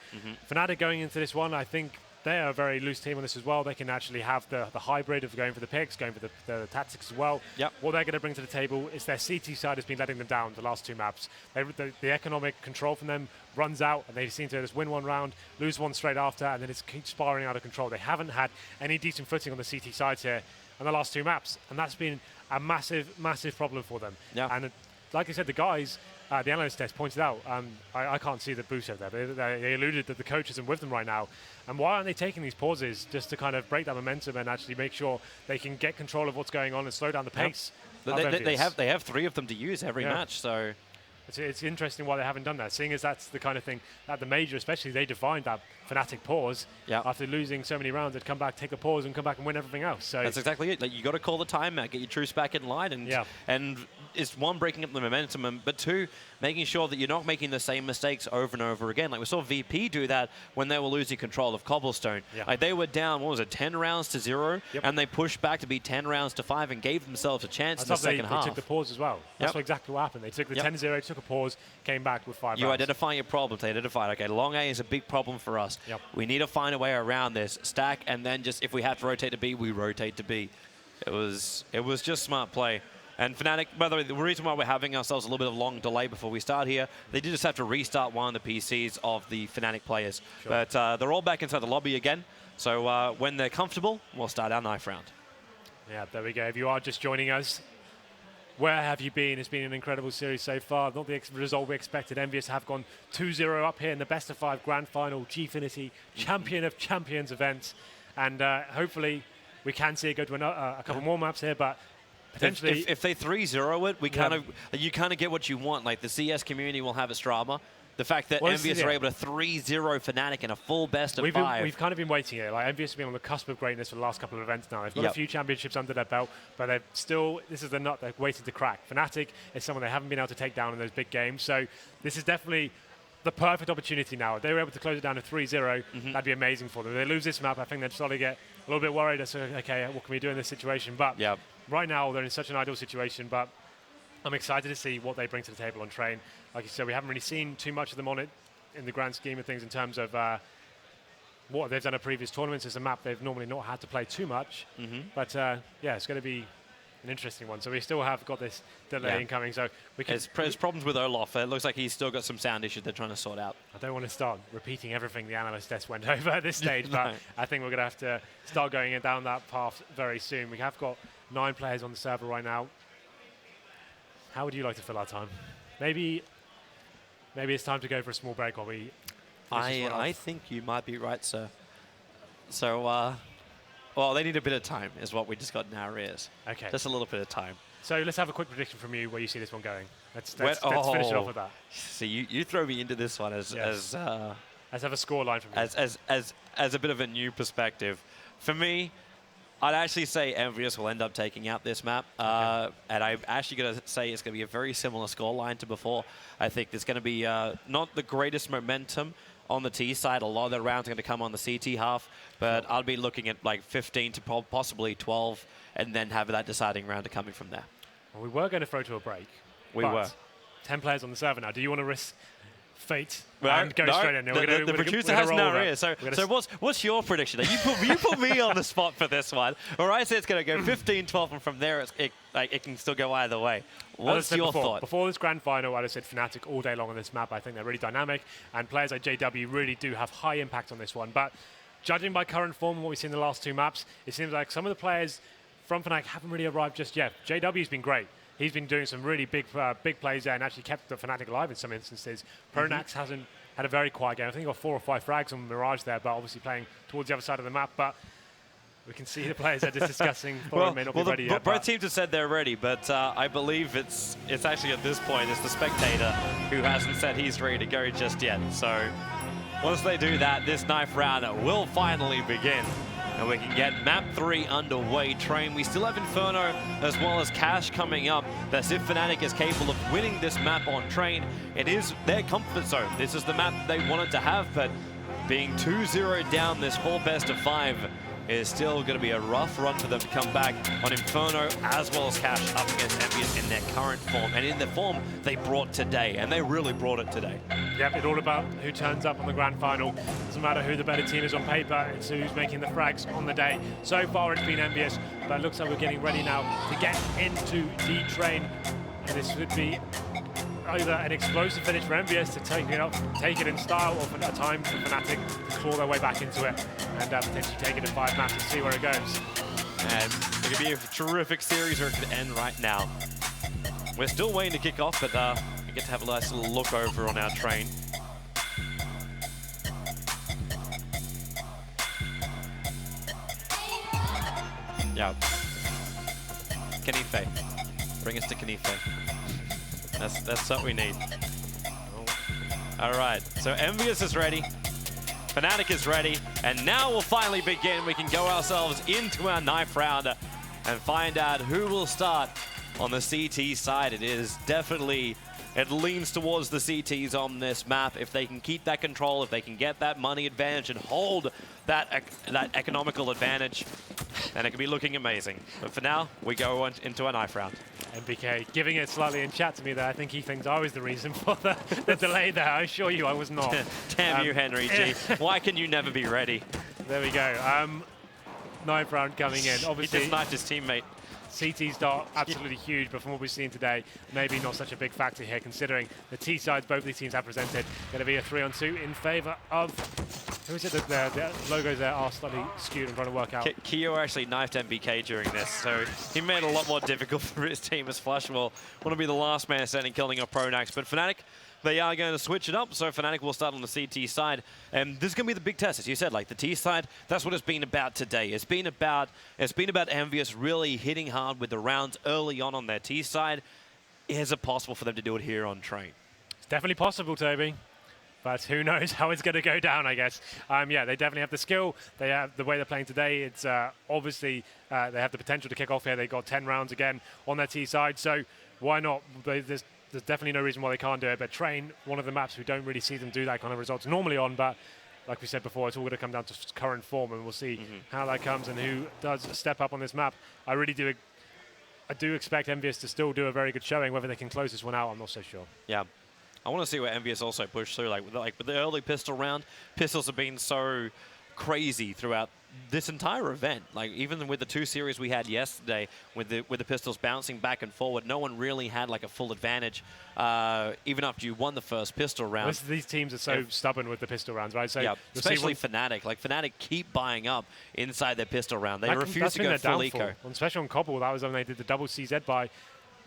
Fnatic going into this one, I think they are a very loose team on this as well. They can actually have the hybrid of going for the picks, going for the tactics as well. What they're going to bring to the table is their CT side has been letting them down the last two maps. The economic control from them runs out, and they seem to just win one round, lose one straight after, and then it keeps spiraling out of control. They haven't had any decent footing on the CT sides here on the last two maps, and that's been a massive, massive problem for them. And like I said, the guys, the analyst test pointed out, I can't see the boost over there, but they alluded that the coach isn't with them right now. And why aren't they taking these pauses just to kind of break that momentum and actually make sure they can get control of what's going on and slow down the pace? They have 3 of them to use every match, so... It's interesting why they haven't done that, seeing as that's the kind of thing at the major, especially they defined that Fnatic pause after losing so many rounds. They'd come back, take a pause, and come back and win everything else. So that's exactly it. Like you got to call the timeout, get your troops back in line, and it's one, breaking up the momentum, but two, making sure that you're not making the same mistakes over and over again. Like we saw VP do that when they were losing control of Cobblestone. Like they were down, what was it, 10 rounds to 0, and they pushed back to be 10 rounds to 5 and gave themselves a chance in the second half. They took the pause as well. That's exactly what happened. They took the 10-0, took a pause, came back with 5 You rounds. identify your problems. They identified, okay, long A is a big problem for us. We need to find a way around this. Stack, and then just if we have to rotate to B, we rotate to B. It was just smart play. And Fnatic, by the way, the reason why we're having ourselves a little bit of long delay before we start here, they did just have to restart one of the PCs of the Fnatic players. But they're all back inside the lobby again. So when they're comfortable, we'll start our knife round. Yeah, there we go. If you are just joining us, where have you been? It's been an incredible series so far. Not the result we expected. Envious have gone 2-0 up here in the best of 5 grand final, Gfinity, champion of champions event. And hopefully we can see it go to a couple more maps here, but potentially... If they 3-0 it, you kind of get what you want. Like the CS community will have its drama. The fact that Envious are able to 3-0 Fnatic in a full best of 5. We've kind of been waiting here. Like Envious have been on the cusp of greatness for the last couple of events now. They've got a few championships under their belt, but they've still, this is the nut they've waited to crack. Fnatic is someone they haven't been able to take down in those big games. So this is definitely the perfect opportunity now. If they were able to close it down to 3-0, that'd be amazing for them. If they lose this map, I think they'd start to get a little bit worried as to, okay, what can we do in this situation? But right now, they're in such an ideal situation, but I'm excited to see what they bring to the table on Train. Like you said, we haven't really seen too much of them on it in the grand scheme of things in terms of what they've done at previous tournaments. It's a map they've normally not had to play too much. But yeah, it's going to be an interesting one. So we still have got this delay incoming. So we can. There's problems with Olaf. It looks like he's still got some sound issues they're trying to sort out. I don't want to start repeating everything the analyst desk went over at this stage, but I think we're going to have to start going down that path very soon. We have got 9 players on the server right now. How would you like to fill our time? Maybe it's time to go for a small break while we... I think you might be right, sir. So, well, they need a bit of time, is what we just got in our ears. Okay. Just a little bit of time. So let's have a quick prediction from you where you see this one going. Let's finish it off with that. So you throw me into this one as let's have a score line from you. As a bit of a new perspective. For me, I'd actually say Envious will end up taking out this map. And I'm actually going to say it's going to be a very similar scoreline to before. I think there's going to be not the greatest momentum on the T side. A lot of the rounds are going to come on the CT half. But I'll be looking at like 15 to possibly 12 and then have that deciding round coming from there. Well, we were going to throw to a break. We were. 10 players on the server now. Do you want to risk fate Well, and go no, straight in. The producer has no ear. So what's your prediction? You put me on the spot for this one. All right, so it's going to go 15-12, and from there it can still go either way. What's your thought? Before this grand final, I'd have said Fnatic all day long on this map. I think they're really dynamic, and players like JW really do have high impact on this one. But judging by current form and what we've seen in the last 2 maps, it seems like some of the players from Fnatic haven't really arrived just yet. JW's been great. He's been doing some really big plays there and actually kept the Fnatic alive in some instances. Pronax hasn't had a very quiet game. I think he got 4 or 5 frags on Mirage there, but obviously playing towards the other side of the map. But we can see the players are just discussing. May not be ready yet. Both teams have said they're ready, but I believe it's actually at this point it's the spectator who hasn't said he's ready to go just yet. So once they do that, this 9th round will finally begin. And we can get map 3 underway. Train, we still have Inferno as well as Cash coming up. That's if Fnatic is capable of winning this map on Train. It is their comfort zone. This is the map they wanted to have, but being 2-0 down this whole best of 5 is still going to be a rough run for them to come back on Inferno as well as Cash up against Envious in their current form and in the form they brought today, and they really brought it today. Yep, it's all about who turns up on the grand final. Doesn't matter who the better team is on paper, it's who's making the frags on the day. So far it's been Envious, but it looks like we're getting ready now to get into D-Train, and this would be either an explosive finish for Envious to take it in style, or a time for Fnatic to claw their way back into it and potentially take it in 5 maps and see where it goes. And it could be a terrific series, or it could end right now. We're still waiting to kick off, but we get to have a nice little look over on our Train. Yeah. Kanife. Bring us to Kanife. That's what we need. All right, so Envious is ready. Fnatic is ready, and now we'll finally begin. We can go ourselves into our 9th round and find out who will start on the CT side. It leans towards the CTs on this map. If they can keep that control, if they can get that money advantage and hold that economical advantage, then it could be looking amazing. But for now, we go into our 9th round. MBK giving it slightly in chat to me there. I think he thinks I was the reason for the delay there. I assure you I was not. Damn you, Henry G. Why can you never be ready? There we go. 9th round coming in. Obviously, he just knifed his teammate. CT start absolutely huge, but from what we've seen today, maybe not such a big factor here, considering the T sides both these teams have presented. Going to be a 3-on-2 in favor of. Who is it? The logos there are slightly skewed. I'm trying to work out. Kyo actually knifed MBK during this, so he made it a lot more difficult for his team, as Flush will want to be the last man standing, killing off Pronax. But Fnatic, they are going to switch it up, so Fnatic will start on the CT side. And this is going to be the big test, as you said, like the T side, that's what it's been about today. It's been about Envious really hitting hard with the rounds early on their T side. Is it possible for them to do it here on Train? It's definitely possible, Toby. But who knows how it's going to go down, I guess. Yeah, they definitely have the skill. They have the way they're playing today. It's obviously they have the potential to kick off here. They got 10 rounds again on their T side, so why not? There's definitely no reason why they can't do it. But Train, one of the maps we don't really see them do that kind of results normally on. But like we said before, it's all going to come down to current form, and we'll see how that comes and who does step up on this map. I do expect Envious to still do a very good showing. Whether they can close this one out, I'm not so sure. Yeah. I want to see where Envious also push through. Like with the early pistol round, pistols have been so crazy throughout this entire event. Like even with the 2 series we had yesterday, with the pistols bouncing back and forward, no one really had like a full advantage. Even after you won the first pistol round. These teams are so stubborn with the pistol rounds, right? So yeah, especially Fnatic. Like Fnatic keep buying up inside their pistol round. They refuse to go full eco. Especially on Cobble, that was when they did the double CZ buy.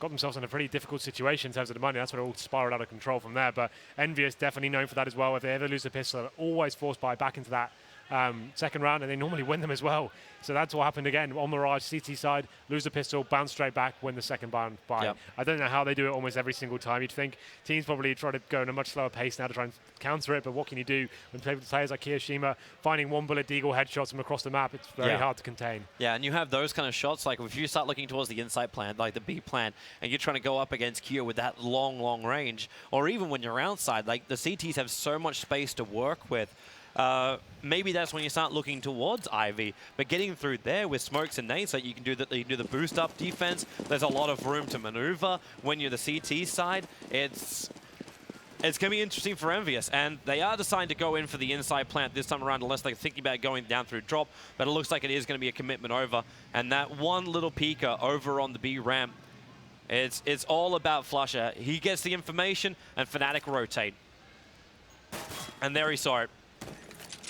Got themselves in a pretty difficult situation in terms of the money. That's when it all spiraled out of control from there. But Envious definitely known for that as well. If they ever lose a pistol, they're always forced back into that second round, and they normally win them as well. So that's what happened again on Mirage CT side. Lose the pistol, bounce straight back, win the second buy. Yep. I don't know how they do it almost every single time. You'd think teams probably try to go in a much slower pace now to try and counter it, but what can you do when players like Kiyoshima finding 1-bullet deagle headshots from across the map? It's very hard to contain. Yeah, and you have those kind of shots, like if you start looking towards the inside plant, like the B plant, and you're trying to go up against Kyo with that long range, or even when you're outside, like the CTs have so much space to work with. Maybe that's when you start looking towards Ivy, but getting through there with smokes and nades, so you can do the boost up defense. There's a lot of room to maneuver when you're the CT side. it's going to be interesting for Envious, and they are deciding to go in for the inside plant this time around unless they're thinking about going down through drop, but it looks like it is going to be a commitment over. And that one little peeker over on the B ramp, it's all about Flusher. He gets the information, and Fnatic rotate. And there he saw it.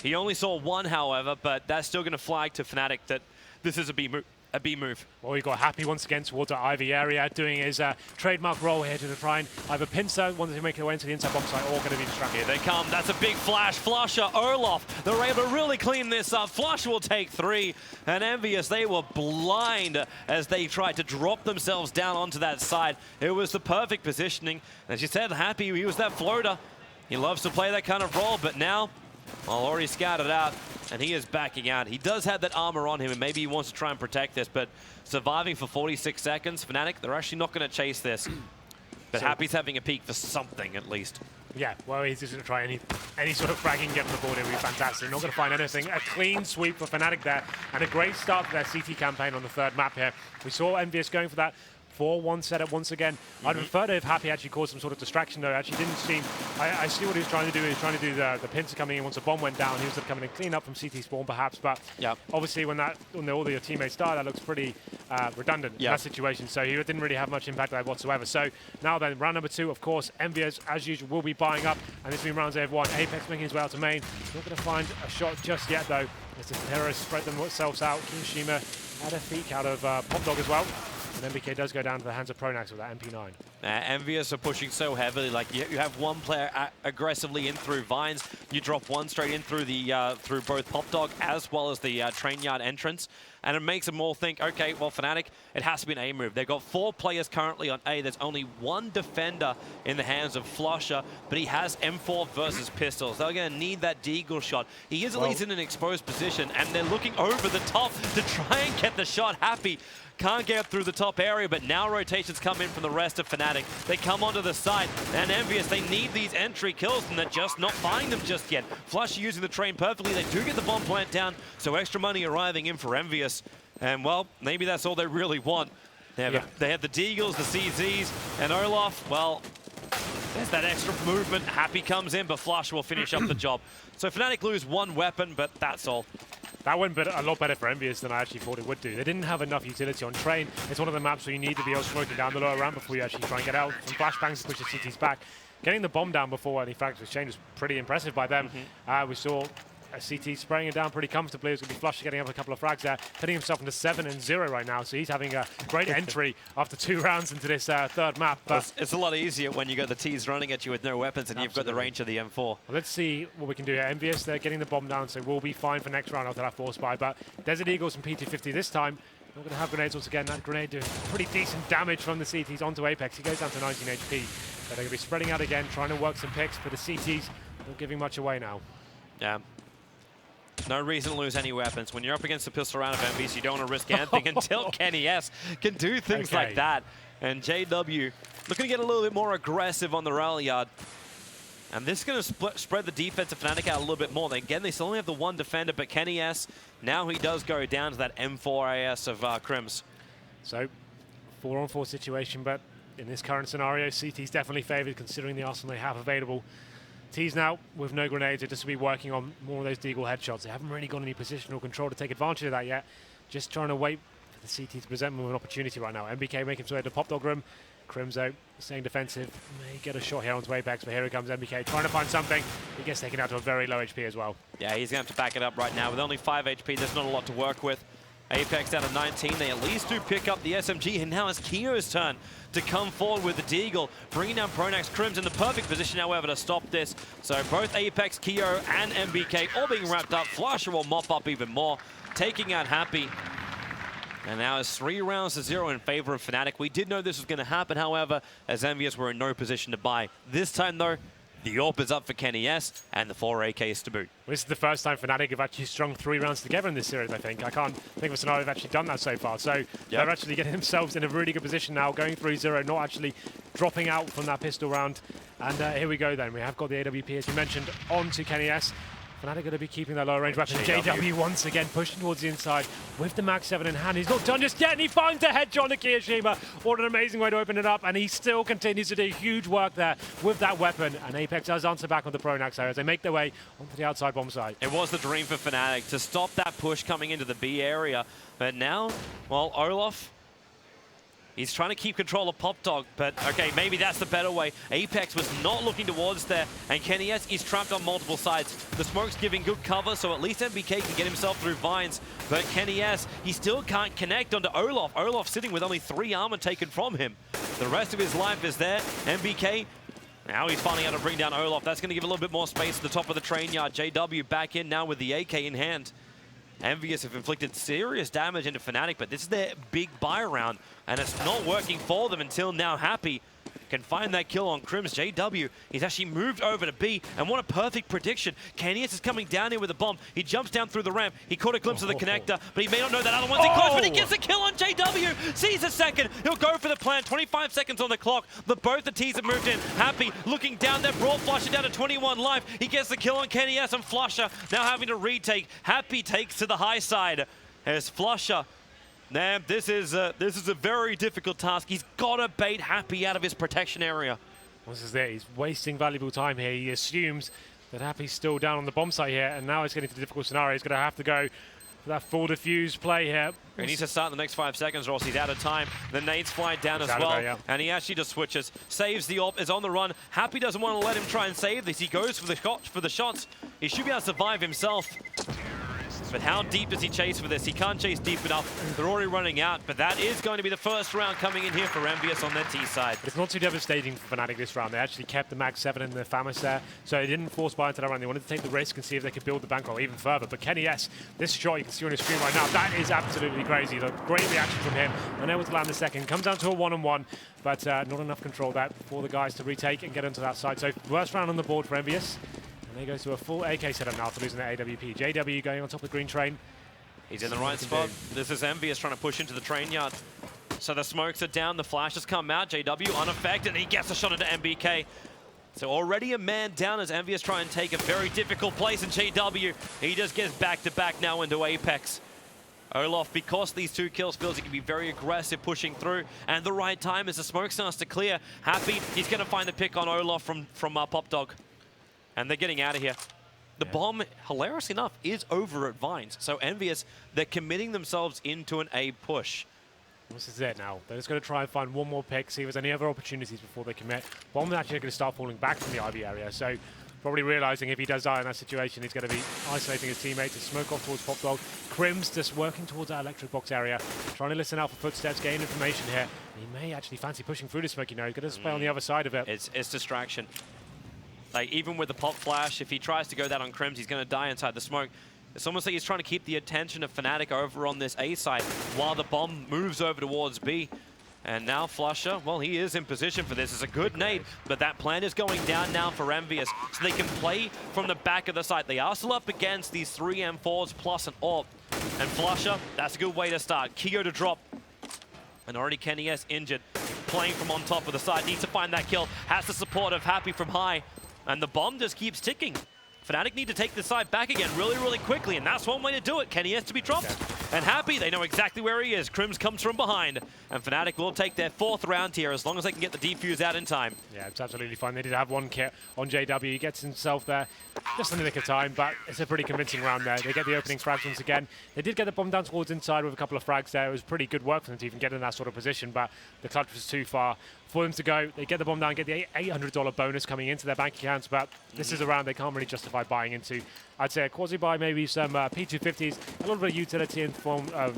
He only saw one, however, but that's still going to flag to Fnatic that this is a B move. Well, we've got Happy once again towards the Ivy area, doing his trademark roll here to try and either pincer, wanting to make their way into the inside box site, or going to be distracted. Here they come. That's a big flash. Flusher, Olaf, they're able to really clean this up. Flusher will take 3, and Envious, they were blind as they tried to drop themselves down onto that side. It was the perfect positioning. As you said, Happy, he was that floater. He loves to play that kind of role, but now, well, already scouted out, and he is backing out. He does have that armor on him, and maybe he wants to try and protect this, but surviving for 46 seconds, Fnatic, they're actually not going to chase this. But so Happy's having a peek for something, at least. Yeah, well, he's just going to try any sort of fragging get on the board. It would be fantastic. Not going to find anything. A clean sweep for Fnatic there, and a great start to their CT campaign on the 3rd map here. We saw Envious going for that 4-1 setup once again. I'd prefer to have Happy actually caused some sort of distraction, though. Actually didn't seem... I see what he was trying to do. He was trying to do the pincer coming in once the bomb went down. He was coming in clean up from CT spawn, perhaps. But obviously, when all your teammates die, that looks pretty redundant in that situation. So he didn't really have much impact there whatsoever. So now then, round number 2, of course, Envious, as usual, will be buying up. And this has been rounds of 1. Apex making his way out to main. Not going to find a shot just yet, though. As the terrorists spread themselves out. Kinshima had a peek out of Pop Dog as well. And MBK does go down to the hands of Pronax with that MP9. Envious are pushing so heavily. Like you have one player aggressively in through Vines. You drop one straight in through the through both Pop Dog as well as the train yard entrance. And it makes them all think, okay, well, Fnatic, it has to be an A move. They've got 4 players currently on A. There's only 1 defender in the hands of Flusher, but he has M4 versus pistols. They're going to need that deagle shot. He is at least in an exposed position, and they're looking over the top to try and get the shot. Happy can't get through the top area, but now rotations come in from the rest of Fnatic. They come onto the side, and Envious, they need these entry kills, and they're just not finding them just yet. Flush using the train perfectly. They do get the bomb plant down, so extra money arriving in for Envious. And, well, maybe that's all they really want. They have the Deagles, the CZs, and Olaf, well, there's that extra movement. Happy comes in, but Flush will finish up the job. So Fnatic lose 1 weapon, but that's all. That went a lot better for Envious than I actually thought it would do. They didn't have enough utility on train. It's one of the maps where you need to be able to smoke down the lower ramp before you actually try and get out. Some flashbangs to push the CTs back. Getting the bomb down before any fragments was changed was pretty impressive by them. We saw a CT spraying it down pretty comfortably. It's going to be Flush getting up a couple of frags there, putting himself into 7-0 right now. So he's having a great entry after 2 rounds into this 3rd map. But it's a lot easier when you got the T's running at you with no weapons and you've got the range of the M4. Well, let's see what we can do here. Envious, they're getting the bomb down, so we'll be fine for next round after that force buy. But Desert Eagles and P250 this time. Not going to have grenades once again. That grenade doing pretty decent damage from the CTs onto Apex. He goes down to 19 HP. But they're going to be spreading out again, trying to work some picks for the CTs. Not giving much away now. Yeah. No reason to lose any weapons. When you're up against the pistol round of Envious, you don't want to risk anything until Kenny S can do things like that. And JW looking to get a little bit more aggressive on the rally yard. And this is going to spread the defense of Fnatic out a little bit more. Again, they still only have the 1 defender, but Kenny S, now he does go down to that M4 AS of Crims. So, 4-on-4 situation, but in this current scenario, CT's definitely favored considering the arsenal they have available. T's now, with no grenades, are just to be working on more of those deagle headshots. They haven't really got any positional control to take advantage of that yet. Just trying to wait for the CT to present them with an opportunity right now. MBK making his way to the Pop Dog room. Crimzo staying defensive. May get a shot here onto Apex, but here comes MBK trying to find something. He gets taken out to a very low HP as well. Yeah, he's going to have to back it up right now. With only 5 HP, there's not a lot to work with. Apex down to 19. They at least do pick up the SMG, and now it's Kio's turn to come forward with the Deagle, bringing down Pronax. Crims in the perfect position, however, to stop this. So both Apex, Kio, and MBK all being wrapped up. Flusher will mop up even more, taking out Happy. And now it's 3-0 in favor of Fnatic. We did know this was going to happen, however, as Envious were in no position to buy. This time, though, the AWP is up for Kenny S, and the 4 AKs to boot. This is the first time Fnatic have actually strung 3 rounds together in this series, I think. I can't think of a scenario they've actually done that so far. So they're actually getting themselves in a really good position now, going 3-0, not actually dropping out from that pistol round. And here we go then. We have got the AWP, as you mentioned, on to Kenny S. Fnatic going to be keeping their lower range weapon. JW once again pushing towards the inside with the Max 7 in hand. He's not done just yet, and he finds a headshot to Kiyashima. What an amazing way to open it up, and he still continues to do huge work there with that weapon. And Apex does answer back on the Pronax area as they make their way onto the outside bomb site. It was the dream for Fnatic to stop that push coming into the B area, but now, well, Olaf, he's trying to keep control of Pop Dog, but okay, maybe that's the better way. Apex was not looking towards there, and Kenny S is trapped on multiple sides. The smoke's giving good cover, so at least MBK can get himself through vines, but Kenny S, he still can't connect onto Olaf. Olaf sitting with only 3 armor taken from him. The rest of his life is there. MBK, now he's finally able to bring down Olaf. That's going to give a little bit more space at the top of the train yard. JW back in now with the AK in hand. Envious have inflicted serious damage into Fnatic, but this is their big buy round, and it's not working for them until now. Happy can find that kill on Crims. JW, he's actually moved over to B, and what a perfect prediction. Canius is coming down here with a bomb. He jumps down through the ramp. He caught a glimpse of the connector, but he may not know that other one's in close, but he gets a kill on JW. Sees a second. He'll go for the plant. 25 seconds on the clock. Both the T's have moved in. Happy looking down there, brought Flusher down to 21 life. He gets the kill on Kenny S, and Flusher now having to retake. Happy takes to the high side. There's Flusher. Now, this is a very difficult task. He's got to bait Happy out of his protection area. This is it. He's wasting valuable time here. He assumes that Happy's still down on the bomb site here, and now he's getting to the difficult scenario. He's going to have to go for that full diffuse play here. He needs to start in the next 5 seconds, or else he's out of time. The nades fly down as well, and he actually just switches. Saves the op, is on the run. Happy doesn't want to let him try and save this. He goes for the shots. He should be able to survive himself. But how deep does he chase for this? He can't chase deep enough. They're already running out, but that is going to be the first round coming in here for Envious on their T side. It's not too devastating for Fnatic this round. They actually kept the Mag 7 and the Famas there, so they didn't force buy into that round. They wanted to take the risk and see if they could build the bankroll even further. But Kenny S, this shot you can see on his screen right now, that is absolutely crazy. Great reaction from him. Unable to land the second. Comes down to a one-on-one, but not enough control there for the guys to retake and get into that side. So worst round on the board for Envious. And they go to a full AK setup now for losing their AWP. JW going on top of the green train. He's in the right spot. This is Envious trying to push into the train yard. So the smokes are down, the flashes come out. JW unaffected, and he gets a shot into MBK. So already a man down as Envious try and take a very difficult place in JW. He just gets back-to-back now into Apex. Olaf, because these 2 kills, feels he can be very aggressive pushing through. And the right time as the smoke starts to clear. Happy, he's going to find the pick on Olaf from Pop Dog. And they're getting out of here. The bomb, hilariously enough, is over at Vines. So Envious, they're committing themselves into an A push. This is it now. They're just going to try and find one more pick, see if there's any other opportunities before they commit. Bomb is actually going to start falling back from the Ivy area. So probably realizing if he does die in that situation, he's going to be isolating his teammates to smoke off towards Pop Dog. Crims just working towards that electric box area, trying to listen out for footsteps, gain information here. He may actually fancy pushing through the smoke, you know. He's going to play on the other side of it. It's distraction. Like, even with the pop flash, if he tries to go that on Crims, he's going to die inside the smoke. It's almost like he's trying to keep the attention of Fnatic over on this A side while the bomb moves over towards B. And now Flusher, well, he is in position for this. It's a good nade, but that plan is going down now for Envious, so they can play from the back of the site. They are still up against these 3 M4s plus an AWP. And Flusher, that's a good way to start. Kyo to drop. And already Kenny S injured, playing from on top of the side. Needs to find that kill. Has the support of Happy from high. And the bomb just keeps ticking. Fnatic need to take the side back again really, really quickly, and that's one way to do it. Kenny has to be dropped. And Happy, they know exactly where he is. Crims comes from behind, and Fnatic will take their 4th round here as long as they can get the defuse out in time. Yeah, it's absolutely fine. They did have 1 kit on JW. He gets himself there just in the nick of time, but it's a pretty convincing round there. They get the opening frags once again. They did get the bomb down towards inside with a couple of frags there. It was pretty good work for them to even get in that sort of position, but the clutch was too far for them to go. They get the bomb down, get the $800 bonus coming into their bank accounts, but this is a round they can't really justify buying into. I'd say a quasi-buy, maybe some P250s, a little bit of utility in form of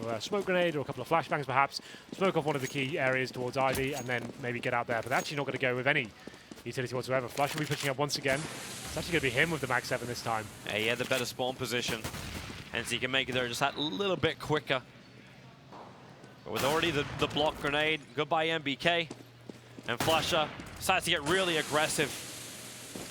a smoke grenade or a couple of flashbangs perhaps, smoke off one of the key areas towards Ivy, and then maybe get out there. But actually not going to go with any utility whatsoever. Flush will be pushing up once again. It's actually going to be him with the Mag 7 this time. Yeah, he had the better spawn position, and so he can make it there just that little bit quicker. But with already the block grenade, goodbye MBK. And Flusher decides to get really aggressive.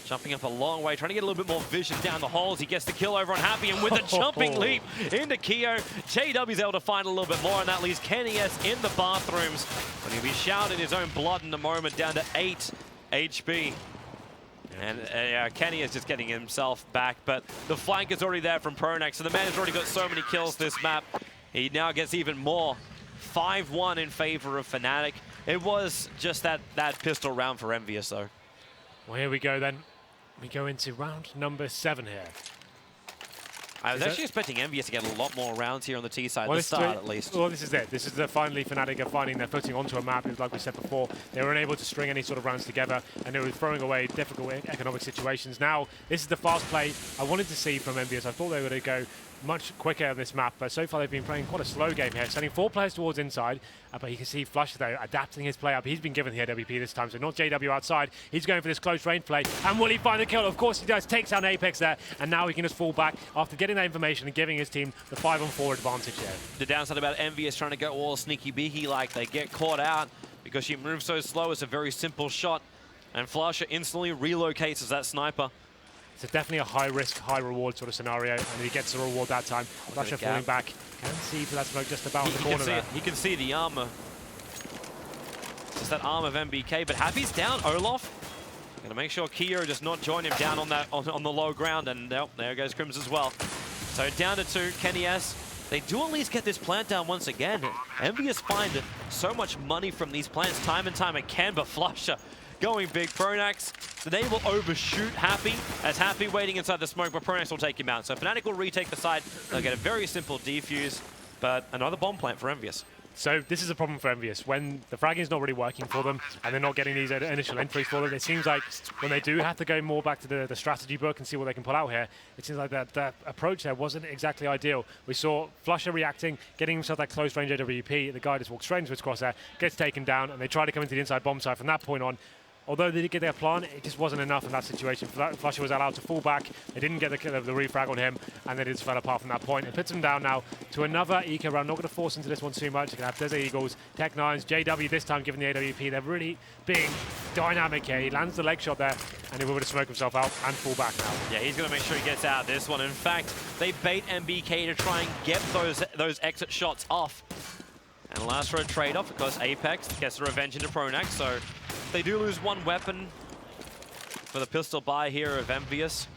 Jumping up a long way, trying to get a little bit more vision down the holes. He gets the kill over on Happy, and with a jumping leap into Kyo, JW's able to find a little bit more, and that leaves Kenny S in the bathrooms. But he'll be shouting his own blood in a moment, down to 8 HP. Yeah, And Kenny is just getting himself back, but the flank is already there from Pronax, so the man has already got so many kills this map. He now gets even more. 5-1 in favor of Fnatic. It was just that pistol round for Envious, though. Well, here we go then. We go into round number 7 here. I was actually expecting Envious to get a lot more rounds here on the T side, at the start at least. Well, this is it. This is finally Fnatic are finding their footing onto a map. Like we said before, they were unable to string any sort of rounds together, and they were throwing away difficult economic situations. Now, this is the fast play I wanted to see from Envious. I thought they were going to go much quicker on this map, but so far they've been playing quite a slow game here, sending 4 players towards inside, but you can see Flush though adapting his play up. He's been given the AWP this time, so not JW outside. He's going for this close range play, and will he find the kill? Of course he does. Takes down Apex there, and now he can just fall back after getting that information and giving his team the 5-on-4 advantage here. The downside about Envious trying to go all sneaky beaky like they get caught out because she moves so slow. It's a very simple shot, and Flusher instantly relocates as that sniper. It's definitely a high-risk, high-reward sort of scenario, and he gets the reward that time. Flusher falling back. Can see for that smoke just about in the corner there. He can see the armor. Just that arm of MBK, but Happy's down. Olaf gonna make sure Kyo does not join him down on that on the low ground, and there goes Crims as well. So down to 2, Kenny S. They do at least get this plant down once again. Envious find so much money from these plants time and time again, but Flusher going big. Pronax, so they will overshoot Happy, as Happy waiting inside the smoke, but Pronax will take him out. So Fnatic will retake the side. They'll get a very simple defuse, but another bomb plant for Envious. So this is a problem for Envious. When the fragging is not really working for them, and they're not getting these initial entries for them, it seems like when they do have to go more back to the strategy book and see what they can pull out here, it seems like that approach there wasn't exactly ideal. We saw Flusher reacting, getting himself that close range AWP. The guy just walks straight into his crosshair, gets taken down, and they try to come into the inside bomb site from that point on. Although they did get their plan, it just wasn't enough in that situation. Flusher was allowed to fall back. They didn't get the refrag on him, and they just fell apart from that point. It puts him down now to another eco round. Not going to force into this one too much. You're going to have Desert Eagles, Tech Nines, JW this time given the AWP. They're really being dynamic here. He lands the leg shot there, and he'll be able to smoke himself out and fall back now. Yeah, he's going to make sure he gets out of this one. In fact, they bait MBK to try and get those exit shots off. And last for a trade-off because Apex gets the revenge into Pronax, so they do lose 1 weapon for the pistol buy here of Envious.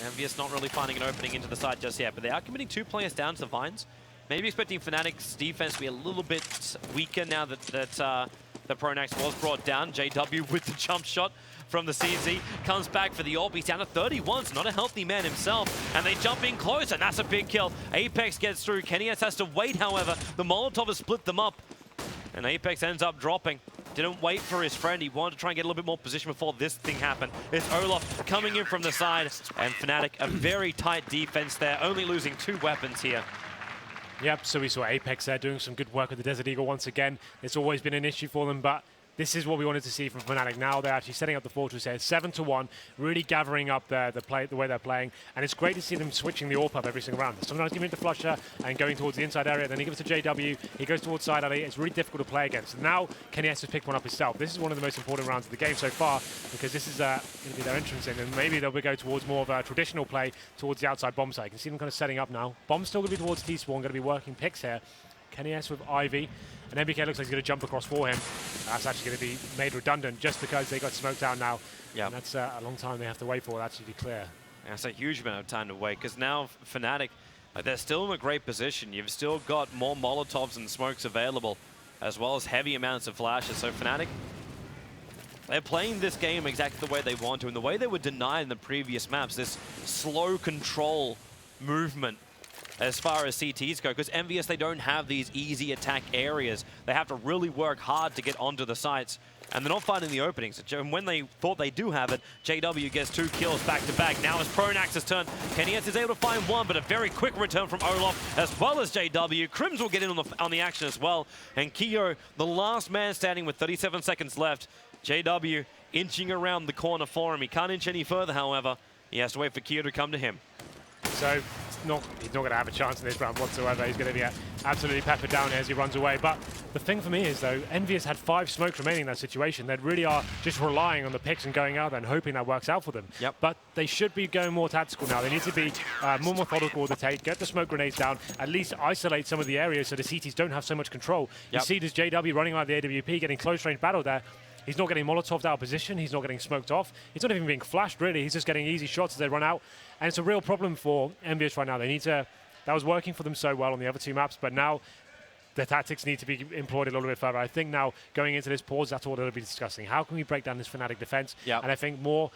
Envious not really finding an opening into the side just yet, but they are committing 2 players down to the Vines. Maybe expecting Fnatic's defense to be a little bit weaker now that the Pronax was brought down. JW with the jump shot from the CZ, comes back for the AWP. He's down to 31, so not a healthy man himself. And they jump in close, and that's a big kill. Apex gets through. Kenny S has to wait, however. The Molotov has split them up, and Apex ends up dropping. Didn't wait for his friend. He wanted to try and get a little bit more position before this thing happened. It's Olaf coming in from the side, and Fnatic, a very tight defense there, only losing 2 weapons here. Yep, so we saw Apex there doing some good work with the Desert Eagle once again. It's always been an issue for them, but this is what we wanted to see from Fnatic. Now they're actually setting up the Fortress here, 7-1, really gathering up the way they're playing. And it's great to see them switching the AWP up every single round. Sometimes giving it to Flusher and going towards the inside area, then he gives it to JW, he goes towards side alley. It's really difficult to play against. Now Kenny S has picked one up himself. This is one of the most important rounds of the game so far, because this is going to be their entrance in, and maybe they'll go towards more of a traditional play towards the outside bomb site. You can see them kind of setting up now. Bomb's still going to be towards T-Spawn, going to be working picks here. Kenny S with Ivy, and MBK looks like he's going to jump across for him. That's actually going to be made redundant just because they got smoked out now. Yeah, and that's a long time they have to wait for that to be clear. Yeah, that's a huge amount of time to wait, because now Fnatic, they're still in a great position. You've still got more Molotovs and smokes available, as well as heavy amounts of flashes. So Fnatic, they're playing this game exactly the way they want to, and the way they were denied in the previous maps, this slow control movement as far as CTs go, because Envious, they don't have these easy attack areas. They have to really work hard to get onto the sites, and they're not finding the openings. And when they thought they do have it, JW gets 2 kills back-to-back. Now it's Pronax's turn. Kenny S is able to find 1, but a very quick return from Olaf, as well as JW. Crims will get in on the action as well. And Kyo, the last man standing with 37 seconds left. JW inching around the corner for him. He can't inch any further, however. He has to wait for Kyo to come to him. So he's not going to have a chance in this round whatsoever. He's going to be absolutely peppered down as he runs away. But the thing for me is, though, Envious had 5 smokes remaining in that situation. They really are just relying on the picks and going out there and hoping that works out for them. Yep. But they should be going more tactical now. They need to be more methodical with the take, get the smoke grenades down, at least isolate some of the areas so the CTs don't have so much control. You see this JW running out of the AWP, getting close range battle there. He's not getting Molotovs out of position. He's not getting smoked off. He's not even being flashed, really. He's just getting easy shots as they run out. And it's a real problem for Envious right now. They need to... That was working for them so well on the other 2 maps, but now the tactics need to be employed a little bit further. I think now, going into this pause, that's all they'll be discussing. How can we break down this Fnatic defense? Yep. And I think more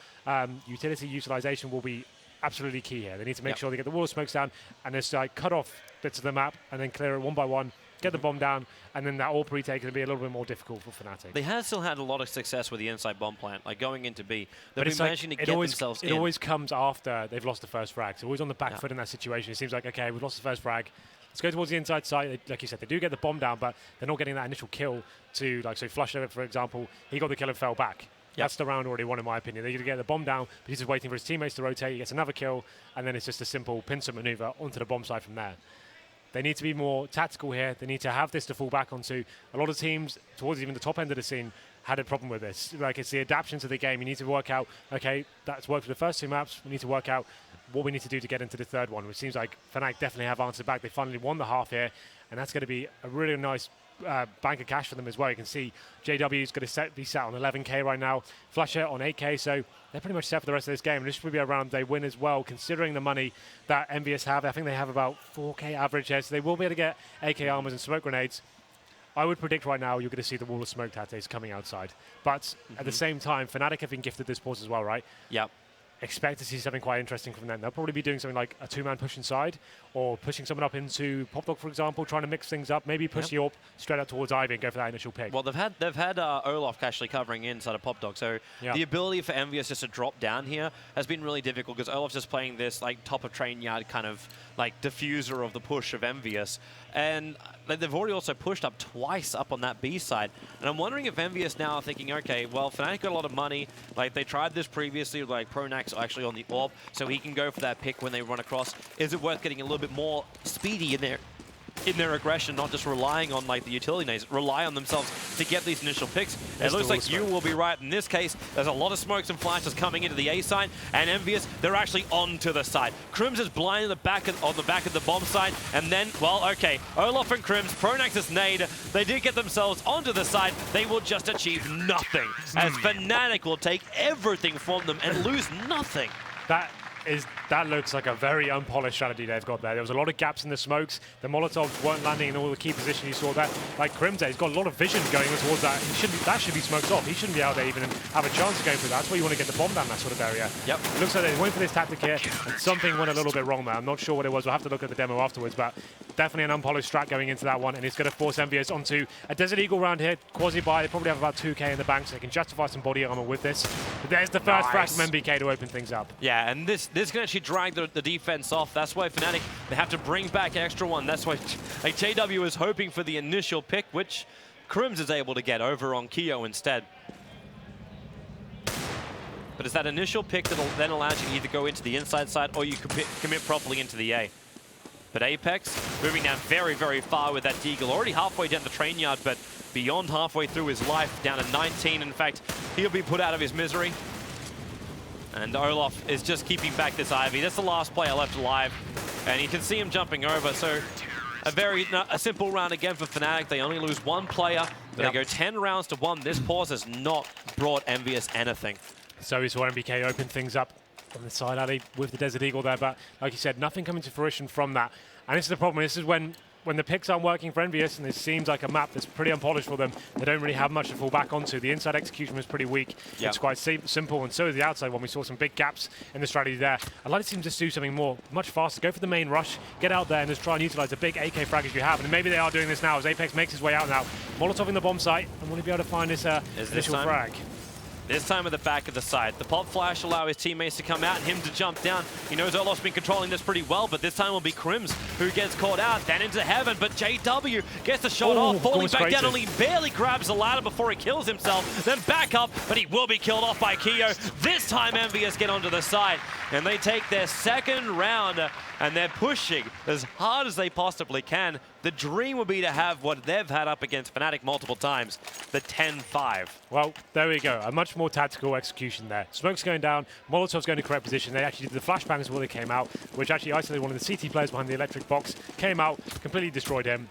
utility utilization will be absolutely key here. They need to make sure they get the wall of smokes down and just cut off bits of the map and then clear it one by one, get the bomb down, and then that all pre-take will be a little bit more difficult for Fnatic. They have still had a lot of success with the inside bomb plant, like going into B. They've But been it's like, managing to get themselves in. It always comes after they've lost the first frag. So always on the back foot in that situation. It seems like, okay, we've lost the first frag. Let's go towards the inside side. Like you said, they do get the bomb down, but they're not getting that initial kill to, like, so Flush over, for example, he got the kill and fell back. That's the round already won, in my opinion. They're going to get the bomb down, but he's just waiting for his teammates to rotate. He gets another kill, and then it's just a simple pincer maneuver onto the bomb side from there. They need to be more tactical here. They need to have this to fall back onto. A lot of teams, towards even the top end of the scene, had a problem with this. Like, it's the adaptation to the game. You need to work out, okay, that's worked for the first 2 maps. We need to work out what we need to do to get into the third one, which seems like Fnatic definitely have answered back. They finally won the half here, and that's going to be a really nice bank of cash for them as well. You can see JW is going to be set on 11k right now, Flusher on 8k, so they're pretty much set for the rest of this game. And this should be a round they win as well, considering the money that Envious have. I think they have about 4k average here, so they will be able to get AK armors and smoke grenades. I would predict right now you're going to see the wall of smoke tates coming outside. But at the same time, Fnatic have been gifted this pause as well, right? Yep. Expect to see something quite interesting from them. They'll probably be doing something like a 2-man push inside, or pushing someone up into Popdog, for example, trying to mix things up. Maybe push the AWP straight out towards Ivy and go for that initial pick. Well, they've had Olaf actually covering inside of Popdog, so the ability for Envious just to drop down here has been really difficult because Olaf's just playing this like top of train yard kind of like diffuser of the push of Envious, and they've already also pushed up twice up on that B side. And I'm wondering if Envious now are thinking, okay, well, Fnatic got a lot of money. Like, they tried this previously, like Pronax actually on the AWP, so he can go for that pick when they run across. Is it worth getting a little bit more speedy in their aggression, not just relying on like the utility nades, rely on themselves to get these initial picks? It looks like you will be right in this case. There's a lot of smokes and flashes coming into the A side, and Envious, they're actually onto the side. Crims is blind on the back of the bomb side, and then, well, okay, Olaf and Crims, Pronax's nade, they did get themselves onto the side. They will just achieve nothing, as Fnatic will take everything from them and lose nothing. That looks like a very unpolished strategy they've got there. There was a lot of gaps in the smokes. The Molotovs weren't landing in all the key positions. You saw that. Like Crimson, he's got a lot of vision going towards that. That should be smoked off. He shouldn't be out there even and have a chance of going through that. That's where you want to get the bomb down that sort of area. Yep. It looks like they went for this tactic here, and something went a little bit wrong there. I'm not sure what it was. We'll have to look at the demo afterwards, but definitely an unpolished strat going into that one, and it's going to force Envious onto a Desert Eagle round here. Quasi-buy, they probably have about 2k in the bank, so they can justify some body armor with this. But there's the first frag from MBK to open things up. Yeah, and this can actually drag the defense off. That's why Fnatic, they have to bring back extra one. That's why like, JW is hoping for the initial pick, which Crims is able to get over on Keo instead. But it's that initial pick that then allows you to either go into the inside side or you commit properly into the A. But Apex moving down very, very far with that Deagle. Already halfway down the train yard, but beyond halfway through his life, down to 19. In fact, he'll be put out of his misery. And Olaf is just keeping back this Ivy. That's the last player left alive. And you can see him jumping over. So a simple round again for Fnatic. They only lose one player. But they go 10 rounds to 1. This pause has not brought Envious anything. So we saw MBK open things up on the side alley with the Desert Eagle there. But like you said, nothing coming to fruition from that. And this is the problem. This is when the picks aren't working for Envious, and it seems like a map that's pretty unpolished for them, they don't really have much to fall back onto. The inside execution was pretty weak. It's quite simple, and so is the outside one. We saw some big gaps in the strategy there. I'd like to see them just do something much faster. Go for the main rush, get out there, and just try and utilize the big AK fraggers you have. And maybe they are doing this now as Apex makes his way out now. Molotov in the bomb site, and will he be able to find this initial frag? This time at the back of the side. The pop flash allow his teammates to come out and him to jump down. He knows Olaf's been controlling this pretty well, but this time will be Crims who gets caught out, then into heaven, but JW gets the shot off, falling back down, only barely grabs the ladder before he kills himself, then back up, but he will be killed off by Keo. This time Envious get onto the side, and they take their second round, and they're pushing as hard as they possibly can. The dream would be to have what they've had up against Fnatic multiple times, the 10-5. Well, there we go. A much more tactical execution there. Smoke's going down, Molotov's going to correct position. They actually did the flashbang before they came out, which actually isolated one of the CT players behind the electric box. Came out, completely destroyed him.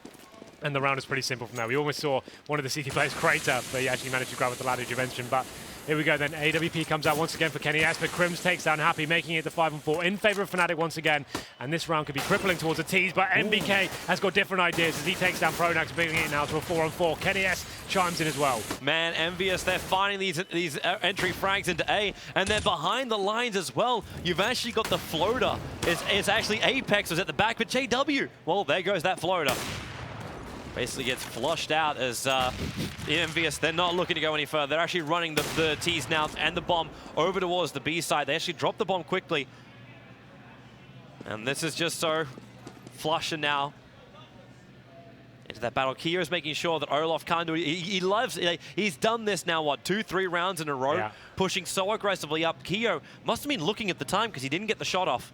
And the round is pretty simple from there. We almost saw one of the CT players crater, but he actually managed to grab at the ladder, as you mentioned. But here we go then. AWP comes out once again for Kenny S, but Crims takes down Happy, making it to 5-4 in favor of Fnatic once again. And this round could be crippling towards the T's, but MBK has got different ideas as he takes down Pronax, bringing it now to a 4-on-4. Kenny S chimes in as well. Man, Envious, they're finding these entry frags into A, and they're behind the lines as well. You've actually got the floater. It's actually Apex was at the back, but JW, well, there goes that floater. Basically gets flushed out as Envious, they're not looking to go any further. They're actually running the T's now and the bomb over towards the B side. They actually drop the bomb quickly. And this is just so flushing now into that battle. Keo is making sure that Olaf can't do it. He loves it. He's done this now, what, 2-3 rounds in a row, pushing so aggressively up. Keo must have been looking at the time because he didn't get the shot off.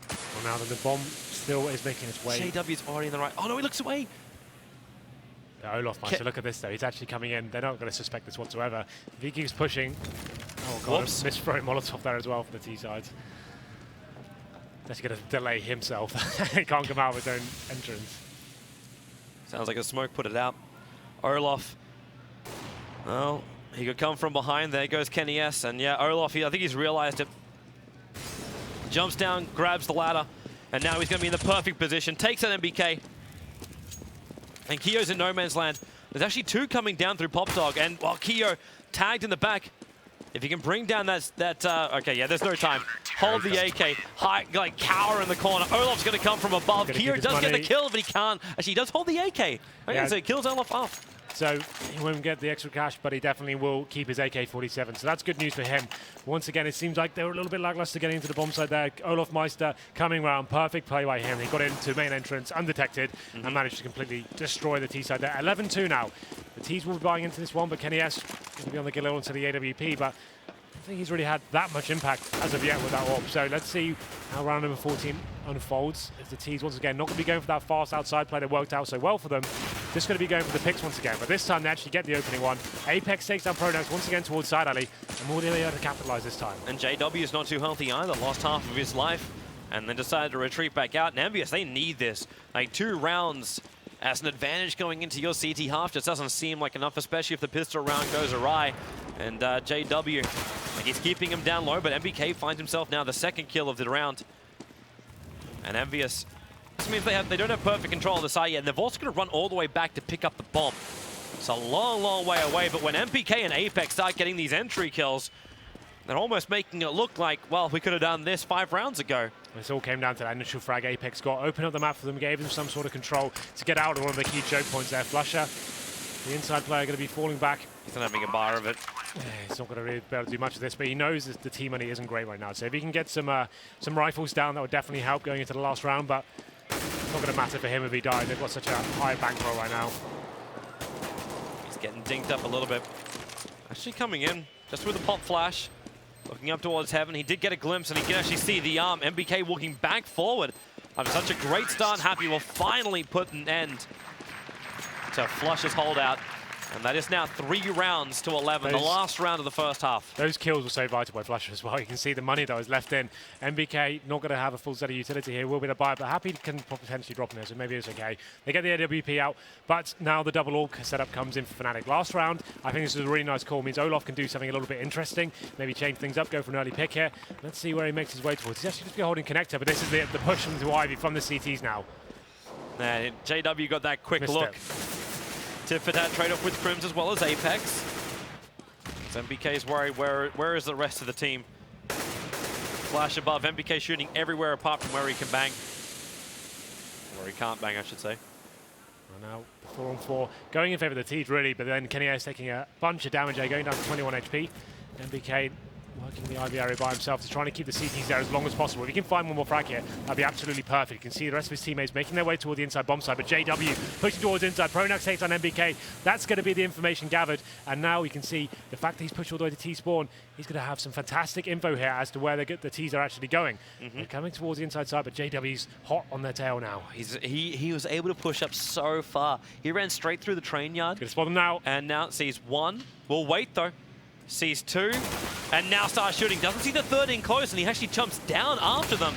Well, now that the bomb still is making its way. JW's already in the right. Oh no, he looks away. Olaf Meister, look at this though, he's actually coming in. They're not going to suspect this whatsoever. If he keeps pushing, oh god, misthrown Molotov there as well for the T sides. That's going to delay himself. He can't come out with his own entrance. Sounds like a smoke put it out. Olaf, well, he could come from behind. There goes Kenny S, and yeah, Olaf, I think he's realized it. Jumps down, grabs the ladder, and now he's going to be in the perfect position. Takes an MBK. And Keo's in no man's land. There's actually two coming down through Pop Dog, and while Keo tagged in the back, if he can bring down okay, yeah, there's no time. Hold the AK, like cower in the corner. Olaf's going to come from above. Keo does get the kill, but he can't. Actually, he does hold the AK. Okay, yeah. So it kills Olaf off. So he won't get the extra cash, but he definitely will keep his AK-47. So that's good news for him. Once again, it seems like they were a little bit lackluster getting into the bomb side there. Olaf Meister coming around, perfect play by him. He got into main entrance undetected and managed to completely destroy the T side there. 11-2 now. The T's will be buying into this one, but Kenny S going to be on the Galil into the AWP, but I don't think he's really had that much impact as of yet with that orb. So let's see how round number 14 unfolds. As the T's once again not going to be going for that fast outside play that worked out so well for them. Just going to be going for the picks once again, but this time they actually get the opening one. Apex takes down Pronax once again towards side alley, and more than able to capitalize this time. And JW is not too healthy either, lost half of his life, and then decided to retreat back out. And Envious, they need this. Like 2 rounds as an advantage going into your CT half just doesn't seem like enough, especially if the pistol round goes awry. And JW, like he's keeping him down low, but MBK finds himself now the second kill of the round. And Envious, this means they don't have perfect control of the site yet, and they've also got to run all the way back to pick up the bomb. It's a long, long way away, but when MPK and Apex start getting these entry kills, they're almost making it look like, well, we could have done this 5 rounds ago. This all came down to that initial frag Apex got. Opened up the map for them, gave them some sort of control to get out of one of the key choke points there. Flusher, the inside player, going to be falling back. He's not having a bar of it. Yeah, he's not going to really be able to do much of this, but he knows that the team money isn't great right now. So if he can get some rifles down, that would definitely help going into the last round, but it's not going to matter for him if he dies. They've got such a high bankroll right now. He's getting dinked up a little bit. Actually coming in, just with a pop flash. Looking up towards heaven, he did get a glimpse, and he can actually see the arm. MBK walking back forward. After such a great start, Happy will finally put an end to Flush's holdout. And that is now 3 rounds to 11, the last round of the first half. Those kills were so vital by Flusher as well. You can see the money that was left in. MBK not going to have a full set of utility here. Will be the buy, but Happy can potentially drop in there, so maybe it's okay. They get the AWP out, but now the double orc setup comes in for Fnatic. Last round, I think this is a really nice call. It means Olaf can do something a little bit interesting, maybe change things up, go for an early pick here. Let's see where he makes his way towards. He's actually just holding connector, but this is the push into Ivy from the CTs now. And JW got that quick look. Tip for that trade-off with Crims as well as Apex. So MBK's worried, where is the rest of the team? Flash above, MBK shooting everywhere apart from where he can bang. Where he can't bang, I should say. Now, 4-on-4, going in favor of the T's really, but then Kenny is taking a bunch of damage there, going down to 21 HP. MBK working the Ivy area by himself to trying to keep the CTs there as long as possible. If he can find one more frag here, that'd be absolutely perfect. You can see the rest of his teammates making their way toward the inside bomb side, but JW pushing towards inside. Pronax takes on MBK. That's going to be the information gathered, and now you can see the fact that he's pushed all the way to T-spawn, he's going to have some fantastic info here as to where the T's are actually going. They're coming towards the inside side, but JW's hot on their tail now. He was able to push up so far. He ran straight through the train yard. Gonna spot him now. And now sees 1. Will wait though. Sees 2, and now starts shooting. Doesn't see the 3rd in close, and he actually jumps down after them.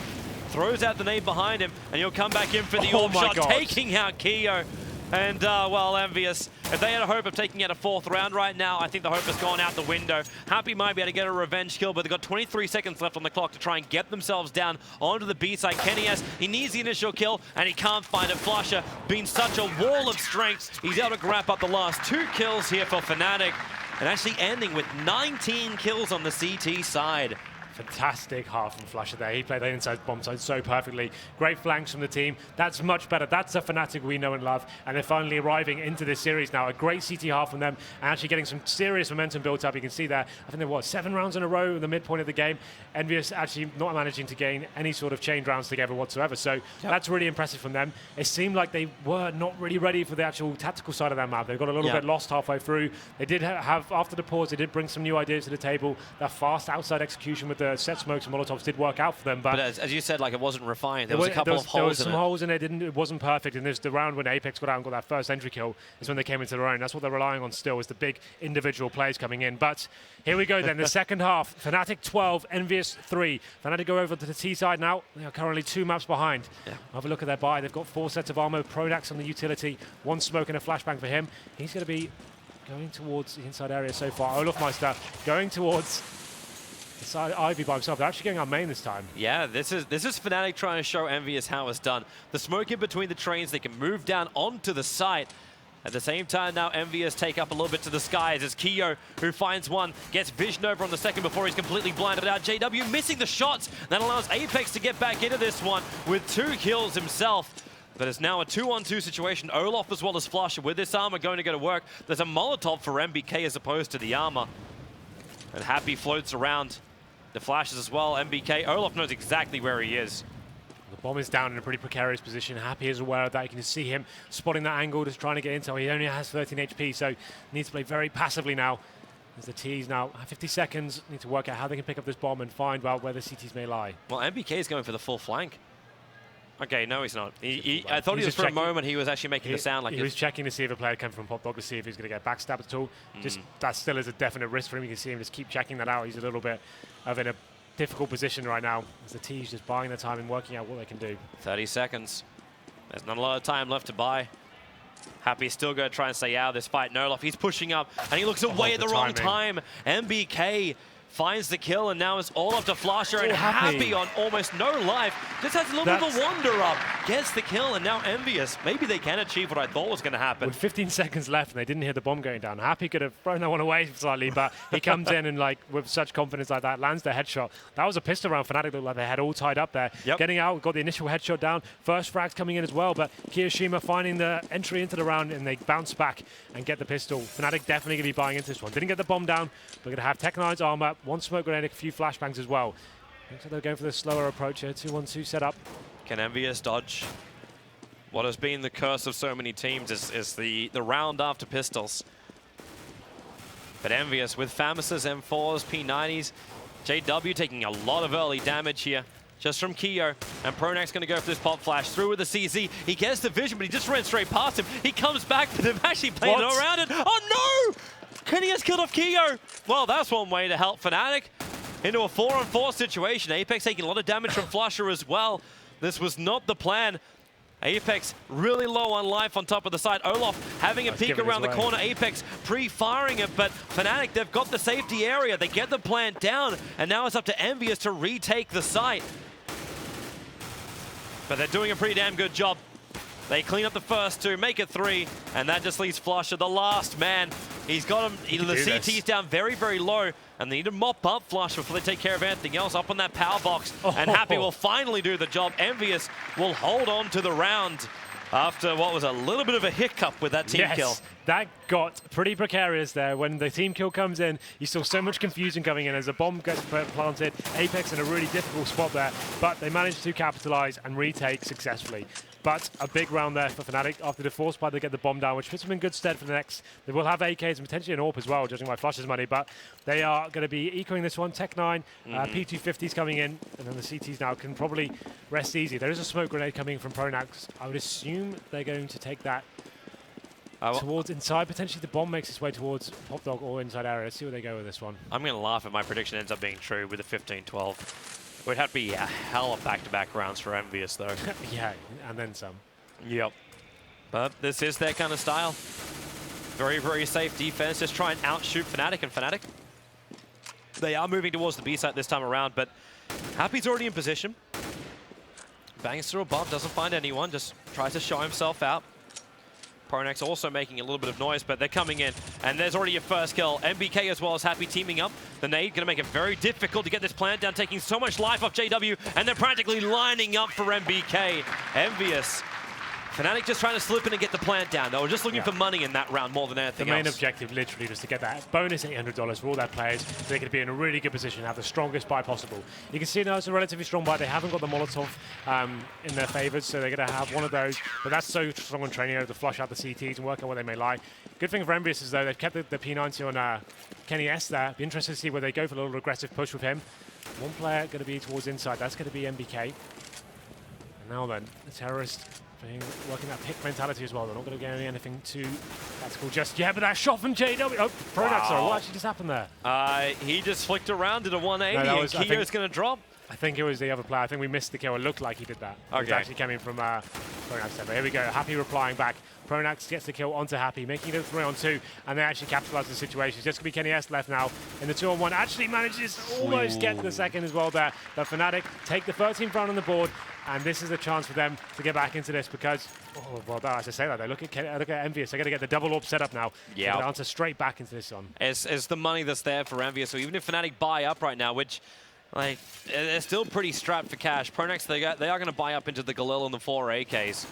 Throws out the nade behind him, and he'll come back in for the orb shot, taking out Keo. And, well, Envious, if they had a hope of taking out a 4th round right now, I think the hope has gone out the window. Happy might be able to get a revenge kill, but they've got 23 seconds left on the clock to try and get themselves down onto the B side. Kenny he needs the initial kill, and he can't find it. Flusher being such a wall of strength, he's able to grab up the last 2 kills here for Fnatic, and actually ending with 19 kills on the CT side. Fantastic half from Flusher there. He played the inside bomb side so perfectly. Great flanks from the team. That's much better. That's a Fnatic we know and love. And they're finally arriving into this series now. A great CT half from them and actually getting some serious momentum built up. You can see there, I think they're, what, 7 rounds in a row at the midpoint of the game. Envious actually not managing to gain any sort of chain rounds together whatsoever. So that's really impressive from them. It seemed like they were not really ready for the actual tactical side of that map. They got a little bit lost halfway through. They did have, after the pause, they did bring some new ideas to the table. That fast outside execution with the set smokes and molotovs did work out for them, but as you said, like, it wasn't refined. There was a couple of holes in it. There was some holes in it. It wasn't perfect. And there's the round when Apex got out and got that first entry kill is when they came into their own. That's what they're relying on still, is the big individual plays coming in. But here we go then, the second half. Fnatic 12, Envious 3. Fnatic go over to the T side now. They are currently 2 maps behind. Have a look at their buy. They've got 4 sets of armor. Prodax on the utility. 1 smoke and a flashbang for him. He's going to be going towards the inside area so far. Olafmeister going towards side Ivy by himself. They're actually going on main this time. Yeah, this is Fnatic trying to show Envious how it's done. The smoke in between the trains, they can move down onto the site. At the same time now, Envious take up a little bit to the skies as Kyo, who finds one, gets vision over on the second before he's completely blinded out. JW missing the shots. That allows Apex to get back into this one with 2 kills himself. But it's now a 2-on-2 situation. Olaf as well as Flusher with this armor going to go to work. There's a Molotov for MBK as opposed to the armor. And Happy floats around the flashes as well. MBK, Olaf knows exactly where he is. The bomb is down in a pretty precarious position. Happy is aware of that. You can just see him spotting that angle, just trying to get intel. He only has 13 HP, so needs to play very passively now. As the T's now 50 seconds, need to work out how they can pick up this bomb and find out where the CTs may lie. Well, MBK is going for the full flank. Okay, no, he's not. I thought he was for a moment. He was actually making the sound like he was checking to see if a player came from Pop Dog to see if he's going to get backstabbed at all. Just that still is a definite risk for him. You can see him just keep checking that out. He's a little bit of in a difficult position right now as the T's just buying their time and working out what they can do. 30 seconds. There's not a lot of time left to buy. Happy's still going to try and stay out of this fight. Nolof, he's pushing up and he looks away at the wrong time. MBK finds the kill, and now it's all up to Flusher, and Happy on almost no life. Just has a little bit of a wander up. Gets the kill, and now Envious. Maybe they can achieve what I thought was going to happen. With 15 seconds left, and they didn't hear the bomb going down. Happy could have thrown that one away slightly, but he comes in and, like, with such confidence like that, lands the headshot. That was a pistol round. Fnatic looked like they had all tied up there. Getting out, got the initial headshot down. First frags coming in as well, but Kiyoshima finding the entry into the round, and they bounce back and get the pistol. Fnatic definitely going to be buying into this one. Didn't get the bomb down, but going to have Tech9's armor, 1 smoke grenade, a few flashbangs as well. Looks like they're going for the slower approach here. 2-1-2 setup. Can Envious dodge? What has been the curse of so many teams is the round after pistols. But Envious with Famis's M4s, P90s, JW taking a lot of early damage here. Just from Kyo, and Pronax going to go for this pop flash through with the CZ. He gets the vision, but he just ran straight past him. He comes back, but they've actually played it around it. Oh no! Kenny has killed off Kyo. Well, that's one way to help Fnatic into a 4-on-4 situation. Apex taking a lot of damage from Flusher as well. This was not the plan. Apex really low on life on top of the side. Olaf having a peek around the corner. Apex pre-firing it, but Fnatic, they've got the safety area. They get the plant down, and now it's up to Envious to retake the site. But they're doing a pretty damn good job. They clean up the first 2, make it 3, and that just leaves Flusher, the last man. He's got him, the CT's down very, very low, and they need to mop up Flusher before they take care of anything else up on that power box. And Happy will finally do the job. Envious will hold on to the round after what was a little bit of a hiccup with that team kill. That got pretty precarious there. When the team kill comes in, you saw so much confusion coming in as the bomb gets planted. Apex in a really difficult spot there, but they managed to capitalize and retake successfully. But a big round there for Fnatic. After the force spy, they get the bomb down, which puts them in good stead for the next. They will have AKs and potentially an AWP as well, judging by Flusher's money, but they are going to be ecoing this one. Tech9, P250s coming in, and then the CTs now can probably rest easy. There is a smoke grenade coming from Pronax. I would assume they're going to take that towards inside. Potentially the bomb makes its way towards Pop Dog or inside area. Let's see where they go with this one. I'm going to laugh if my prediction ends up being true with a 15-12. It would have to be a hell of back-to-back rounds for Envious, though. Yeah, and then some. Yep. But this is their kind of style. Very, very safe defense. Just try and outshoot Fnatic, and Fnatic, they are moving towards the B site this time around, but Happy's already in position. Bangs through above, doesn't find anyone, just tries to show himself out. Pronax also making a little bit of noise, but they're coming in, and there's already your first kill. MBK as well as Happy teaming up. The nade gonna make it very difficult to get this plant down, taking so much life off JW, and they're practically lining up for MBK. Envious. Fnatic just trying to slip in and get the plant down. They were just looking for money in that round more than anything else. The main objective literally was to get that bonus $800 for all their players so they could be in a really good position, have the strongest buy possible. You can see now it's a relatively strong buy. They haven't got the Molotov in their favors, so they're going to have one of those. But that's so strong on training to flush out the CTs and work out where they may lie. Good thing for Envious is though they've kept the P90 on Kenny S there. Be interested to see where they go for a little aggressive push with him. One player going to be towards inside. That's going to be MBK. And now then, the terrorist working that pick mentality as well. They're not going to get anything too tactical just yet, but that shot from JW. Oh, Pronax, sorry, what actually just happened there? He just flicked around, did a 180, and Kio's going to drop. I think it was the other player. I think we missed the kill. It looked like he did that. Okay. It was actually coming from Pronax there. But here we go. Happy replying back. Pronax gets the kill onto Happy, making it a 3-on-2, and they actually capitalize the situation. It's just going to be Kenny S left now in the 2-on-1. Actually manages to almost get to the second as well there. But Fnatic take the 13th round on the board, and this is a chance for them to get back into this because, oh, well, as I say that, they look at Envious. They're going to get the double AWP set up now. Yeah. They're answer straight back into this one. It's the money that's there for Envious. So even if Fnatic buy up right now, which, like, they're still pretty strapped for cash. Pronax, they are going to buy up into the Galil and the 4 AKs.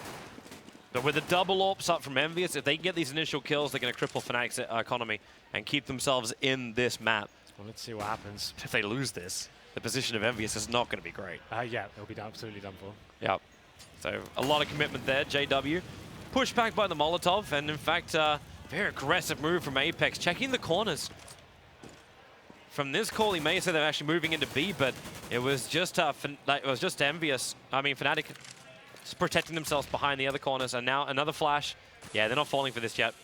But with the double AWPs up from Envious, if they can get these initial kills, they're going to cripple Fnatic's economy and keep themselves in this map. Well, let's see what happens. If they lose this, the position of Envious is not going to be great. Yeah, it'll be absolutely done for. Yep. So a lot of commitment there. JW pushed back by the Molotov, and in fact, very aggressive move from Apex, checking the corners. From this call, he may say they're actually moving into B, but it was just Envious. I mean, Fnatic just protecting themselves behind the other corners, and now another flash. Yeah, they're not falling for this yet.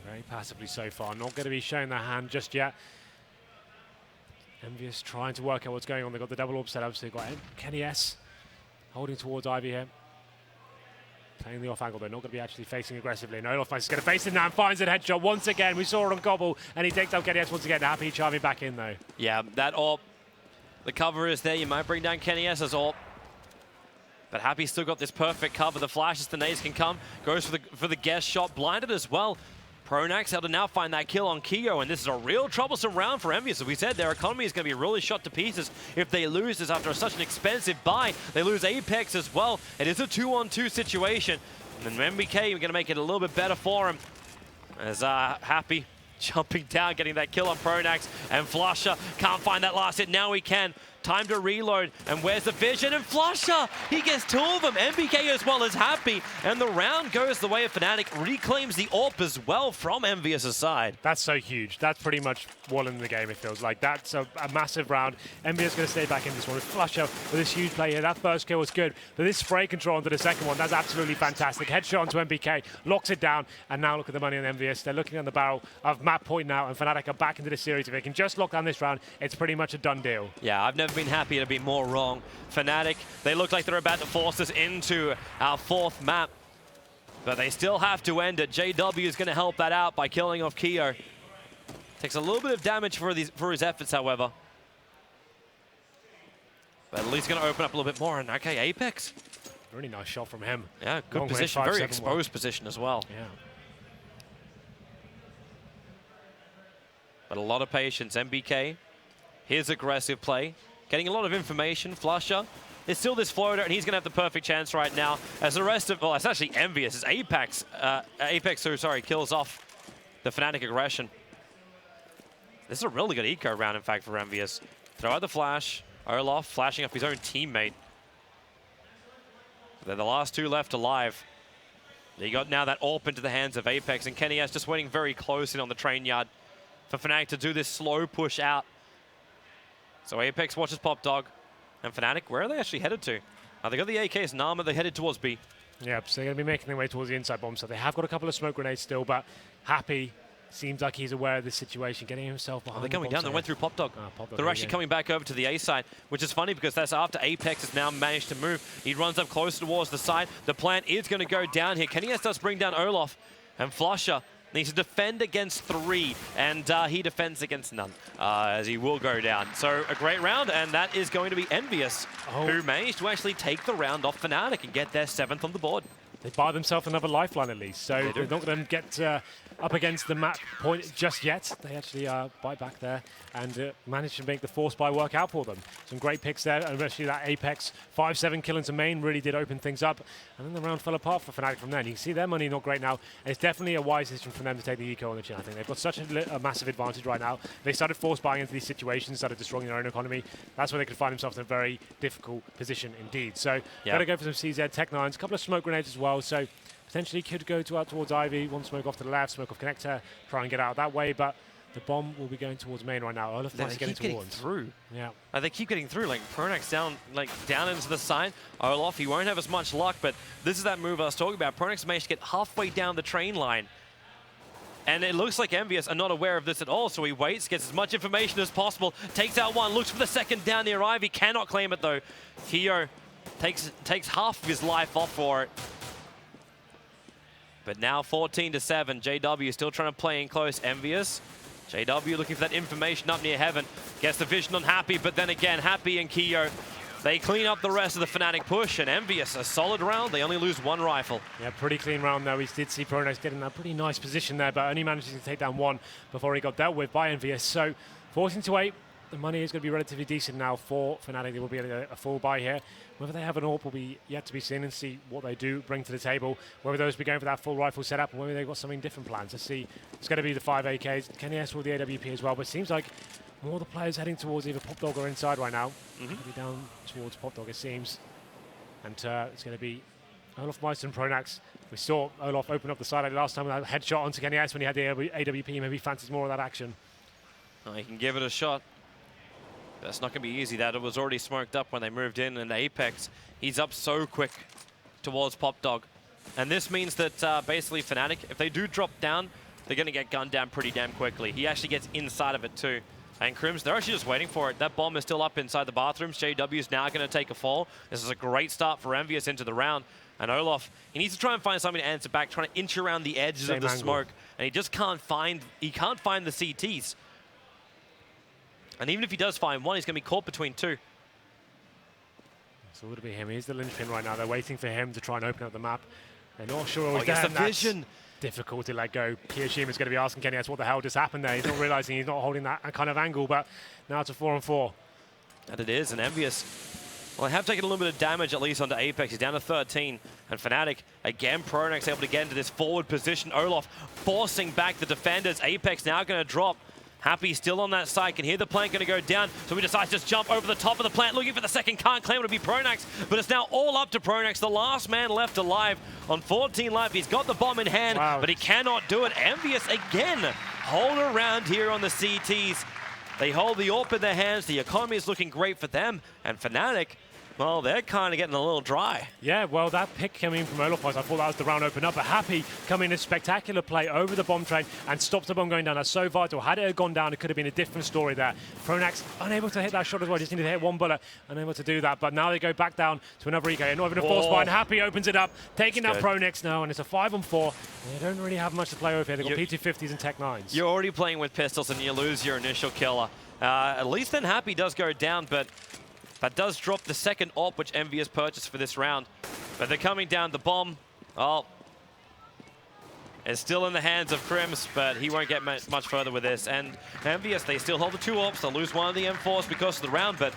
Very passively so far. Not going to be showing their hand just yet. Envious trying to work out what's going on. They've got the double AWP set up, so they've got Kenny S holding towards Ivy here. Playing the off angle, they're not going to be actually facing aggressively. No, Olaf is going to face it now and finds it headshot once again. We saw it on Gobble, and he takes out Kenny S once again. Happy charming back in though. Yeah, that AWP, the cover is there. You might bring down Kenny S's AWP. But Happy's still got this perfect cover. The flashes, the nades can come. Goes for the guest shot, blinded as well. Pronax able to now find that kill on Kio, and this is a real troublesome round for Envious. As we said, their economy is going to be really shot to pieces if they lose this after such an expensive buy. They lose Apex as well. It is a 2-on-2 situation. And then MBK, we're going to make it a little bit better for him. As Happy jumping down, getting that kill on Pronax, and Flusher can't find that last hit. Now he can. Time to reload, and where's the vision? And Flusher, he gets 2 of them. MBK as well as Happy, and the round goes the way of Fnatic. Reclaims the AWP as well from Envious' side. That's so huge. That's pretty much one in the game, it feels like. That's a massive round. Envious going to stay back in this one with Flusher with this huge play here. That first kill was good, but this spray control onto the second one, that's absolutely fantastic. Headshot onto MBK, locks it down, and now look at the money on Envious. They're looking on the barrel of map point now, and Fnatic are back into the series. If they can just lock down this round, it's pretty much a done deal. Yeah, I've never been happy to be more wrong. Fnatic, they look like they're about to force us into our 4th map, but they still have to end it. JW is going to help that out by killing off Kio. Takes a little bit of damage for his efforts, however. But at least going to open up a little bit more. And okay, Apex. Really nice shot from him. Yeah, good position. Very exposed position as well. Yeah. But a lot of patience. MBK, his aggressive play. Getting a lot of information. Flusher. There's still this floater, and he's going to have the perfect chance right now. As the rest of, well, it's actually Envious. It's Apex. Apex, kills off the Fnatic aggression. This is a really good eco round, in fact, for Envious. Throw out the flash. Olaf flashing up his own teammate. They're the last 2 left alive. They got now that AWP into the hands of Apex, and Kenny S just waiting very close in on the train yard for Fnatic to do this slow push out. So Apex watches Pop Dog. And Fnatic, where are they actually headed to? They got the AKs and armor, they're headed towards B. Yep, so they're going to be making their way towards the inside bomb. So they have got a couple of smoke grenades still, but Happy Seems like he's aware of this situation, getting himself behind. They're coming down. They went through Pop Dog. They're actually coming back over to the A side, which is funny because that's after Apex has now managed to move. He runs up closer towards the side. The plan is going to go down here. Kenny does bring down Olaf, and Flusher needs to defend against 3, and he defends against none, as he will go down. So a great round, and that is going to be Envious, who managed to actually take the round off Fnatic and get their 7th on the board. They buy themselves another lifeline at least, so they're not going to get up against the map point just yet. They actually bite back there and manage to make the force buy work out for them. Some great picks there, and especially that Apex 5-7 kill into main really did open things up. And then the round fell apart for Fnatic from then. You can see their money not great now. And it's definitely a wise decision for them to take the eco on the chin. I think they've got such a massive advantage right now. They started force buying into these situations, started destroying their own economy. That's where they could find themselves in a very difficult position indeed. So gotta go for some CZ Tech 9s, a couple of smoke grenades as well. So potentially could go out towards Ivy, one smoke off to the left, smoke off connector, try and get out that way, but the bomb will be going towards main right now. Olaf is getting through. Yeah. They keep getting through, like Pronax down into the side. Olaf, he won't have as much luck, but this is that move I was talking about. Pronax managed to get halfway down the train line. And it looks like Envious are not aware of this at all, so he waits, gets as much information as possible, takes out one, looks for the second down near Ivy, cannot claim it though. Kyo takes half of his life off for it. But now 14-7, JW still trying to play in close. Envious. JW looking for that information up near Heaven. Gets the vision on Happy, but then again, Happy and Kyo, they clean up the rest of the Fnatic push, and Envious, a solid round. They only lose 1 rifle. Yeah, pretty clean round though. We did see Pronax getting a pretty nice position there, but only managing to take down 1 before he got dealt with by Envious. So 14-8, the money is going to be relatively decent now for Fnatic. They will be a full buy here. Whether they have an AWP will be yet to be seen, and see what they do bring to the table. Whether those be going for that full rifle setup, or whether they've got something different plans. Let's see. It's going to be the 5 AKs. Kenny S with the AWP as well, but it seems like more of the players heading towards either Pop Dog or inside right now. Be down towards Pop Dog, it seems. And it's going to be Olaf Meister and Pronax. We saw Olaf open up the side last time with that headshot onto Kenny S when he had the AWP. Maybe fancies more of that action. He can give it a shot. That's not going to be easy. That it was already smoked up when they moved in, and Apex, he's up so quick towards Pop Dog. And this means that basically Fnatic, if they do drop down, they're going to get gunned down pretty damn quickly. He actually gets inside of it too. And Crims, they're actually just waiting for it. That bomb is still up inside the bathrooms. JW is now going to take a fall. This is a great start for Envious into the round. And Olaf, he needs to try and find something to answer back, trying to inch around the edges of the smoke. And he just can't find the CTs. And even if he does find one, he's going to be caught between 2. So it'll be him. He's the linchpin right now. They're waiting for him to try and open up the map. They're not sure. Oh, yes, the vision. Difficult to let go. Kiyoshima is going to be asking Kenny what the hell just happened there. He's not realizing he's not holding that kind of angle, but now it's a 4-on-4. And it is, and Envious, well, they have taken a little bit of damage at least onto Apex. He's down to 13. And Fnatic, again, Pronax able to get into this forward position. Olaf forcing back the defenders. Apex now going to drop. Happy still on that side, can hear the plant going to go down, so he decides to just jump over the top of the plant, looking for the second, can't claim it to be Pronax, but it's now all up to Pronax, the last man left alive on 14 life. He's got the bomb in hand, but he cannot do it. Envious again, hold around here on the CTs. They hold the AWP in their hands, the economy is looking great for them, and Fnatic, well, they're kind of getting a little dry. Yeah, well, that pick coming in from Olaf, I thought that was the round open up, but Happy coming in a spectacular play over the bomb train and stops the bomb going down. That's so vital. Had it gone down, it could have been a different story there. Pronax unable to hit that shot as well, just needed to hit 1 bullet, unable to do that, but now they go back down to another EK, not even a force buy, and Happy opens it up, taking out Pronax now, and it's a 5-on-4. They don't really have much to play with here. They've got P250s and Tech 9s. You're already playing with pistols and you lose your initial killer. At least then Happy does go down, but that does drop the second AWP which Envious purchased for this round. But they're coming down. The bomb, oh, it's still in the hands of Crims, but he won't get much further with this. And Envious, they still hold the 2 AWPs. They'll lose one of the M4s because of the round, but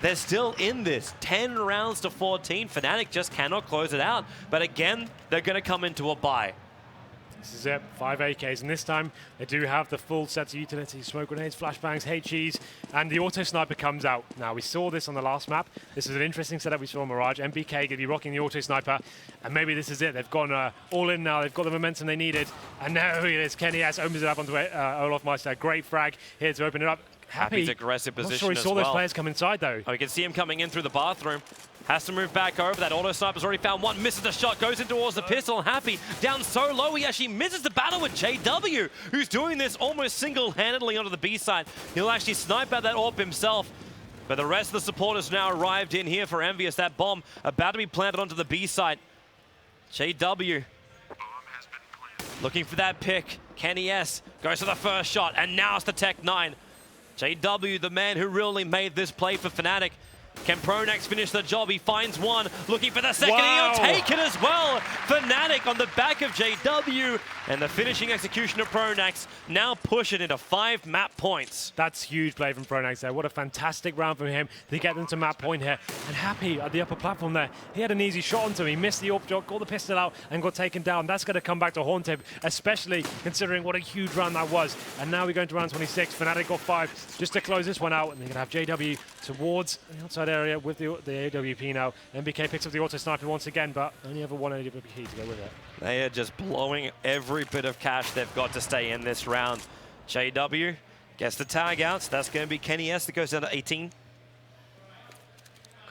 they're still in this. 10 rounds to 14. Fnatic just cannot close it out. But again, they're going to come into a bye. This is it, 5 AKs, and this time they do have the full sets of utilities, smoke grenades, flashbangs, HEs, and the auto sniper comes out. Now, we saw this on the last map. This is an interesting setup we saw on Mirage. MBK going to be rocking the auto sniper, and maybe this is it. They've gone all in now. They've got the momentum they needed, and now it is. Kenny S opens it up onto Olaf Meister. Great frag here to open it up. Happy's aggressive I'm position not sure he as saw those well. players come inside, though. Oh, you can see him coming in through the bathroom. Has to move back over. That auto sniper's already found one. Misses the shot. Goes in towards the pistol. Happy down so low. He actually misses the battle with JW, who's doing this almost single-handedly onto the B side. He'll actually snipe out that AWP himself. But the rest of the supporters now arrived in here for Envious. That bomb about to be planted onto the B side. JW looking for that pick. Kenny S goes for the first shot. And now it's the Tech 9. JW, the man who really made this play for Fnatic. Can Pronax finish the job? He finds one, looking for the second. Wow. He'll take it as well. Fnatic on the back of JW, and the finishing execution of Pronax now push it into 5 map points. That's huge play from Pronax there. What a fantastic round from him to get them to map point here. And Happy at the upper platform there. He had an easy shot onto him. He missed the AWP shot, got the pistol out, and got taken down. That's going to come back to haunt him, especially considering what a huge round that was. And now we're going to round 26. Fnatic got 5 just to close this one out, and they're going to have JW towards the outside area with the AWP now. MBK picks up the auto sniper once again, but only ever one AWP to go with it. They are just blowing every bit of cash they've got to stay in this round. JW gets the tag out. So that's going to be Kenny S that goes down to 18.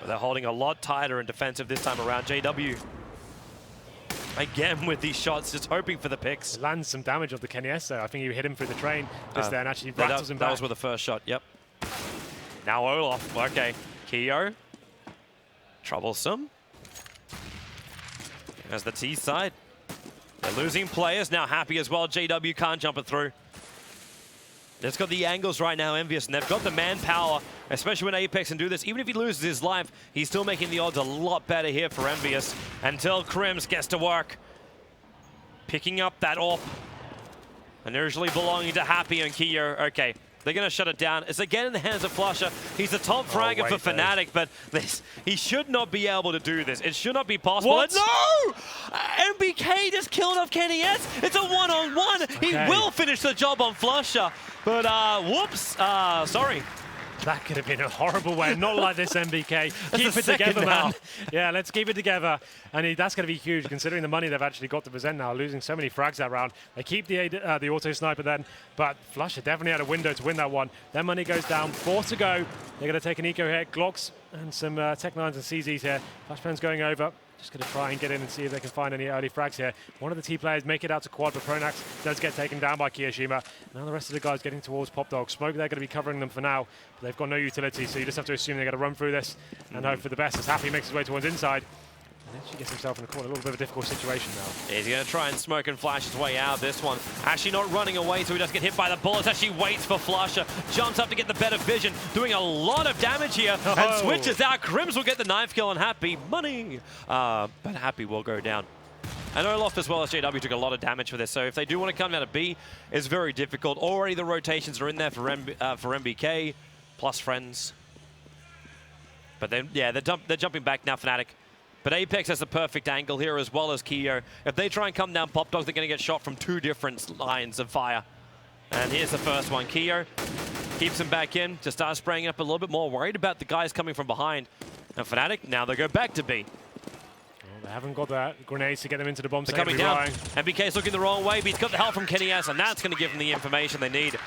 They're holding a lot tighter and defensive this time around. JW again with these shots, just hoping for the picks. It lands some damage of the Kenny S there. I think he hit him through the train just there and actually rattles him back. That was with the first shot, yep. Now Olaf, okay. Keo, troublesome. There's the T side. They're losing players, now Happy as well. JW can't jump it through. They've got the angles right now, Envious, and they've got the manpower, especially when Apex can do this. Even if he loses his life, he's still making the odds a lot better here for Envious until Crims gets to work. Picking up that AWP. Initially belonging to Happy and Keo. Okay, they're going to shut it down. It's again in the hands of Flusher. He's the top fragger for Fnatic, but he should not be able to do this. It should not be possible. What? No! MBK just killed off Kenny S. It's a one-on-one. Okay. He will finish the job on Flusher, but whoops. Sorry. That could have been a horrible way. Not like this, MBK. Keep the it together, second man. now. Yeah, let's keep it together. And that's going to be huge, considering the money they've actually got to present now, losing so many frags that round. They keep the auto sniper then, but Flusher definitely had a window to win that one. Their money goes down. 4 to go. They're going to take an eco hit. Glocks and some Tech 9s and CZs here. Flashbang's going over. Just going to try and get in and see if they can find any early frags here. One of the T players make it out to quad, but Pronax does get taken down by Kiyoshima. Now the rest of the guys getting towards Pop Dog. Smoke, they're going to be covering them for now, but they've got no utility, so you just have to assume they're going to run through this and hope for the best as Happy makes his way towards inside. And then she gets himself in a corner, a little bit of a difficult situation now. He's going to try and smoke and flash his way out this one. Actually not running away so he doesn't get hit by the bullets. Actually waits for Flusher. Jumps up to get the better vision. Doing a lot of damage here and switches out. Crims will get the knife kill on Happy. Money! But Happy will go down. And Olaf as well as JW took a lot of damage for this. So if they do want to come down to B, it's very difficult. Already the rotations are in there for MBK, plus friends. But then, yeah, they're jumping back now, Fnatic. But Apex has the perfect angle here as well as Keo. If they try and come down Pop Dog, they're going to get shot from 2 different lines of fire. And here's the first one. Keo keeps him back in, just starts spraying up a little bit more, worried about the guys coming from behind. And Fnatic, now they go back to B. They haven't got the grenades to get them into the bomb. They're coming down. MBK's looking the wrong way, but he's got the help from Kenny S, and that's going to give them the information they need.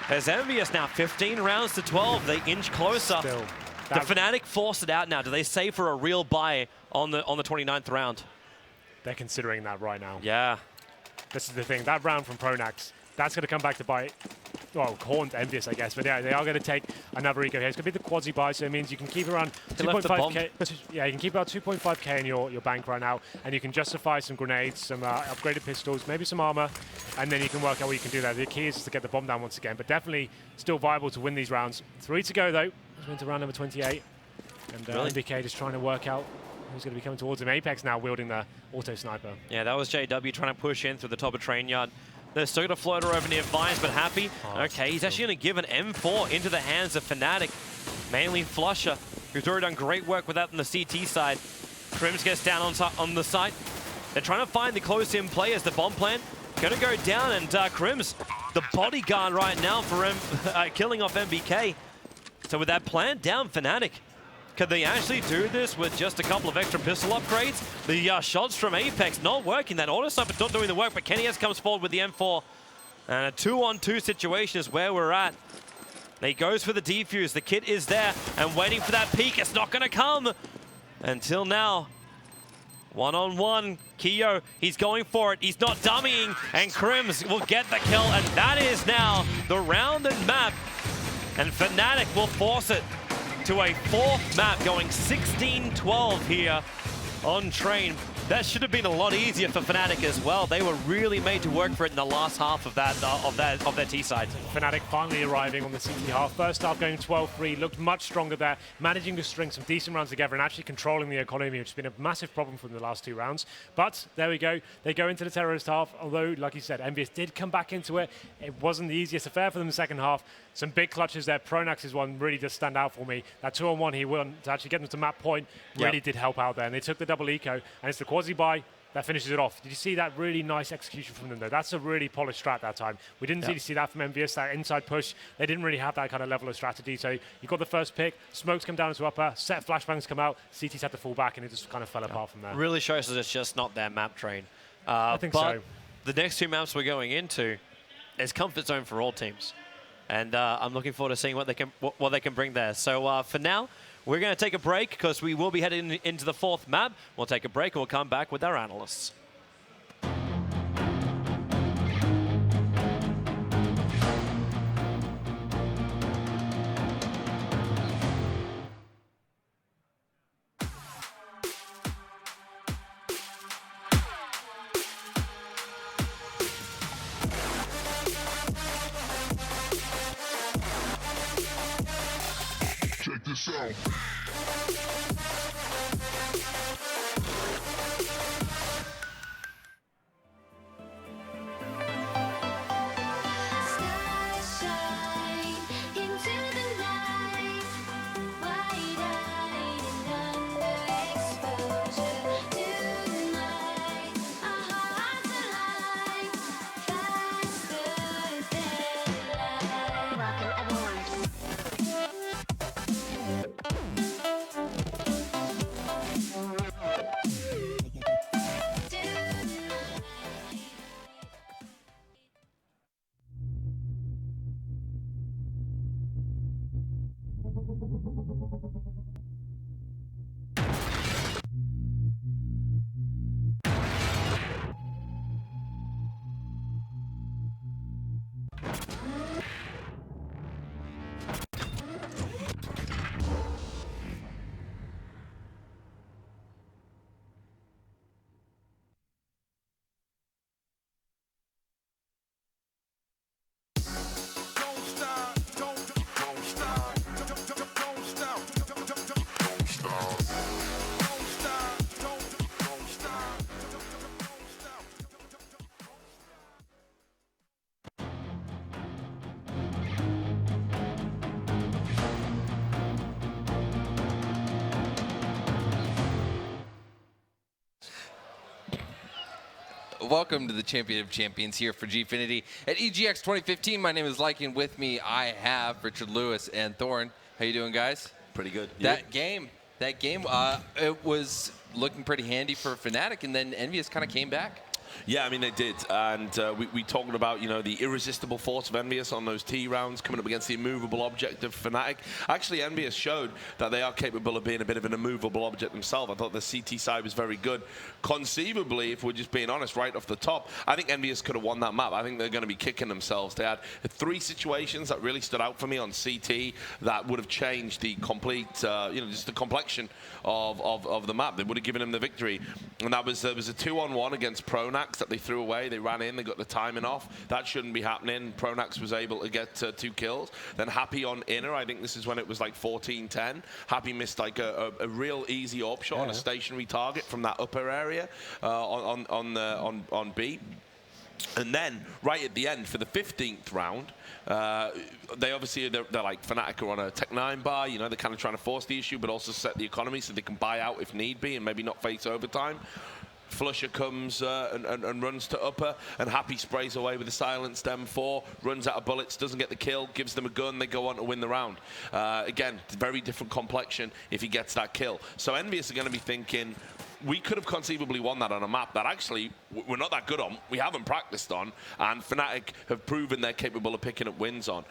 There's Envious now, 15 rounds to 12. They inch closer. Still. The Fnatic forced it out now. Do they save for a real buy on the 29th round? They're considering that right now. Yeah. This is the thing. That round from Pronax, that's going to come back to bite. Well, haunt Envious, I guess. But yeah, they are going to take another eco here. It's going to be the quasi buy, so it means you can keep around 2.5k. Yeah, you can keep about 2.5k in your bank right now, and you can justify some grenades, some upgraded pistols, maybe some armor, and then you can work out what you can do there. The key is just to get the bomb down once again, but definitely still viable to win these rounds. 3 to go though. Into round number 28, and MBK just trying to work out who's going to be coming towards him. Apex now wielding the auto sniper. Yeah, that was JW trying to push in through the top of train yard. They're still going to float her over near Vines, but Happy. Okay, he's actually going to give an M4 into the hands of Fnatic. Mainly Flusher, who's already done great work with that on the CT side. Crims gets down on the site. They're trying to find the close-in players. The bomb plan going to go down, and Crims, the bodyguard right now for killing off MBK. So with that plan down, Fnatic, could they actually do this with just a couple of extra pistol upgrades? The shots from Apex not working. That auto sniper not doing the work, but Kenny S comes forward with the M4. And a 2-on-2 situation is where we're at. He goes for the defuse. The kit is there and waiting for that peek. It's not going to come until now. One-on-one, Kyo, he's going for it. He's not dummying, and Crims will get the kill, and that is now the rounded map. And Fnatic will force it to a 4th map, going 16-12 here on Train. That should have been a lot easier for Fnatic as well. They were really made to work for it in the last half of their T side. Fnatic finally arriving on the CT half. First half going 12-3, looked much stronger there, managing to string some decent rounds together and actually controlling the economy, which has been a massive problem for them the last 2 rounds. But there we go. They go into the terrorist half, although, like you said, Envious did come back into it. It wasn't the easiest affair for them in the second half. Some big clutches there. Pronax's one really does stand out for me. That 2-on-1 he won to actually get them to map point really did help out there. And they took the double eco, and it's the quasi-buy that finishes it off. Did you see that really nice execution from them, though? That's a really polished strat that time. We didn't really see that from Envious, that inside push. They didn't really have that kind of level of strategy. So you got the first pick, smokes come down into upper, set flashbangs come out, CT's had to fall back, and it just kind of fell apart from there. Really shows that it's just not their map, Train. I think but so. The next 2 maps we're going into is comfort zone for all teams. And I'm looking forward to seeing what they can bring there. So for now, we're going to take a break because we will be heading into the 4th map. We'll take a break and we'll come back with our analysts. Check this out. Stars shine into the night, wide-eyed and underexposure. Tonight, our hearts align, faster than light. Welcome everyone. Welcome to the Champion of Champions here for Gfinity at EGX 2015. My name is Lycan. With me, I have Richard Lewis and Thorn. How you doing, guys? Pretty good. That game, it was looking pretty handy for Fnatic, and then Envious kind of came back. Yeah, I mean, they did. And we talked about, you know, the irresistible force of Envious on those T rounds coming up against the immovable object of Fnatic. Actually, Envious showed that they are capable of being a bit of an immovable object themselves. I thought the CT side was very good. Conceivably, if we're just being honest, right off the top, I think Envious could have won that map. I think they're going to be kicking themselves. They had 3 situations that really stood out for me on CT that would have changed the complete, you know, just the complexion of the map. They would have given them the victory. And that was, there was a 2-on-1 against Pronax that they threw away. They ran in, they got the timing off. That shouldn't be happening. Pronax was able to get 2 kills. Then Happy on inner, I think this is when it was like 14-10. Happy missed like a real easy AWP shot on a stationary target from that upper area on B. And then, right at the end, for the 15th round, they obviously, they're like Fnatic are on a Tech 9 bar, you know, they're kind of trying to force the issue, but also set the economy so they can buy out if need be and maybe not face overtime. Flusher comes and runs to upper, and Happy sprays away with the silenced M4, runs out of bullets, doesn't get the kill, gives them a gun, they go on to win the round. Again, very different complexion if he gets that kill. So Envious are going to be thinking, we could have conceivably won that on a map that actually we're not that good on, we haven't practiced on, and Fnatic have proven they're capable of picking up wins on.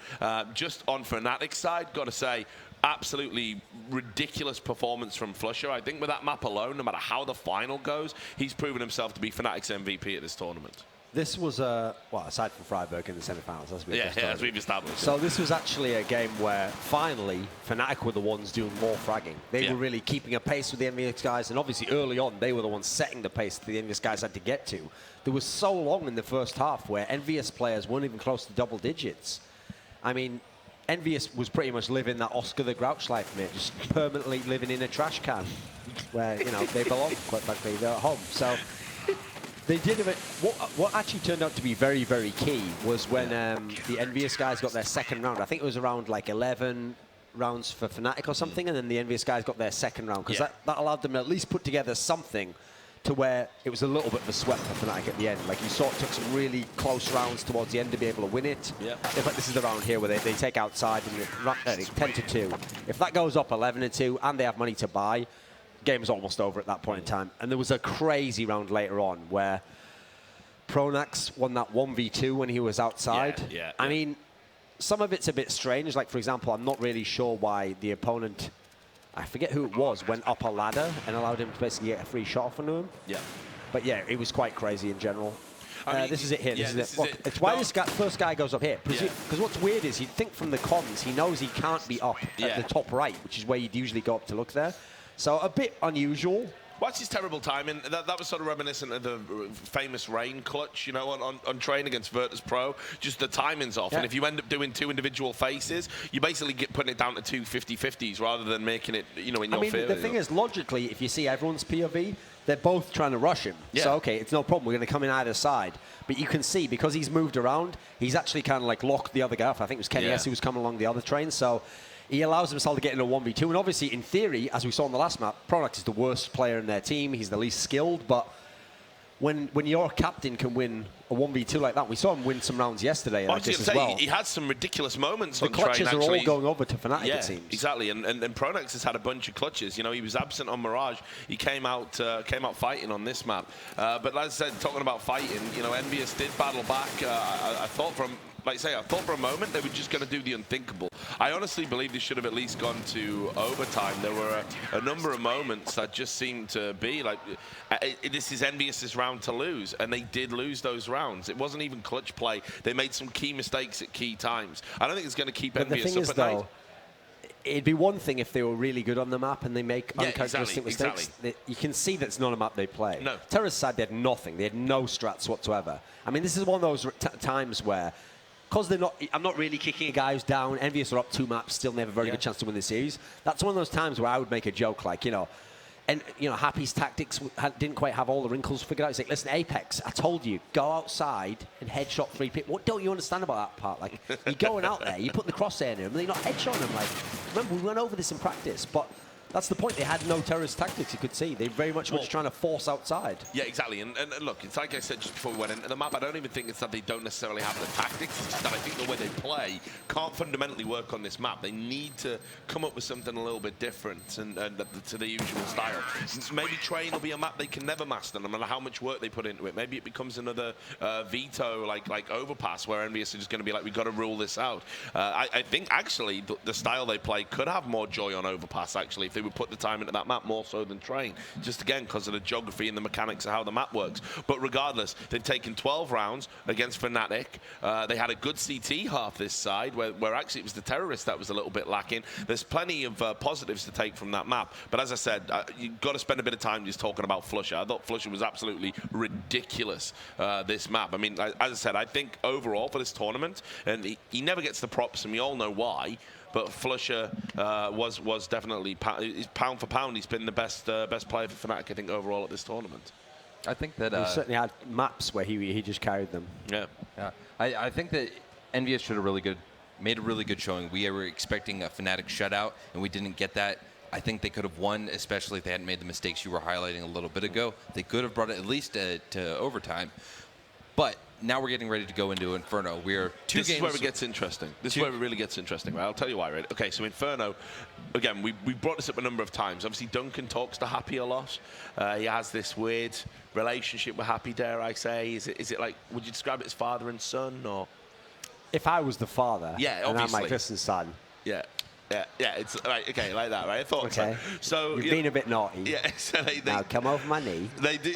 Just on Fnatic's side, got to say, absolutely ridiculous performance from Flusher. I think with that map alone, no matter how the final goes, he's proven himself to be Fnatic's MVP at this tournament. This was well, aside from Freiburg in the semi-finals, as we've established. So this was actually a game where finally Fnatic were the ones doing more fragging. They were really keeping a pace with the Envious guys, and obviously early on they were the ones setting the pace that the Envious guys had to get to. There was so long in the first half where Envious players weren't even close to double digits. I mean, Envious was pretty much living that Oscar the Grouch life, mate, just permanently living in a trash can where, you know, they belong, quite frankly, they're at home. So they did it. What actually turned out to be very, very key was when the Envious guys got their second round. I think it was around like 11 rounds for Fnatic or something, and then the Envious guys got their second round, because that allowed them to at least put together something to where it was a little bit of a sweat for Fnatic at the end. Like, you saw it took some really close rounds towards the end to be able to win it. Yeah. In fact, this is the round here where they take outside and it's 10-2. If that goes up 11-2 and they have money to buy, game's almost over at that point in time. And there was a crazy round later on where Pronax won that 1v2 when he was outside. I mean, some of it's a bit strange. Like, for example, I'm not really sure why the opponent, I forget who it was, went up a ladder and allowed him to basically get a free shot off onto him. Yeah. But yeah, it was quite crazy in general. I mean, this is it here. It's why this first guy goes up here. Because what's weird is you'd think from the comms, he knows he can't be up at the top right, which is where you'd usually go up to look there. So a bit unusual. What's his terrible timing? That was sort of reminiscent of the famous rain clutch, you know, on train against Virtus Pro. Just the timing's off. And if you end up doing two individual faces, you basically get putting it down to two 50-50s rather than making it, you know, in your favor. The thing is, logically, if you see everyone's POV, they're both trying to rush him. So, okay, it's no problem. We're going to come in either side. But you can see, because he's moved around, he's actually kind of like locked the other guy off. I think it was Kenny S who was coming along the other train. So he allows himself to get in a 1v2. And obviously, in theory, as we saw on the last map, Pronax is the worst player in their team. He's the least skilled. But when your captain can win a 1v2 like that, we saw him win some rounds yesterday like this as well. He had some ridiculous moments on train. The clutches are all going over to Fnatic, it seems. Exactly. And Pronax has had a bunch of clutches. You know, he was absent on Mirage. He came out fighting on this map. But as I said, talking about fighting, you know, Envious did battle back. I thought for a moment they were just going to do the unthinkable. I honestly believe they should have at least gone to overtime. There were a number of moments that just seemed to be like, this is Envious's round to lose, and they did lose those rounds. It wasn't even clutch play. They made some key mistakes at key times. I don't think it's going to keep Envious up at night. It'd be one thing if they were really good on the map and they make uncharacteristic mistakes. You can see that it's not a map they play. No. Terra's side, they had nothing. They had no strats whatsoever. I mean, this is one of those times where, because I'm not really kicking guys down. Envious are up 2 maps, still never very good chance to win the series. That's one of those times where I would make a joke like, you know, and you know, Happy's tactics didn't quite have all the wrinkles figured out. He's like, listen, Apex, I told you, go outside and headshot 3 people. What don't you understand about that part? Like, you're going out there, you put the crosshair in him, and you're not headshotting him. Like, remember, we went over this in practice, but that's the point. They had no terrorist tactics, you could see. They very much were just trying to force outside. Yeah, exactly. And look, it's like I said just before we went into the map, I don't even think it's that they don't necessarily have the tactics. It's just that I think the way they play can't fundamentally work on this map. They need to come up with something a little bit different and to the usual style. Maybe Train will be a map they can never master, no matter how much work they put into it. Maybe it becomes another Veto, like Overpass, where Envious are just going to be like, we've got to rule this out. I think, actually, the style they play could have more joy on Overpass, actually, if they would put the time into that map more so than Train, just again because of the geography and the mechanics of how the map works. But regardless, they've taken 12 rounds against Fnatic. They had a good CT half this side where actually it was the terrorists that was a little bit lacking. There's plenty of positives to take from that map, but as I said, you've got to spend a bit of time just talking about Flusher. I thought Flusher was absolutely ridiculous this map. I mean, as I said, I think overall for this tournament, and he never gets the props and we all know why, but Flusher was definitely pound for pound. He's been the best player for Fnatic, I think, overall at this tournament. I think that he certainly had maps where he just carried them. Yeah. I think that Envious should have made a really good showing. We were expecting a Fnatic shutout, and we didn't get that. I think they could have won, especially if they hadn't made the mistakes you were highlighting a little bit ago. They could have brought it at least to overtime. But now we're getting ready to go into Inferno. We're two games. This is where it gets interesting. This is where it really gets interesting, right? I'll tell you why, right? Okay, so Inferno, again, we brought this up a number of times. Obviously, Duncan talks to Happy a lot. He has this weird relationship with Happy, dare I say. Is it like, would you describe it as father and son, or? If I was the father, yeah, and obviously. I'm like, listen, son. Yeah. Yeah, it's right. Okay, like that, right? I thought okay. So you've been a bit naughty. Yeah, so now come over my knee. They do.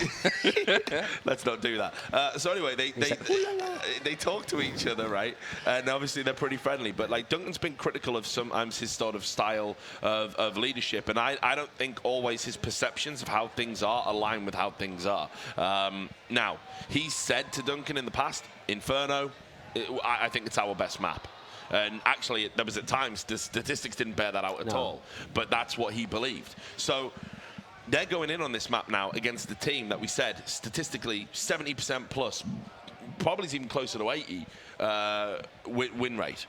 Let's not do that. So anyway, they talk to each other, right? And obviously they're pretty friendly. But like Duncan's been critical of sometimes his sort of style of leadership, and I don't think always his perceptions of how things are align with how things are. Now he's said to Duncan in the past, Inferno, I think it's our best map. And actually, there was at times the statistics didn't bear that out at all. But that's what he believed. So they're going in on this map now against the team that we said statistically 70% plus, probably even closer to 80 win rate.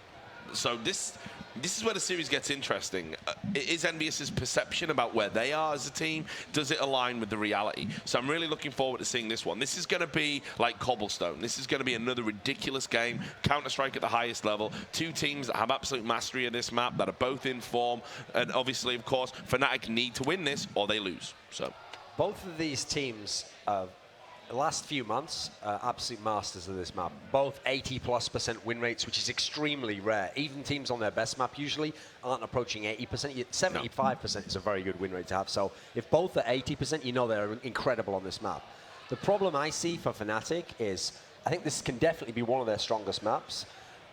So this is where the series gets interesting. Is Envious's perception about where they are as a team, does it align with the reality? So I'm really looking forward to seeing this one. This is going to be like Cobblestone. This is going to be another ridiculous game. Counter-Strike at the highest level. Two teams that have absolute mastery of this map, that are both in form. And obviously, of course, Fnatic need to win this or they lose. So both of these teams, the last few months, absolute masters of this map. Both 80+% win rates, which is extremely rare. Even teams on their best map usually aren't approaching 80%. 75% is a very good win rate to have. So if both are 80%, you know they're incredible on this map. The problem I see for Fnatic is, I think this can definitely be one of their strongest maps,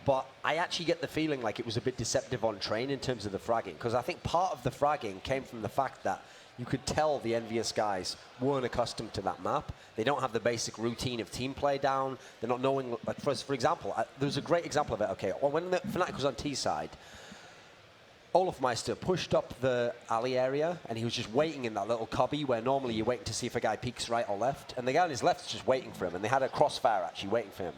but I actually get the feeling like it was a bit deceptive on train in terms of the fragging, because I think part of the fragging came from the fact that you could tell the Envious guys weren't accustomed to that map. They don't have the basic routine of team play down. They're not knowing, like for example, there was a great example of it. Okay, when the Fnatic was on T side, Olafmeister pushed up the alley area, and he was just waiting in that little cubby where normally you're waiting to see if a guy peeks right or left, and the guy on his left is just waiting for him, and they had a crossfire actually waiting for him.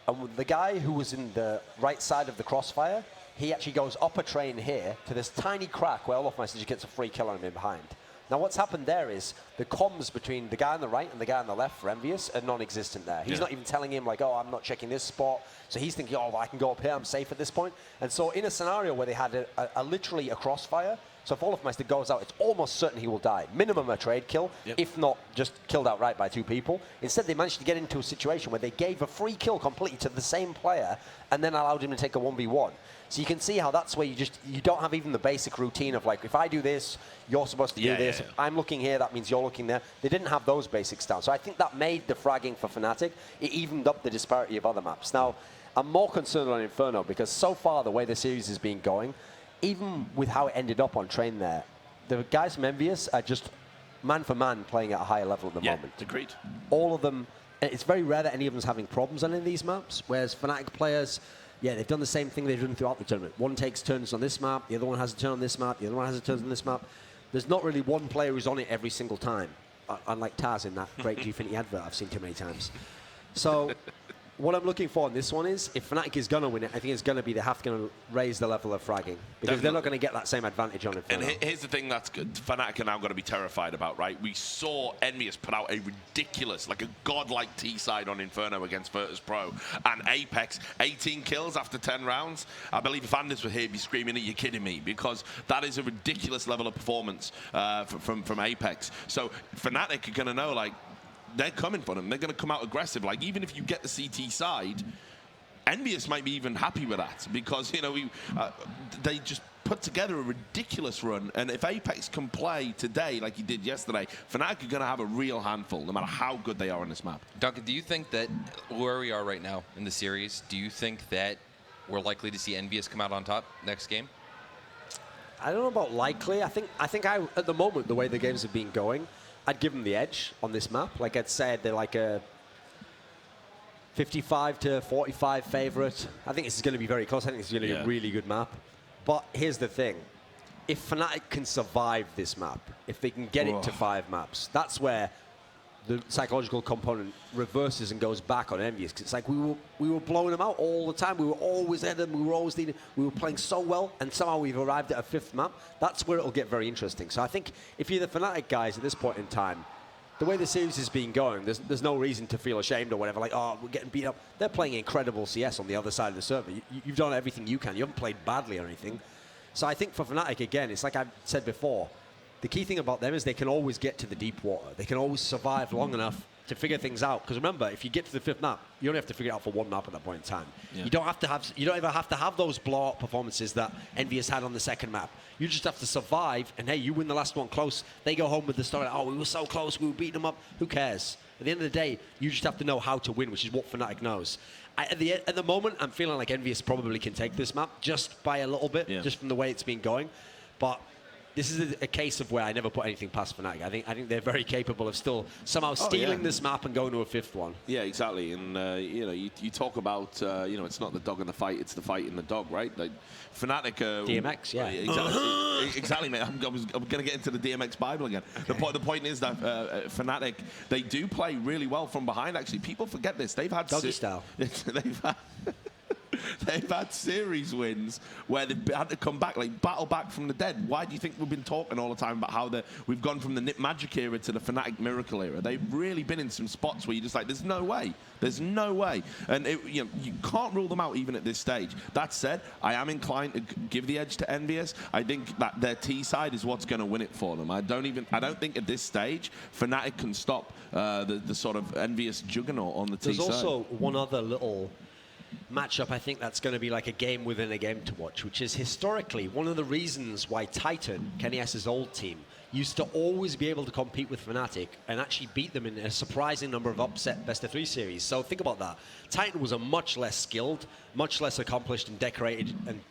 And the guy who was in the right side of the crossfire, he actually goes up a train here to this tiny crack where Olafmeister just gets a free kill on him in behind. Now what's happened there is the comms between the guy on the right and the guy on the left for Envious are non-existent there. He's not even telling him like, oh, I'm not checking this spot. So he's thinking, oh, well, I can go up here, I'm safe at this point. And so in a scenario where they had literally a crossfire, so if Olafmeister goes out, it's almost certain he will die. Minimum a trade kill, if not just killed outright by two people. Instead, they managed to get into a situation where they gave a free kill completely to the same player and then allowed him to take a 1v1. So you can see how that's where you don't have even the basic routine of like, if I do this, you're supposed to do this. If I'm looking here, that means you're looking there. They didn't have those basics down. So I think that made the fragging for Fnatic. It evened up the disparity of other maps. Now, I'm more concerned on Inferno because so far the way the series has been going, even with how it ended up on train there, the guys from Envious are just man for man playing at a higher level at the moment. Agreed. All of them, it's very rare that any of them's having problems on any of these maps, whereas Fnatic players, yeah, they've done the same thing they've done throughout the tournament. One takes turns on this map, the other one has a turn on this map, the other one has a turn on this map. There's not really one player who's on it every single time, unlike Taz in that great Gfinity advert I've seen too many times. So what I'm looking for in this one is, if Fnatic is going to win it, I think it's going to be they have to raise the level of fragging. Because they're not going to get that same advantage on it. And here's the thing that's good. Fnatic are now going to be terrified about, right? We saw Envious put out a ridiculous, like a godlike T-side on Inferno against Virtus Pro. And Apex, 18 kills after 10 rounds. I believe if Anders were here, he'd be screaming, are you kidding me? Because that is a ridiculous level of performance from Apex. So Fnatic are going to know, like, they're coming for them. They're going to come out aggressive. Like, even if you get the CT side, Envious might be even happy with that because, you know, they just put together a ridiculous run. And if Apex can play today like he did yesterday, Fnatic are going to have a real handful, no matter how good they are on this map. Duncan, do you think that where we are right now in the series, do you think that we're likely to see Envious come out on top next game? I don't know about likely. I think at the moment, the way the games have been going, I'd give them the edge on this map. Like I'd said, they're like a 55 to 45 favorite. I think this is going to be very close. I think it's going to be a really good map. But here's the thing. If Fnatic can survive this map, if they can get it to 5 maps, that's where the psychological component reverses and goes back on Envious. 'Cause it's like we were blowing them out all the time. We were always ahead of them. We were always leading. We were playing so well, and somehow we've arrived at a 5th map. That's where it'll get very interesting. So I think if you're the Fnatic guys at this point in time, the way the series has been going, there's no reason to feel ashamed or whatever, like, oh, we're getting beat up. They're playing incredible CS on the other side of the server. You've done everything you can. You haven't played badly or anything. So I think for Fnatic, again, it's like I've said before, the key thing about them is they can always get to the deep water. They can always survive long enough to figure things out. Because remember, if you get to the 5th map, you only have to figure it out for 1 map at that point in time. Yeah. You don't ever have to have those blowout performances that Envious had on the 2nd map. You just have to survive, and hey, you win the last one close. They go home with the story, oh, we were so close, we were beating them up. Who cares? At the end of the day, you just have to know how to win, which is what Fnatic knows. At the moment, I'm feeling like Envious probably can take this map just by a little bit, just from the way it's been going. But this is a case of where I never put anything past Fnatic. I think they're very capable of still somehow stealing this map and going to a 5th one. Yeah, exactly. And you know, you talk about you know, it's not the dog in the fight; it's the fight in the dog, right? Like Fnatic. DMX, yeah. Exactly, mate. I'm going to get into the DMX Bible again. Okay. The point is that Fnatic, they do play really well from behind. Actually, people forget this. They've had doggy style. They've had series wins where they've had to come back, like battle back from the dead. Why do you think we've been talking all the time about how we've gone from the Nip Magic era to the Fnatic Miracle era? They've really been in some spots where you're just like, there's no way. There's no way. And you know, you can't rule them out even at this stage. That said, I am inclined to give the edge to Envious. I think that their T side is what's going to win it for them. I don't think at this stage Fnatic can stop the sort of Envious juggernaut on the T side. There's also one other little matchup I think that's going to be like a game within a game to watch, which is historically one of the reasons why Titan, Kenny S's old team, used to always be able to compete with Fnatic and actually beat them in a surprising number of upset best-of-3 series. So think about that. Titan was a much less skilled, much less accomplished and decorated and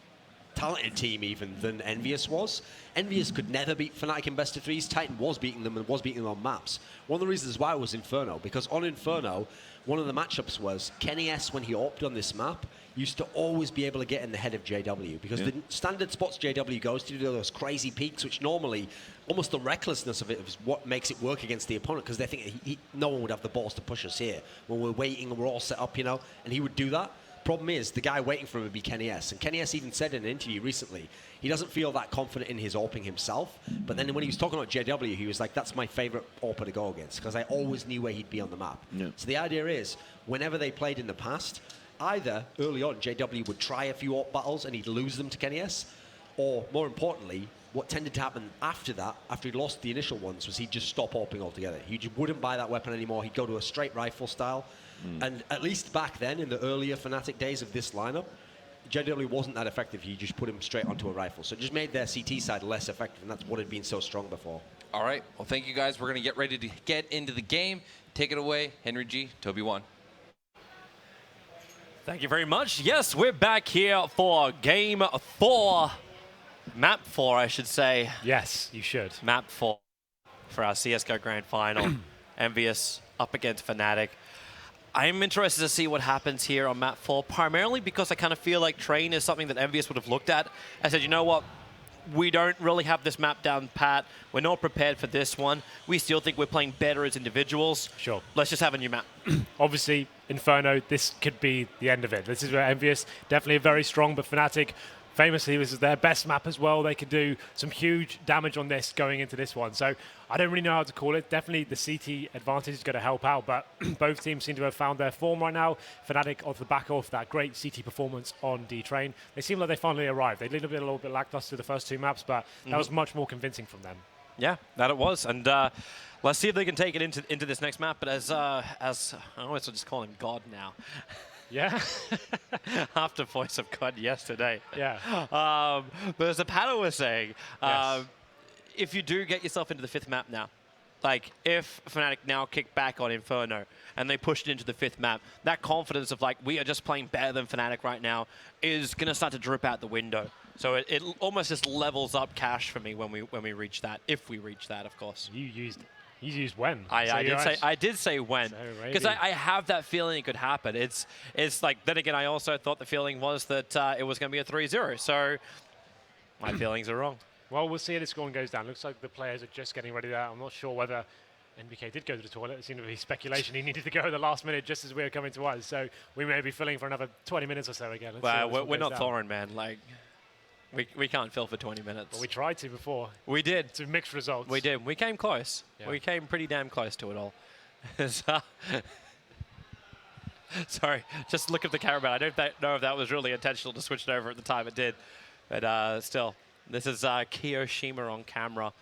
talented team even than Envious was. Envious could never beat Fnatic in best-of-3s. Titan was beating them and was beating them on maps. One of the reasons why was Inferno, because on Inferno, one of the matchups was Kenny S, when he opted on this map, used to always be able to get in the head of JW, because the standard spots JW goes to do those crazy peaks, which normally, almost the recklessness of it is what makes it work against the opponent, because they think no one would have the balls to push us here when we're waiting and we're all set up, you know, and he would do that. Problem is, the guy waiting for him would be Kenny S. And Kenny S even said in an interview recently, he doesn't feel that confident in his AWPing himself. But then when he was talking about JW, he was like, that's my favorite AWPer to go against, because I always knew where he'd be on the map. Yeah. So the idea is, whenever they played in the past, either early on, JW would try a few AWP battles and he'd lose them to Kenny S, or more importantly, what tended to happen after that, after he lost the initial ones, was he'd just stop AWPing altogether. He just wouldn't buy that weapon anymore. He'd go to a straight rifle style. And at least back then, in the earlier Fnatic days of this lineup, JW wasn't that effective. He just put him straight onto a rifle. So it just made their CT side less effective, and that's what had been so strong before. All right. Well, thank you, guys. We're going to get ready to get into the game. Take it away, Henry G, Toby 1. Thank you very much. Yes, we're back here for Game 4. Map 4, I should say. Yes, you should. Map 4 for our CSGO Grand Final. Envious up against Fnatic. I'm interested to see what happens here on map 4, primarily because I kind of feel like Train is something that Envious would have looked at. I said, you know what? We don't really have this map down pat. We're not prepared for this one. We still think we're playing better as individuals. Sure. Let's just have a new map. Obviously, Inferno, this could be the end of it. This is where Envious, definitely very strong, but Fnatic, famously, this is their best map as well. They could do some huge damage on this going into this one. So I don't really know how to call it. Definitely the CT advantage is going to help out, but both teams seem to have found their form right now. Fnatic, off the back of that great CT performance on D-Train, they seem like they finally arrived. They did a little bit lackluster the first 2 maps, but that was much more convincing from them. Yeah, that it was. And let's see if they can take it into this next map. But as I always just call him God now. Yeah. After Voice of God yesterday. Yeah. But as the panel was saying, yes. If you do get yourself into the 5th map now, like if Fnatic now kick back on Inferno and they pushed it into the 5th map, that confidence of like, we are just playing better than Fnatic right now is going to start to drip out the window. So it almost just levels up cash for me when we reach that, if we reach that, of course. You used when? I did say when, because I have that feeling it could happen. It's like, then again, I also thought the feeling was that it was going to be a 3-0. So my feelings are wrong. Well, we'll see how the scoring goes down. Looks like the players are just getting ready there. I'm not sure whether NBK did go to the toilet. It seemed to be speculation he needed to go at the last minute just as we were coming to us. So we may be filling for another 20 minutes or so again. We're not Thorin, man. Like, we can't fill for 20 minutes. Well, we tried to before. We did. To mixed results. We did. We came close. Yeah. We came pretty damn close to it all. Sorry, just look at the camera. I don't know if that was really intentional to switch it over at the time it did. But still, this is Kiyoshima on camera.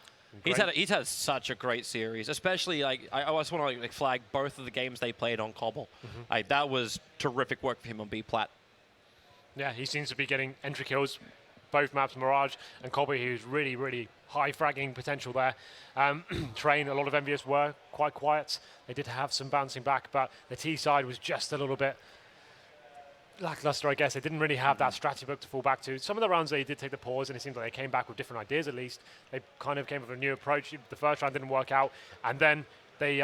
He's had such a great series, especially like I just want to like flag both of the games they played on Cobble. Like that was terrific work for him on B plat. Yeah, he seems to be getting entry kills, both maps, Mirage and Cobble, who's really high fragging potential there. Train, a lot of Envious were quite quiet. They did have some bouncing back, but the T side was just a little bit lackluster, I guess. They didn't really have that strategy book to fall back to. Some of the rounds they did take the pause, and it seemed like they came back with different ideas at least. They kind of came with a new approach. The first round didn't work out, and then they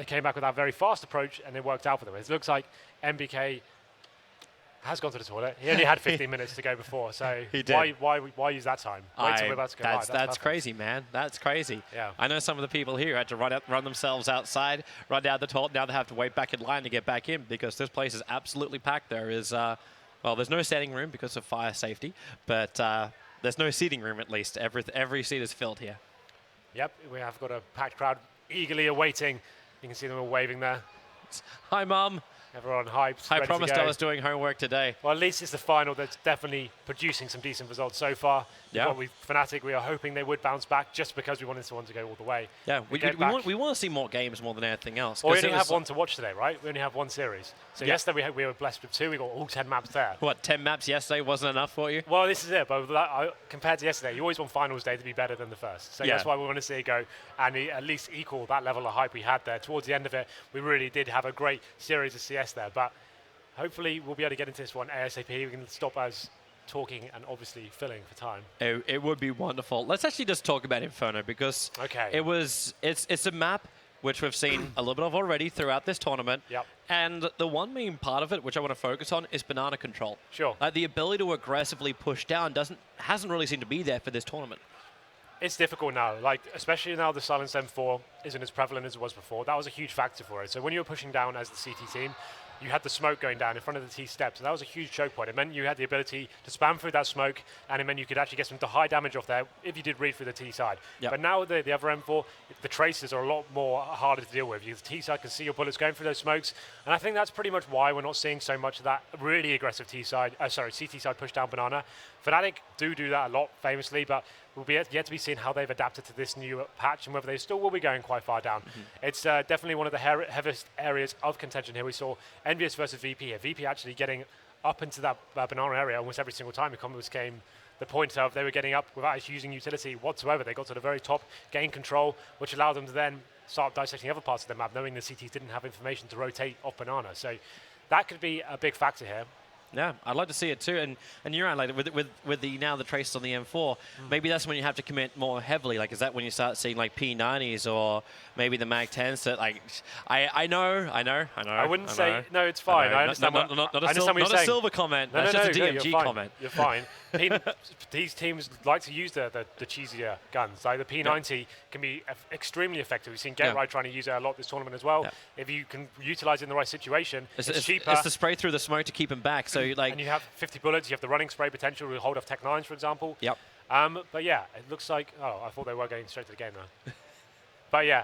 came back with that very fast approach, and it worked out for them. It looks like MBK has gone to the toilet. He only had 15 minutes to go before, so why use that time? Wait till we're about to go live. That's crazy, man. That's crazy. Yeah. I know some of the people here had to run themselves outside, run down the toilet. Now they have to wait back in line to get back in because this place is absolutely packed. There is, well, there's no standing room because of fire safety, but there's no seating room at least. Every seat is filled here. Yep, we have got a packed crowd eagerly awaiting. You can see them all waving there. Hi, Mum. Everyone hyped. I promised I was doing homework today. Well, at least it's the final that's definitely producing some decent results so far. Yeah. Fnatic, we are hoping they would bounce back just because we wanted someone to go all the way. Yeah, we want to see more games more than anything else. Well, we only have one to watch today, right? We only have one series. So yesterday we were blessed with 2. We got all 10 maps there. What, 10 maps yesterday wasn't enough for you? Well, this is it. But compared to yesterday, you always want finals day to be better than the first. So that's why we want to see it go and at least equal that level of hype we had there. Towards the end of it, we really did have a great series of CS there. But hopefully we'll be able to get into this one ASAP. We can stop us talking and obviously filling for time. It would be wonderful. Let's actually just talk about Inferno because it's a map which we've seen a little bit of already throughout this tournament. Yep. And the one main part of it, which I want to focus on, is banana control. Sure. The ability to aggressively push down hasn't really seemed to be there for this tournament. It's difficult now, like especially now the Silence M4 isn't as prevalent as it was before. That was a huge factor for it. So when you were pushing down as the CT team, you had the smoke going down in front of the T steps, and that was a huge choke point. It meant you had the ability to spam through that smoke, and it meant you could actually get some high damage off there if you did read through the T side. Yep. But now the other M4, the traces are a lot more harder to deal with. The T side can see your bullets going through those smokes, and I think that's pretty much why we're not seeing so much of that really aggressive CT side push down banana. Fnatic do that a lot, famously, but we'll be yet to be seen how they've adapted to this new patch and whether they still will be going quite far down. It's definitely one of the heaviest areas of contention here. We saw Envious versus VP here. VP actually getting up into that banana area almost every single time. It became the point of they were getting up without using utility whatsoever. They got to the very top, gained control, which allowed them to then start dissecting other parts of the map, knowing the CTs didn't have information to rotate off banana. So that could be a big factor here. Yeah, I'd like to see it too. And you're right, like with the traces on the M4, maybe that's when you have to commit more heavily. Like, is that when you start seeing like P90s or maybe the Mag 10s? That like, I know. I wouldn't say no. It's fine. I understand. Not a silver comment. That's just a DMG comment. You're fine. These teams like to use the cheesier guns. Like the P90 can be extremely effective. We've seen GetRight trying to use it a lot this tournament as well. If you can utilize it in the right situation, it's cheaper. It's the spray through the smoke to keep them back. So and you have 50 bullets. You have the running spray potential to hold off Tech 9s, for example. Yep. But yeah, it looks like. Oh, I thought they were going straight to the game now. But yeah,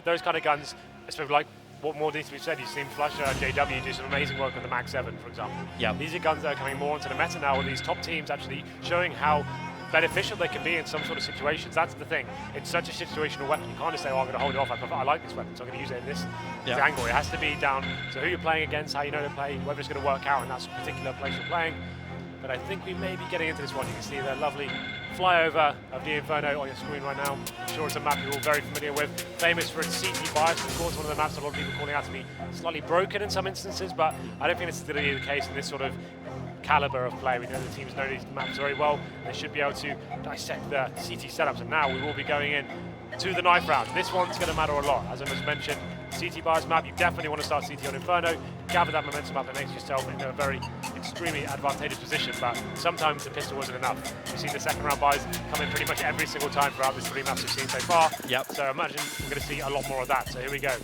those kind of guns, especially like what more needs to be said. You've seen Flusher and JW do some amazing work on the Mag 7, for example. Yeah. These are guns that are coming more into the meta now, with these top teams actually showing how beneficial they can be in some sort of situations. That's the thing. It's such a situational weapon. You can't just say, oh, I'm going to hold it off. I like this weapon, so I'm going to use it in this angle. It has to be down to who you're playing against, how you know to play, whether it's going to work out in that particular place you're playing. But I think we may be getting into this one. You can see the lovely flyover of the Inferno on your screen right now. I'm sure it's a map you're all very familiar with. Famous for its CT bias, of course, one of the maps a lot of people calling out to be slightly broken in some instances, but I don't think this is really the case in this sort of caliber of play. We know the teams know these maps very well. They should be able to dissect the CT setups, and now we will be going in to the knife round. This one's going to matter a lot. As I just mentioned, CT buyers map, you definitely want to start CT on Inferno, gather that momentum up, and makes yourself in a very extremely advantageous position, but sometimes the pistol wasn't enough. We've seen the second round buys come in pretty much every single time throughout this 3 maps we've seen so far. Yep. So I imagine we're going to see a lot more of that. So here we go.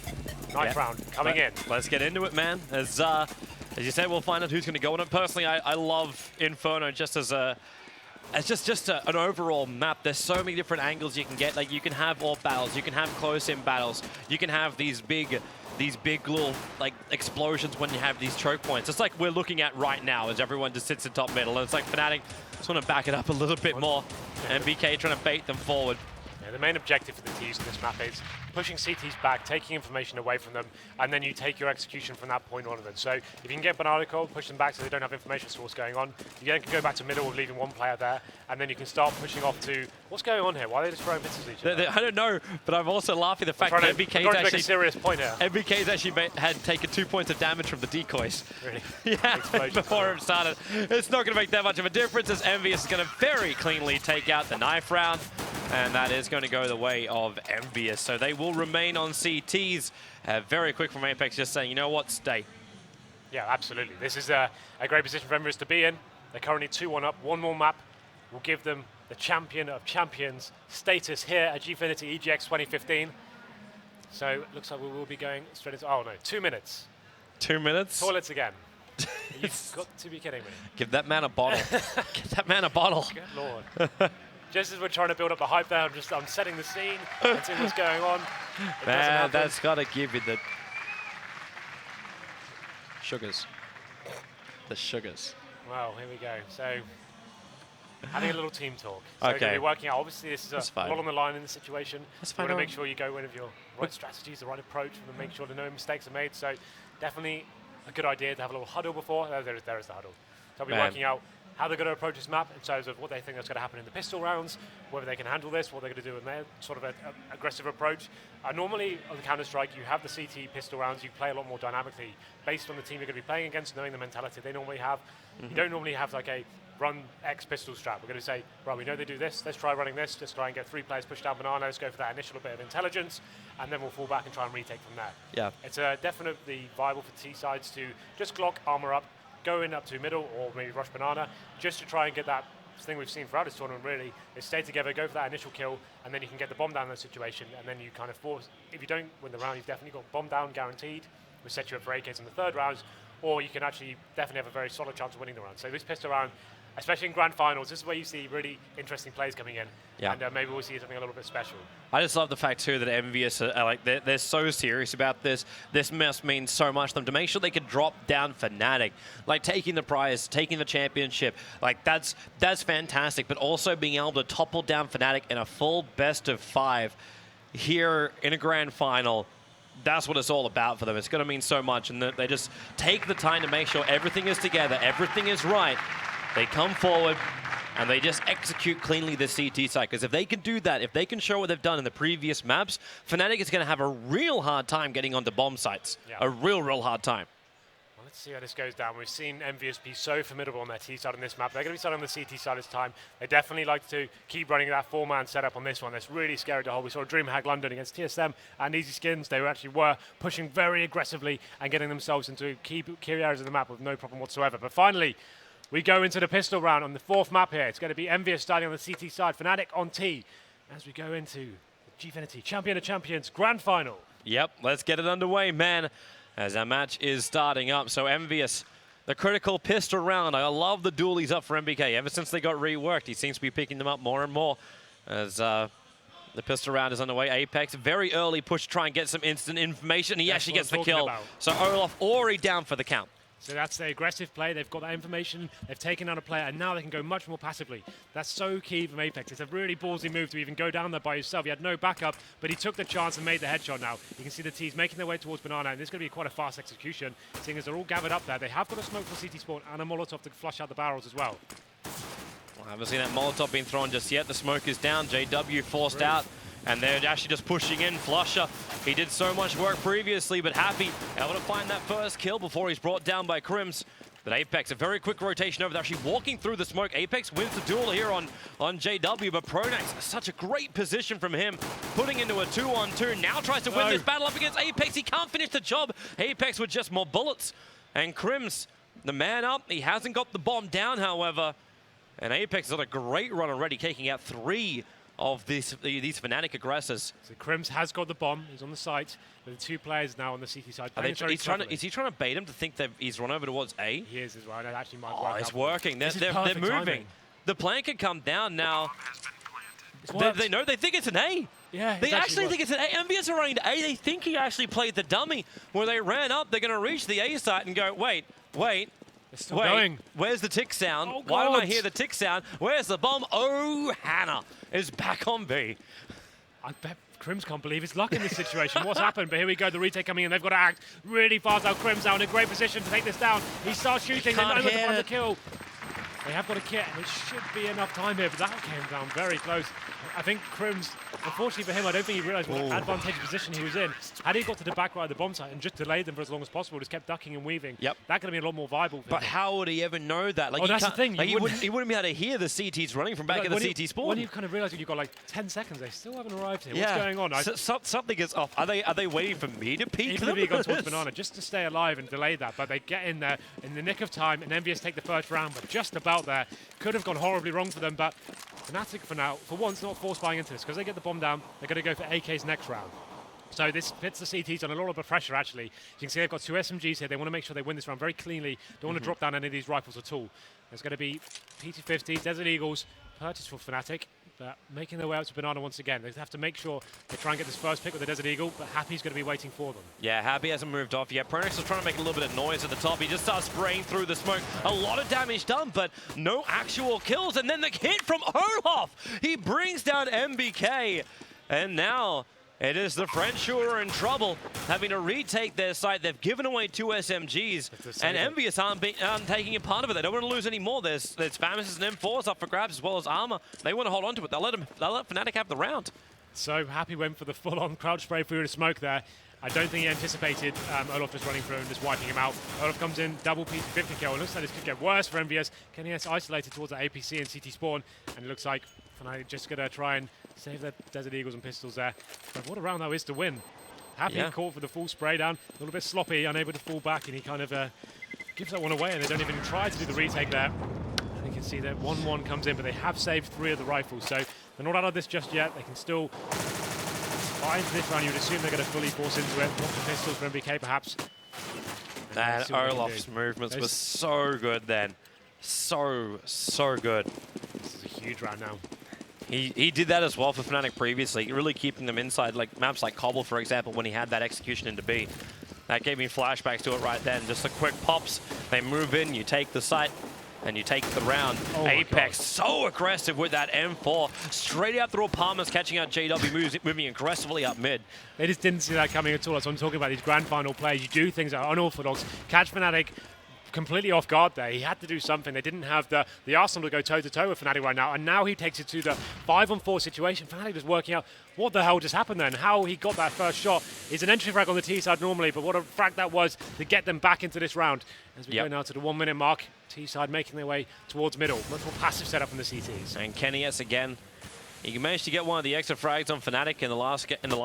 Ninth round coming in. Let's get into it, man. As you said, we'll find out who's going to go on it. Personally, I love Inferno just as a... It's just an overall map. There's so many different angles you can get. Like, you can have AWP battles, you can have close-in battles, you can have these big little like explosions when you have these choke points. It's like we're looking at right now as everyone just sits in top middle. And it's like Fnatic just want to back it up a little bit more. And VK trying to bait them forward. Yeah, the main objective for the T's in this map is pushing CTs back, taking information away from them, and then you take your execution from that point onwards. So if you can get Banana Cold, push them back so they don't have information as to what's going on, you then can go back to middle with leaving one player there, and then you can start pushing off to what's going on here? Why are they just throwing pistols at each other? I don't know, but I'm also laughing at the fact that MBK's actually... a serious point here. MBK's actually had taken 2 points of damage from the decoys. Really? Yeah, Explosions. before it started. It's not going to make that much of a difference as Envious is going to very cleanly take out the knife round. And that is going to go the way of Envious. So they will remain on CTs. Very quick from Apex, just saying, you know what, stay. Yeah, absolutely. This is a great position for Envious to be in. They're currently 2-1 up. One more map will give them the champion of champions status here at Gfinity EGX 2015. So it looks like we will be going straight into, oh no, 2 minutes. 2 minutes? Toilets again. You've got to be kidding me. Give that man a bottle. Give that man a bottle. Good Lord. Just as we're trying to build up the hype there, I'm setting the scene and seeing what's going on. Man, that's got to give you the sugars. The sugars. Well, here we go. So, having a little team talk. So okay. We're going to be working out. Obviously, this is a lot on the line in this situation. That's You fine. want to make sure you go in with your right strategies, the right approach, and make sure that no mistakes are made. So, definitely a good idea to have a little huddle before. There is the huddle. So, I'll be working out how they're going to approach this map in terms of what they think that's going to happen in the pistol rounds, whether they can handle this, what they're going to do in their sort of an aggressive approach. Normally on the Counter-Strike, you have the CT pistol rounds, you play a lot more dynamically based on the team you're going to be playing against, knowing the mentality they normally have. You don't normally have like a run X pistol strat. We're going to say, right, we know they do this, let's try running this, let's try and get 3 players pushed down Banana, let's go for that initial bit of intelligence, and then we'll fall back and try and retake from there. Yeah. It's definitely viable for T sides to just Glock, armor up, go in up to middle or maybe rush Banana just to try and get that thing we've seen throughout this tournament really is stay together, go for that initial kill, and then you can get the bomb down in that situation, and then you kind of force, if you don't win the round, you've definitely got bomb down guaranteed, which sets you up for AKs in the third round, or you can actually definitely have a very solid chance of winning the round. So this pistol round, especially in grand finals, this is where you see really interesting plays coming in, and maybe we'll see something a little bit special. I just love the fact too that Envious are like they're so serious about this. This must mean so much to them to make sure they can drop down Fnatic, like taking the prize, taking the championship. Like that's fantastic. But also being able to topple down Fnatic in a full best of 5 here in a grand final. That's what it's all about for them. It's going to mean so much, and they just take the time to make sure everything is together, everything is right. They come forward, and they just execute cleanly the CT side. Because if they can do that, if they can show what they've done in the previous maps, Fnatic is going to have a real hard time getting onto bomb sites. Yeah. A real hard time. Well, let's see how this goes down. We've seen Envious be so formidable on their T side on this map. They're going to be starting on the CT side this time. They definitely like to keep running that 4-man setup on this one. That's really scary to hold. We saw DreamHack London against TSM and Easy Skins. They were pushing very aggressively and getting themselves into key areas of the map with no problem whatsoever. But finally, we go into the pistol round on the 4th map here. It's going to be Envious starting on the CT side, Fnatic on T, as we go into the Gfinity Champion of Champions Grand Final. Yep, let's get it underway, man, as our match is starting up. So Envious, the critical pistol round. I love the dualies up for MBK. Ever since they got reworked, he seems to be picking them up more and more as the pistol round is underway. Apex, very early push to try and get some instant information. He actually gets the kill. So Olaf already down for the count. So that's the aggressive play. They've got that information. They've taken out a player, and now they can go much more passively. That's so key from Apex. It's a really ballsy move to even go down there by yourself. He had no backup, but he took the chance and made the headshot now. You can see the T's making their way towards Banana, and this is going to be quite a fast execution, seeing as they're all gathered up there. They have got a smoke for CT spawn and a Molotov to flush out the barrels as well. I haven't seen that Molotov being thrown just yet. The smoke is down. JW forced out. And they're actually just pushing in. Flusher, he did so much work previously, but Happy able to find that first kill before he's brought down by Crims. But Apex, a very quick rotation over. They're actually walking through the smoke. Apex wins the duel here on JW, but Pronax, such a great position from him, putting into a 2-on-2. Now tries to win this battle up against Apex. He can't finish the job. Apex with just more bullets. And Crims, the man up. He hasn't got the bomb down, however. And Apex has got a great run already, taking out 3 of these Fnatic aggressors. So Crims has got the bomb. He's on the site. With the 2 players now on the CT side. Is he trying to bait him to think that he's run over towards A? He is as well. That actually might work. Oh, it's working. They're moving. Timing. The plan can come down now. They think it's an A. Yeah, they actually think it's an A. Envious are running to A. They think he actually played the dummy. Where they ran up, they're going to reach the A site and go, wait. It's still going. Where's the tick sound? Oh, Why don't I hear the tick sound? Where's the bomb? Oh, Hannah is back on B. I bet Crims can't believe his luck in this situation. What's happened? But here we go, the retake coming in. They've got to act really fast now. Crims now in a great position to take this down. He starts shooting. They're not able to find the kill. They have got a kit, and it should be enough time here, but that came down very close. I think Crims, unfortunately for him, I don't think he realised what advantageous position he was in. Had he got to the back right of the bomb site and just delayed them for as long as possible, just kept ducking and weaving, that could have been a lot more viable for him. But how would he ever know that? Like, that's the thing. Like, he wouldn't be able to hear the CTs running from back at the CT spawn. When you kind of realise you've got like 10 seconds, they still haven't arrived here. What's going on? Something is off. Are they waiting for me to peek them? He gone towards Banana just to stay alive and delay that, but they get in there in the nick of time, and Envious take the first round, but just about there. Could have gone horribly wrong for them, but Fnatic for now, for once, not force buying into this, because they get the bomb down, they're going to go for AK's next round. So this fits the CTs on a lot of pressure, actually. You can see they've got 2 SMGs here. They want to make sure they win this round very cleanly. Don't want to drop down any of these rifles at all. There's going to be PT-50s, Desert Eagles, purchased for Fnatic, but making their way out to Banana once again. They have to make sure they try and get this first pick with the Desert Eagle, but Happy's going to be waiting for them. Yeah, Happy hasn't moved off yet. Pronax is trying to make a little bit of noise at the top. He just starts spraying through the smoke. A lot of damage done, but no actual kills. And then the hit from Olaf. He brings down MBK. And now it is the French who are in trouble, having to retake their site. They've given away 2 SMGs, and Envious aren't taking a part of it. They don't want to lose any more. There's Famishes and M4s up for grabs, as well as armor. They want to hold on to it. They'll let Fnatic have the round. So Happy went for the full-on crowd spray through the smoke there. I don't think he anticipated Olaf just running through and just wiping him out. Olaf comes in, double PT-50 kill. It looks like this could get worse for Envious. KNS isolated towards the APC and CT spawn, and it looks like Fnatic just going to try and save their Desert Eagles and pistols there. But what a round that is to win. Happy caught for the full spray down, a little bit sloppy, unable to fall back, and he kind of gives that one away, and they don't even try to do the retake there. And you can see that 1-1 comes in, but they have saved 3 of the rifles, so they're not out of this just yet. They can still find this round. You would assume they're going to fully force into it. Drop the pistols for MBK, perhaps. And Olaf's movements were so good then. So good. This is a huge round now. He did that as well for Fnatic previously, really keeping them inside, like maps like Cobble, for example, when he had that execution into B. That gave me flashbacks to it right then. Just the quick pops, they move in, you take the site, and you take the round. Apex so aggressive with that M4, straight out through Palmer's, catching out JW, moving aggressively up mid. They just didn't see that coming at all. That's what I'm talking about, these grand final plays. You do things that are unorthodox, catch Fnatic completely off guard there. He had to do something. They didn't have the arsenal to go toe-to-toe with Fnatic right now, and now he takes it to the 5-on-4 situation. Fnatic is working out what the hell just happened then. How he got that first shot is an entry frag on the T side normally, but what a frag that was to get them back into this round. As we go now to the 1-minute mark, T side making their way towards middle. Much more passive setup from the CTs. And KNS again. He managed to get one of the extra frags on Fnatic in the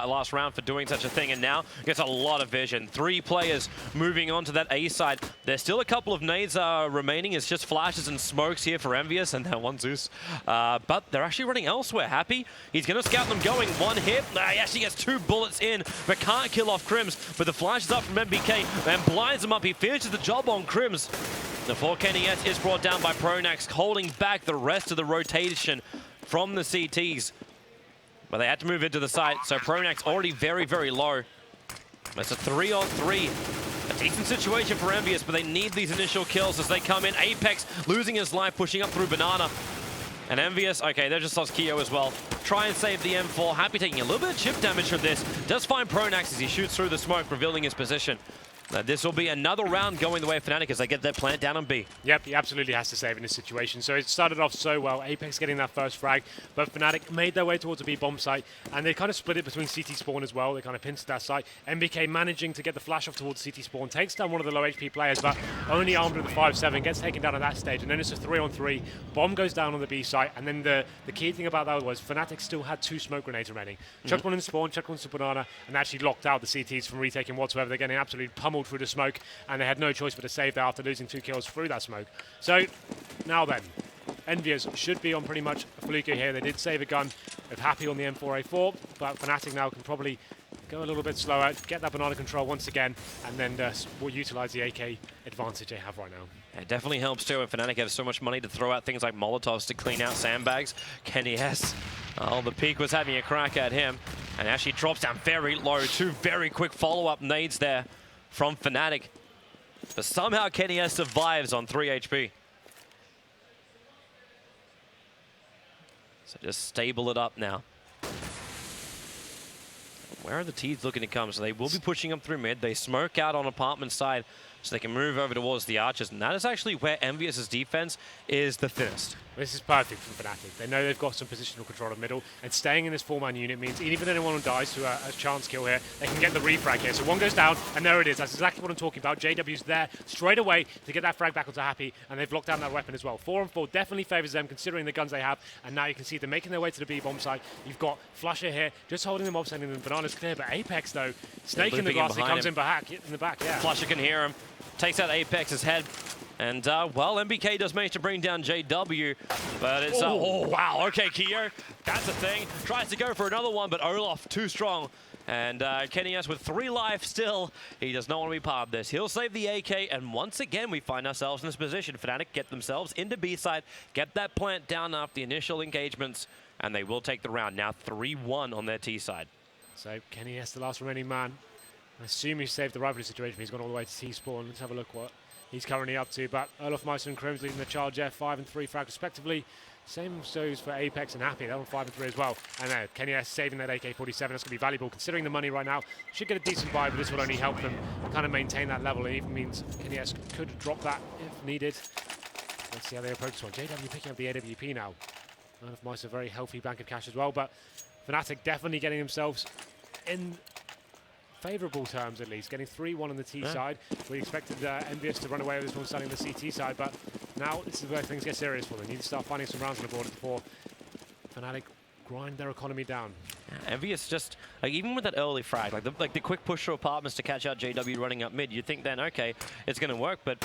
last round for doing such a thing, and now gets a lot of vision. 3 players moving on to that A side. There's still a couple of nades remaining. It's just flashes and smokes here for Envious and that one Zeus. But they're actually running elsewhere. Happy. He's going to scout them going. 1 hit. He actually gets 2 bullets in, but can't kill off Crims. But the flash is up from MBK and blinds him up. He finishes the job on Crims. The 4 KNS is brought down by Pronax, holding back the rest of the rotation from the CTs. But they had to move into the site, so Pronax already very, very low. It's a 3-on-3. A decent situation for Envious, but they need these initial kills as they come in. Apex losing his life, pushing up through Banana. And Envious, okay, they just lost Keo as well. Try and save the M4. Happy taking a little bit of chip damage from this. Does find Pronax as he shoots through the smoke, revealing his position. This will be another round going the way of Fnatic as they get their plant down on B. Yep, he absolutely has to save in this situation. So it started off so well, Apex getting that first frag, but Fnatic made their way towards the B bomb site, and they kind of split it between CT spawn as well. They kind of pinched that site. MBK managing to get the flash off towards CT spawn, takes down one of the low HP players, but only armed with the 5-7, gets taken down at that stage, and then it's a 3-on-3. Bomb goes down on the B site, and then the key thing about that was Fnatic still had 2 smoke grenades remaining. Chucked one in spawn, chucked one to Banana, and actually locked out the CTs from retaking whatsoever. They're getting absolutely pummeled through the smoke, and they had no choice but to save that after losing 2 kills through that smoke. So, now then, Envious should be on pretty much a fluker here. They did save a gun of Happy on the M4A4, but Fnatic now can probably go a little bit slower, get that banana control once again, and then will utilize the AK advantage they have right now. It definitely helps too, and Fnatic have so much money to throw out things like Molotovs to clean out sandbags. Kenny S. Oh, the peak was having a crack at him, and actually drops down very low. 2 very quick follow-up nades there from Fnatic. But somehow Kenny S survives on 3 HP. So just stable it up now. Where are the T's looking to come? So they will be pushing up through mid. They smoke out on apartment side so they can move over towards the archers. And that is actually where Envious's defense is the thinnest. This is perfect for Fnatic. They know they've got some positional control of middle, and staying in this 4-man unit means even if anyone dies to a chance kill here, they can get the refrag here. So one goes down, and there it is. That's exactly what I'm talking about. JW's there straight away to get that frag back onto Happy, and they've locked down that weapon as well. 4-on-4 definitely favors them, considering the guns they have, and now you can see them making their way to the B bomb site. You've got Flusher here, just holding them off, sending them bananas clear, but Apex, though, snake in the grass, he comes in the back, yeah. Flusher can hear him, takes out Apex's head. And, well, MBK does manage to bring down JW, but it's... oh, wow, okay, Keo, that's a thing. Tries to go for another one, but Olaf too strong. And Kenny S with 3 life still. He does not want to be part of this. He'll save the AK, and once again, we find ourselves in this position. Fnatic get themselves into B side, get that plant down after the initial engagements, and they will take the round. Now 3-1 on their T side. So Kenny S, the last remaining man. I assume he saved the rivalry situation. He's gone all the way to T-spawn. Let's have a look what he's currently up to, but Olaf Meister and Crims leading the charge there, 5 and 3 frag respectively. Same goes for Apex and Happy, they're on 5 and 3 as well. And Kenny S saving that AK-47, that's going to be valuable considering the money right now. Should get a decent buy, but this will only help them kind of maintain that level. It even means Kenny S could drop that if needed. Let's see how they approach this one. JW picking up the AWP now. Olaf Meister, very healthy bank of cash as well, but Fnatic definitely getting themselves in favourable terms at least, getting 3-1 on the T side. We expected Envious to run away with this one starting the CT side, but now this is where things get serious for them. They need to start finding some rounds on the board before Fnatic grind their economy down. Envious just, like, even with that early frag, like the quick push through apartments to catch out JW running up mid, you'd think then, okay, it's going to work, but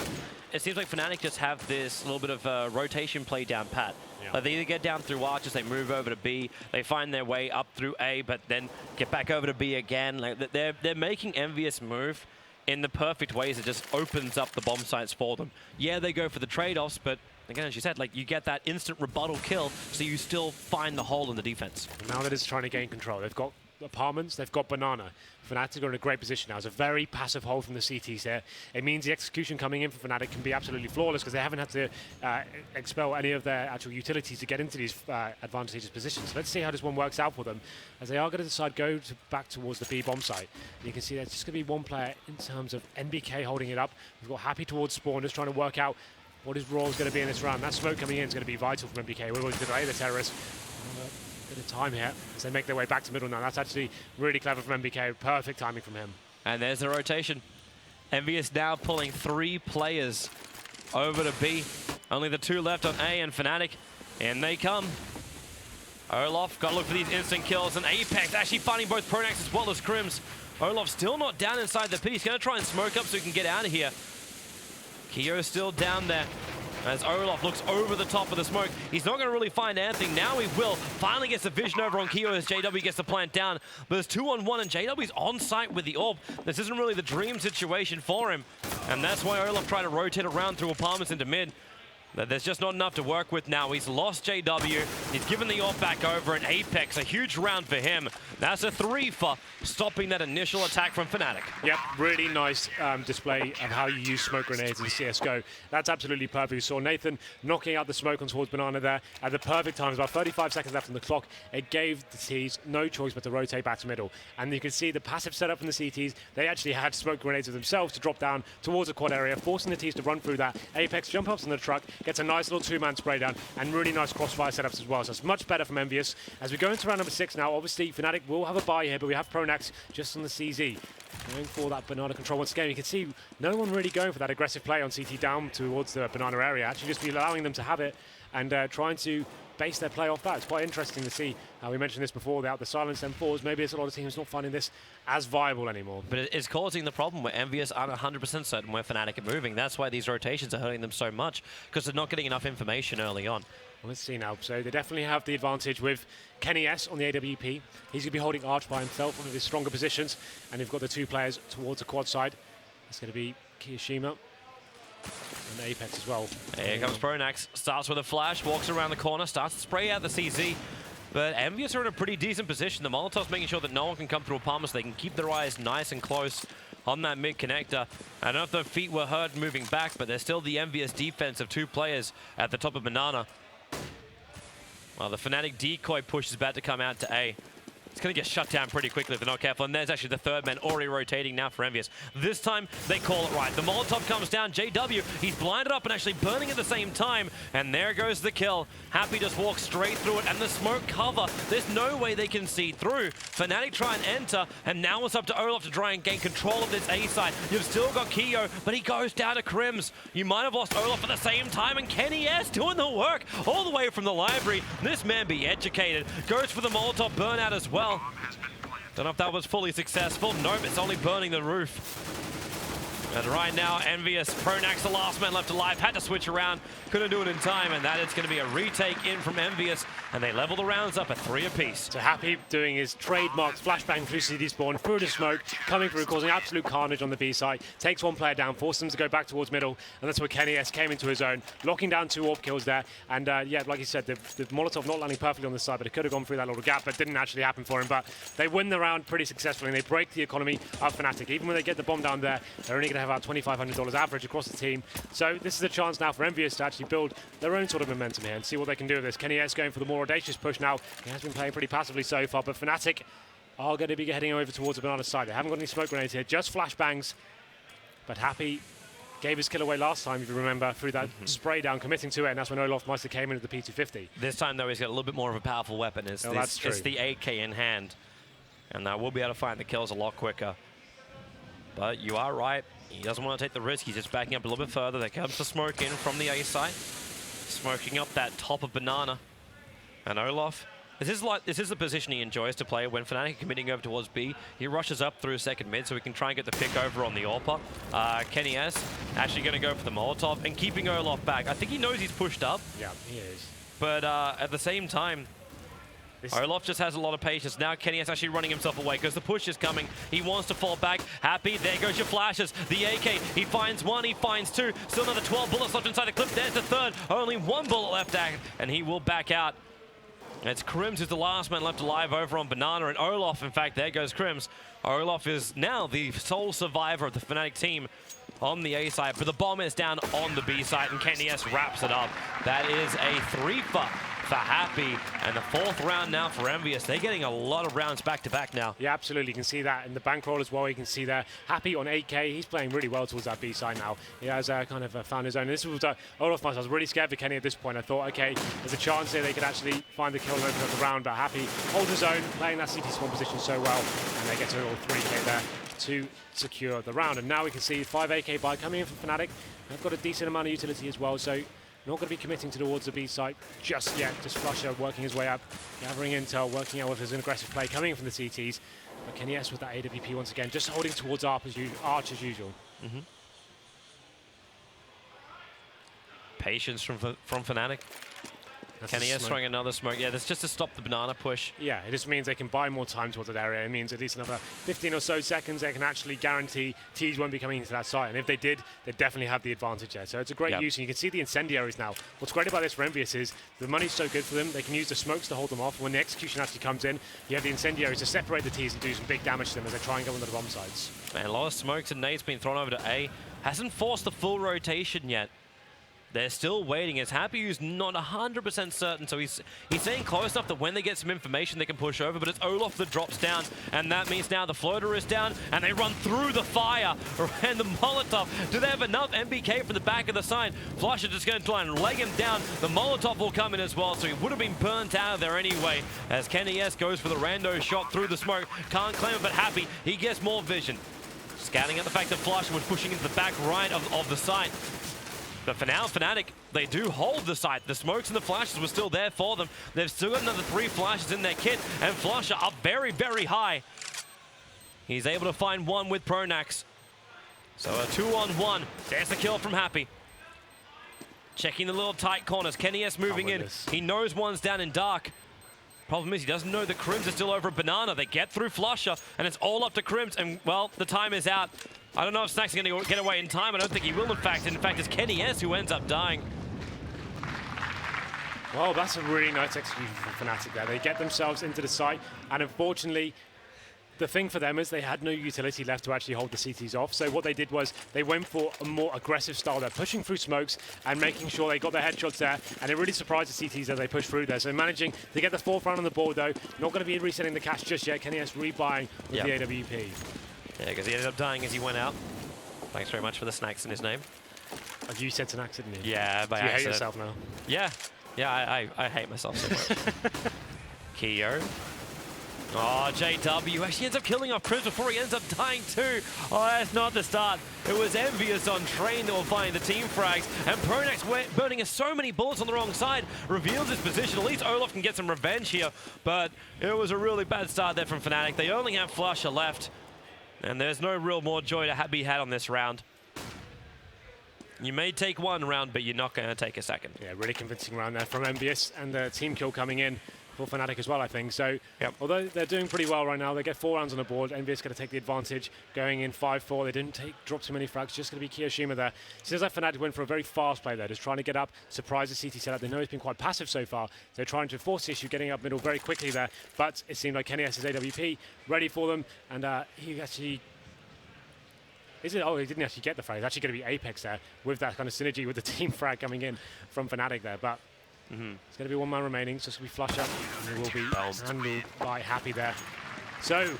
it seems like Fnatic just have this little bit of rotation play down pat. Yeah. Like they either get down through archers, they move over to B, they find their way up through A, but then get back over to B again. Like they're making Envious move in the perfect ways. It just opens up the bomb sites for them. Yeah, they go for the trade-offs, but again, as you said, like you get that instant rebuttal kill, so you still find the hole in the defense. Now that it's trying to gain control, they've got apartments, they've got Banana. Fnatic are in a great position now. It's a very passive hold from the CTs there. It means the execution coming in for Fnatic can be absolutely flawless because they haven't had to expel any of their actual utilities to get into these advantageous positions. So let's see how this one works out for them, as they are going to decide go back towards the B bomb site. And you can see there's just going to be one player in terms of NBK holding it up. We've got Happy towards spawn, just trying to work out what his role is going to be in this round. That smoke coming in is going to be vital for MBK. We're going to delay the terrorists. Bit of time here as they make their way back to middle now. That's actually really clever from MBK. Perfect timing from him. And there's the rotation. Envious now pulling 3 players over to B. Only the 2 left on A and Fnatic. In they come. Olaf got to look for these instant kills, and Apex actually finding both Pronax as well as Crims. Olaf still not down inside the pit. He's going to try and smoke up so he can get out of here. Keo still down there. As Olaf looks over the top of the smoke, he's not going to really find anything. Now he will. Finally gets the vision over on Keo as JW gets the plant down. But there's 2-on-1 and JW's on site with the orb. This isn't really the dream situation for him. And that's why Olaf tried to rotate around through apartments into mid. There's just not enough to work with now. He's lost JW. He's given the AWP back over, and Apex, a huge round for him. That's a 3 for stopping that initial attack from Fnatic. Yep, really nice display of how you use smoke grenades in CSGO. That's absolutely perfect. You saw Nathan knocking out the smoke on towards Banana there at the perfect time. About 35 seconds left on the clock. It gave the T's no choice but to rotate back to middle. And you can see the passive setup from the CTs. They actually had smoke grenades of themselves to drop down towards the quad area, forcing the T's to run through that. Apex jump ups on the truck, gets a nice little 2-man spray down, and really nice crossfire setups as well. So it's much better from Envious. As we go into round number 6 now, obviously Fnatic will have a bye here, but we have Pronax just on the CZ. Going for that banana control once again. You can see no one really going for that aggressive play on CT down towards the banana area. Actually just be allowing them to have it and trying to base their play off that. It's quite interesting to see how we mentioned this before, without the silence M4s. Maybe there's a lot of teams not finding this as viable anymore. But it's causing the problem where Envious aren't 100% certain where Fnatic are moving. That's why these rotations are hurting them so much, because they're not getting enough information early on. Well, let's see now. So they definitely have the advantage with Kenny S on the AWP. He's going to be holding Arch by himself, one of his stronger positions. And you've got the 2 players towards the quad side. It's going to be Kiyoshima and Apex as well. Here comes Pronax. Starts with a flash, walks around the corner, starts to spray out the CZ. But Envious are in a pretty decent position. The Molotov's making sure that no one can come through a palm, so they can keep their eyes nice and close on that mid connector. I don't know if the feet were heard moving back, but there's still the Envious defense of 2 players at the top of Banana. Well, the Fnatic decoy push is about to come out to A. It's going to get shut down pretty quickly if they're not careful. And there's actually the 3rd man already rotating now for Envious. This time, they call it right. The Molotov comes down. JW, he's blinded up and actually burning at the same time. And there goes the kill. Happy just walks straight through it. And the smoke cover, there's no way they can see through. Fnatic try and enter. And now it's up to Olaf to try and gain control of this A side. You've still got Keo, but he goes down to Crims. You might have lost Olaf at the same time. And Kenny S doing the work all the way from the library. This man be educated. Goes for the Molotov burnout as well. Don't know if that was fully successful. Nope, it's only burning the roof. And right now, Envious, Pronax, the last man left alive, had to switch around, couldn't do it in time, and that is going to be a retake in from Envious, and they level the rounds up at 3 apiece. So Happy doing his trademark flashbang through CD spawn, through the smoke, coming through, causing absolute carnage on the B side, takes 1 player down, forces them to go back towards middle, and that's where Kenny S came into his own, locking down 2 AWP kills there, and yeah, like you said, the Molotov not landing perfectly on the side, but it could have gone through that little gap, but didn't actually happen for him, but they win the round pretty successfully, and they break the economy of Fnatic. Even when they get the bomb down there, they're only going to have about $2,500 average across the team, so this is a chance now for Envious to actually build their own sort of momentum here and see what they can do with this. Kenny S going for the more audacious push now. He has been playing pretty passively so far, but Fnatic are going to be heading over towards the banana side. They haven't got any smoke grenades here, just flashbangs. But Happy gave his kill away last time, if you remember, through that spray down, committing to it, and that's when Olaf Meister came into the P250. This time, though, he's got a little bit more of a powerful weapon. It's the AK in hand. And we'll be able to find the kills a lot quicker. But you are right. He doesn't want to take the risk. He's just backing up a little bit further. There comes the smoke in from the A side. Smoking up that top of Banana. And Olaf, this is the position he enjoys to play when Fnatic are committing over towards B. He rushes up through second mid so he can try and get the pick over on the AWPer. Kenny S actually going to go for the Molotov and keeping Olaf back. I think he knows he's pushed up. Yeah, he is. But at the same time, Olaf just has a lot of patience. Now Kenny is actually running himself away because the push is coming. He wants to fall back. Happy, there goes your flashes. The AK, he finds 1, he finds 2. Still another 12 bullets left inside the clip. There's the 3rd. Only 1 bullet left, and he will back out. It's Crims who's the last man left alive over on Banana, and Olaf, in fact, there goes Crims. Olaf is now the sole survivor of the Fnatic team on the A side, but the bomb is down on the B side, and Kenny S wraps it up. That is a 3 for Happy, and the 4th round now for Envious. They're getting a lot of rounds back-to-back now. Yeah, absolutely. You can see that in the bankroll as well. You can see there, Happy on 8K. He's playing really well towards that B side now. He has kind of found his own. And this was Olaf Meister. I was really scared for Kenny at this point. I thought, okay, there's a chance here they could actually find the kill and open up the round, but Happy holds his own, playing that CT spawn position so well, and they get to a little 3K there to secure the round. And now we can see 5 AK buy coming in from Fnatic. They've got a decent amount of utility as well, so not going to be committing towards the B site just yet. Just Flusher working his way up, gathering intel, working out with his aggressive play coming from the CTs. But Kenny S with that AWP once again, just holding towards Arch as usual. Patience from Fnatic. Kenny is throwing another smoke. Yeah, that's just to stop the banana push. Yeah, it just means they can buy more time towards that area. It means at least another 15 or so seconds they can actually guarantee T's won't be coming into that site. And if they did, they definitely have the advantage there. So it's a great use. And you can see the incendiaries now. What's great about this for Envious is the money's so good for them. They can use the smokes to hold them off. When the execution actually comes in, you have the incendiaries to separate the T's and do some big damage to them as they try and go into the bomb sites. Man, a lot of smokes and nades being thrown over to A. Hasn't forced the full rotation yet. They're still waiting. It's Happy who's not 100% certain, so he's staying close enough that when they get some information, they can push over, but it's Olaf that drops down, and that means now the floater is down, and they run through the fire, and the Molotov. Do they have enough MBK from the back of the side? Flusher just going to try and leg him down. The Molotov will come in as well, so he would have been burnt out of there anyway, as Kenny S goes for the rando shot through the smoke. Can't claim it, but Happy, he gets more vision. Scouting at the fact that Flusher was pushing into the back right of the site. But for now, Fnatic, they do hold the site. The smokes and the flashes were still there for them. They've still got another 3 flashes in their kit, and Flusher up very, very high. He's able to find one with Pronax. So a 2-on-1. There's the kill from Happy. Checking the little tight corners. Kenny S moving in. He knows one's down in dark. Problem is, he doesn't know that Crims is still over Banana. They get through Flusher, and it's all up to Crims, and, well, the time is out. I don't know if Snack's going to get away in time. I don't think he will, in fact. In fact, it's Kenny S who ends up dying. Well, that's a really nice execution from Fnatic there. They get themselves into the site, and unfortunately, the thing for them is they had no utility left to actually hold the CTs off. So what they did was they went for a more aggressive style there, pushing through smokes and making sure they got their headshots there. And it really surprised the CTs as they pushed through there. So managing to get the 4th round on the board, though. Not going to be resetting the cash just yet. Kenny S rebuying with the AWP. Yeah, because he ended up dying as he went out. Thanks very much for the snacks in his name. Oh, you said an accident, didn't you? Yeah, by accident. You accident. hate yourself now? Yeah. Yeah, I hate myself so much. Keo. Oh, JW actually ends up killing off Crims before he ends up dying too. Oh, that's not the start. It was Envious on Train that will find the team frags, and Pronax burning so many bullets on the wrong side reveals his position. At least Olaf can get some revenge here, but it was a really bad start there from Fnatic. They only have Flusher left, and there's no real more joy to be had on this round. You may take 1 round, but you're not going to take a second. Yeah, really convincing round there from Envious, and the team kill coming in for Fnatic as well, I think. So, although they're doing pretty well right now, they get 4 rounds on the board. Envious going to take the advantage, going in 5-4. They didn't drop too many frags, just going to be Kiyoshima there. Seems like Fnatic went for a very fast play there, just trying to get up, surprise the CT setup. They know he's been quite passive so far. They're trying to force the issue, getting up middle very quickly there, but it seemed like Kenny S is AWP ready for them, and he actually... Oh, he didn't actually get the frag. It's actually going to be Apex there with that kind of synergy with the team frag coming in from Fnatic there, but it's going to be 1 man remaining, so it's going to be Flusher, and he will be handled by Happy there. So...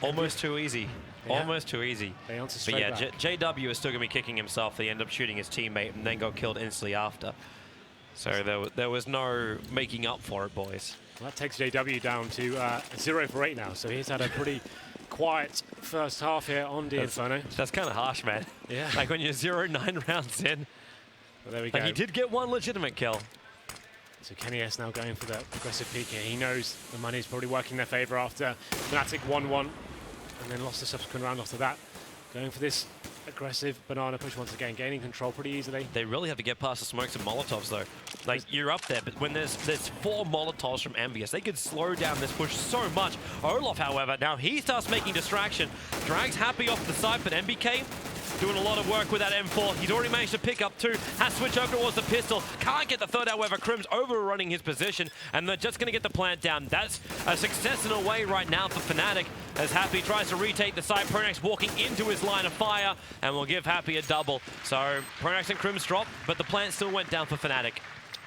Almost too easy. Yeah. Almost too easy. They answer straight back. JW is still going to be kicking himself. They end up shooting his teammate and then got killed instantly after. So there was no making up for it, boys. Well, that takes JW down to 0 for 8 now, so he's had a pretty quiet first half here on the Inferno. That's kind of harsh, man. Yeah. Like when you're 0-9 rounds in. Well, there we go. Like he did get 1 legitimate kill. So Kenny S now going for the aggressive peek here. He knows the money's probably working in their favor after Fnatic 1-1 and then lost the subsequent round after that. Going for this aggressive banana push once again, gaining control pretty easily. They really have to get past the smokes and Molotovs though. Like you're up there, but when there's 4 Molotovs from Envious, they could slow down this push so much. Olaf, however, now he starts making distraction, drags Happy off the side, but MBK doing a lot of work with that M4. He's already managed to pick up 2, has switched over towards the pistol, can't get the 3rd, however. Crims overrunning his position, and they're just going to get the plant down. That's a success in a way right now for Fnatic, as Happy tries to retake the site. Pronax walking into his line of fire, and will give Happy a double. So Pronax and Crims drop, but the plant still went down for Fnatic.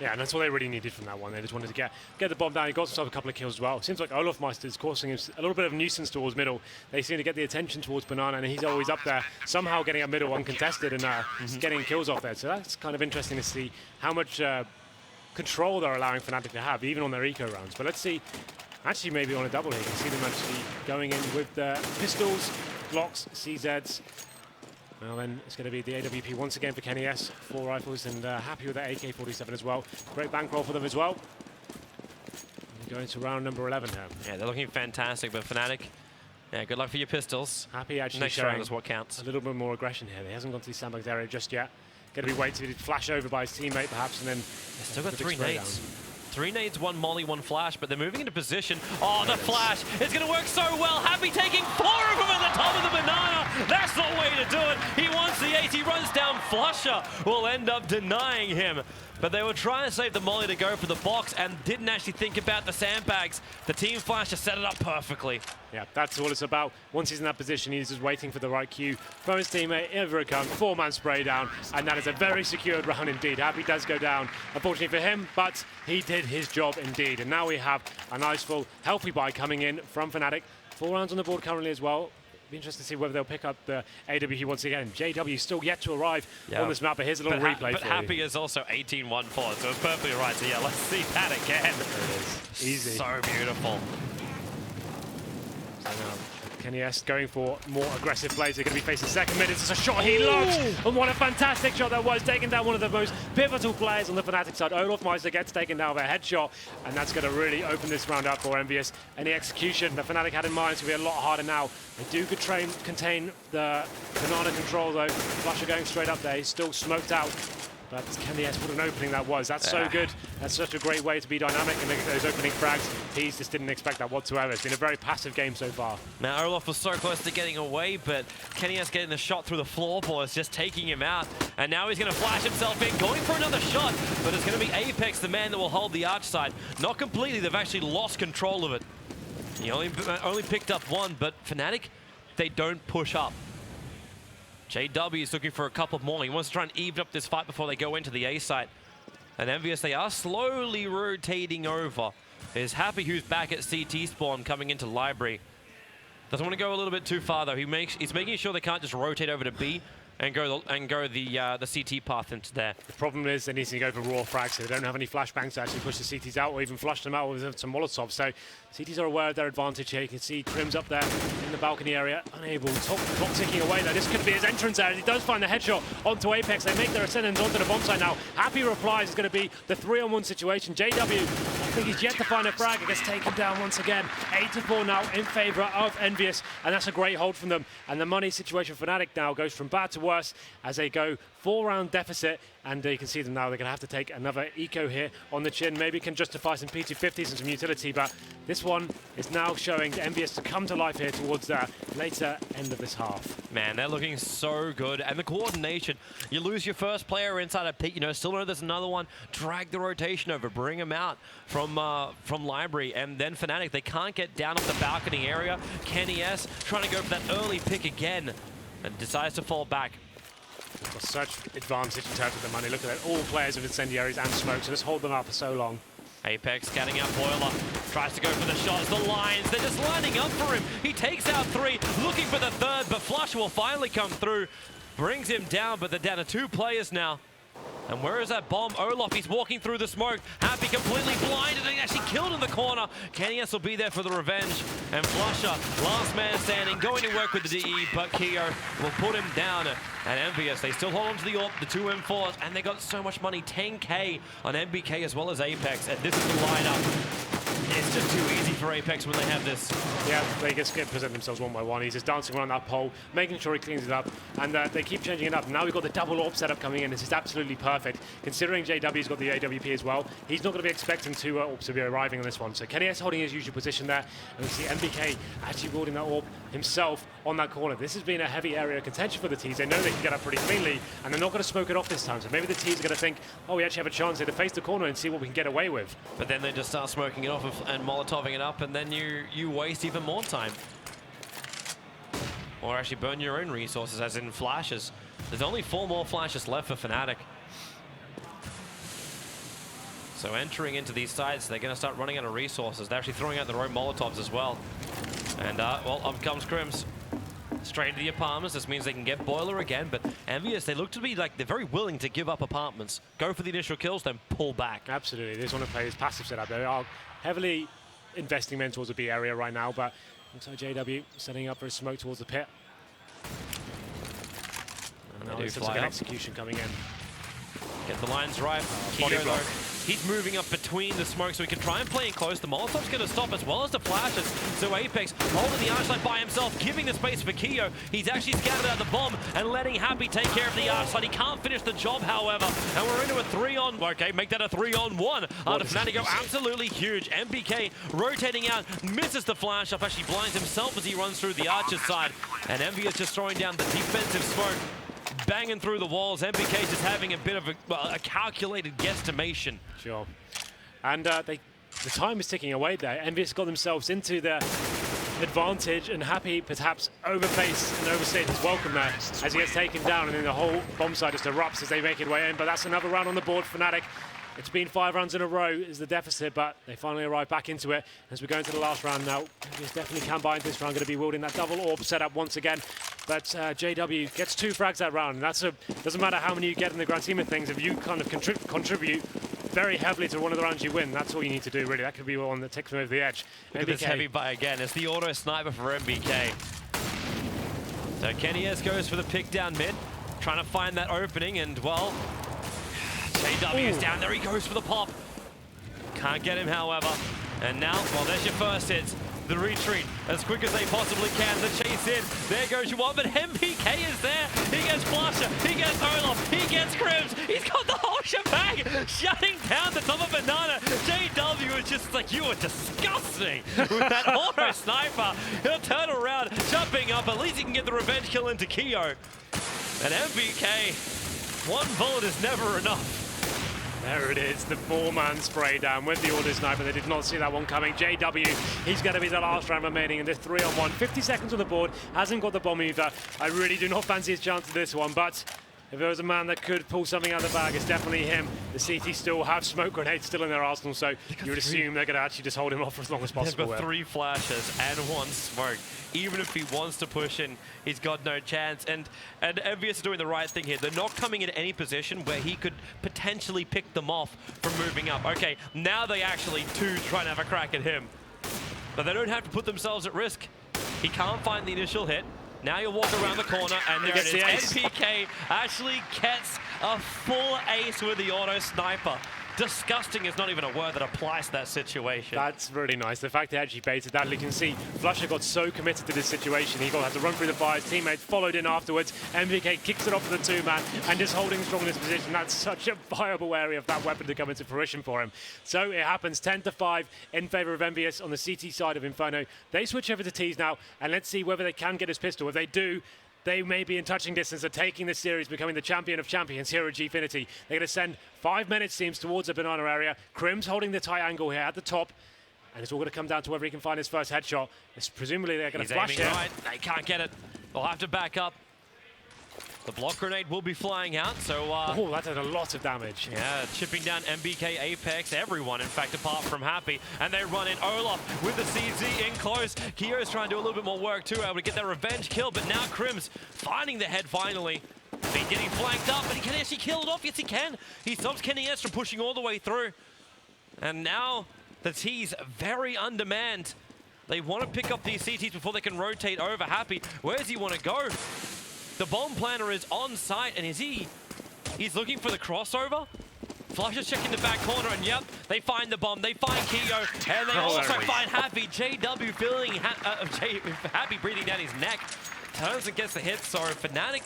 Yeah, and that's what they really needed from that one. They just wanted to get the bomb down. He got himself a couple of kills as well. Seems like Olaf Meister is causing him a little bit of a nuisance towards middle. They seem to get the attention towards Banana, and he's always up there, somehow getting up middle uncontested and getting kills off there. So that's kind of interesting to see how much control they're allowing Fnatic to have, even on their eco rounds. But let's see, actually maybe on a double here, you can see them actually going in with the pistols, Glocks, CZs. Well, then it's going to be the AWP once again for Kenny S. 4 rifles, and Happy with that AK-47 as well. Great bankroll for them as well. And going to round number 11 here. Yeah, they're looking fantastic, but Fnatic, yeah, good luck for your pistols. Happy actually next round is what counts. A little bit more aggression here. He hasn't gone to the sandbags area just yet. Going to be waiting to flash over by his teammate, perhaps, and then... They've still got 3 nades. 3 nades, 1 molly, 1 flash, but they're moving into position. Oh, the flash! It's going to work so well. Happy taking 4 of them at the top of the banana. That's the way to do it. He wants the 8. He runs down. Flusher will end up denying him. But they were trying to save the molly to go for the box and didn't actually think about the sandbags. The team flasher set it up perfectly. Yeah, that's all it's about. Once he's in that position, he's just waiting for the right cue from his teammate. Here it comes, 4-man spray down, and that is a very secured round indeed. Happy does go down, unfortunately for him, but he did his job indeed. And now we have a nice full healthy buy coming in from Fnatic. 4 rounds on the board currently as well. Be interested to see whether they'll pick up the AWP once again. JW still yet to arrive on this map, but here's a little replay but for Happy you. is also 18-1-4, so it's perfectly right. So yeah, let's see that again. It is easy. So beautiful. So now, Kenny S going for more aggressive plays. They're going to be facing second mid. It's a shot he loves. And what a fantastic shot that was, taking down one of the most pivotal players on the Fnatic side. Olaf Meister gets taken down with a headshot, and that's going to really open this round up for Envious. Any execution that Fnatic had in mind is going to be a lot harder now. They do contain the banana control though. Flusher going straight up there. He's still smoked out. But Kenny S, what an opening that was. That's so good. That's such a great way to be dynamic in those opening frags. He's just didn't expect that whatsoever. It's been a very passive game so far. Now, Olaf was so close to getting away, but Kenny S getting the shot through the floorboards, just taking him out. And now he's going to flash himself in, going for another shot. But it's going to be Apex, the man that will hold the arch side. Not completely. They've actually lost control of it. He only picked up 1, but Fnatic, they don't push up. JW is looking for a couple more. He wants to try and even up this fight before they go into the A site. And Envious, they are slowly rotating over. There's Happy, who's back at CT spawn, coming into Library. Doesn't want to go a little bit too far though. He's making sure they can't just rotate over to B and go the CT path into there. The problem is they need to go for raw frags, so they don't have any flashbangs to actually push the CTs out or even flush them out with some Molotovs. So CTs are aware of their advantage here. You can see Crim's up there in the balcony area, unable. Top ticking away though. This could be his entrance area. He does find the headshot onto Apex. They make their ascendance onto the bomb site now. Happy replies is going to be the 3-on-1 situation. JW, I think he's yet to find a frag. It gets taken down once again. 8-4 now in favor of Envious, and that's a great hold from them. And the money situation for Fnatic now goes from bad to worse as they go 4-round deficit, and you can see them now. They're going to have to take another eco here on the chin. Maybe can justify some P250s and some utility, but this one is now showing Envious to come to life here towards the later end of this half. Man, they're looking so good. And the coordination, you lose your first player inside a pit, still know there's another one. Drag the rotation over, bring him out from Library, and then Fnatic, they can't get down off the balcony area. Kenny S trying to go for that early pick again, and decides to fall back. Got such advantage in terms of the money. Look at that, all players with incendiaries and smoke, so just hold them out for so long. Apex scanning out Boiler, tries to go for the shots. The Lions, they're just lining up for him. He takes out 3, looking for the 3rd, but Flush will finally come through. Brings him down, but they're down to 2 players now. And where is that bomb? Olaf, he's walking through the smoke. Happy completely blinded and actually killed in the corner. Kenny S will be there for the revenge. And Flusher, last man standing, going to work with the DE, but Keo will put him down. And Envious, they still hold on to the AWP, the 2 M4s, and they got so much money, 10K on MBK as well as Apex. And this is the lineup. It's just too easy for Apex when they have this. Yeah, they just present themselves one by one. He's just dancing around that pole, making sure he cleans it up, and they keep changing it up. Now we've got the double AWP setup coming in. This is absolutely perfect. Considering JW's got the AWP as well, he's not going to be expecting 2 AWPs to be arriving on this one. So Kenny S holding his usual position there, and we see MBK actually wielding that AWP himself on that corner. This has been a heavy area of contention for the T's. They know they can get up pretty cleanly, and they're not going to smoke it off this time. So maybe the T's are going to think, oh, we actually have a chance here to face the corner and see what we can get away with. But then they just start smoking it off and Molotoving it up, and then you waste even more time. Or actually burn your own resources, as in flashes. There's only 4 more flashes left for Fnatic. So entering into these sites, they're going to start running out of resources. They're actually throwing out their own Molotovs as well. And, well, up comes Crims. Straight into the apartments. This means they can get Boiler again, but Envious, they look to be like they're very willing to give up apartments. Go for the initial kills, then pull back. Absolutely. They just want to play this passive setup. They are heavily investing men towards the B area right now, but looks like JW setting up for a smoke towards the pit. And now they do there's fly an up. execution coming in. Get the lines right. Body Kiko, block. though, He's moving up between the smoke so he can try and play in close. The Molotov's going to stop as well as the flashes. So Apex holding the arch side by himself, giving the space for Keo. He's actually scattered out the bomb and letting Happy take care of the arch side. He can't finish the job, however. And we're into a 3-on. Okay, make that a 3-on-1. After Fnatic go absolutely huge. MBK rotating out, misses the flash up, actually blinds himself as he runs through the archer's side. And Envy is just throwing down the defensive smoke, banging through the walls. MBK just having a bit of a calculated guesstimation. Sure. And the time is ticking away there. Envious got themselves into the advantage, and Happy perhaps overpaced and overstayed his welcome there as he gets taken down, and then the whole bomb side just erupts as they make it way in. But that's another round on the board for Fnatic. It's been 5 rounds in a row is the deficit, but they finally arrive back into it as we go into the last round now. Envious definitely can buy into this round, going to be wielding that double orb setup once again. But JW gets 2 frags that round, and doesn't matter how many you get in the grand scheme of things, if you kind of contribute very heavily to one of the rounds you win, that's all you need to do, really. That could be one that takes them over the edge. Look at this heavy buy again. It's the auto sniper for MBK. So Kenny S goes for the pick down mid, trying to find that opening, and well, JW is down there. He goes for the pop. Can't get him, however. And now, well, there's your first hit. The retreat as quick as they possibly can. The chase in. There goes your one, but MBK is there. He gets Flusher. He gets Olaf. He gets Crims. He's got the whole shebang. Shutting down the top of Banana. JW is just like, you are disgusting with that auto sniper. He'll turn around, jumping up. At least he can get the revenge kill into Keo. And MBK, one bullet is never enough. There it is, the 4-man spray down with the auto sniper. They did not see that one coming. JW, he's going to be the last round remaining in this 3-on-1. 50 seconds on the board, hasn't got the bomb either. I really do not fancy his chance of this one, but if there was a man that could pull something out of the bag, it's definitely him. The CT still have smoke grenades still in their arsenal, so you would assume they're going to actually just hold him off for as long as possible. They've got 3 flashes and 1 smoke. Even if he wants to push in, he's got no chance. And Envious is doing the right thing here. They're not coming in any position where he could potentially pick them off from moving up. Okay, now they actually try and have a crack at him. But they don't have to put themselves at risk. He can't find the initial hit. Now you walk around the corner, and there it is. MPK actually gets a full ace with the auto sniper. Disgusting is not even a word that applies to that situation. That's really nice. The fact they actually baited that, you can see Flusher got so committed to this situation. He had to run through the fire. His teammates followed in afterwards. MVK kicks it off to the 2-man and just holding strong in this position. That's such a viable area of that weapon to come into fruition for him. So it happens 10-5 in favor of Envious on the CT side of Inferno. They switch over to T's now, and let's see whether they can get his pistol. If they do, they may be in touching distance of taking this series, becoming the champion of champions here at Gfinity. They're going to send 5 men, it seems, towards the banana area. Crims holding the tight angle here at the top. And it's all going to come down to whether he can find his first headshot. Presumably they're going to flash here. Right. They can't get it. They'll have to back up. The block grenade will be flying out, so... oh, that did a lot of damage. Yeah, chipping down MBK, Apex, everyone, in fact, apart from Happy. And they run in Olaf with the CZ in close. Keo's trying to do a little bit more work, too, able to get that revenge kill. But now Crims finding the head, finally. Been getting flanked up, but he can actually kill it off. Yes, he can. He stops Kenny S from pushing all the way through. And now the T's very undermanned. They want to pick up these CTs before they can rotate over. Happy, where does he want to go? The bomb planner is on site, and he's looking for the crossover? Flush is checking the back corner, and yep, they find the bomb, they find Keo, and they also find Happy. JW feeling Happy breathing down his neck. Turns and gets the hit, so Fnatic,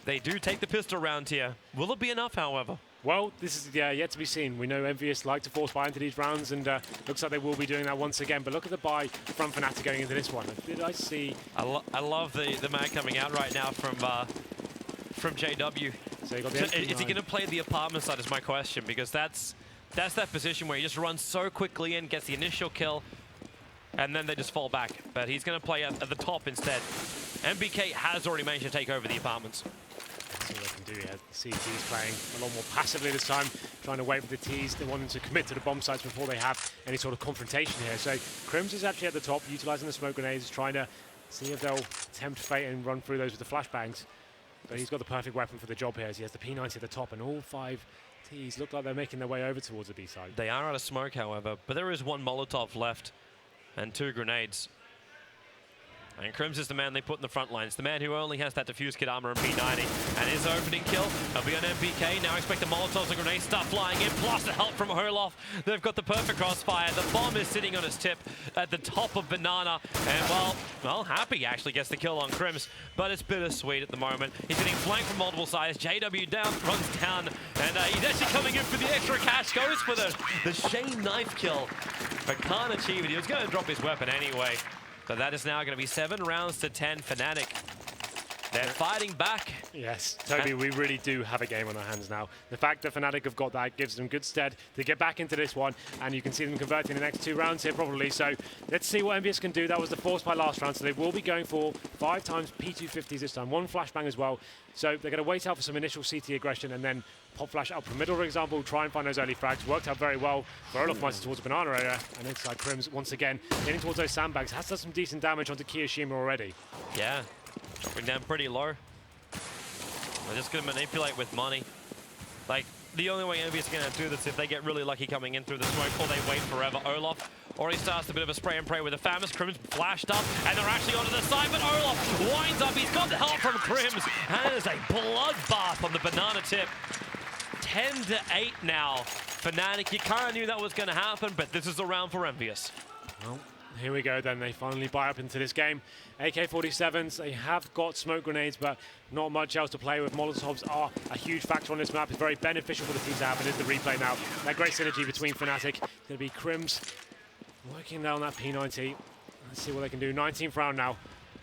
they do take the pistol round here. Will it be enough, however? Well, this is yet to be seen. We know Envious like to force buy into these rounds, and looks like they will be doing that once again. But look at the buy from Fnatic going into this one. Did I see? I love the man coming out right now from JW. So is he going to play the apartment side is my question, because that's that position where he just runs so quickly in, gets the initial kill, and then they just fall back. But he's going to play at the top instead. MBK has already managed to take over the apartments. That's all they can do. Yeah, the CT's playing a lot more passively this time, trying to wait for the T's. They want them to commit to the bomb sites before they have any sort of confrontation here. So Crims is actually at the top, utilizing the smoke grenades, trying to see if they'll tempt fate and run through those with the flashbangs. But he's got the perfect weapon for the job here, as he has the P90 at the top, and all 5 T's look like they're making their way over towards the B side. They are out of smoke, however, but there is 1 Molotov left and 2 grenades. And Crims is the man they put in the front lines. The man who only has that diffuse kit armor and P90. And his opening kill will be on MPK. Now expect the Molotovs and grenades start flying in. Plus the help from Olaf. They've got the perfect crossfire. The bomb is sitting on his tip at the top of Banana. And well, Happy actually gets the kill on Crims. But it's bittersweet at the moment. He's getting flanked from multiple sides. JW down, runs down. And he's actually coming in for the extra cash. Goes for the Shane knife kill. But can't achieve it. He was going to drop his weapon anyway. So that is now going to be 7 rounds to 10 Fnatic. They're fighting back. Yes, Toby, we really do have a game on our hands now. The fact that Fnatic have got that gives them good stead to get back into this one, and you can see them converting the next 2 rounds here probably. So let's see what Envious can do. That was the force by last round, so they will be going for 5 times P250s this time, 1 flashbang as well. So they're going to wait out for some initial CT aggression and then pop flash up from middle, for example, try and find those early frags. Worked out very well for Olaf Meister towards the banana area, and inside Crims once again getting towards those sandbags. Has done some decent damage onto Kiyoshima already. Yeah, dropping down pretty low. They're just going to manipulate with money. Like, the only way Envious are going to do this if they get really lucky coming in through the smoke or they wait forever. Olaf already starts a bit of a spray and pray with the Famous. Crims flashed up, and they're actually onto the side, but Olaf winds up. He's got the help from Crims, and it is a bloodbath on the banana tip. 10-8 now. Fnatic, you kind of knew that was going to happen, but this is a round for Envious. Well, here we go then. They finally buy up into this game. AK-47s, they have got smoke grenades, but not much else to play with. Molotovs are a huge factor on this map. It's very beneficial for the teams to have, and it's the replay now. That great synergy between Fnatic. It's going to be Crims working down that P90. Let's see what they can do. 19th round now,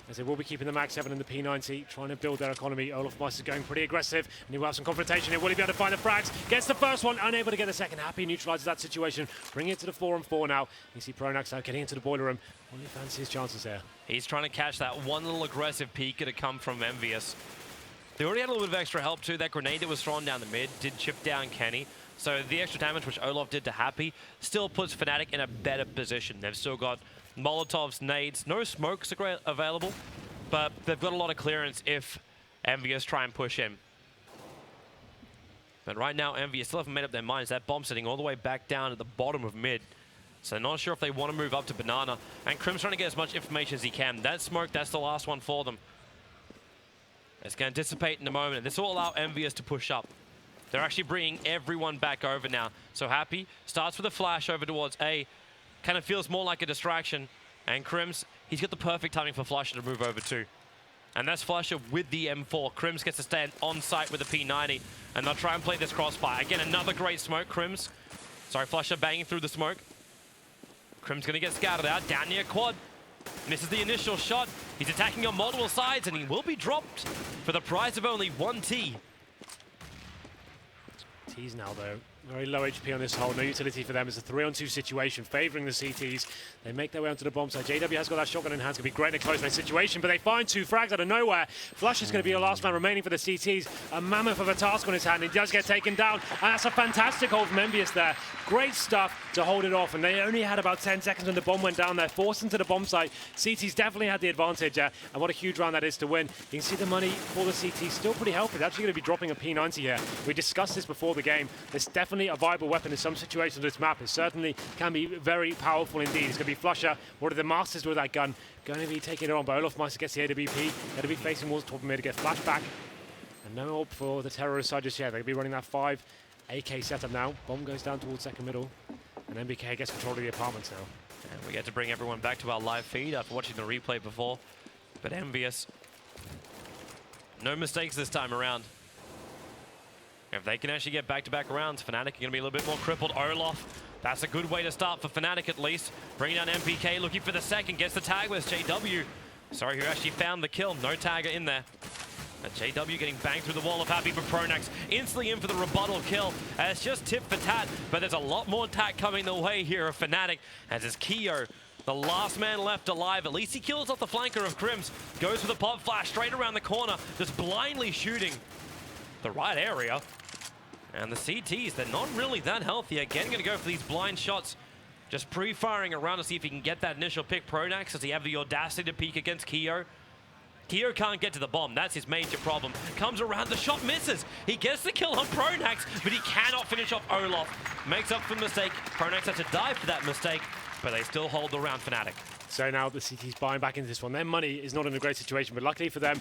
as they will be keeping the Mag 7 and the P90, trying to build their economy. Olaf Meister is going pretty aggressive, and he will have some confrontation here. Will he be able to find the frags? Gets the first one, unable to get the second. Happy neutralizes that situation, bringing it to the 4-on-4 now. You see Pronax now getting into the boiler room. Only fancy his chances here. He's trying to catch that one little aggressive peek to come from Envious. They already had a little bit of extra help too. That grenade that was thrown down the mid did chip down Kenny. So the extra damage which Olaf did to Happy still puts Fnatic in a better position. They've still got Molotovs, nades, no smokes available, but they've got a lot of clearance if Envious try and push in. But right now, Envious still haven't made up their minds. That bomb sitting all the way back down at the bottom of mid. So they're not sure if they want to move up to Banana. And Crim's trying to get as much information as he can. That smoke, that's the last one for them. It's going to dissipate in a moment. This will allow Envious to push up. They're actually bringing everyone back over now. So Happy starts with a flash over towards A. Kind of feels more like a distraction. And Crims, he's got the perfect timing for Flusher to move over too. And that's Flusher with the M4. Crims gets to stand on site with the P90. And they'll try and play this crossfire. Again, another great smoke. Crims, sorry, Flusher banging through the smoke. Crims going to get scouted out. Down near quad. Misses the initial shot. He's attacking on multiple sides, and he will be dropped for the price of only 1 T. T's now, though. Very low HP on this hole. No utility for them. It's a 3-on-2 situation, favoring the CTs. They make their way onto the bomb side. JW has got that shotgun in hand. It's going to be great in a close range situation, but they find 2 frags out of nowhere. Flush is going to be the last man remaining for the CTs. A mammoth of a task on his hand. He does get taken down, and that's a fantastic hold from Envious there. Great stuff to hold it off, and they only had about 10 seconds when the bomb went down there, forced into the bomb site. CTs definitely had the advantage, and what a huge round that is to win. You can see the money for the CTs still pretty healthy. They're actually going to be dropping a P90 here. We discussed this before the game. It's definitely a viable weapon in some situations on this map. It certainly can be very powerful indeed. It's going to be Flusher. What are the masters with that gun? Going to be taking it on, but Olaf Meister gets the AWP. Going to be facing towards the top of mid to get flashback. And no hope for the terrorist side just yet. They'll be running that 5 AK setup now. Bomb goes down towards second middle. And MBK gets control of the apartments now. And we get to bring everyone back to our live feed after watching the replay before. But Envious, no mistakes this time around. If they can actually get back-to-back rounds, Fnatic are going to be a little bit more crippled. Olaf, that's a good way to start for Fnatic at least. Bringing down MPK, looking for the second, gets the tag with JW. Sorry, who actually found the kill. No tagger in there. And JW getting banged through the wall of Happy, but Pronax instantly in for the rebuttal kill. And it's just tip for tat, but there's a lot more tat coming the way here of Fnatic, as is Keo, the last man left alive. At least he kills off the flanker of Crims. Goes for the pop flash straight around the corner, just blindly shooting the right area. And the CTs, they're not really that healthy. Again, going to go for these blind shots. Just pre-firing around to see if he can get that initial pick. Pronax, does he have the audacity to peek against Keo? Keo can't get to the bomb. That's his major problem. Comes around, the shot misses. He gets the kill on Pronax, but he cannot finish off Olaf. Makes up for the mistake. Pronax had to die for that mistake, but they still hold the round. Fnatic. So now the CT's buying back into this one. Their money is not in a great situation, but luckily for them,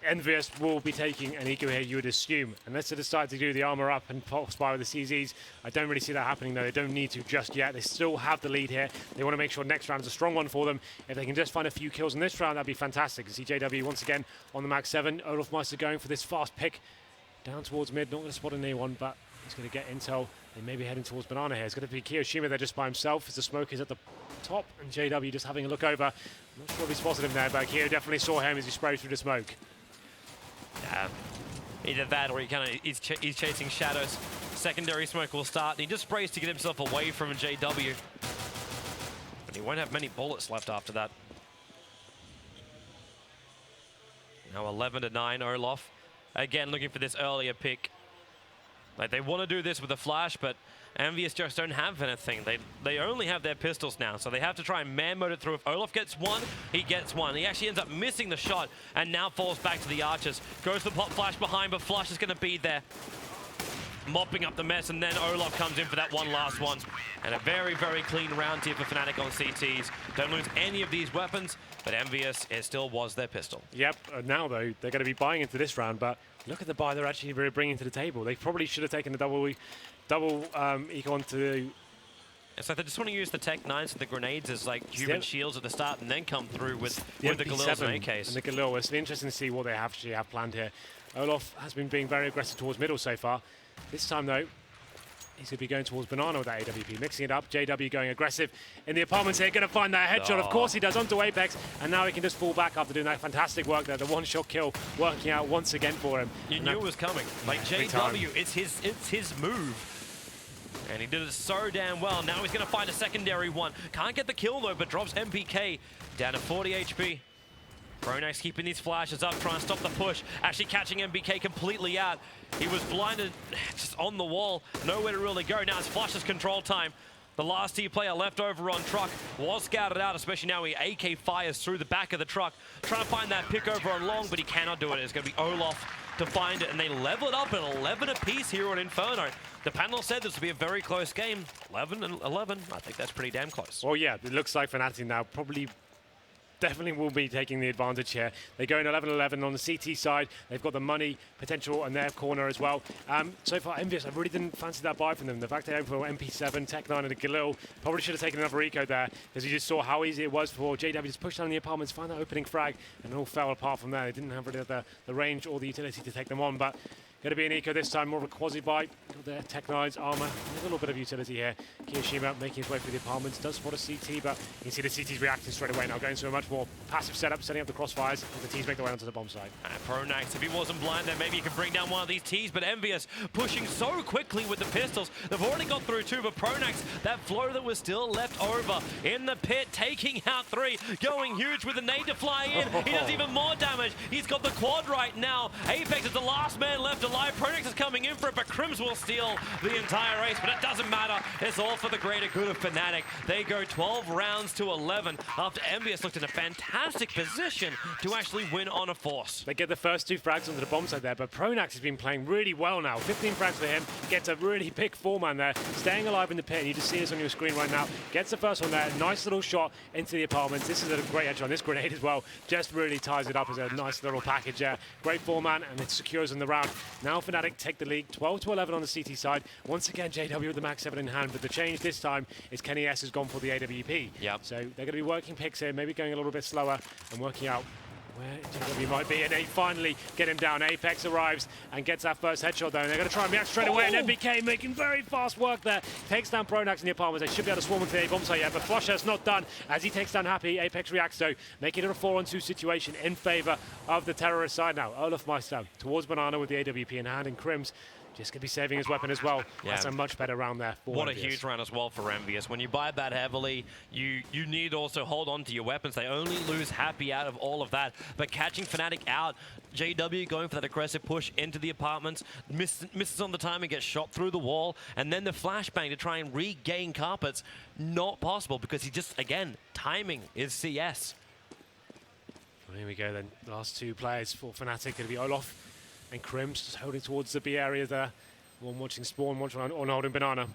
Envious will be taking an eco here, you would assume. Unless they decide to do the armor up and spy with the CZs, I don't really see that happening, though. They don't need to just yet. They still have the lead here. They want to make sure next round is a strong one for them. If they can just find a few kills in this round, that'd be fantastic. You see JW once again on the Mag 7. Olaf Meister going for this fast pick down towards mid. Not going to spot an A1, but he's going to get intel. They may be heading towards Banana here. It's going to be Kiyoshima there just by himself as the smoke is at the top, and JW just having a look over. I'm not sure if he spotted him there, but Kiyo definitely saw him as he sprayed through the smoke. Either that or he's chasing shadows. Secondary smoke will start, and he just sprays to get himself away from JW. But he won't have many bullets left after that. Now 11-9, Olaf. Again, looking for this earlier pick. Like, they want to do this with a flash, but Envious just don't have anything. They only have their pistols now, so they have to try and man mode it through. If Olaf gets one, he gets one. He actually ends up missing the shot and now falls back to the archers. Goes to the pop flash behind, but Flush is going to be there, mopping up the mess, and then Olaf comes in for that one last one. And a very, very clean round here for Fnatic on CTs. Don't lose any of these weapons, but Envious, it still was their pistol. Yep, now though, they're going to be buying into this round, but look at the buy they're actually bringing to the table. They probably should have taken the double econ to... It's like they just want to use the Tech 9s and the grenades as like human shields at the start and then come through with the Galils and AKs. And the Galil. It's interesting to see what they actually have planned here. Olaf has been being very aggressive towards middle so far. This time though, he's going to be going towards Banana with that AWP, mixing it up. JW going aggressive in the apartments here, going to find that headshot. Of course he does, onto Apex, and now he can just fall back after doing that fantastic work there. The one-shot kill working out once again for him. You knew it was coming. Like JW, it's his move. And he did it so damn well. Now he's going to find a secondary one. Can't get the kill though, but drops MPK down to 40 HP. Pronax keeping these flashes up, trying to stop the push. Actually catching MBK completely out. He was blinded just on the wall. Nowhere to really go. Now it's Flush's control time. The last T player left over on truck was scouted out, especially now he AK fires through the back of the truck. Trying to find that pick over on long, but he cannot do it. It's going to be Olaf to find it, and they level it up at 11 apiece here on Inferno. The panel said this would be a very close game. 11 and 11, I think that's pretty damn close. Well, yeah, it looks like Fnatic now probably definitely will be taking the advantage here. They go in 11-11 on the CT side. They've got the money potential on their corner as well. So far, Envious, I really didn't fancy that buy from them. The fact they opened for MP7, Tech 9 and a Galil, probably should have taken another eco there, because you just saw how easy it was for JW to push down the apartments, find that opening frag, and it all fell apart from there. They didn't have really the range or the utility to take them on, but going to be an eco this time, more of a quasi-buy. Got their Tech 9's armor, a little bit of utility here. Kiyoshima making his way through the apartments, does spot a CT, but you can see the CT's reacting straight away now, going to a much more passive setup, setting up the crossfires as the T's make their way onto the bomb side. Pronax, if he wasn't blind, then maybe he could bring down one of these T's, but Envious pushing so quickly with the pistols. They've already got through two, but Pronax, that flow that was still left over in the pit, taking out three, going huge with the nade to fly in. He does even more damage. He's got the quad right now. Apex is the last man left alive. Pronax is coming in for it, but Crims will steal the entire race, but it doesn't matter. It's all for the greater good of Fnatic. They go 12 rounds to 11 after Envious looked in a fantastic position to actually win on a force. They get the first two frags onto the bomb side there, but Pronax has been playing really well now. 15 frags for him, gets a really big four-man there, staying alive in the pit, and you just see this on your screen right now. Gets the first one there, nice little shot into the apartments. This is a great edge on this grenade as well, just really ties it up as a nice little package there. Great four-man, and it secures in the round. Now Fnatic take the lead, 12-11 on the CT side. Once again, JW with the Max 7 in hand, but the change this time is Kenny S has gone for the AWP. Yep. So they're going to be working picks here, maybe going a little bit slower and working out where JW might be, and they finally get him down. Apex arrives and gets that first headshot though, and they're going to try and react straight away, and MBK making very fast work there. Takes down Pronax in the apartments. They should be able to swarm into the bomb site yet, but Flusher's not done as he takes down Happy. Apex reacts though, making it a 4-on-2 situation in favor of the terrorist side now. Olaf Meister towards Banana with the AWP in hand, and Crims just going to be saving his weapon as well. Yeah. That's a much better round there for What Envious. A huge round as well for Envious. When you buy that heavily, you need to also hold on to your weapons. They only lose Happy out of all of that. But catching Fnatic out, JW going for that aggressive push into the apartments, misses on the time and gets shot through the wall, and then the flashbang to try and regain carpets, not possible because he just, again, timing is CS. Well, here we go then. Last two players for Fnatic going to be Olaf and Crims, just holding towards the B area there. One watching Spawn, one on holding Banana.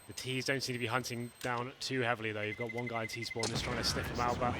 The T's don't seem to be hunting down too heavily, though. You've got one guy in T-spawn just trying to sniff him out, but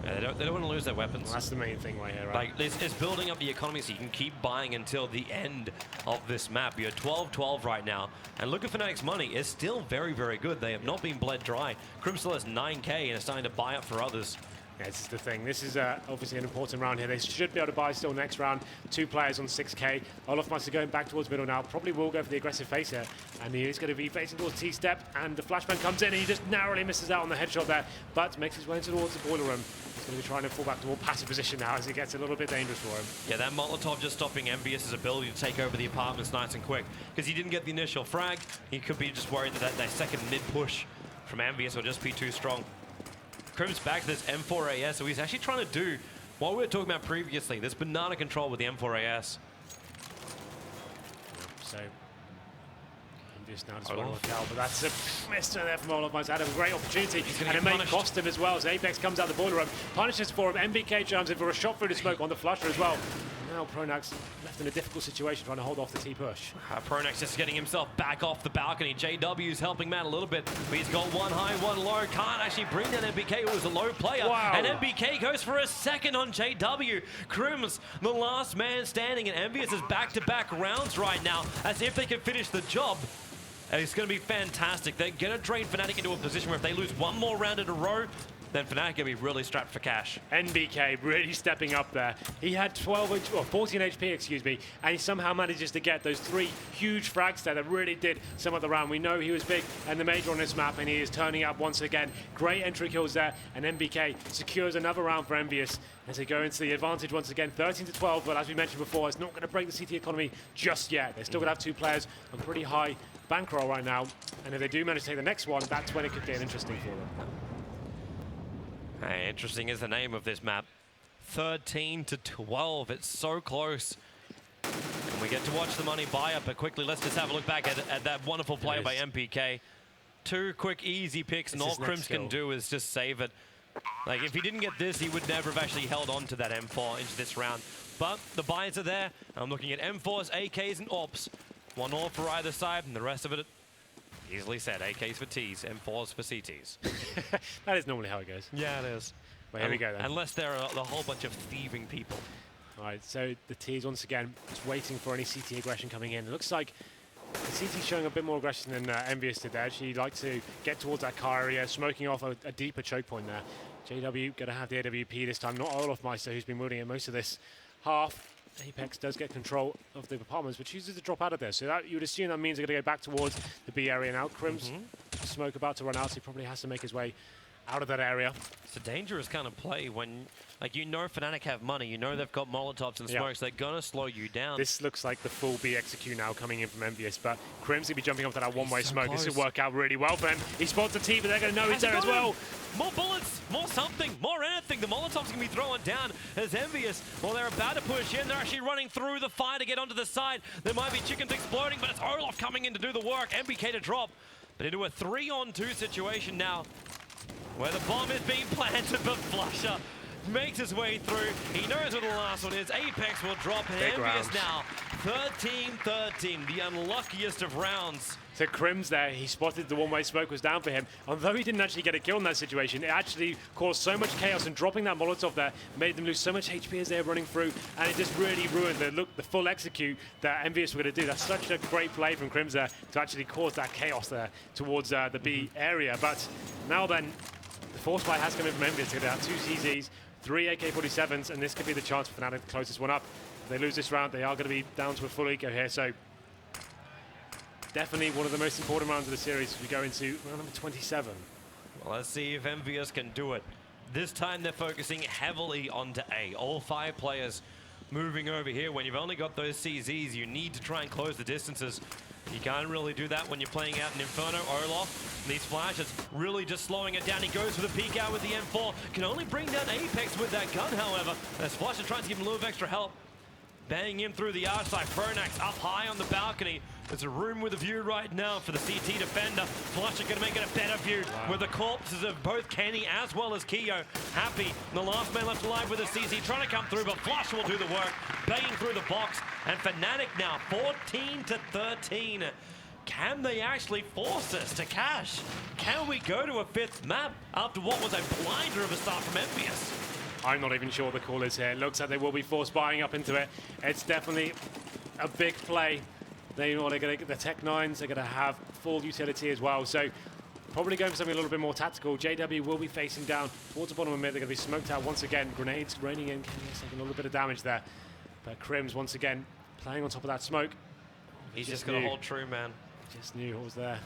Yeah, they don't want to lose their weapons. well, that's the main thing right here, right? Like, it's building up the economy so you can keep buying until the end of this map. You're 12-12 right now. And look at Fnatic's money. It's still very, very good. They have not been bled dry. Crim still has 9k and is starting to buy up for others. Yeah, this is the thing. This is obviously an important round here. They should be able to buy still next round. 2 players on 6k. Olofmeister going back towards middle now. Probably will go for the aggressive face here. And he is going to be facing towards T-step. And the flashbang comes in and he just narrowly misses out on the headshot there. But makes his way towards the boiler room. He's going to be trying to fall back to more passive position now as it gets a little bit dangerous for him. Yeah, that Molotov just stopping MVS's ability to take over the apartments nice and quick. Because he didn't get the initial frag. He could be just worried that that second mid-push from MVS will just be too strong. Crim's back to this M4AS, so he's actually trying to do what we were talking about previously, this banana control with the M4AS. So, just now just want to look out, but that's a miss there from Olofmeister. Had a great opportunity, and it may cost him as well as Apex comes out the boiler room. Punishes for him. MBK jumps in for a shot through the smoke on the flusher as well. Now Pronax left in a difficult situation trying to hold off the T-push. Pronax just getting himself back off the balcony. JW's helping Matt a little bit, but he's got one high, one low. Can't actually bring down MBK, who was a low player. Wow. And MBK goes for a second on JW. Crim's the last man standing, and MVS is back-to-back rounds right now, as if they can finish the job. And it's going to be fantastic. They're going to drain Fnatic into a position where if they lose one more round in a row, then Fnatic going to be really strapped for cash. NBK really stepping up there. He had 14 HP, excuse me, and he somehow manages to get those 3 huge frags there that really did sum up the round. We know he was big and the major on this map, and he is turning up once again. Great entry kills there, and NBK secures another round for Envious as they go into the advantage once again, 13-12. But as we mentioned before, it's not going to break the CT economy just yet. They're still going to have 2 players on pretty high bankroll right now, and if they do manage to take the next one, that's when it could get interesting for them. Hey, interesting is the name of this map. 13-12, it's so close. And we get to watch the money buy up, but quickly let's just have a look back at that wonderful play by MPK. 2 quick, easy picks, and all Crims can do is just save it. Like, if he didn't get this, he would never have actually held on to that M4 into this round. But the buys are there. I'm looking at M4s, AKs, and AWPs. 1 AWP for either side, and the rest of it, easily said, AKs for Ts, M4s for CTs. That is normally how it goes. Yeah, it is. Well, here we go then. Unless there are a whole bunch of thieving people. All right, so the T's once again just waiting for any CT aggression coming in. It looks like the CT's showing a bit more aggression than Envious did there. Actually, like to get towards that car area, smoking off a deeper choke point there. JW going to have the AWP this time, not Olofmeister, who's been wielding it most of this half. Apex does get control of the apartments, but chooses to drop out of there. So that you would assume that means they're going to go back towards the B area now. Crim's smoke about to run out, so he probably has to make his way out of that area. It's a dangerous kind of play when, like, you know Fnatic have money, you know they've got Molotovs and smokes, they're going to slow you down. This looks like the full B execute now coming in from Envious, but Crim's going to be jumping up to that one-way so smoke. close. This will work out really well for him. He spots the T, but they're going to know he's there as well. More bullets, more something, more anything. The Molotovs can be thrown down as Envious. Well, they're about to push in. They're actually running through the fire to get onto the side. There might be chickens exploding, but it's Olaf coming in to do the work. MBK to drop, but into a 3-on-2 situation now, where the bomb is being planted, but Flusher makes his way through. He knows what the last one is. Apex will drop, and Envious now 13-13, the unluckiest of rounds. So Crim's there, he spotted the one-way smoke was down for him. Although he didn't actually get a kill in that situation, it actually caused so much chaos, and dropping that Molotov there made them lose so much HP as they were running through, and it just really ruined the full execute that Envious were going to do. That's such a great play from Crim's there to actually cause that chaos there towards the B area. But now then, the force fight has come in from Envious. They're going to have 2 CZs, 3 AK-47s, and this could be the chance for Fnatic to close this one up. If they lose this round, they are going to be down to a full eco here. So definitely one of the most important rounds of the series as we go into round number 27. Well, let's see if Envious can do it. This time they're focusing heavily onto A. All 5 players moving over here. When you've only got those CZs, you need to try and close the distances. You can't really do that when you're playing out in Inferno. Olaf, these flashes really just slowing it down. He goes for the peek out with the M4. Can only bring down Apex with that gun, however, as Flusher tries to give him a little bit extra help. Banging him through the outside. Pronax up high on the balcony. There's a room with a view right now for the CT defender. Flusher going to make it a better view with the corpses of both Kenny as well as Keo. Happy, the last man left alive with a CC trying to come through, but Flush will do the work, banging through the box. And Fnatic now 14-13. Can they actually force us to cash? Can we go to a 5th map after what was a blinder of a start from Envious? I'm not even sure the call is here. It looks like they will be force buying up into it. It's definitely a big play. They know they're going to get the Tech 9s. They're going to have full utility as well. So probably going for something a little bit more tactical. JW will be facing down towards the bottom of mid. They're going to be smoked out once again. Grenades raining in. KNS taking a little bit of damage there. But Crims once again playing on top of that smoke. He's just going to hold true, man. Just knew what was there.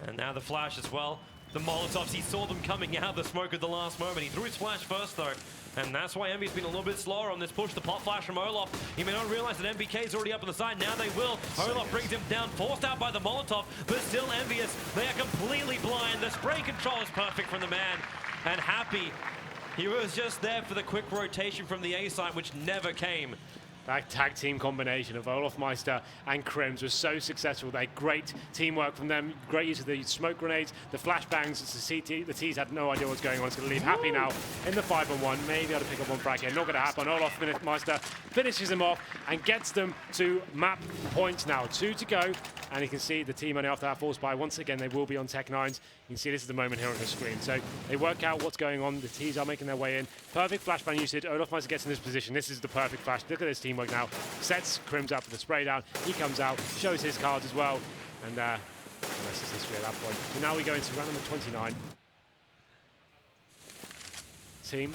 And now the flash as well. The Molotovs, he saw them coming out of the smoke at the last moment. He threw his flash first, though. And that's why Envy's been a little bit slower on this push. The pop flash from Olaf. He may not realize that MBK is already up on the side. Now they will. Olaf brings him down, forced out by the Molotov, but still Envious. They are completely blind. The spray control is perfect from the man. And Happy, he was just there for the quick rotation from the A side, which never came. That tag team combination of Olafmeister and Crims was so successful. They had great teamwork from them, great use of the smoke grenades, the flashbangs. The T's had no idea what's going on. It's going to leave Happy now in the 5-on-1. Maybe able to pick up one frag here. Not going to happen. Olafmeister finishes them off and gets them to map points now. 2 to go. And you can see the team only after that force buy. Once again, they will be on Tech 9s. You can see this is the moment here on the screen. So they work out what's going on. The T's are making their way in. Perfect flashbang usage. Olafmeister gets in this position. This is the perfect flash. Look at this teamwork now. Sets Crims up with the spray down. He comes out, shows his cards as well. And the rest is history at that point. So now we go into round number 29. Team.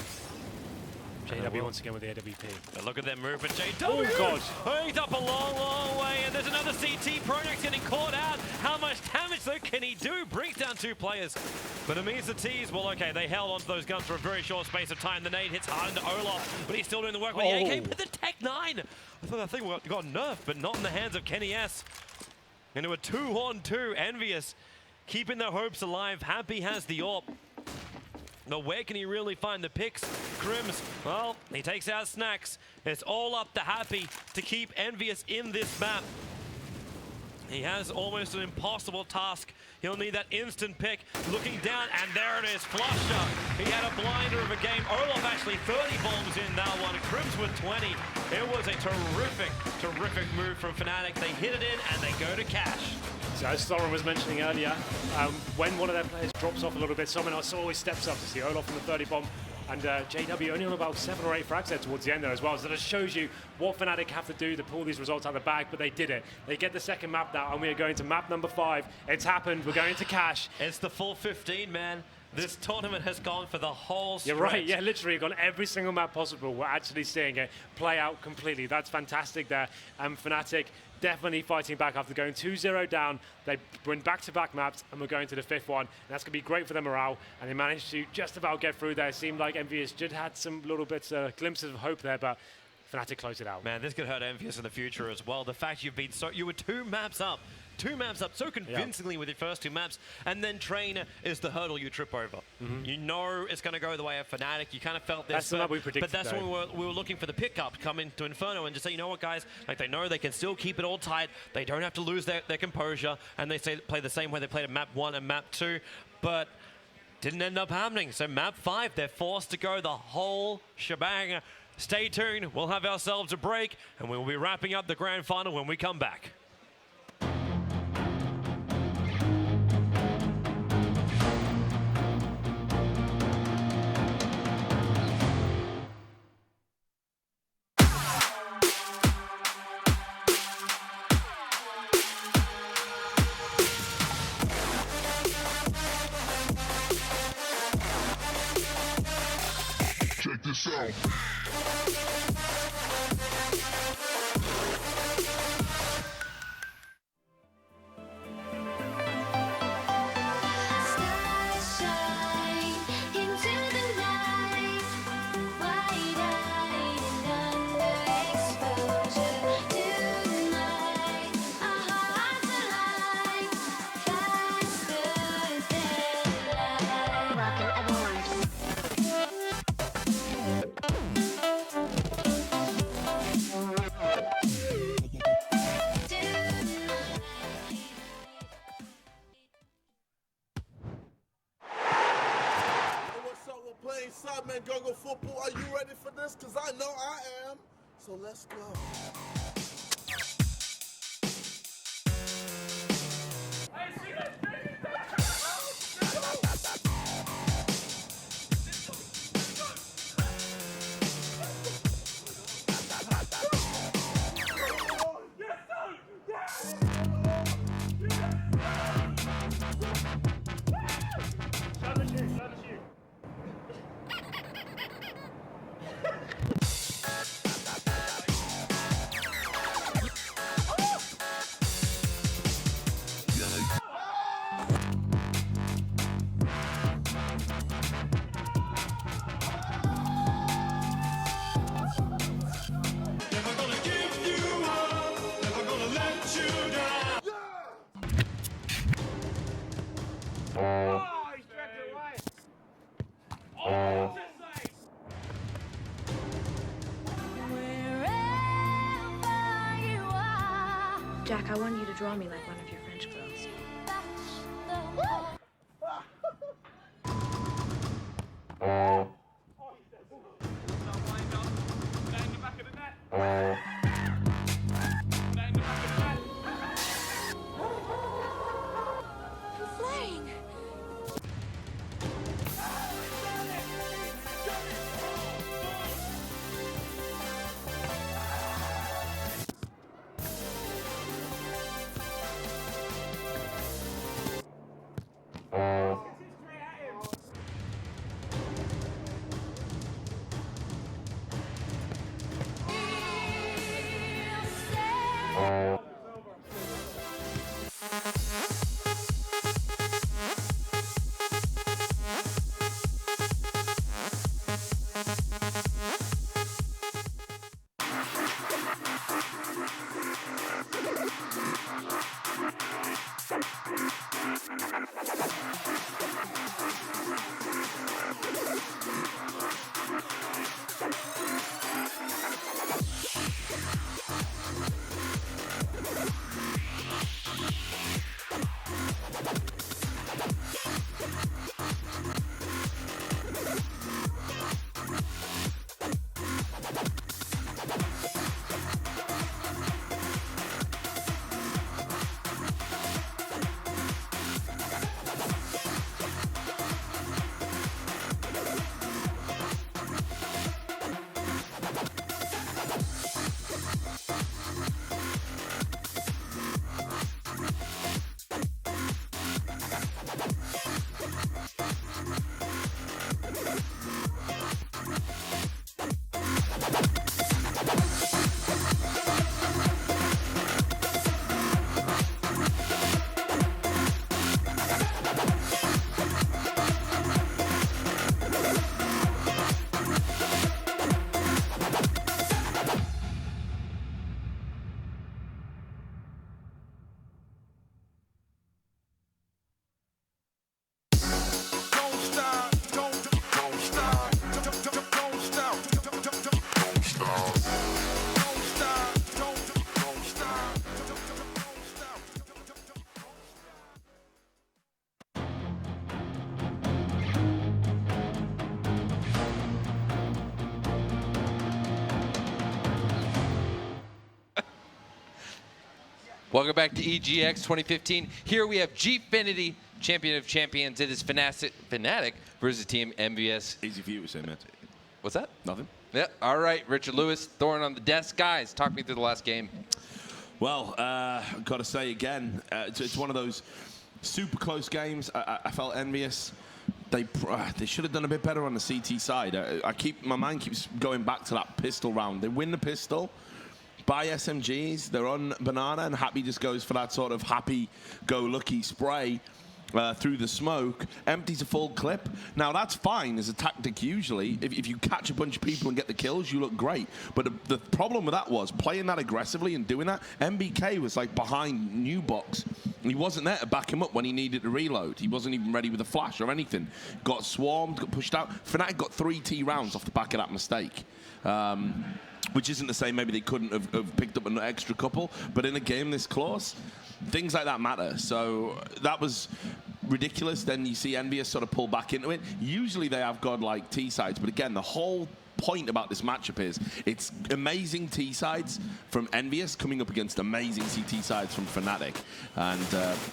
JW once again with the AWP. But look at them movement. JW! Oh, God. He's up a long, long way, and there's another CT. Project getting caught out. How much damage, though, can he do? Brings down 2 players. But it means the T's, well, okay, they held onto those guns for a very short space of time. The nade hits hard into Olaf, but he's still doing the work with the AK. But the Tech 9! I thought that thing got nerfed, but not in the hands of Kenny S. Into a 2-on-2. Envious keeping their hopes alive. Happy has the AWP. Now, where can he really find the picks? Crims, well, he takes out Snacks. It's all up to Happy to keep Envious in this map. He has almost an impossible task. He'll need that instant pick. Looking down, and there it is, Flusher. He had a blinder of a game. Olaf actually 30 bombs in that one. Crims with 20. It was a terrific move from Fnatic. They hit it in, and they go to cash. So as Thorin was mentioning earlier, when one of their players drops off a little bit, someone else always steps up to see Olaf from the 30 bomb. And JW only on about 7 or 8 frags there towards the end there as well. So that shows you what Fnatic have to do to pull these results out of the bag, but they did it. They get the second map now, and we are going to map number 5. It's happened. We're going to cash. It's the full 15, man. This tournament has gone for the whole stretch. You're right, yeah, literally gone every single map possible. We're actually seeing it play out completely. That's fantastic there. And Fnatic definitely fighting back after going 2-0 down. They win back-to-back maps, and we're going to the 5th one. And that's going to be great for their morale, and they managed to just about get through there. It seemed like Envious just had some little bits, glimpses of hope there, but Fnatic closed it out. Man, this could hurt Envious in the future as well. The fact you were 2 maps up so convincingly with your first 2 maps, and then Train is the hurdle you trip over. You know it's going to go the way of Fnatic. You kind of felt this. That's the map we predicted. But that's when we were looking for the pickup to come into Inferno and just say, you know what, guys, like they know they can still keep it all tight. They don't have to lose their composure, and they play the same way they played at map 1 and map 2, but didn't end up happening. So map 5, they're forced to go the whole shebang. Stay tuned. We'll have ourselves a break, and we'll be wrapping up the grand final when we come back. Check this out. Stars shine into the night, wide-eyed and underexposure. Tonight, our hearts align, faster than light. Welcome everyone. Playing Sideman Go-Go football. Are you ready for this? Because I know I am. So let's go. Jack, I want you to draw me like one of your French girls. Flying. Welcome back to EGX 2015. Here we have Gfinity, champion of champions. It is Fnatic versus Team MVS. Easy for you to say, man. What's that? Nothing. Yeah. All right, Richard Lewis, Thorn on the desk. Guys, talk me through the last game. Well, I've got to say again, it's one of those super close games. I felt envious. They should have done a bit better on the CT side. My mind keeps going back to that pistol round. They win the pistol, buy SMGs, they're on banana, and Happy just goes for that sort of happy-go-lucky spray through the smoke, empties a full clip. Now, that's fine as a tactic usually. If you catch a bunch of people and get the kills, you look great. But the problem with that was playing that aggressively and doing that. MBK was like behind New Box. He wasn't there to back him up when he needed to reload. He wasn't even ready with a flash or anything. Got swarmed, got pushed out. Fnatic got 3 T rounds off the back of that mistake. Which isn't to say maybe they couldn't have picked up an extra couple, but in a game this close, things like that matter. So that was ridiculous. Then you see Envious sort of pull back into it. Usually they have got like T sides, but again, the whole point about this matchup is it's amazing T sides from Envious coming up against amazing CT sides from Fnatic, and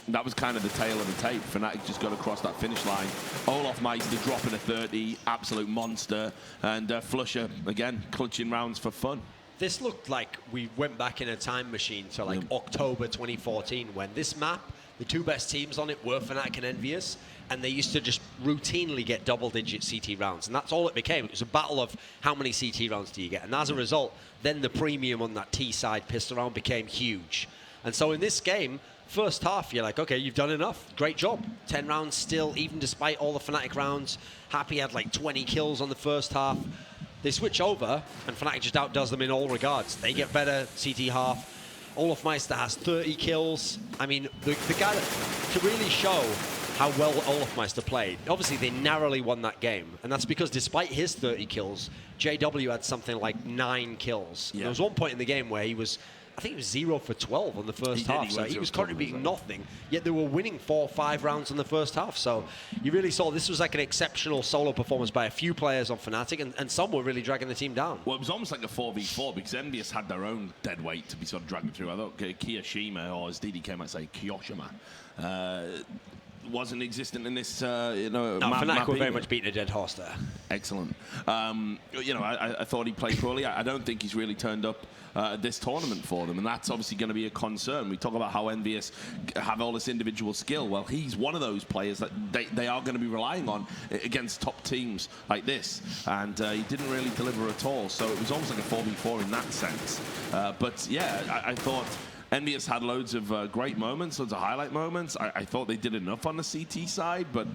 that was kind of the tail of the tape. Fnatic just got across that finish line. Olaf Meister dropping a 30, absolute monster, and Flusher again clutching rounds for fun. This looked like we went back in a time machine to like October 2014, when this map, the two best teams on it were Fnatic and Envious, and they used to just routinely get double-digit CT rounds, and that's all it became. It was a battle of how many CT rounds do you get, and as a result, then the premium on that T side pistol round became huge. And so in this game, first half, you're like, okay, you've done enough. Great job. 10 rounds still, even despite all the Fnatic rounds. Happy had like 20 kills on the first half. They switch over, and Fnatic just outdoes them in all regards. They get better CT half. Olaf Meister has 30 kills. I mean, the guy to really show how well Olaf Meister played, obviously they narrowly won that game, and that's because despite his 30 kills, JW had something like 9 kills. Yeah. There was one point in the game where he was, I think he was 0 for 12 on the first half, so he was contributing nothing, yet they were winning 4 or 5 rounds in the first half. So you really saw this was like an exceptional solo performance by a few players on Fnatic, and some were really dragging the team down. Well, it was almost like a 4v4 because Envious had their own dead weight to be sort of dragging through. I thought Kiyoshima, or as DD might say, Kiyoshima, wasn't existent in this, Fnatic were very much beating a dead horse there. Excellent. I thought he played poorly. I don't think he's really turned up this tournament for them, and that's obviously going to be a concern. We talk about how Envious have all this individual skill. Well, he's one of those players that they are going to be relying on against top teams like this, and he didn't really deliver at all. So it was almost like a 4v4 in that sense. But yeah, I thought Envious had loads of great moments, loads of highlight moments. I thought they did enough on the CT side, but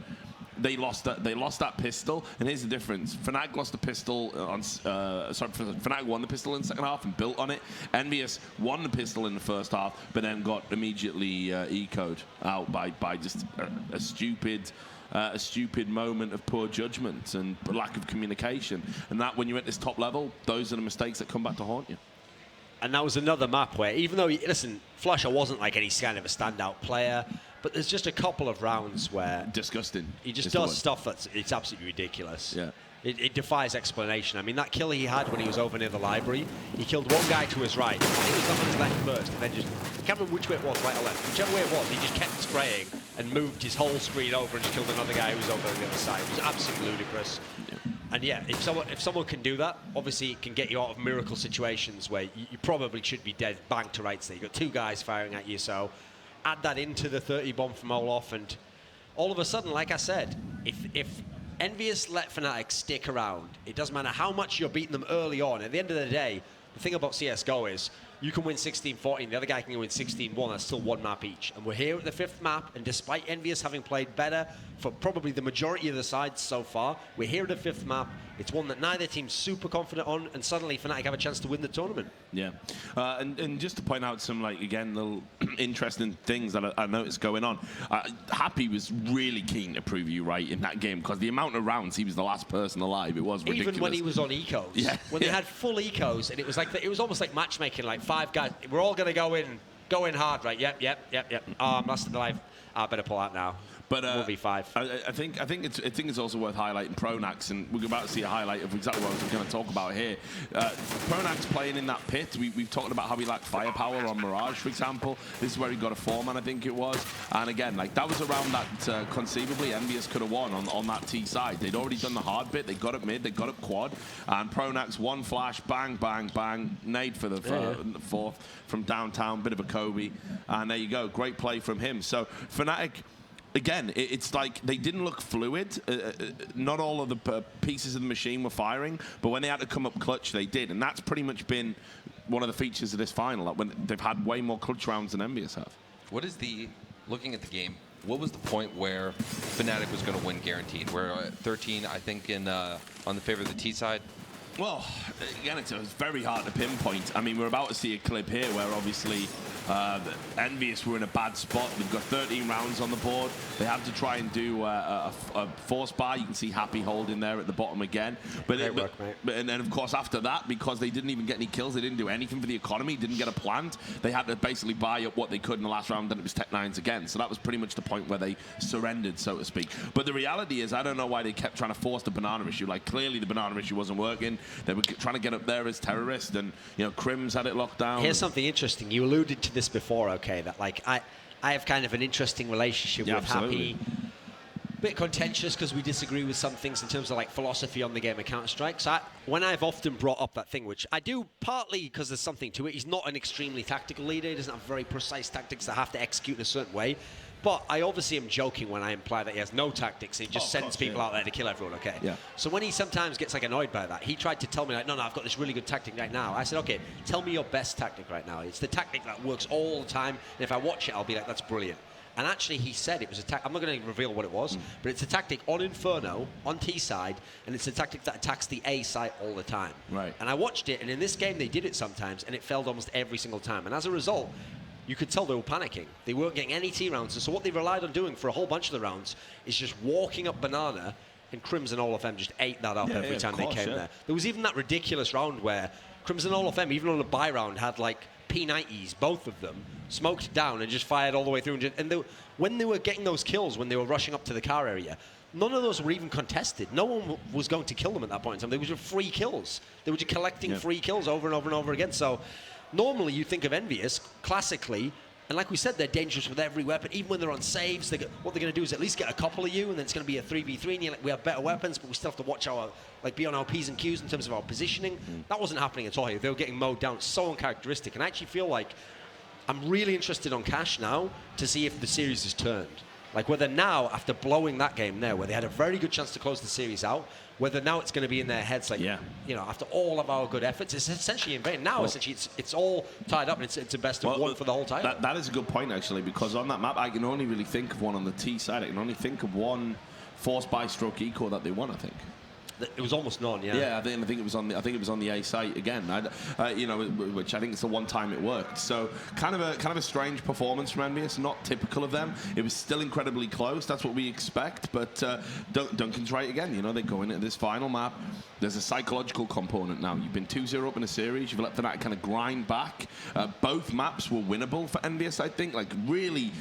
they lost that pistol. And here's the difference: Fnatic lost the pistol on. Fnatic won the pistol in the second half and built on it. Envious won the pistol in the first half, but then got immediately eco'd out by just a stupid moment of poor judgment and lack of communication. And that, when you're at this top level, those are the mistakes that come back to haunt you. And that was another map where, even though, listen, Flusher wasn't like any kind of a standout player, but there's just a couple of rounds where... Disgusting. He just does stuff it's absolutely ridiculous. Yeah. It defies explanation. I mean, that kill he had when he was over near the library, he killed one guy to his right. I think it was the man's left first, and then just... I can't remember which way it was, right or left. Whichever way it was, he just kept spraying and moved his whole screen over and just killed another guy who was over on the other side. It was absolutely ludicrous. Yeah. And yeah, if someone can do that, obviously it can get you out of miracle situations where you probably should be dead bang to rights there. You've got 2 guys firing at you, so add that into the 30 bomb from Olaf, and all of a sudden, like I said, if Envious let Fnatic stick around, it doesn't matter how much you're beating them early on. At the end of the day, the thing about CSGO is you can win 16-14, the other guy can win 16-1, that's still 1 map each. And we're here at the 5th map, and despite Envious having played better for probably the majority of the sides so far, we're here at the 5th map. It's one that neither team's super confident on, and suddenly Fnatic have a chance to win the tournament. Yeah, and just to point out some, little interesting things that I noticed going on. Happy was really keen to prove you right in that game, because the amount of rounds he was the last person alive, it was ridiculous. Even when he was on ecos. Yeah. When they had full ecos, and it was like it was almost like matchmaking, like 5 guys. We're all going to go in hard, right? Yep. I'm last alive. I better pull out now. But 1v5. I think it's also worth highlighting Pronax, and we're about to see a highlight of exactly what I was going to talk about here. Pronax playing in that pit. We've talked about how he lacked firepower on Mirage, for example. This is where he got a 4-man, I think it was. And again, that was around that conceivably Envious could have won on that T side. They'd already done the hard bit. They got up mid, they got up quad, and Pronax one flash, bang, bang, bang, nade for the 4th from downtown, bit of a Kobe, and there you go. Great play from him. So Fnatic. Again, it's like they didn't look fluid. Not all of the pieces of the machine were firing, but when they had to come up clutch, they did. And that's pretty much been one of the features of this final, when they've had way more clutch rounds than Envious have. Looking at the game, what was the point where Fnatic was going to win guaranteed? Where 13, I think, on the favor of the T side? Well, again, it's very hard to pinpoint. I mean, we're about to see a clip here where obviously Envious were in a bad spot. They've got 13 rounds on the board. They had to try and do a force buy. You can see Happy holding there at the bottom again. But, and then, of course, after that, because they didn't even get any kills, they didn't do anything for the economy, didn't get a plant, they had to basically buy up what they could in the last round, then it was Tech 9s again. So that was pretty much the point where they surrendered, so to speak. But the reality is, I don't know why they kept trying to force the banana issue. Like, clearly the banana issue wasn't working. They were trying to get up there as terrorists, and, you know, Crims had it locked down. Here's something interesting. You alluded to this before, okay, that, like, I have kind of an interesting relationship with absolutely. Happy. Bit contentious because we disagree with some things in terms of like philosophy on the game of Counter-Strike. So when I've often brought up that thing, which I do partly because there's something to it, he's not an extremely tactical leader. He doesn't have very precise tactics that have to execute in a certain way. But I obviously am joking when I imply that he has no tactics. He just sends people out there to kill everyone, okay? Yeah. So when he sometimes gets like annoyed by that, he tried to tell me like, no, I've got this really good tactic right now. I said, okay, tell me your best tactic right now. It's the tactic that works all the time. And if I watch it, I'll be like, that's brilliant. And actually, he said it was a tactic. I'm not going to reveal what it was, but it's a tactic on Inferno, on T side, and it's a tactic that attacks the A site all the time. Right. And I watched it, and in this game, they did it sometimes, and it failed almost every single time. And as a result, you could tell they were panicking. They weren't getting any T rounds. And so what they relied on doing for a whole bunch of the rounds is just walking up Banana, and Crimson All of them just ate that up every time they came there. There was even that ridiculous round where Crimson All of them, even on a buy round, had like P90s, both of them, smoked down and just fired all the way through. And when they were getting those kills, when they were rushing up to the car area, none of those were even contested. No one was going to kill them at that point in time. They were just free kills. They were just collecting free kills over and over and over again. So normally you think of Envious, classically, and like we said, they're dangerous with every weapon. Even when they're on saves, what they're going to do is at least get a couple of you, and then it's going to be a 3v3, and you're like, we have better weapons, but we still have to watch our, like, be on our P's and Q's in terms of our positioning. That wasn't happening at all here. They were getting mowed down. So uncharacteristic. And I actually feel like I'm really interested on Cash now to see if the series has turned. Like, whether now, after blowing that game there, where they had a very good chance to close the series out, whether now it's going to be in their heads, like, you know, after all of our good efforts, it's essentially in vain. Now, essentially, it's all tied up, and it's a best of one for the whole title. That is a good point, actually, because on that map, I can only really think of one on the T side. I can only think of one force by stroke eco that they won, I think. It was almost none, yeah. Yeah, I think it was on the A site again. You know, which I think it's the one time it worked. So kind of a strange performance from Envious, not typical of them. It was still incredibly close. That's what we expect. But Duncan's right again. You know, they go into this final map. There's a psychological component now. You've been 2-0 up in a series. You've let that kind of grind back. Both maps were winnable for Envious, I think. Like, really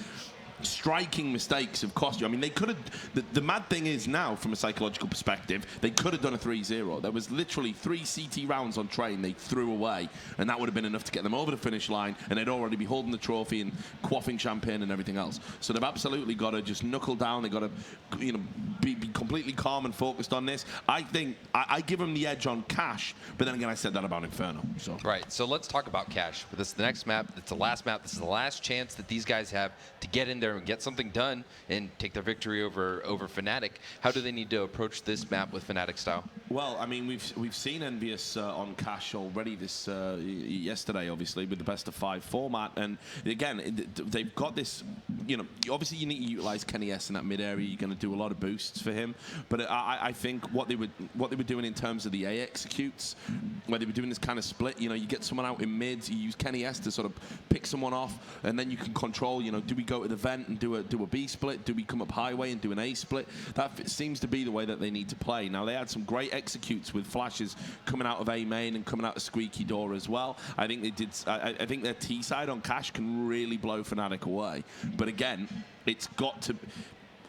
striking mistakes have cost you. I mean, they could have. The mad thing is now, from a psychological perspective, they could have done a 3-0. There was literally 3 CT rounds on train they threw away, and that would have been enough to get them over the finish line, and they'd already be holding the trophy and quaffing champagne and everything else. So they've absolutely got to just knuckle down. They've got to, you know, be completely calm and focused on this. I think I give them the edge on Cash, but then again, I said that about Inferno. So right. So let's talk about Cash. This is the next map. It's the last map. This is the last chance that these guys have to get in there and get something done and take their victory over Fnatic. How do they need to approach this map with Fnatic style? Well, I mean, we've seen Envious on Cash already this yesterday, obviously, with the best of 5 format, and again, they've got this. You know, obviously you need to utilize Kenny S in that mid area. You're going to do a lot of boosts for him, but I think what they were doing in terms of the A executes, where they were doing this kind of split. You know, you get someone out in mids, you use Kenny S to sort of pick someone off, and then you can control. You know, do we go to the vent and do a B split? Do we come up highway and do an A split? That seems to be the way that they need to play. Now, they had some great executes with flashes coming out of A main and coming out of Squeaky Door as well. I think they did. I think their T side on Cash can really blow Fnatic away. But again, it's got to.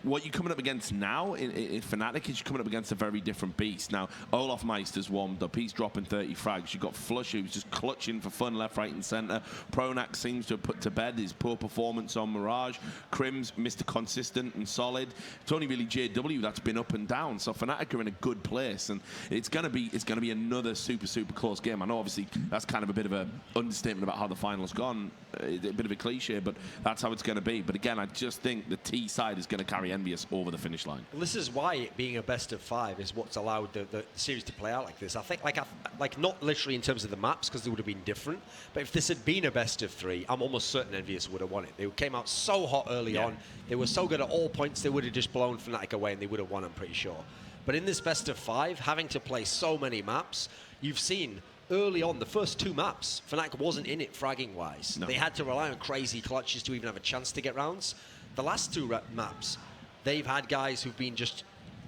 What you're coming up against now in Fnatic is you're coming up against a very different beast. Now, Olaf Meister's warmed up. He's dropping 30 frags. You've got Flush, who's just clutching for fun left, right, and centre. Pronax seems to have put to bed his poor performance on Mirage. Crim's Mr. Consistent and solid. It's only really JW that's been up and down. So Fnatic are in a good place, and it's gonna be another super close game. I know obviously that's kind of a bit of an understatement about how the final's gone. A bit of a cliche, but that's how it's going to be. But again, I just think the T side is going to carry Envious over the finish line. Well, this is why it being a best of 5 is what's allowed the series to play out like this. I think, like not literally in terms of the maps, because they would have been different, but if this had been a best of 3, I'm almost certain Envious would have won it. They came out so hot early on. They were so good at all points, they would have just blown Fnatic away and they would have won, I'm pretty sure. But in this best of 5, having to play so many maps, you've seen early on, the first 2 maps, Fnatic wasn't in it fragging-wise. No. They had to rely on crazy clutches to even have a chance to get rounds. The last 2 maps, they've had guys who've been just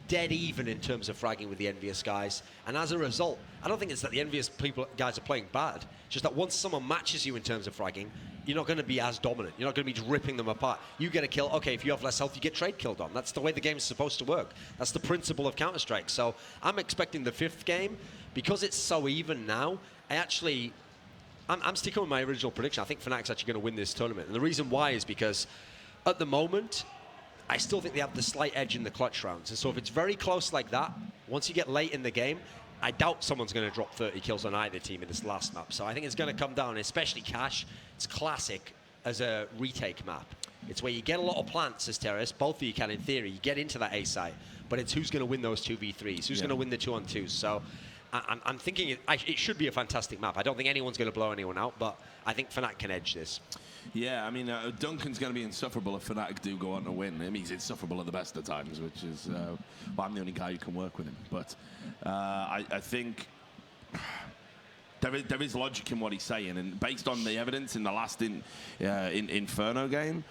dead even in terms of fragging with the Envious guys. And as a result, I don't think it's that the Envious guys are playing bad. It's just that once someone matches you in terms of fragging, you're not going to be as dominant. You're not going to be just ripping them apart. You get a kill. Okay, if you have less health, you get trade killed on. That's the way the game is supposed to work. That's the principle of Counter-Strike. So I'm expecting the 5th game, because it's so even now, I'm sticking with my original prediction. I think Fnatic's actually going to win this tournament. And the reason why is because at the moment, I still think they have the slight edge in the clutch rounds. And so if it's very close like that, once you get late in the game, I doubt someone's going to drop 30 kills on either team in this last map. So I think it's going to come down, especially Cash. It's classic as a retake map. It's where you get a lot of plants as terrorists. Both of you can, in theory. You get into that A site. But it's who's going to win those 2v3s, who's going to win the 2-on-2s. So I'm thinking it should be a fantastic map. I don't think anyone's going to blow anyone out, but I think Fnatic can edge this. Yeah, I mean, Duncan's going to be insufferable if Fnatic do go on to win. I mean, he's insufferable at the best of times, which is, well, I'm the only guy who can work with him. But I think there is logic in what he's saying, and based on the evidence in the last Inferno game,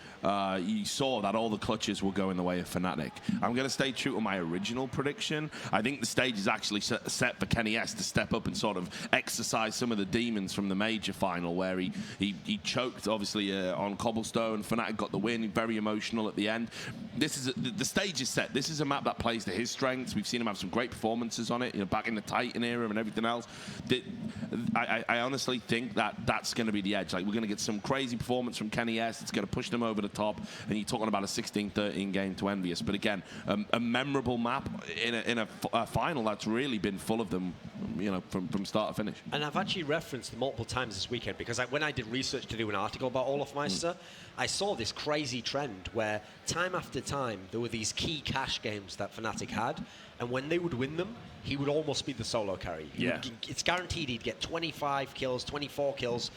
you saw that all the clutches will go in the way of Fnatic. I'm going to stay true to my original prediction. I think the stage is actually set for Kenny S to step up and sort of exercise some of the demons from the major final, where he choked, obviously, on Cobblestone. Fnatic got the win, very emotional at the end. The stage is set. This is a map that plays to his strengths. We've seen him have some great performances on it, back in the Titan era and everything else. I honestly think that's going to be the edge. Like, we're going to get some crazy performance from Kenny S. It's going to push them over the top, and you're talking about a 16-13 game to Envious. But again, a memorable map in a final that's really been full of them, from start to finish. And I've actually referenced it multiple times this weekend, because when I did research to do an article about Olofmeister, I saw this crazy trend where time after time there were these key cash games that Fnatic had, and when they would win them, he would almost be the solo carry. It's guaranteed he'd get 25 kills, 24 kills.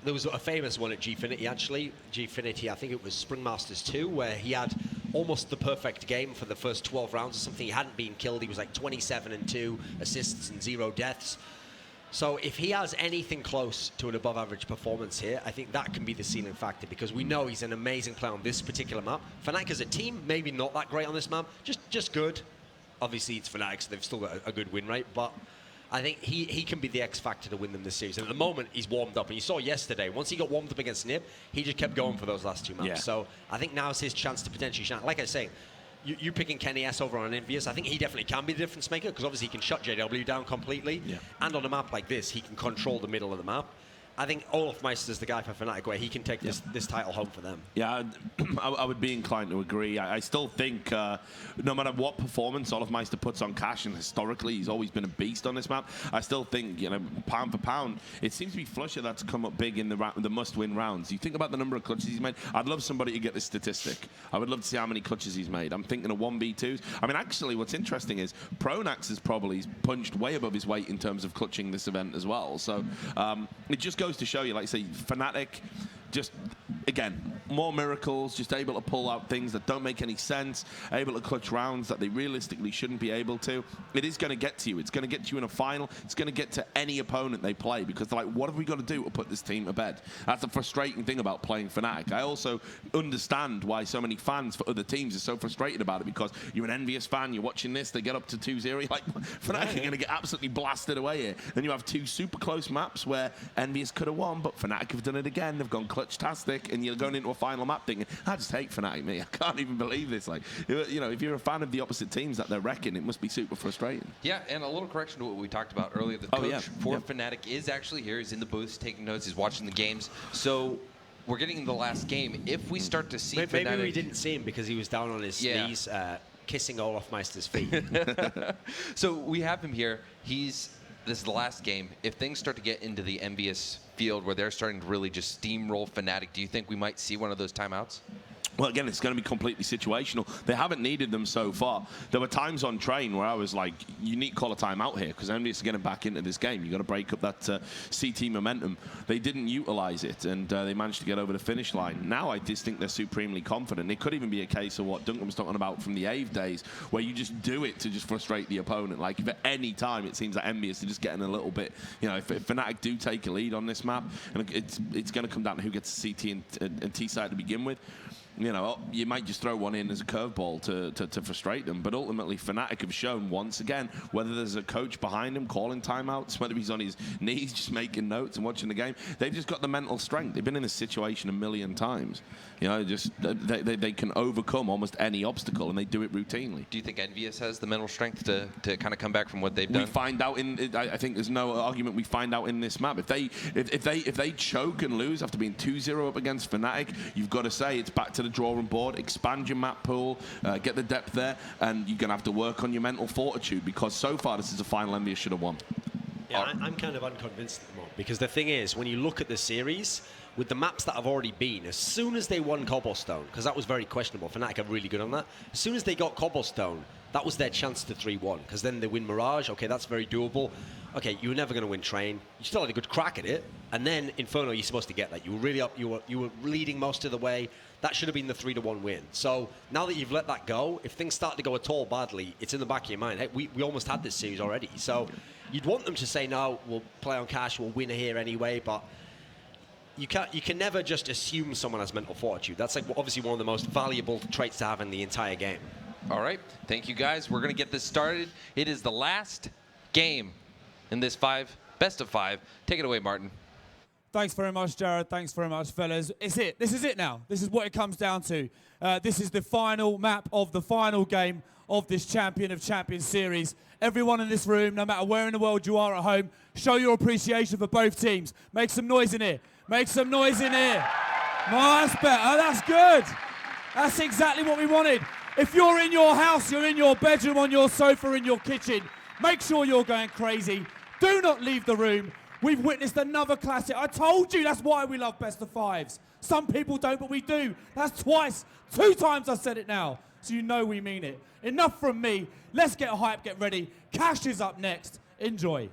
There was a famous one at Gfinity, actually. Gfinity, I think it was Spring Masters 2, where he had almost the perfect game for the first 12 rounds or something. He hadn't been killed. He was like 27-2 assists and 0 deaths. So if he has anything close to an above-average performance here, I think that can be the ceiling factor, because we know he's an amazing player on this particular map. Fnatic as a team, maybe not that great on this map, just good. Obviously, it's Fnatic, so they've still got a good win rate, but I think he can be the X factor to win them this series. And at the moment, he's warmed up. And you saw yesterday, once he got warmed up against Nib, he just kept going for those last 2 maps. Yeah. So I think now's his chance to potentially shine. Like I say, you picking Kenny S over on Envious, I think he definitely can be the difference maker, because obviously he can shut JW down completely. Yeah. And on a map like this, he can control the middle of the map. I think Olofmeister's the guy for Fnatic, where he can take this title home for them. Yeah, I would be inclined to agree. I still think no matter what performance Olofmeister puts on Cash, and historically he's always been a beast on this map, I still think, pound for pound, it seems to be Flusher that's come up big in the must-win rounds. You think about the number of clutches he's made. I'd love somebody to get this statistic. I would love to see how many clutches he's made. I'm thinking of 1v2s. I mean, actually, what's interesting is Pronax has probably punched way above his weight in terms of clutching this event as well. So it just goes to show you, like I say, Fnatic, just, again, more miracles, just able to pull out things that don't make any sense, able to clutch rounds that they realistically shouldn't be able to. It is going to get to you. It's going to get to you in a final. It's going to get to any opponent they play, because they're like, what have we got to do to put this team to bed? That's the frustrating thing about playing Fnatic. I also understand why so many fans for other teams are so frustrated about it, because you're an Envious fan, you're watching this, they get up to 2-0, you're like, Fnatic are going to get absolutely blasted away here. Then you have 2 super close maps where Envious could have won, but Fnatic have done it again. They've gone clutch-tastic, and you're going into a final map thinking, I just hate Fnatic, me. I can't even believe this. Like, if you're a fan of the opposite teams that they're wrecking, it must be super frustrating. Yeah, and a little correction to what we talked about earlier. The coach for Fnatic is actually here. He's in the booth taking notes. He's watching the games. So we're getting into the last game. If we start to see Fnatic... Maybe we didn't see him because he was down on his knees kissing Olofmeister's feet. So we have him here. This is the last game. If things start to get into the Envious field where they're starting to really just steamroll Fnatic, do you think we might see one of those timeouts? Well, again, it's going to be completely situational. They haven't needed them so far. There were times on train where I was like, you need to call a timeout here because Envious are getting back into this game. You've got to break up that CT momentum. They didn't utilize it, and they managed to get over the finish line. Now I just think they're supremely confident. It could even be a case of what Duncan was talking about from the AVE days, where you just do it to just frustrate the opponent. Like, if at any time it seems that Envious are just getting a little bit, if Fnatic do take a lead on this map, and it's going to come down to who gets the CT and T side to begin with. You might just throw one in as a curveball to frustrate them. But ultimately, Fnatic have shown once again, whether there's a coach behind him calling timeouts, whether he's on his knees just making notes and watching the game, they've just got the mental strength. They've been in this situation a million times. They can overcome almost any obstacle, and they do it routinely. Do you think Envious has the mental strength to kind of come back from what they've done? We find out I think there's no argument. We find out in this map. If they choke and lose after being 2-0 up against Fnatic, you've got to say it's back to the drawing board, expand your map pool, get the depth there, and you're going to have to work on your mental fortitude, because so far this is a final Envious should have won. Yeah, I'm kind of unconvinced at the moment, because the thing is, when you look at the series, with the maps that have already been, as soon as they won Cobblestone, because that was very questionable, Fnatic are really good on that, as soon as they got Cobblestone, that was their chance to 3-1, because then they win Mirage, okay, that's very doable. Okay, you were never going to win Train. You still had a good crack at it. And then Inferno, you're supposed to get that. You were really up. You were leading most of the way. That should have been the 3-1 win. So now that you've let that go, if things start to go at all badly, it's in the back of your mind. Hey, we almost had this series already. So you'd want them to say, no, we'll play on cash, we'll win here anyway. But you can never just assume someone has mental fortitude. That's like obviously one of the most valuable traits to have in the entire game. All right. Thank you, guys. We're going to get this started. It is the last game in this best of 5. Take it away, Martin. Thanks very much, Jared. Thanks very much, fellas. It's it. This is it now. This is what it comes down to. This is the final map of the final game of this Champion of Champions series. Everyone in this room, no matter where in the world you are at home, show your appreciation for both teams. Make some noise in here. Make some noise in here. Oh, that's better. That's good. That's exactly what we wanted. If you're in your house, you're in your bedroom, on your sofa, in your kitchen, make sure you're going crazy. Do not leave the room. We've witnessed another classic. I told you that's why we love best of 5s. Some people don't, but we do. That's twice. 2 times I said it now. So you know we mean it. Enough from me. Let's get hype, get ready. Cash is up next. Enjoy.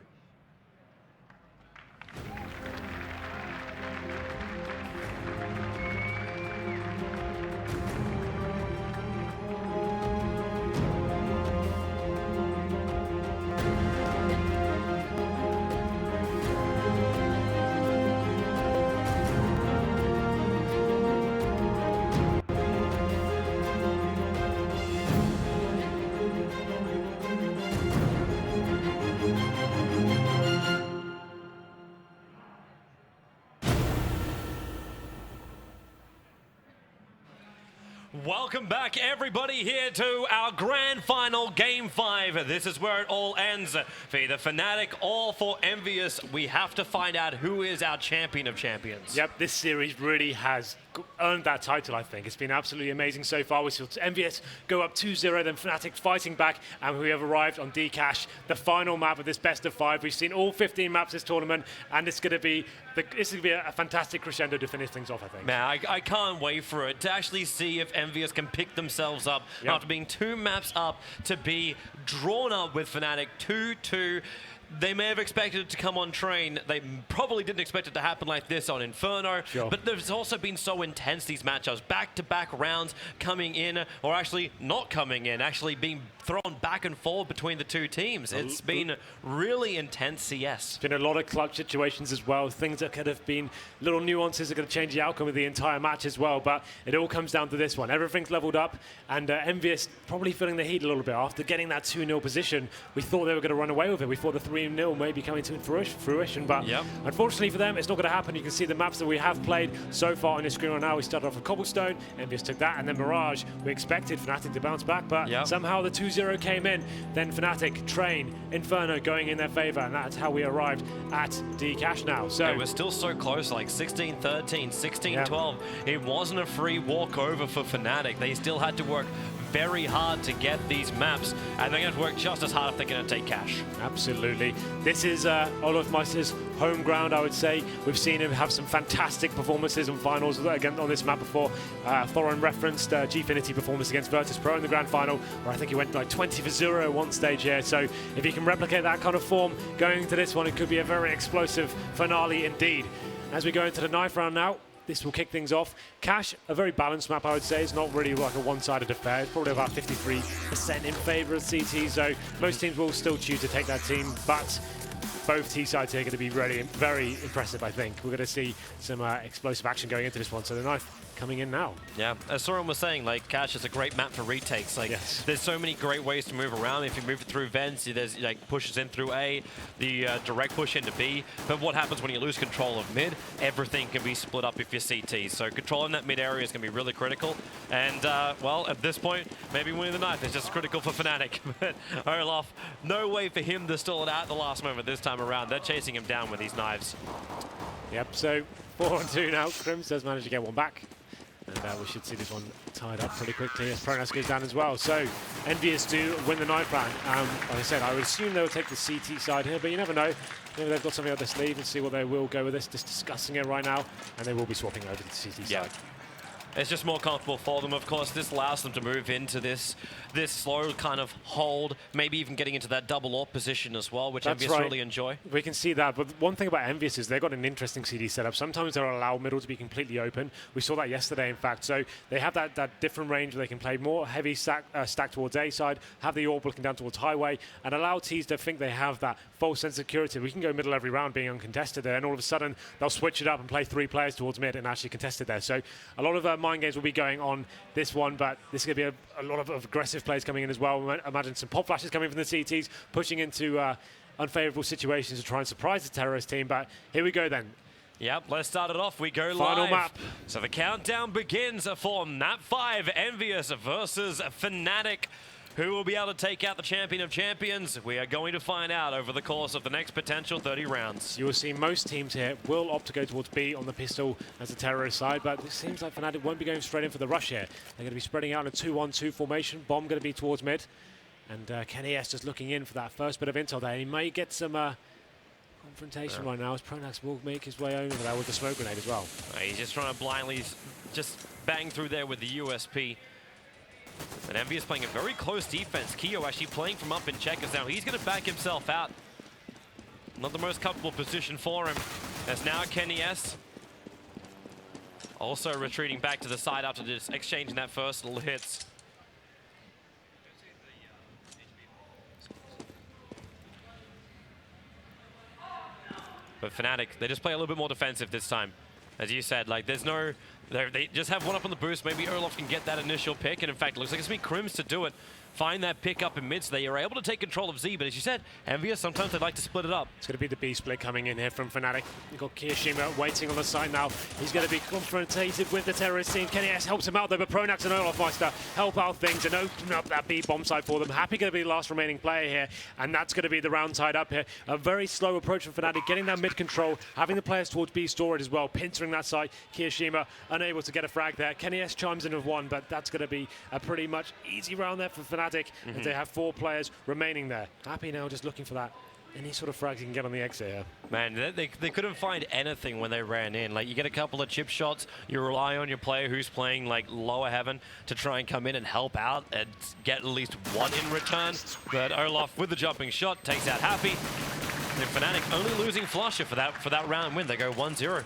Welcome back, everybody, here to our grand final, Game 5. This is where it all ends. For either Fnatic or for Envious, we have to find out who is our champion of champions. Yep, this series really has earned that title, I think. It's been absolutely amazing so far. We saw Envious go up 2-0, then Fnatic fighting back, and we have arrived on Dcash, the final map of this best of 5. We've seen all 15 maps this tournament, and it's going to be a fantastic crescendo to finish things off, I think. Man, I can't wait for it, to actually see if Envious can pick themselves up after being 2 maps up, to be drawn up with Fnatic 2-2. They may have expected it to come on Train. They probably didn't expect it to happen like this on Inferno. Sure. But there's also been so intense, these matchups. Back-to-back rounds coming in, or actually not coming in, actually being thrown back and forth between the 2 teams. It's been really intense CS. It's been a lot of clutch situations as well. Things that could have been little nuances that could have changed the outcome of the entire match as well. But it all comes down to this one. Everything's leveled up, and Envious probably feeling the heat a little bit. After getting that 2-0 position, we thought they were going to run away with it. We thought the 3-0 may be coming to fruition, but unfortunately for them, it's not going to happen. You can see the maps that we have played so far on your screen right now. We started off with Cobblestone, Envious took that, and then Mirage. We expected Fnatic to bounce back, but somehow the 2-0 came in. Then Fnatic, Train, Inferno going in their favor, and that's how we arrived at Dcash now. So we're still so close, like 16-13, 16-12. It wasn't a free walkover for Fnatic. They still had to work very hard to get these maps, and they're going to work just as hard if they're going to take cash. Absolutely. This is Olaf Meister's home ground, I would say. We've seen him have some fantastic performances in finals again on this map before. Thorin referenced Gfinity performance against Virtus Pro in the grand final, where I think he went like 20 for 0 at one stage here. So if he can replicate that kind of form going into this one, it could be a very explosive finale indeed. As we go into the knife round now, this will kick things off. Cash, a very balanced map, I would say. It's not really like a one-sided affair. It's probably about 53% in favor of CT, so most teams will still choose to take that team, but both T sides here are going to be really very impressive, I think. We're going to see some explosive action going into this one, so the knife coming in now. Yeah, as Soren was saying, like, Cash is a great map for retakes. Like, there's so many great ways to move around. If you move it through vents, there's like pushes in through A, the direct push into B. But what happens when you lose control of mid? Everything can be split up if you're CT. So controlling that mid area is going to be really critical. And, well, at this point, maybe winning the knife is just critical for Fnatic. But Olaf, no way for him to stall it out at the last moment this time around. They're chasing him down with these knives. Yep, so 4-on-2 now. Crims does manage to get one back. And we should see this one tied up pretty quickly as Pronas goes down as well. So, Envious do win the knife round. Like I said, I would assume they will take the CT side here, but you never know. Maybe they've got something up their sleeve and see what they will go with this. Just discussing it right now, and they will be swapping over to the CT side. It's just more comfortable for them. Of course, this allows them to move into this slow kind of hold, maybe even getting into that double AWP position as well, which Envious really enjoy. We can see that, but one thing about Envious is they've got an interesting CD setup. Sometimes they'll allow middle to be completely open. We saw that yesterday, in fact. So they have that different range where they can play more heavy stack towards A side, have the AWP looking down towards highway, and allow Ts to think they have that false sense of security. We can go middle every round being uncontested there, and all of a sudden they'll switch it up and play 3 players towards mid and actually contest it there. So a lot of mind games will be going on this one, but this is going to be a lot of aggressive players coming in as well. Imagine some pop flashes coming from the CTs, pushing into unfavorable situations to try and surprise the terrorist team. But here we go then. Yep, let's start it off. We go Final live. map. So the countdown begins for map 5, Envious versus Fnatic. Who will be able to take out the champion of champions? We are going to find out over the course of the next potential 30 rounds. You will see most teams here will opt to go towards B on the pistol as the terrorist side, but it seems like Fnatic won't be going straight in for the rush here. They're going to be spreading out in a 2-1-2 formation. Bomb going to be towards mid. And Kenny S just looking in for that first bit of intel there. He may get some confrontation right now as Pronax will make his way over there with the smoke grenade as well. He's just trying to blindly just bang through there with the USP. And Envious playing a very close defense. Keo actually playing from up in checkers now. He's going to back himself out. Not the most comfortable position for him. As now Kenny S also retreating back to the side after just exchanging that first little hits. But Fnatic, they just play a little bit more defensive this time. As you said, like there's no... They just have one up on the boost. Maybe Olaf can get that initial pick. And in fact, it looks like it's going to be Crims to do it. Find that pick up in mid so they are able to take control of Z. But as you said, Envious, sometimes they like to split it up. It's going to be the B split coming in here from Fnatic. You've got Kiyoshima waiting on the side now. He's going to be confronted with the terrorist team. Kenny S helps him out though, but Pronax and Olaf Meister help out things and open up that B bomb side for them. Happy going to be the last remaining player here, and that's going to be the round tied up here. A very slow approach from Fnatic, getting that mid control, having the players towards B storage as well, pinching that side. Kiyoshima unable to get a frag there. Kenny S chimes in with 1, but that's going to be a pretty much easy round there for Fnatic, as they have 4 players remaining there. Happy now just looking for that. Any sort of frags you can get on the exit here. Man, they couldn't find anything when they ran in. Like, you get a couple of chip shots, you rely on your player who's playing, like, lower heaven to try and come in and help out and get at least 1 in return. But Olaf, with the jumping shot, takes out Happy. And Fnatic only losing Flusher for that round win. They go 1-0.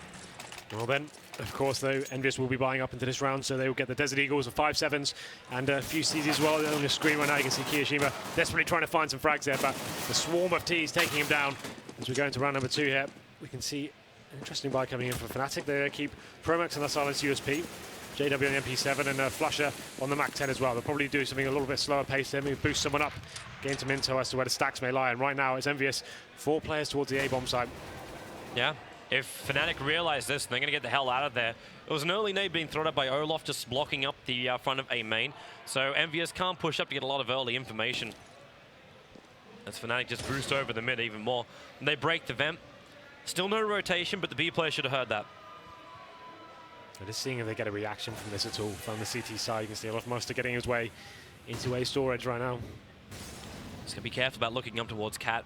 Well then, of course, though, Envious will be buying up into this round, so they will get the Desert Eagles of 5-7s and a few Cs as well. On your screen right now, you can see Kiyoshima desperately trying to find some frags there, but the swarm of Ts taking him down. As we go into round number 2 here, we can see an interesting buy coming in from Fnatic. They keep Promax on the silence USP, JW on the MP7, and Flusher on the Mac 10 as well. They'll probably do something a little bit slower pace there, maybe boost someone up, gain some intel as to where the stacks may lie. And right now, it's Envious, 4 players towards the A-bomb side. Yeah. If Fnatic realize this, they're going to get the hell out of there. It was an early nade being thrown up by Olaf, just blocking up the front of A main. So Envious can't push up to get a lot of early information. As Fnatic just boost over the mid even more. And they break the vent. Still no rotation, but the B player should have heard that. Just seeing if they get a reaction from this at all from the CT side. You can see Olaf Meister getting his way into A storage right now. Just gonna be careful about looking up towards Cat.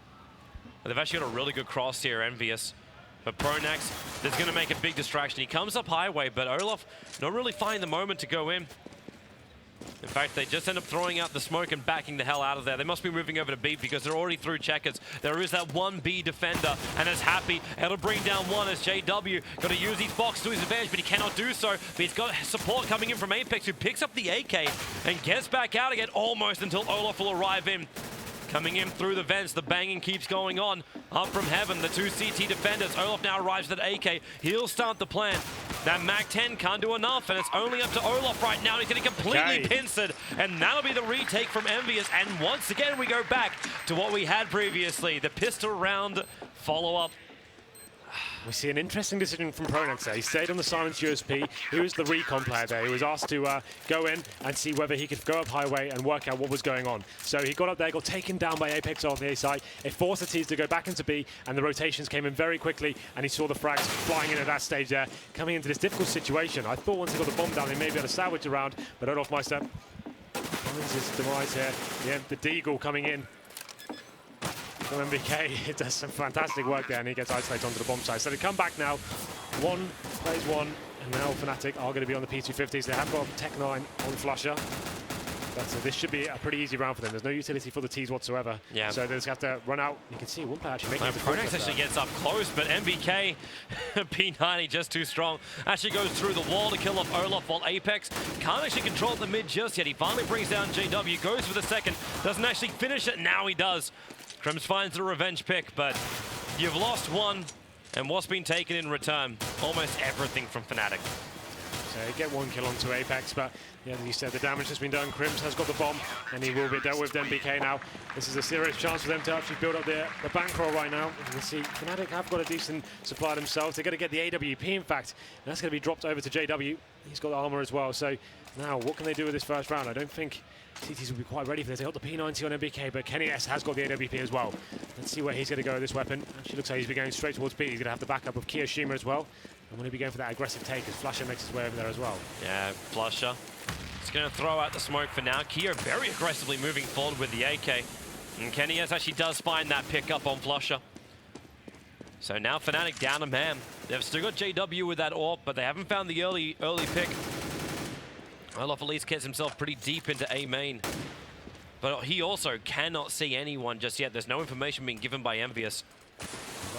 But they've actually got a really good cross here, Envious. But Pronax is gonna make a big distraction. He comes up highway, but Olaf not really finding the moment to go in. In fact, they just end up throwing out the smoke and backing the hell out of there. They must be moving over to B because they're already through checkers. There is that one B defender, and it's Happy. It'll bring down one as JW got to use his box to his advantage, but he cannot do so. But he's got support coming in from Apex, who picks up the AK and gets back out again almost until Olaf will arrive in. Coming in through the vents, the banging keeps going on. Up from heaven, the 2 CT defenders. Olaf now arrives with that AK. He'll start the plan. That MAC-10 can't do enough, and it's only up to Olaf right now. He's getting completely pincered, and that'll be the retake from Envious. And once again, we go back to what we had previously, the pistol round follow-up. We see an interesting decision from Pronax there. He stayed on the Silence USP. He was the recon player there. He was asked to go in and see whether he could go up highway and work out what was going on. So he got up there, got taken down by Apex off the A side. It forced the T's to go back into B, and the rotations came in very quickly, and he saw the frags flying in at that stage there, coming into this difficult situation. I thought once he got the bomb down, he may be able to salvage around, but Olaf Meister finds his demise here. Yeah, the Deagle coming in. From MBK, it does some fantastic work there, and he gets isolated onto the bomb site. So they come back now. One plays one, and now Fnatic are going to be on the P250s. They have got Tech 9 on Flusher. But this should be a pretty easy round for them. There's no utility for the T's whatsoever. Yeah. So they just have to run out. You can see one player actually making it. Pronax actually gets up close, but MBK, P90 just too strong. Actually goes through the wall to kill off Olaf, while Apex can't actually control the mid just yet. He finally brings down JW, goes for the second, doesn't actually finish it. Now he does. Crims finds the revenge pick, but you've lost one, and what's been taken in return? Almost everything from Fnatic. So get one kill onto Apex, but yeah, as you said, the damage has been done. Crims has got the bomb, and he will be dealt with MBK now. This is a serious chance for them to actually build up their bankroll right now. As you can see, Fnatic have got a decent supply themselves. They're going to get the AWP, in fact, and that's going to be dropped over to JW. He's got the armor as well, so now what can they do with this first round? I don't think CTs will be quite ready for this. They got the P90 on MBK, but Kenny S has got the AWP as well. Let's see where he's going to go with this weapon. Actually looks like he's going straight towards B. He's going to have the backup of Kiyoshima as well. And when he be going for that aggressive take, as Flusher makes his way over there as well. Yeah, Flusher. He's going to throw out the smoke for now. Kiyo very aggressively moving forward with the AK. And Kenny S actually does find that pick up on Flusher. So now Fnatic down a man. They've still got JW with that AWP, but they haven't found the early pick. Olaf at least gets himself pretty deep into A main. But he also cannot see anyone just yet. There's no information being given by Envious.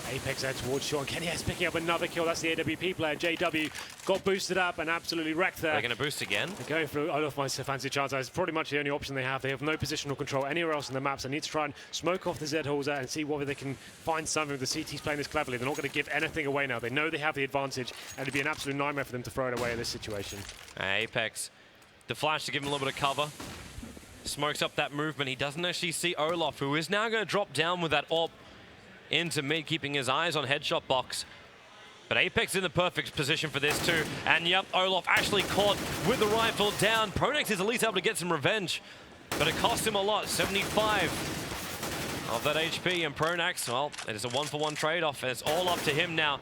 Apex there towards Sean. Kenny S picking up another kill. That's the AWP player. JW got boosted up and absolutely wrecked there. They're going to boost again. They're going for Olaf Meister fancy chance. That's pretty much the only option they have. They have no positional control anywhere else in the maps. They need to try and smoke off the Z-holes there and see whether they can find something. The CT's playing this cleverly. They're not going to give anything away now. They know they have the advantage, and it'd be an absolute nightmare for them to throw it away in this situation. Apex. The flash to give him a little bit of cover. Smokes up that movement. He doesn't actually see Olaf, who is now going to drop down with that AWP into mid, keeping his eyes on headshot box. But Apex in the perfect position for this too. And yep, Olaf actually caught with the rifle down. Pronax is at least able to get some revenge, but it cost him a lot. 75 of that HP, and Pronax, well, it is a 1-for-1 trade-off, and it's all up to him now.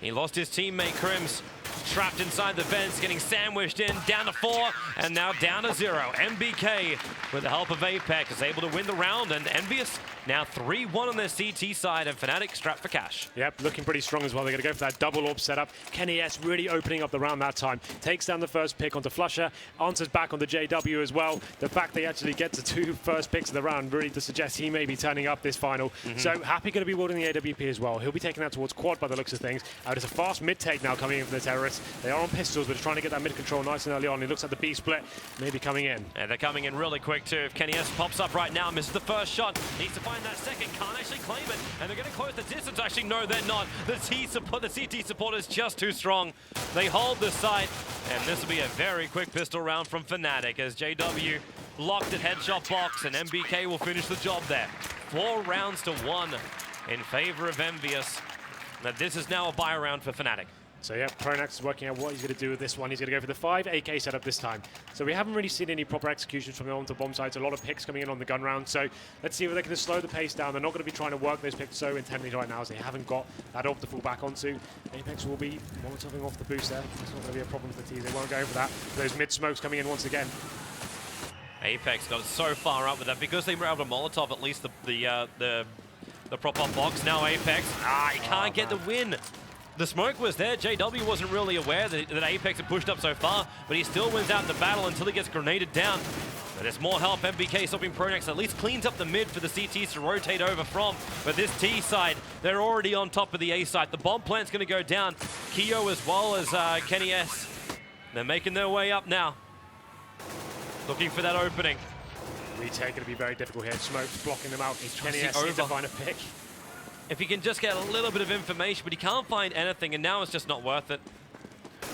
He lost his teammate, Crims, trapped inside the vents, getting sandwiched in, down to 4, and now down to 0. MBK, with the help of Apex, is able to win the round, and Envious now 3-1 on their CT side, and Fnatic strapped for cash. Yep, looking pretty strong as well. They're going to go for that double AWP setup. Kenny S really opening up the round that time. Takes down the first pick onto Flusher, answers back onto JW as well. The fact they actually get to 2 first picks of the round really does suggest he may be turning up this final. So Happy going to be wielding the AWP as well. He'll be taking that towards quad by the looks of things. There's a fast mid-take now coming in from the terrorists. They are on pistols, but trying to get that mid-control nice and early on. He looks at the B split, maybe coming in. And they're coming in really quick too. If Kenny S pops up right now, misses the first shot, needs to find that second, can't actually claim it, and they're going to close the distance. Actually, no, they're not. The CT support is just too strong. They hold the site, and this will be a very quick pistol round from Fnatic as JW locked at headshot box, and MBK will finish the job there. 4 rounds to 1 in favor of Envious. Now this is now a buy round for Fnatic. So yeah, Pronax is working out what he's going to do with this one. He's going to go for the 5 AK setup this time. So we haven't really seen any proper executions from the onto bomb sites. A lot of picks coming in on the gun round. So let's see if they can slow the pace down. They're not going to be trying to work those picks so intently right now as they haven't got that AWP to fall back onto. Apex will be molotoving off the boost there. It's not going to be a problem for the T's. They won't go for that. Those mid smokes coming in once again. Apex got so far up with that because they were able to Molotov at least the prop-up box. Now Apex, he can't get the win. The smoke was there. JW wasn't really aware that Apex had pushed up so far, but he still wins out in the battle until he gets grenaded down. But there's more help. MBK stopping Pronax, at least cleans up the mid for the CTs to rotate over from. But this T side, they're already on top of the A side. The bomb plant's going to go down. Keo as well as Kenny S. They're making their way up now. Looking for that opening. Retake going to be very difficult here. Smoke's blocking them out. Kenny S needs to find a pick. If he can just get a little bit of information, but he can't find anything, and now it's just not worth it.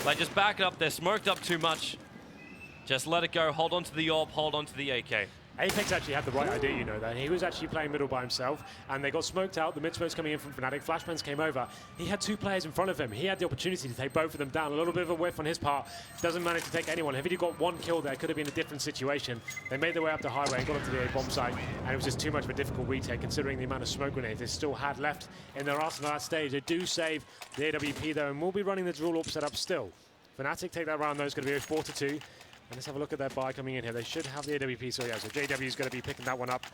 Like, just back it up. They're smoked up too much. Just let it go. Hold on to the orb. Hold on to the AK. Apex actually had the right idea, you know, that he was actually playing middle by himself, and they got smoked out. The mid smoke's coming in from Fnatic. Flashbangs came over. He had two players in front of him. He had the opportunity to take both of them down. A little bit of a whiff on his part. Doesn't manage to take anyone. If he'd got one kill there, it could have been a different situation. They made their way up the highway and got up to the A bomb site, and it was just too much of a difficult retake considering the amount of smoke grenades they still had left in their arsenal at that stage. They do save the AWP though, and will be running the dual AWP setup still. Fnatic take that round though. It's going to be a 4-2. And let's have a look at their buy coming in here. They should have the AWP, so yeah, so JW is going to be picking that one up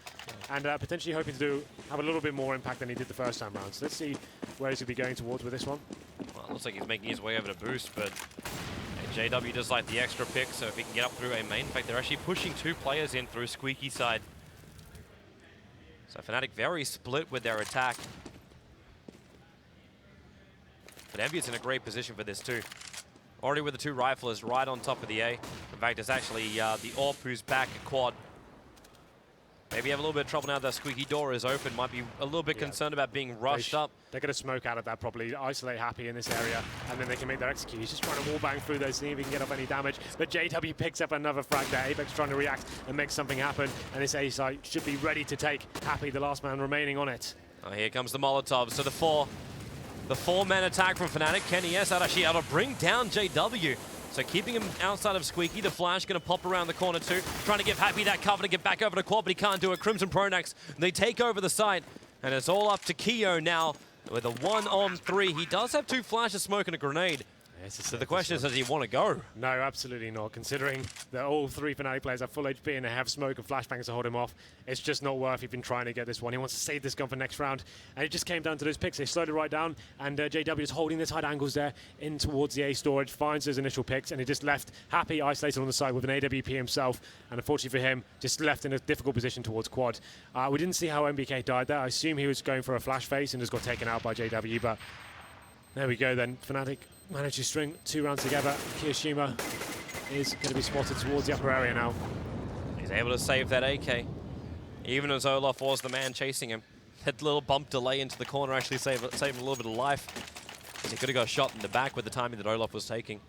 and potentially hoping to have a little bit more impact than he did the first time round. So let's see where he's going to be going towards with this one. Well, it looks like he's making his way over to boost, but JW does like the extra pick, so if he can get up through A main. In fact, they're actually pushing two players in through Squeaky side. So Fnatic very split with their attack. But Envy's in a great position for this too. Already with the two riflers right on top of the A. In fact, it's actually the AWP who's back at quad. Maybe have a little bit of trouble now that Squeaky door is open. Might be a little bit concerned about being rushed up. They're going to smoke out of that probably, isolate Happy in this area, and then they can make their execute. He's just trying to wallbang through those, see if he can get off any damage. But JW picks up another frag there. Apex trying to react and make something happen, and this A site should be ready to take Happy, the last man remaining on it. Oh, here comes the Molotov. So the four-man attack from Fnatic. Kenny S actually able to bring down JW. So keeping him outside of Squeaky. The flash going to pop around the corner too. Trying to give Happy that cover to get back over to quad, but he can't do it. Crimson Pronax, they take over the site. And it's all up to Keo now with a 1-on-3. He does have two flashes, smoke, and a grenade. So the question is, does he want to go? No, absolutely not. Considering that all three Fnatic players have full HP and they have smoke and flashbangs to hold him off, it's just not worth even trying to get this one. He wants to save this gun for next round. And it just came down to those picks. They slowed it right down, and JW is holding the tight angles there in towards the A storage, finds those initial picks, and he just left Happy isolated on the side with an AWP himself. And unfortunately for him, just left in a difficult position towards quad. We didn't see how MBK died there. I assume he was going for a flash face and just got taken out by JW, but there we go then. Fnatic managed to string two rounds together. Kiyoshima is going to be spotted towards the upper area now. He's able to save that AK. Even as Olaf was the man chasing him. Had a little bump delay into the corner, actually saved him a little bit of life. Because he could have got shot in the back with the timing that Olaf was taking.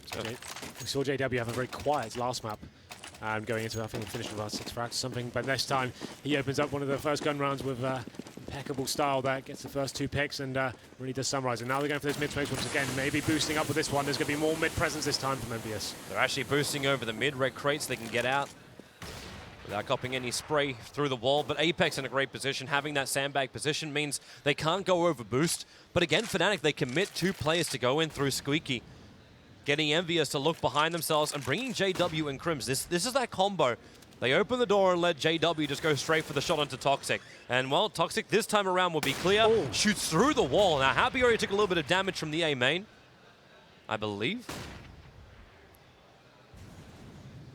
So we saw JW have a very quiet last map. Going into, I think he finished with about 6 frags or something. But this time, he opens up one of the first gun rounds with impeccable style there. Gets the first 2 picks and really does summarize. And now they're going for those mid-smokes once again. Maybe boosting up with this one. There's going to be more mid-presence this time from MBS. They're actually boosting over the mid-red crates. They can get out without copping any spray through the wall. But Apex in a great position. Having that sandbag position means they can't go over boost. But again, Fnatic, they commit 2 players to go in through Squeaky. Getting Envious to look behind themselves and bringing JW and Crims. This is that combo. They open the door and let JW just go straight for the shot onto Toxic. And, well, Toxic this time around will be clear. Oh. Shoots through the wall. Now, Happy already took a little bit of damage from the A main, I believe.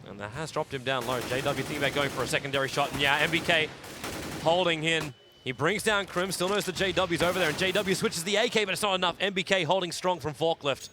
And that has dropped him down low. JW thinking about going for a secondary shot. And, yeah, MBK holding in. He brings down Crims. Still knows that JW's over there. And JW switches the AK, but it's not enough. MBK holding strong from Forklift.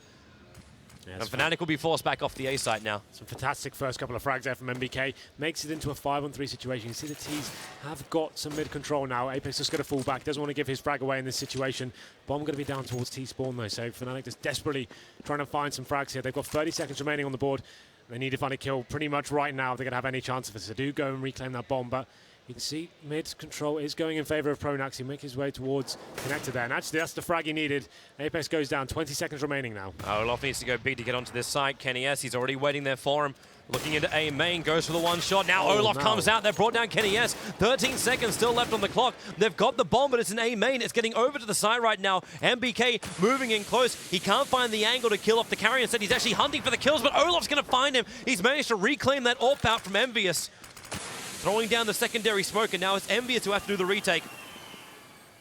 Yeah, and Fnatic will be forced back off the A site now. Some fantastic first couple of frags there from MBK. Makes it into a 5-on-3 situation. You see the T's have got some mid-control now. Apex just going to fall back. Doesn't want to give his frag away in this situation. Bomb going to be down towards T-spawn though. So Fnatic just desperately trying to find some frags here. They've got 30 seconds remaining on the board. They need to find a kill pretty much right now if they're going to have any chance of it. So do go and reclaim that bomb. But You can see mid control is going in favor of Pronax. He makes his way towards connector there. And actually, that's the frag he needed. Apex goes down. 20 seconds remaining now. Olaf needs to go big to get onto this side. Kenny S, he's already waiting there for him. Looking into A main, goes for the one shot. Now Olaf comes out. They've brought down Kenny S. 13 seconds still left on the clock. They've got the bomb, but it's an A main. It's getting over to the side right now. MBK moving in close. He can't find the angle to kill off the carrier. Instead, he's actually hunting for the kills, but Olaf's going to find him. He's managed to reclaim that AWP out from Envious. Throwing down the secondary smoke, and now it's Envious who have to do the retake.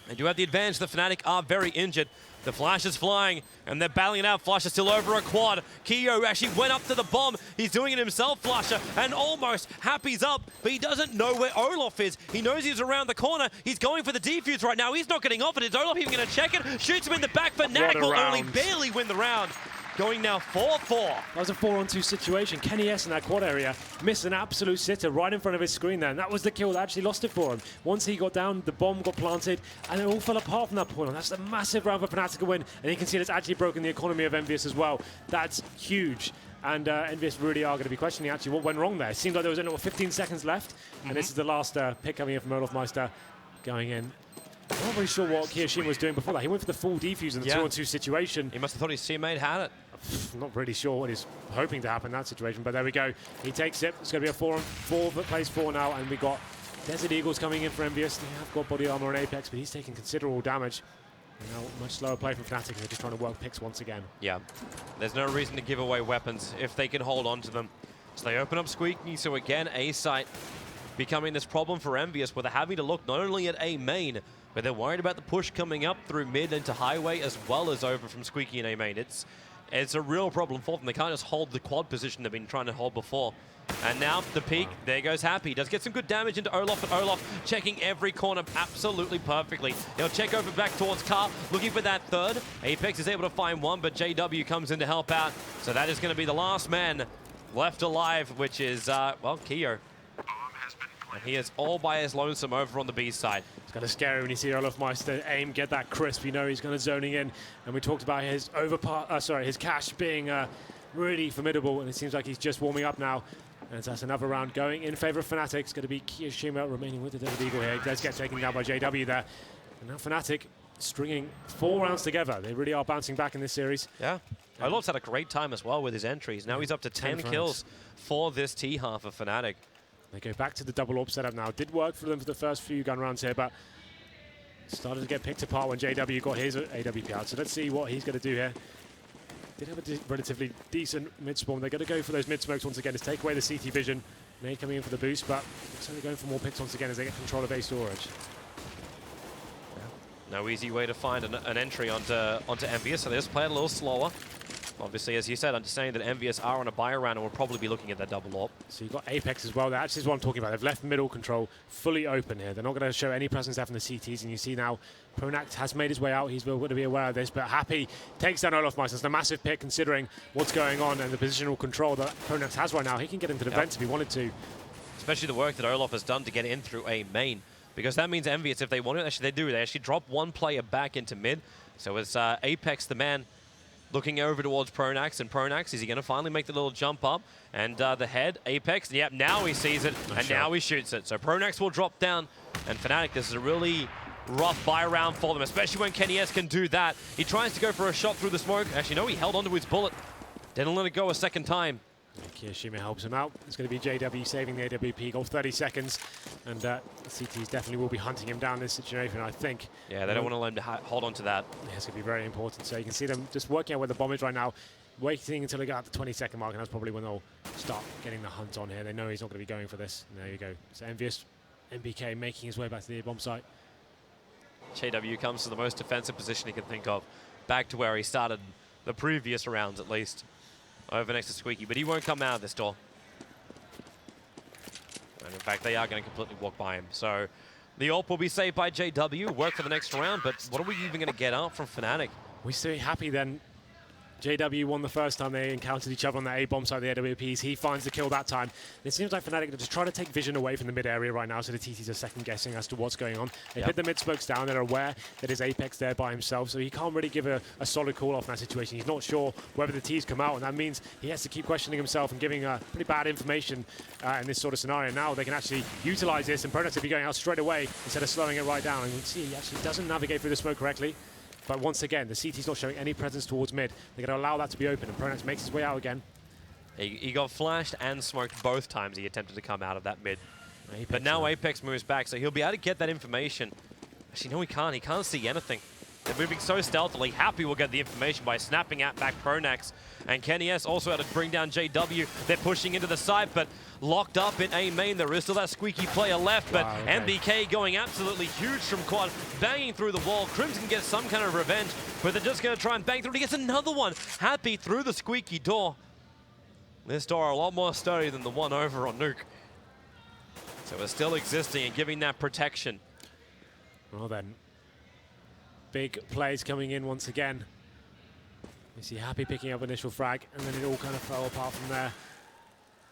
They do have the advantage. The Fnatic are very injured. The flash is flying, and they're battling it out. Flasher still over a quad. Kyo actually went up to the bomb. He's doing it himself, Flasher, and almost Happy's up, but he doesn't know where Olaf is. He knows he's around the corner. He's going for the defuse right now. He's not getting off it. Is Olaf even going to check it? Shoots him in the back. Fnatic will only barely win the round. Going now 4-4. That was a 4-on-2 situation. Kenny S in that quad area missed an absolute sitter right in front of his screen there, and that was the kill that actually lost it for him. Once he got down, the bomb got planted, and it all fell apart from that point on. That's a massive round for Fnatic to win, and you can see it's actually broken the economy of Envious as well. That's huge. And Envious really are going to be questioning actually what went wrong there. It seemed like there was only 15 seconds left, and this is the last pick coming in from Olaf Meister going in. I'm not really sure what Kiyoshima was doing before that. He went for the full defuse in the 2-on-2 situation. He must have thought his teammate had it. Not really sure what he's hoping to happen in that situation, but there we go. He takes it. It's going to be a 4-on-4, but plays 4 now, and we got Desert Eagles coming in for Envious. They have got body armor on Apex, but he's taking considerable damage. And now much slower play from Fnatic. They're just trying to work picks once again. Yeah, there's no reason to give away weapons if they can hold on to them. So they open up Squeaky, so again, A site becoming this problem for Envious, where they're having to look not only at A main, but they're worried about the push coming up through mid into highway as well as over from Squeaky and A main. It's a real problem for them. They can't just hold the quad position they've been trying to hold before. And now the peak, there goes Happy. Does get some good damage into Olaf, but Olaf checking every corner absolutely perfectly. He'll check over back towards Car, looking for that third. Apex is able to find one, but JW comes in to help out. So that is going to be the last man left alive, which is, well, Kyo. And he is all by his lonesome over on the B side. It's kind of scary when you see Olaf Meister aim, get that crisp. You know he's kind of zoning in. And we talked about his his cash being really formidable, and it seems like he's just warming up now. And that's another round going in favor of Fnatic. It's going to be Kiyoshima remaining with the Desert Eagle here. He does get taken down by JW there. And now Fnatic stringing 4 rounds together. They really are bouncing back in this series. Yeah. Olaf's had a great time as well with his entries. Now he's up to 10 kills for this T half of Fnatic. They go back to the double AWP setup now. Did work for them for the first few gun rounds here, but started to get picked apart when JW got his AWP out. So let's see what he's going to do here. Did have a relatively decent mid-spawn. They're going to go for those mid-smokes once again to take away the CT vision. Nade coming in for the boost, but looks like they're going for more picks once again as they get control of A storage. No easy way to find an entry onto Envious, so they just play it a little slower. Obviously, as you said, understanding that Envious are on a buy around and will probably be looking at that double AWP. So you've got Apex as well. That actually is what I'm talking about. They've left middle control fully open here. They're not going to show any presence there from the CTs, and you see now Pronax has made his way out. He's going to be aware of this, but Happy takes down Olaf Meister. It's a massive pick considering what's going on and the positional control that Pronax has right now. He can get into the vents if he wanted to. Especially the work that Olaf has done to get in through A main, because that means Envious, if they want it, actually they do. They actually drop one player back into mid. So it's Apex, the man, looking over towards Pronax, and Pronax, is he going to finally make the little jump up? And the head, Apex, yep, now he sees it, and now he shoots it. So Pronax will drop down, and Fnatic, this is a really rough buy round for them, especially when Kenny S can do that. He tries to go for a shot through the smoke. Actually, no, he held onto his bullet. Didn't let it go a second time. Kiyoshima helps him out. It's going to be JW saving the AWP goal, 30 seconds. And CTs definitely will be hunting him down in this situation, I think. Yeah, they don't want to let him to hold on to that. Yeah, it's going to be very important. So you can see them just working out where the bomb is right now, waiting until they get out the 20-second mark, and that's probably when they'll start getting the hunt on here. They know he's not going to be going for this. And there you go. So Envious, MBK making his way back to the bomb site. JW comes to the most defensive position he can think of, back to where he started the previous rounds at least. Over next to Squeaky, but he won't come out of this door. And in fact, they are going to completely walk by him. So the AWP will be saved by JW, work for the next round, but what are we even going to get out from Fnatic? We see Happy then JW won the first time they encountered each other on the A-bomb side of the AWPs. He finds the kill that time. And it seems like Fnatic are just trying to take vision away from the mid area right now, so the TTs are second guessing as to what's going on. They put the mid smokes down. They're aware that his Apex there by himself, so he can't really give a solid call off in that situation. He's not sure whether the T's come out, and that means he has to keep questioning himself and giving pretty bad information in this sort of scenario. Now they can actually utilize this, and Pronax will be going out straight away instead of slowing it right down. And you can see he actually doesn't navigate through the smoke correctly. But once again, the CT's not showing any presence towards mid. They're going to allow that to be open, and Pronax makes his way out again. He got flashed and smoked both times he attempted to come out of that mid. But now Apex moves back, so he'll be able to get that information. Actually, no, he can't. He can't see anything. They're moving so stealthily. Happy will get the information by snapping at back Pronax. And Kenny S also had to bring down JW. They're pushing into the site, but locked up in A main. There is still that squeaky player left, but MBK going absolutely huge from quad, banging through the wall. Crimson gets some kind of revenge, but they're just going to try and bang through. He gets another one. Happy through the squeaky door. This door a lot more sturdy than the one over on Nuke. So it's still existing and giving that protection. Well then, big plays coming in once again. We see Happy picking up initial frag, and then it all kind of fell apart from there.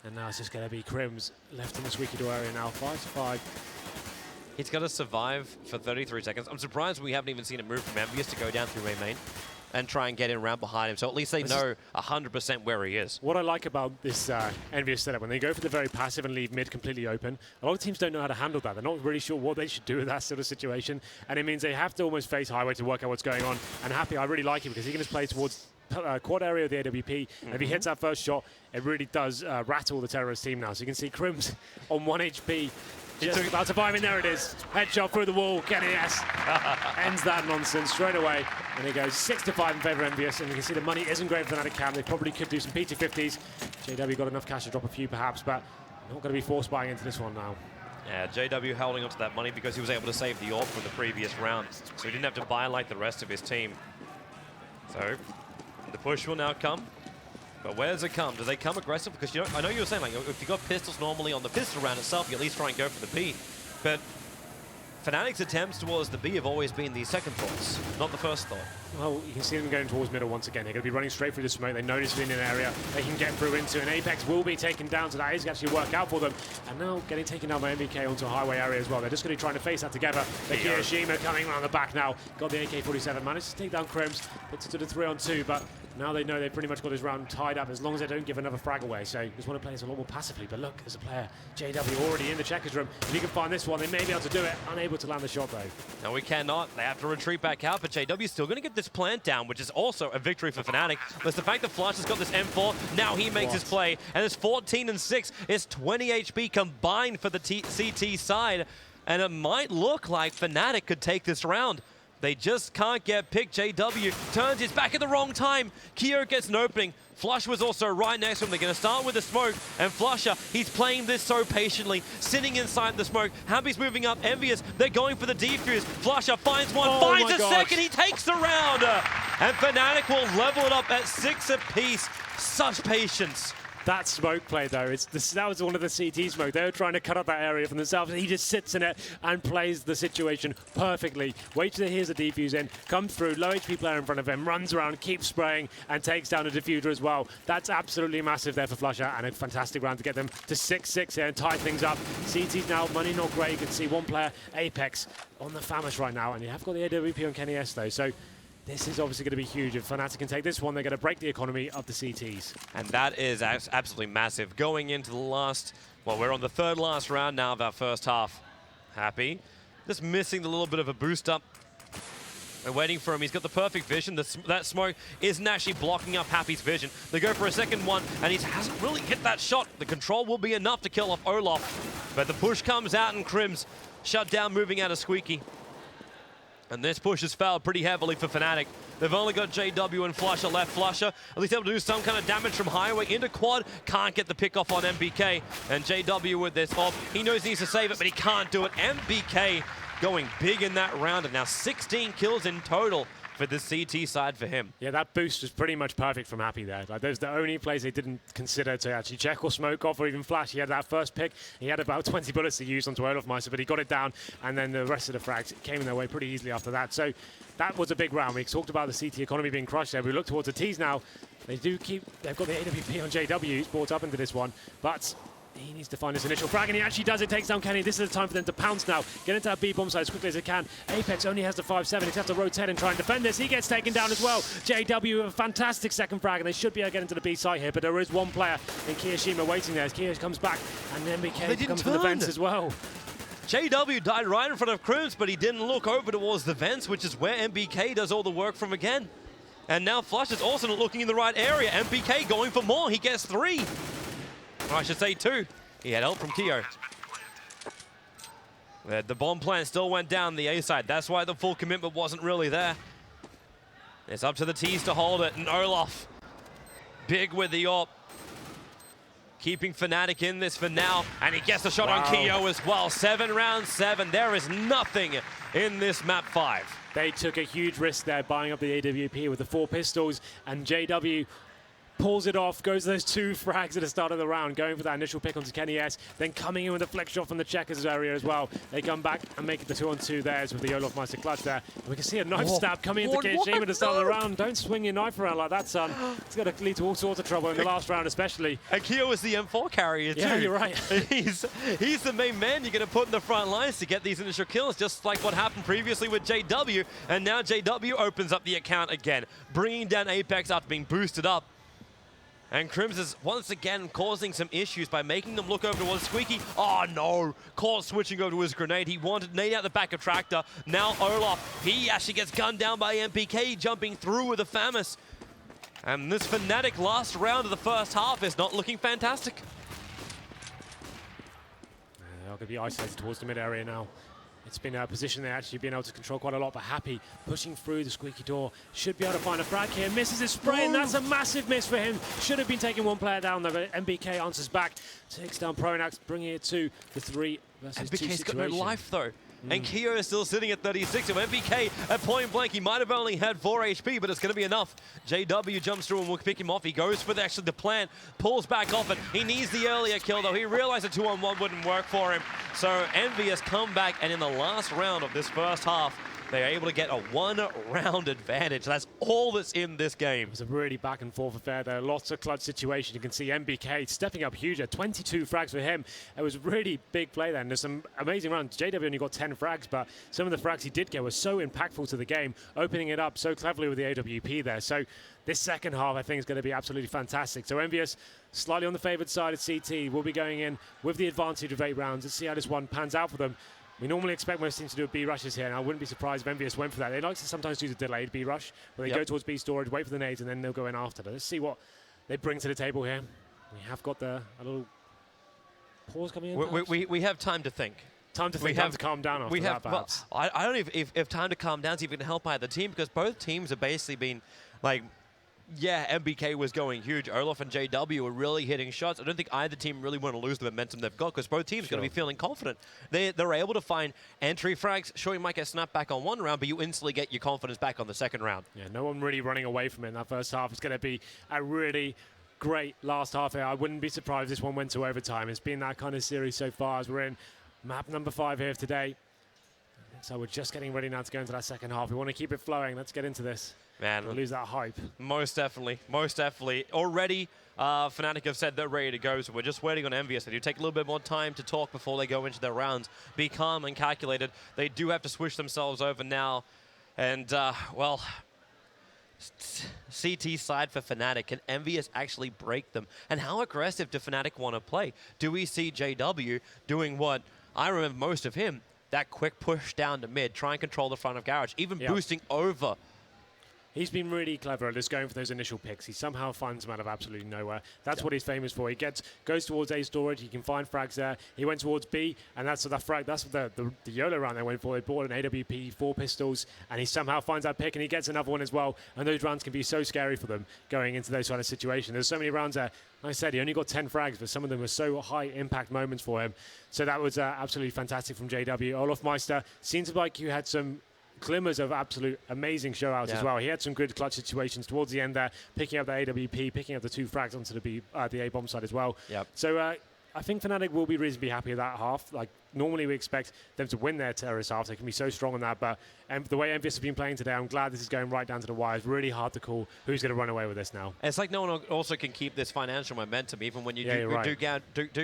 And now it's just going to be Crims left in the squeaky door area now, 5-5. He's got to survive for 33 seconds. I'm surprised we haven't even seen a move from Envious to go down through A main and try and get in around behind him. So at least they know 100% where he is. What I like about this Envious setup, when they go for the very passive and leave mid completely open, a lot of teams don't know how to handle that. They're not really sure what they should do with that sort of situation. And it means they have to almost face highway to work out what's going on. And Happy, I really like him because he can just play towards quad area of the AWP. And if he hits that first shot, it really does rattle the terrorist team now. So you can see Crims on 1 HP. Just about to buy him in. There it is. Headshot through the wall. Kenny S ends that nonsense straight away. And it goes 6-5 in favor of Envious. And you can see the money isn't great for Fnatic Cam. They probably could do some PT50s. JW got enough cash to drop a few perhaps, but not going to be forced buying into this one now. Yeah, JW holding onto that money because he was able to save the AWP from the previous round. So he didn't have to buy like the rest of his team. So the push will now come. But where does it come? Do they come aggressive? Because you know, I know you were saying, like, if you got pistols normally on the pistol round itself, you at least try and go for the B. But Fnatic's attempts towards the B have always been the second thoughts, not the first thought. Well, you can see them going towards middle once again. They're going to be running straight through the smoke. They notice it in an area they can get through into, and Apex will be taken down, so that is actually work out for them. And now getting taken down by MBK onto a highway area as well. They're just going to be trying to face that together. The Kiyoshima coming around the back now. Got the AK-47, managed to take down Crims, puts it to the 3-on-2, but now they know they've pretty much got this round tied up as long as they don't give another frag away. So just want to play this a lot more passively. But look, as a player, JW already in the checkers room. If you can find this one, they may be able to do it. Unable to land the shot, though. No, we cannot. They have to retreat back out, but JW is still going to get this plant down, which is also a victory for Fnatic. But the fact that Flush has got this M4, now he makes his play. And it's 14-6. It's 20 HP combined for the CT side. And it might look like Fnatic could take this round. They just can't get picked. JW turns his back at the wrong time. Kyo gets an opening. Flush was also right next to him. They're going to start with the smoke. And Flusher, he's playing this so patiently, sitting inside the smoke. Happy's moving up. Envious, they're going for the defuse. Flusher finds one, finds a second. He takes the round. And Fnatic will level it up at 6 apiece. Such patience. That smoke play, though, that was one of the CT smoke. They were trying to cut up that area for themselves, and he just sits in it and plays the situation perfectly. Waits till he hears the defuse in, comes through, low HP player in front of him, runs around, keeps spraying, and takes down the diffuser as well. That's absolutely massive there for Flusher, and a fantastic round to get them to 6-6 here and tie things up. CT's now, money not great. You can see one player, Apex, on the Famish right now, and you have got the AWP on Kenny S, though, so this is obviously going to be huge. If Fnatic can take this one, they're going to break the economy of the CTs. And that is absolutely massive. Going into the last, well, we're on the third last round now of our first half. Happy. Just missing the little bit of a boost up. We're waiting for him. He's got the perfect vision. That smoke isn't actually blocking up Happy's vision. They go for a second one, and he hasn't really hit that shot. The control will be enough to kill off Olaf. But the push comes out, and Crims shut down, moving out of Squeaky. And this push has failed pretty heavily for Fnatic. They've only got JW and Flusher left. Flusher at least able to do some kind of damage from highway into quad. Can't get the pick off on MBK. And JW with this off. He knows he needs to save it, but he can't do it. MBK going big in that round. And now 16 kills in total for the CT side for him. Yeah, that boost was pretty much perfect from Happy there. Like, those are the only plays they didn't consider to actually check or smoke off or even flash. He had that first pick. He had about 20 bullets to use onto Olofmeister, but he got it down, and then the rest of the frags came in their way pretty easily after that. So that was a big round. We talked about the CT economy being crushed there. We look towards the T's now. They've got the AWP on JW. He's brought up into this one, but he needs to find his initial frag, and he actually does. It takes down Kenny. This is the time for them to pounce now. Get into that B bomb side as quickly as they can. Apex only has the 5-7. He's have to rotate and try and defend this. He gets taken down as well. JW, a fantastic second frag, and they should be able to get into the B site here, but there is one player in Kiyoshima waiting there as Kiyosh comes back, and then MBK comes from the vents as well. JW died right in front of Crims, but he didn't look over towards the vents, which is where MBK does all the work from again. And now Flush is also not looking in the right area. MBK going for more. He gets 3. Or I should say 2. He had help from Kyo. The bomb plant still went down the A side. That's why the full commitment wasn't really there. It's up to the T's to hold it. And Olaf, big with the AWP. Keeping Fnatic in this for now. And he gets the shot on Kyo as well. 7 rounds 7. There is nothing in this map 5. They took a huge risk there, buying up the AWP with the 4 pistols, and JW pulls it off, goes to those 2 frags at the start of the round, going for that initial pick onto Kenny S, then coming in with a flex shot from the checkers area as well. They come back and make it the 2-on-2 theirs with the Olofmeister clutch there. And we can see a knife stab coming into Kiyoshima at the start of the round. Don't swing your knife around like that, son. It's going to lead to all sorts of trouble in the last round especially. And Kyo is the M4 carrier too. Yeah, you're right. he's the main man you're going to put in the front lines to get these initial kills, just like what happened previously with JW. And now JW opens up the account again, bringing down Apex after being boosted up. And Crims is once again causing some issues by making them look over towards Squeaky. Oh no, caught switching over to his grenade. He wanted nade out the back of Tractor. Now Olaf, he actually gets gunned down by MPK, jumping through with a FAMAS. And this Fnatic last round of the first half is not looking fantastic. They're going to be isolated towards the mid area now. It's been a position they've actually been able to control quite a lot, but Happy pushing through the squeaky door. Should be able to find a frag here. Misses his spray, and that's a massive miss for him. Should have been taking 1 player down there, but MBK answers back. Takes down Pronax, bringing it to the 3 versus 2 MBK's situation. got no life though. And Kyo is still sitting at 36. So MBK at point blank, he might have only had 4 HP, but it's going to be enough. JW jumps through and will pick him off. He goes for the plan, pulls back off it. He needs the earlier kill though. He realized a 2-on-1 wouldn't work for him. So Envy has come back, and in the last round of this first half, they are able to get a 1-round advantage. That's all that's in this game. It was a really back and forth affair there. Lots of clutch situation. You can see MBK stepping up huge. 22 frags for him. It was a really big play there. And there's some amazing rounds. JW only got 10 frags, but some of the frags he did get were so impactful to the game, opening it up so cleverly with the AWP there. So this second half, I think, is going to be absolutely fantastic. So Envious, slightly on the favoured side at CT, will be going in with the advantage of 8 rounds. Let's see how this one pans out for them. We normally expect most teams to do B rushes here, and I wouldn't be surprised if Envious went for that. They like to sometimes do the delayed B rush, where they go towards B storage, wait for the nades, and then they'll go in after. Let's see what they bring to the table here. We have got a little pause coming in. We have time to think. Time to think, time to calm down after that, perhaps. Well, I don't know if time to calm down is even going to help either team, because both teams have basically been like, yeah, MBK was going huge. Olaf and JW were really hitting shots. I don't think either team really want to lose the momentum they've got, because both teams are going to be feeling confident. They're able to find entry frags. Sure, you might get snapped back on 1 round, but you instantly get your confidence back on the 2nd round. Yeah, no one really running away from it in that first half. It's going to be a really great last half here. I wouldn't be surprised if this one went to overtime. It's been that kind of series so far as we're in map number 5 here today. So we're just getting ready now to go into that second half. We want to keep it flowing. Let's get into this. Man, we'll lose that hype. Most definitely. Most definitely. Already, Fnatic have said they're ready to go, so we're just waiting on Envious. They do take a little bit more time to talk before they go into their rounds. Be calm and calculated. They do have to switch themselves over now. And, well, CT side for Fnatic. Can Envious actually break them? And how aggressive do Fnatic want to play? Do we see JW doing what I remember most of him? That quick push down to mid, try and control the front of Garage, even boosting over. He's been really clever at just going for those initial picks. He somehow finds them out of absolutely nowhere. That's what he's famous for. He goes towards A storage. He can find frags there. He went towards B, and that's the frag. That's the YOLO round they went for. They bought an AWP, 4 pistols, and he somehow finds that pick, and he gets another one as well. And those rounds can be so scary for them going into those kind of situations. There's so many rounds there. Like I said, he only got 10 frags, but some of them were so high impact moments for him. So that was absolutely fantastic from JW. Olofmeister seems like you had some glimmers of absolute amazing showouts as well. He had some good clutch situations towards the end there, picking up the AWP, picking up the 2 frags onto the A bomb side as well. So I think Fnatic will be reasonably happy with that half. Like, normally we expect them to win their terrorist half. They can be so strong on that. But the way Envious have been playing today, I'm glad this is going right down to the wire. It's really hard to call who's going to run away with this now. It's like no one also can keep this financial momentum, even when you do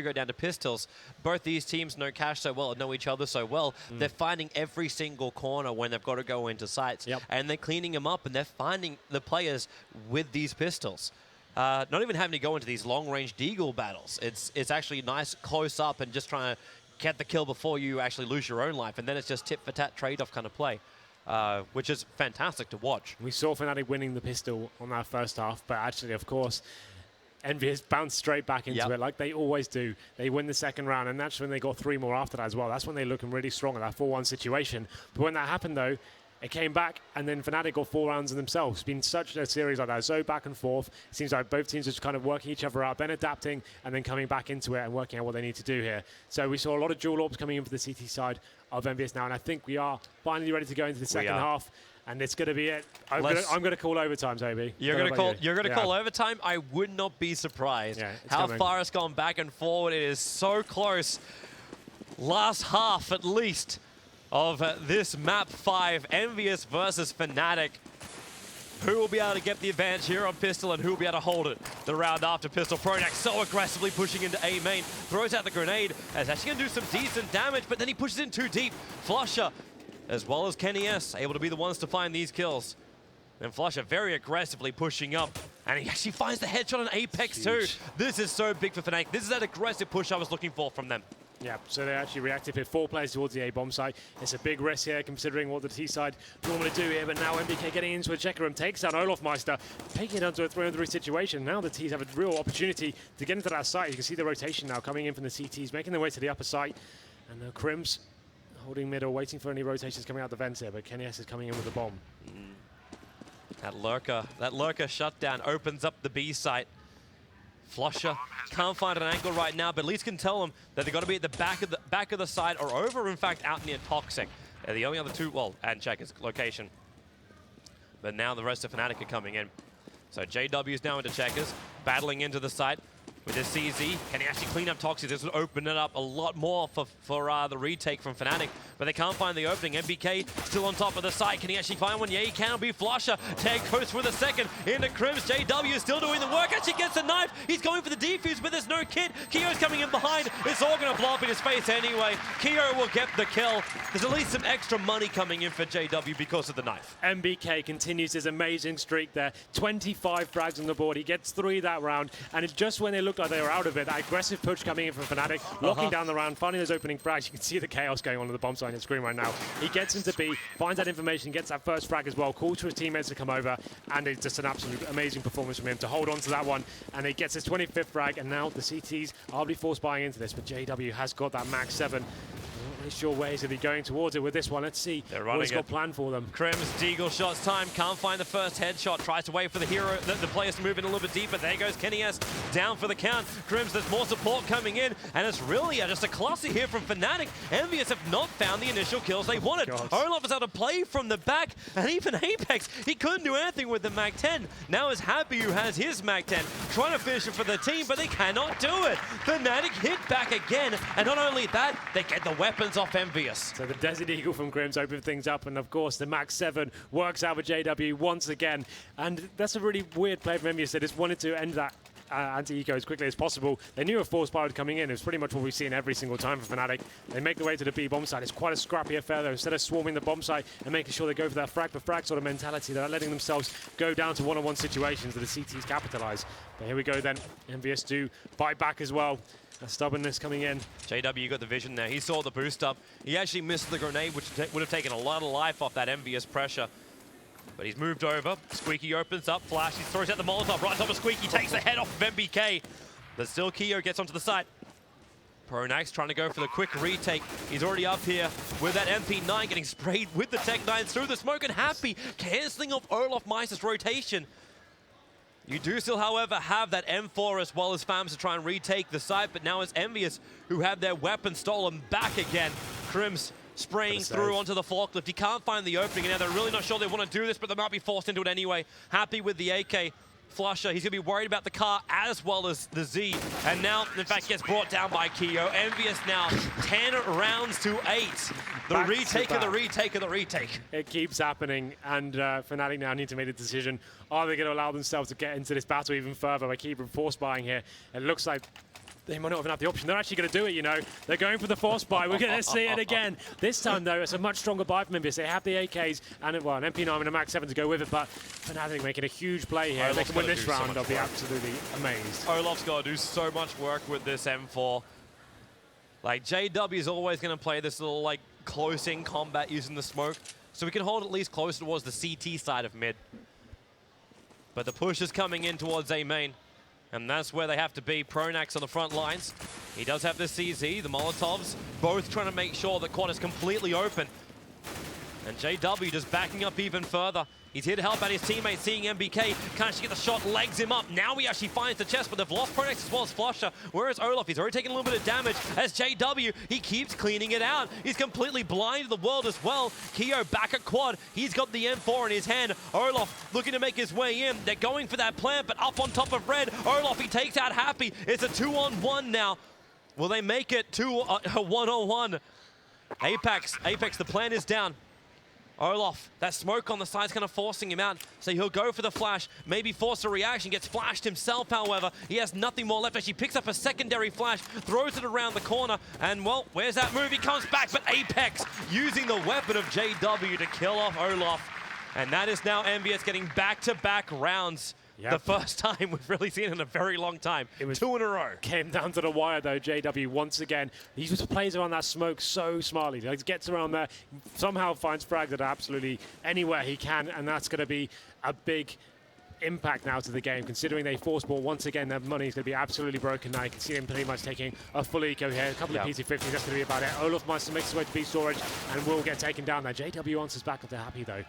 go down to pistols. Both these teams know Cash so well and know each other so well. They're finding every single corner when they've got to go into sites. And they're cleaning them up, and they're finding the players with these pistols. Not even having to go into these long-range deagle battles. It's actually nice close up and just trying to get the kill before you actually lose your own life. And then it's just tit-for-tat trade-off kind of play, which is fantastic to watch. We saw Fnatic winning the pistol on that first half, but actually, of course, Envious bounced straight back into it like they always do. They win the second round, and that's when they got 3 more after that as well. That's when they're looking really strong in that 4-1 situation. But when that happened, though, it came back, and then Fnatic got 4 rounds in themselves. It's been such a series like that, so back and forth. It seems like both teams are just kind of working each other out, then adapting, and then coming back into it and working out what they need to do here. So we saw a lot of dual orbs coming in for the CT side of Envious now, and I think we are finally ready to go into the second half. And it's going to be it. I'm going to call overtime, Toby. You're going to call overtime. I would not be surprised. How far it's gone back and forward. It is so close. Last half, at least, of this map 5, Envious versus Fnatic. Who will be able to get the advantage here on Pistol, and who will be able to hold it the round after Pistol? Pronax so aggressively pushing into A main, throws out the grenade, and is actually going to do some decent damage, but then he pushes in too deep. Flusher, as well as Kenny S, able to be the ones to find these kills. And Flusher very aggressively pushing up, and he actually finds the headshot on Apex too. This is so big for Fnatic. This is that aggressive push I was looking for from them. Yeah, so they actually reacted with 4 players towards the A-bomb side. It's a big risk here, considering what the T side normally do here, but now MBK getting into a checker room, takes down Olofmeister, taking it onto a 3-on-3 situation. Now the T's have a real opportunity to get into that site. You can see the rotation now coming in from the CTs, making their way to the upper site. And Crims holding middle, waiting for any rotations coming out the vent here, but Kenny S is coming in with the bomb. That lurker shutdown opens up the B site. Flusher can't find an angle right now, but at least can tell them that they've got to be at the back of the side, or over, in fact, out near Toxic. They're the only other 2, well, and Checkers location. But now the rest of Fnatic are coming in. So JW is now into Checkers, battling into the site with his CZ. Can he actually clean up Toxic? This would open it up a lot more for the retake from Fnatic, but they can't find the opening. MBK still on top of the site. Can he actually find one? Yeah, he can. Be Flusher. Tag coast for the second into Crims. JW still doing the work. Actually gets the knife. He's going for the defuse, but there's no kit. Kio's coming in behind. It's all going to blow up in his face anyway. Kio will get the kill. There's at least some extra money coming in for JW because of the knife. MBK continues his amazing streak there. 25 frags on the board. He gets 3 that round, and it's just when they looked like they were out of it, that aggressive push coming in from Fnatic, locking down the round, finding those opening frags. You can see the chaos going on the bomb side on the screen right now. He gets into B, finds that information, gets that first frag as well, calls for his teammates to come over, and it's just an absolute amazing performance from him to hold on to that one. And he gets his 25th frag, and now the CTs are be forced buying into this, but JW has got that max 7. Not really sure where he's going to be going towards it with this one. Let's see what he's got planned for them. Crims, deagle shots time, can't find the first headshot, tries to wait for the hero, the players to move in a little bit deeper. There goes Kenny S, down for the count. Crims, there's more support coming in, and it's really just a cluster here from Fnatic. Envious have not found the initial kills they wanted. Olaf is able to play from the back, and even Apex, he couldn't do anything with the Mag 10. Now is Happy, who has his Mag 10, trying to finish it for the team, but they cannot do it. Fnatic hit back again, and not only that, they get the weapons off Envious. So the Desert Eagle from Crims opened things up, and of course the Max 7 works out with JW once again. And that's a really weird play from Envious. They just wanted to end that anti-eco as quickly as possible. They knew a force pilot coming in. It was pretty much what we've seen every single time for Fnatic. They make their way to the B bomb site. It's quite a scrappy affair though. Instead of swarming the bomb site and making sure they go for that frag for frag sort of mentality, they're letting themselves go down to one-on-one situations that the CTs capitalize. But here we go then. Envious do fight back as well. A stubbornness coming in. JW got the vision there. He saw the boost up. He actually missed the grenade, which would have taken a lot of life off that Envious pressure. But he's moved over. Squeaky opens up. Flash. He throws out the Molotov right on top of Squeaky. Takes the head off of MBK. But still Kio gets onto the site. Pronax trying to go for the quick retake. He's already up here with that MP9 getting sprayed with the Tech 9 through the smoke, and Happy cancelling off Olofmeister's rotation. You do still, however, have that M4 as well as FAMs to try and retake the site, but now it's Envious who have their weapon stolen back again. Crims spraying through onto the forklift. He can't find the opening, and now they're really not sure they want to do this, but they might be forced into it anyway. Happy with the AK. Flusher, he's going to be worried about the car as well as the Z. And now, in fact, gets brought down by Keo. Envious now 10 rounds to 8. The retake of the retake of the retake. It keeps happening, and Fnatic now need to make a decision. Are they going to allow themselves to get into this battle even further by keeping force buying here? It looks like they might not even have the option. They're actually going to do it, you know. They're going for the force buy. We're going to see it again. This time, though, it's a much stronger buy from Envious. They have the AKs and, well, an MP9 and a Max 7 to go with it, but Fnatic making a huge play here. If they can win this round, I'll be absolutely amazed. Olaf's got to do so much work with this M4. Like, JW is always going to play this little, like, close-in combat using the smoke, so we can hold at least closer towards the CT side of mid. But the push is coming in towards A main. And that's where they have to be. Pronax on the front lines. He does have the CZ, the Molotovs, both trying to make sure the quad is completely open. And JW just backing up even further. He's here to help out his teammates, seeing MBK. Can't actually get the shot, legs him up. Now he actually finds the chest, but they've lost Pronax as well as Flusher. Whereas Olaf, he's already taken a little bit of damage. As JW, he keeps cleaning it out. He's completely blind to the world as well. Keo back at quad. He's got the M4 in his hand. Olaf looking to make his way in. They're going for that plant, but up on top of red. Olaf, he takes out Happy. It's a 2-on-1 now. Will they make it to a 1-on-1? Apex, the plan is down. Olaf, that smoke on the side's kind of forcing him out, so he'll go for the flash, maybe force a reaction, gets flashed himself, however. He has nothing more left as he picks up a secondary flash, throws it around the corner, and, well, where's that move? He comes back, but Apex using the weapon of JW to kill off Olaf. And that is now Envious getting back-to-back rounds. Yep. The first time we've really seen in a very long time. It was 2 in a row. Came down to the wire, though, JW, once again. He just plays around that smoke so smartly. He gets around there, somehow finds frags at absolutely anywhere he can, and that's going to be a big impact now to the game, considering they force ball once again. Their money is going to be absolutely broken now. You can see them pretty much taking a full eco here. A couple of PC-50s, that's going to be about it. Olaf must make his way to B storage and will get taken down there. JW answers back up to Happy, though.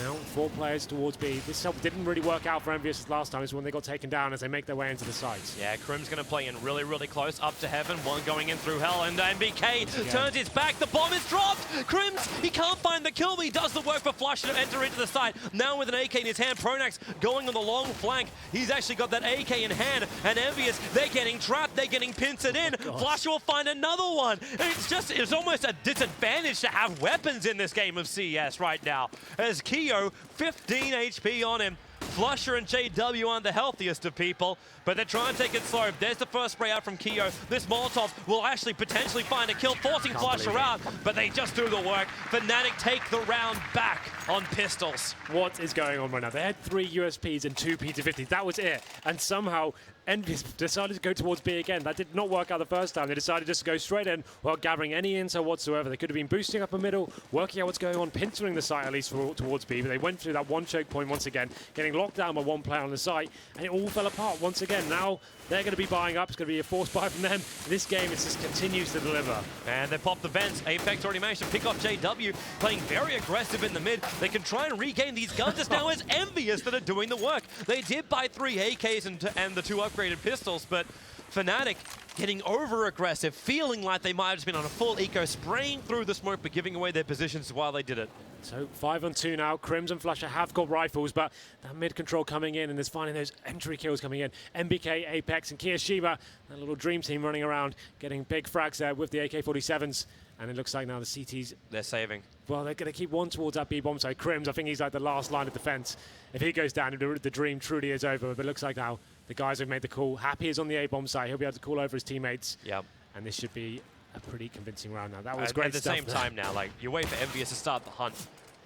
Now 4 players towards B. This didn't really work out for Envious last time. It's when they got taken down as they make their way into the sides. Yeah, Krim's going to play in really, really close up to heaven. One going in through hell, and MBK turns his back. The bomb is dropped. Krims, he can't find the kill, but he does the work for Flush to enter into the side. Now with an AK in his hand, Pronax going on the long flank. He's actually got that AK in hand, and Envious, they're getting trapped. They're getting pincered in. Flush will find another one. It's almost a disadvantage to have weapons in this game of CS right now. As Keo, 15 HP on him. Flusher and JW aren't the healthiest of people, but they're trying to take it slow. There's the first spray out from Keo. This Molotov will actually potentially find a kill, forcing Flusher out, but they just do the work. Fnatic take the round back on pistols. What is going on right now? They had 3 USPs and 2 P250s. That was it. And somehow Envious decided to go towards B again. That did not work out the first time. They decided just to go straight in without gathering any intel whatsoever. They could have been boosting up the middle, working out what's going on, pincering the site at least towards B, but they went through that one choke point once again, getting locked down by one player on the site, and it all fell apart once again. Now they're going to be buying up. It's going to be a forced buy from them. This game, it just continues to deliver. And they pop the vents. Apex already managed to pick off JW, playing very aggressive in the mid. They can try and regain these guns. It's now as Envious that are doing the work. They did buy 3 AKs and the 2 upgraded pistols, but Fnatic getting over-aggressive, feeling like they might have just been on a full eco, spraying through the smoke, but giving away their positions while they did it. So 5-on-2 now. Krims and Flusher have got rifles, but that mid control coming in, and there's finding those entry kills coming in. MBK, Apex, and Kiyoshiba, that little dream team running around, getting big frags there with the AK-47s. And it looks like now the CTs... They're saving. Well, they're going to keep one towards that B-bomb side. Krims, I think he's like the last line of defense. If he goes down, the dream truly is over. But it looks like now the guys have made the call. Happy is on the A-bomb side. He'll be able to call over his teammates. Yep. And this should be a pretty convincing round now. That was great stuff. At the same time now, like, you wait for Envious to start the hunt.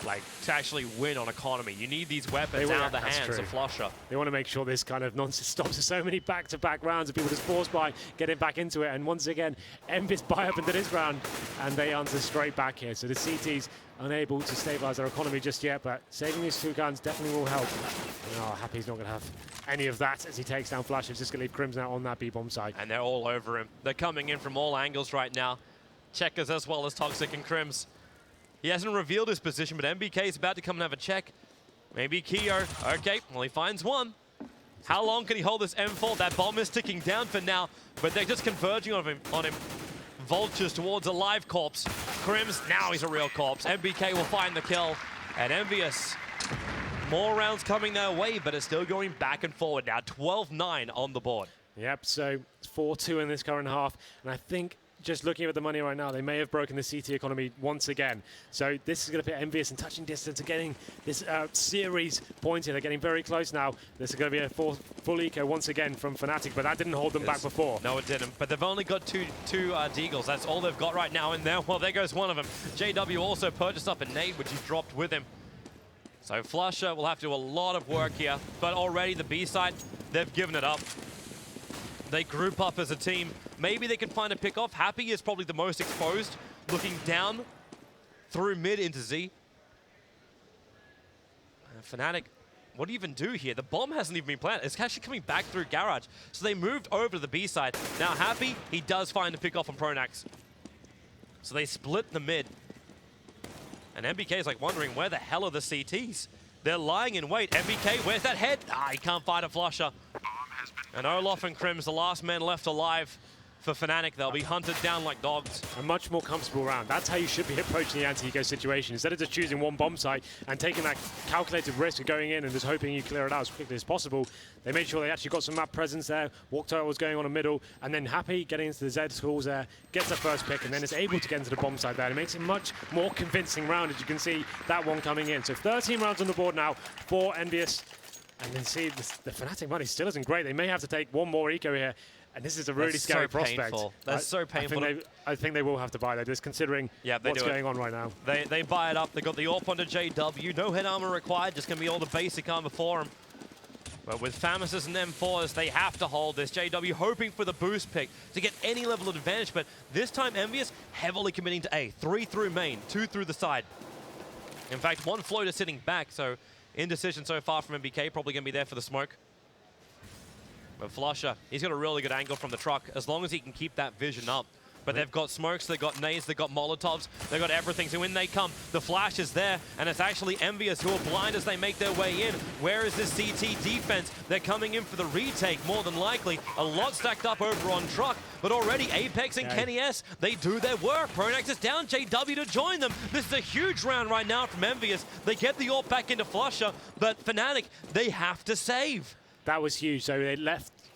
Like, to actually win on economy. You need these weapons out of the hands of Flusher. They want to make sure this kind of nonsense stops. There's so many back-to-back rounds of people just force by, getting back into it. And once again, Envious buy up into this round, and they answer straight back here. So the CT's unable to stabilize their economy just yet, but saving these 2 guns definitely will help. Oh, Happy's not going to have any of that as he takes down Flash. It's just going to leave Crimson out on that B-bomb side. And they're all over him. They're coming in from all angles right now. Checkers as well as Toxic and Crims. He hasn't revealed his position, but MBK is about to come and have a check. Maybe Keo. Okay, well, he finds one. How long can he hold this M4? That bomb is ticking down for now, but they're just converging on him. vultures towards a live corpse. Crims, now he's a real corpse. MBK will find the kill. And Envious, more rounds coming their way, but it's still going back and forward now. 12-9 on the board. Yep, so it's 4-2 in this current half. And I think just looking at the money right now, they may have broken the CT economy once again. So this is going to put Envious in touching distance and getting this series pointed. They're getting very close now. This is going to be a full eco once again from Fnatic, but that didn't hold them back before. No, it didn't. But they've only got two Deagles. That's all they've got right now. And there, well, there goes one of them. JW also purchased up a nade, which he's dropped with him. So Flusher will have to do a lot of work here. But already the B side, they've given it up. They group up as a team. Maybe they can find a pick-off. Happy is probably the most exposed, looking down through mid into Z. Fnatic, what do you even do here? The bomb hasn't even been planted. It's actually coming back through Garage. So they moved over to the B side. Now Happy, he does find a pick-off on Pronax. So they split the mid. And MBK is like wondering, where the hell are the CTs? They're lying in wait. MBK, where's that head? Ah, he can't find a Flusher. And Olaf and Crims, the last men left alive for Fnatic. They'll be hunted down like dogs. A much more comfortable round. That's how you should be approaching the anti-eco situation. Instead of just choosing one bomb site and taking that calculated risk of going in and just hoping you clear it out as quickly as possible, they made sure they actually got some map presence there, walked out what was going on in the middle, and then Happy getting into the Z schools there, gets the first pick, and then is able to get into the bomb site there. It makes it a much more convincing round, as you can see that one coming in. So 13 rounds on the board now for Envious. And then see, the Fnatic money still isn't great. They may have to take one more eco here. And this is a really scary prospect. Painful. That's so painful. I think they will have to buy that, just considering what's going on right now. They buy it up. They got the AWP onto JW. No head armor required. Just going to be all the basic armor for him. But with Famis's and M4s, they have to hold this. JW hoping for the boost pick to get any level of advantage. But this time, Envious heavily committing to A. 3 through main, 2 through the side. In fact, 1 floater sitting back. So indecision so far from MBK. Probably going to be there for the smoke. But Flusher, he's got a really good angle from the truck, as long as he can keep that vision up. But they've got smokes, they've got nades, they've got molotovs, they've got everything. So when they come, the flash is there, and it's actually Envious who are blind as they make their way in. Where is this CT defense? They're coming in for the retake, more than likely. A lot stacked up over on truck, but already Apex and Kenny S, they do their work. Pronax is down, JW to join them. This is a huge round right now from Envious. They get the AWP back into Flusher, but Fnatic, they have to save. That was huge. So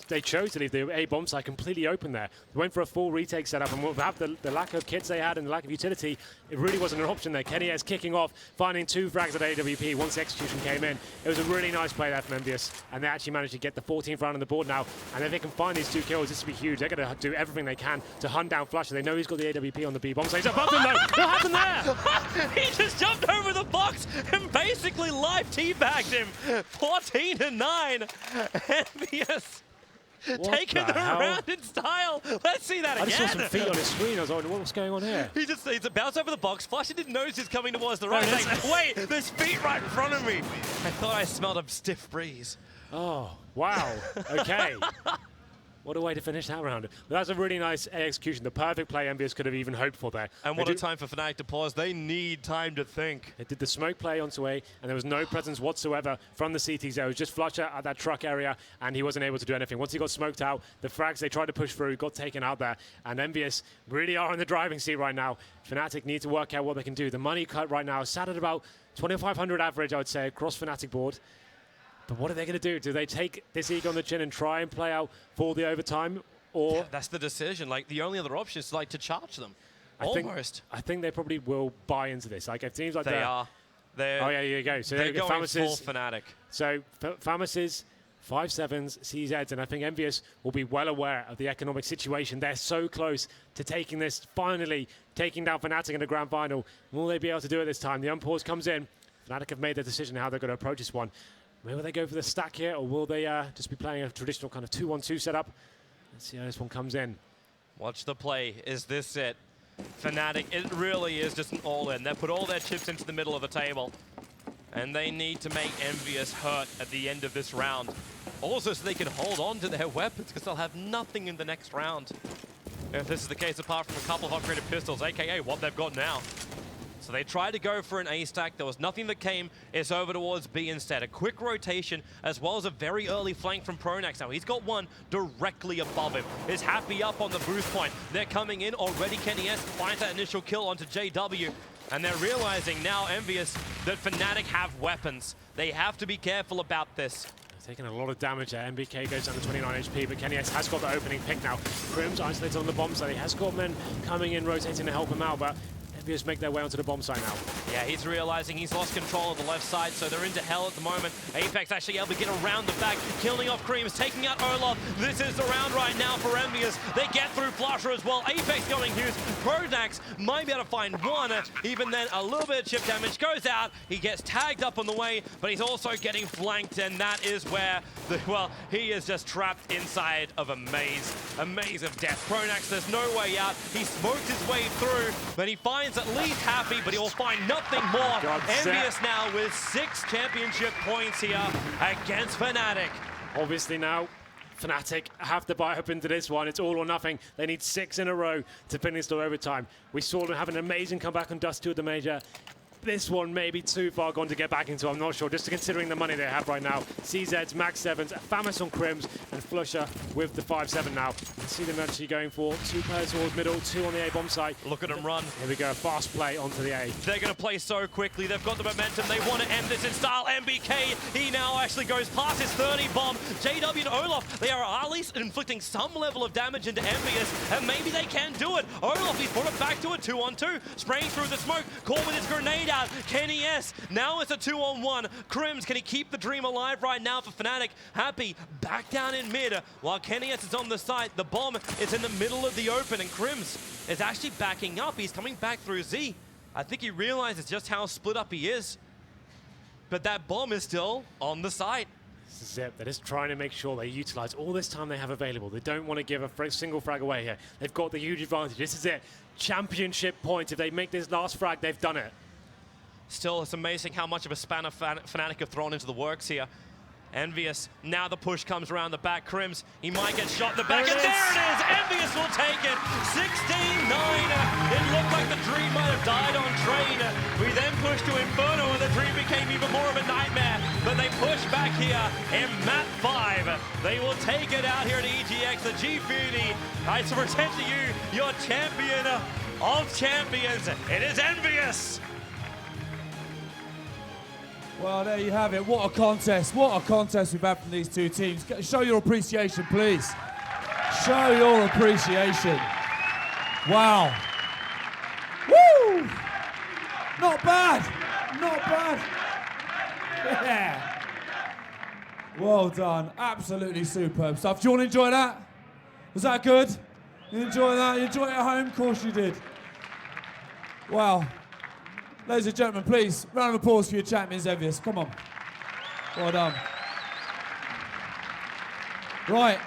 they chose to leave the A bomb site completely open there. They went for a full retake setup, and without the lack of kits they had and the lack of utility, it really wasn't an option there. Kenny S kicking off, finding 2 frags at AWP once the execution came in. It was a really nice play there from Envious, and they actually managed to get the 14th round on the board now. And if they can find these 2 kills, this will be huge. They're going to do everything they can to hunt down Flusher. They know he's got the AWP on the B bomb site. He's above him though. What happened there? He just jumped over the box and basically live teabagged him. 14-9. Envious. Taking the round in style. Let's see that again. I just saw some feet on his screen. I was wondering what's going on here. He just needs to bounce over the box. Flusher didn't notice he's coming towards the right. Like, wait, there's feet right in front of me. I thought I smelled a stiff breeze. Oh, wow. Okay. What a way to finish that round. But that's a really nice execution. The perfect play Envious could have even hoped for there. And what a time for Fnatic to pause. They need time to think. They did the smoke play onto A, and there was no presence whatsoever from the CTs there. It was just Flusher at that truck area, and he wasn't able to do anything. Once he got smoked out, the frags they tried to push through got taken out there. And Envious really are in the driving seat right now. Fnatic need to work out what they can do. The money cut right now is sat at about 2,500 average, I would say, across Fnatic board. But what are they going to do? Do they take this ego on the chin and try and play out for the overtime? Or that's the decision. Like, the only other option is like to charge them. I think they probably will buy into this. Like, it seems like they are. Oh, yeah, here you go. So they're going full Fnatic. So Famis's 5-7s, CZs, and I think Envious will be well aware of the economic situation. They're so close to taking this, finally taking down Fnatic in the grand final. Will they be able to do it this time? The unpause comes in. Fnatic have made their decision how they're going to approach this one. Maybe they go for the stack here, or will they just be playing a traditional kind of 2-1-2 setup? Let's see how this one comes in. Watch the play. Is this it? Fnatic, it really is just an all-in. They put all their chips into the middle of the table, and they need to make Envious hurt at the end of this round. Also, so they can hold on to their weapons, because they'll have nothing in the next round. If this is the case, apart from a couple of upgraded pistols, aka what they've got now. So they tried to go for an A stack. There was nothing that came. It's over towards B instead. A quick rotation as well as a very early flank from Pronax. Now he's got one directly above him. Is Happy up on the boost point. They're coming in already. Kenny S finds that initial kill onto JW. And they're realizing now, Envious, that Fnatic have weapons. They have to be careful about this. Taking a lot of damage there. MBK goes down to 29 HP, but Kenny S has got the opening pick now. Crim's isolated on the bomb side. He has got men coming in, rotating to help him out, but Envious make their way onto the bomb site now. Yeah, he's realizing he's lost control of the left side, so they're into hell at the moment. Apex actually able to get around the back, killing off Creams, taking out Olaf. This is the round right now for Envious. They get through Flusher as well. Apex going huge. Pronax might be able to find one. Even then, a little bit of chip damage goes out. He gets tagged up on the way, but he's also getting flanked, and that is where, he is just trapped inside of a maze of death. Pronax, there's no way out. He smokes his way through, but he finds at least Happy, but he will find nothing more. Envious now with 6 championship points here against Fnatic. Obviously now, Fnatic have to buy up into this one. It's all or nothing. They need 6 in a row to finish the overtime. We saw them have an amazing comeback on Dust 2 at the Major. This one may be too far gone to get back into, I'm not sure, just considering the money they have right now. CZs, Max 7s, Famis on Crims, and Flusher with the 5-7 now. You see them actually going for 2 players towards middle, 2 on the A bomb site. Look at them run. Here we go, fast play onto the A. They're going to play so quickly. They've got the momentum. They want to end this in style. MBK, he now actually goes past his 30 bomb. JW and Olaf, they are at least inflicting some level of damage into Envious, and maybe they can do it. Olaf, he's brought it back to a 2-on-2, spraying through the smoke. Call with his grenade out. Kenny S, now it's a 2-on-1. Crims, can he keep the dream alive right now for Fnatic? Happy, back down in mid, while Kenny S is on the site. The bomb is in the middle of the open, and Crims is actually backing up. He's coming back through Z. I think he realizes just how split up he is. But that bomb is still on the site. Zip, they're just trying to make sure they utilize all this time they have available. They don't want to give a single frag away here. They've got the huge advantage. This is it. Championship points. If they make this last frag, they've done it. Still, it's amazing how much of a spanner Fnatic have thrown into the works here. Envious, now the push comes around the back. Crims, he might get shot in the back, and there it is! Envious will take it! 16-9! It looked like the dream might have died on train. We then pushed to Inferno, and the dream became even more of a nightmare. But they push back here in map 5. They will take it out here at EGX, the Gfinity. I present to you your champion of champions. It is Envious! Well, there you have it. What a contest. What a contest we've had from these two teams. Show your appreciation, please. Show your appreciation. Wow. Woo! Not bad. Not bad. Yeah. Well done. Absolutely superb stuff. Do you want to enjoy that? Was that good? You enjoy that? You enjoy it at home? Of course you did. Wow. Ladies and gentlemen, please, round of applause for your champions, Envious. Come on. Well done. Right.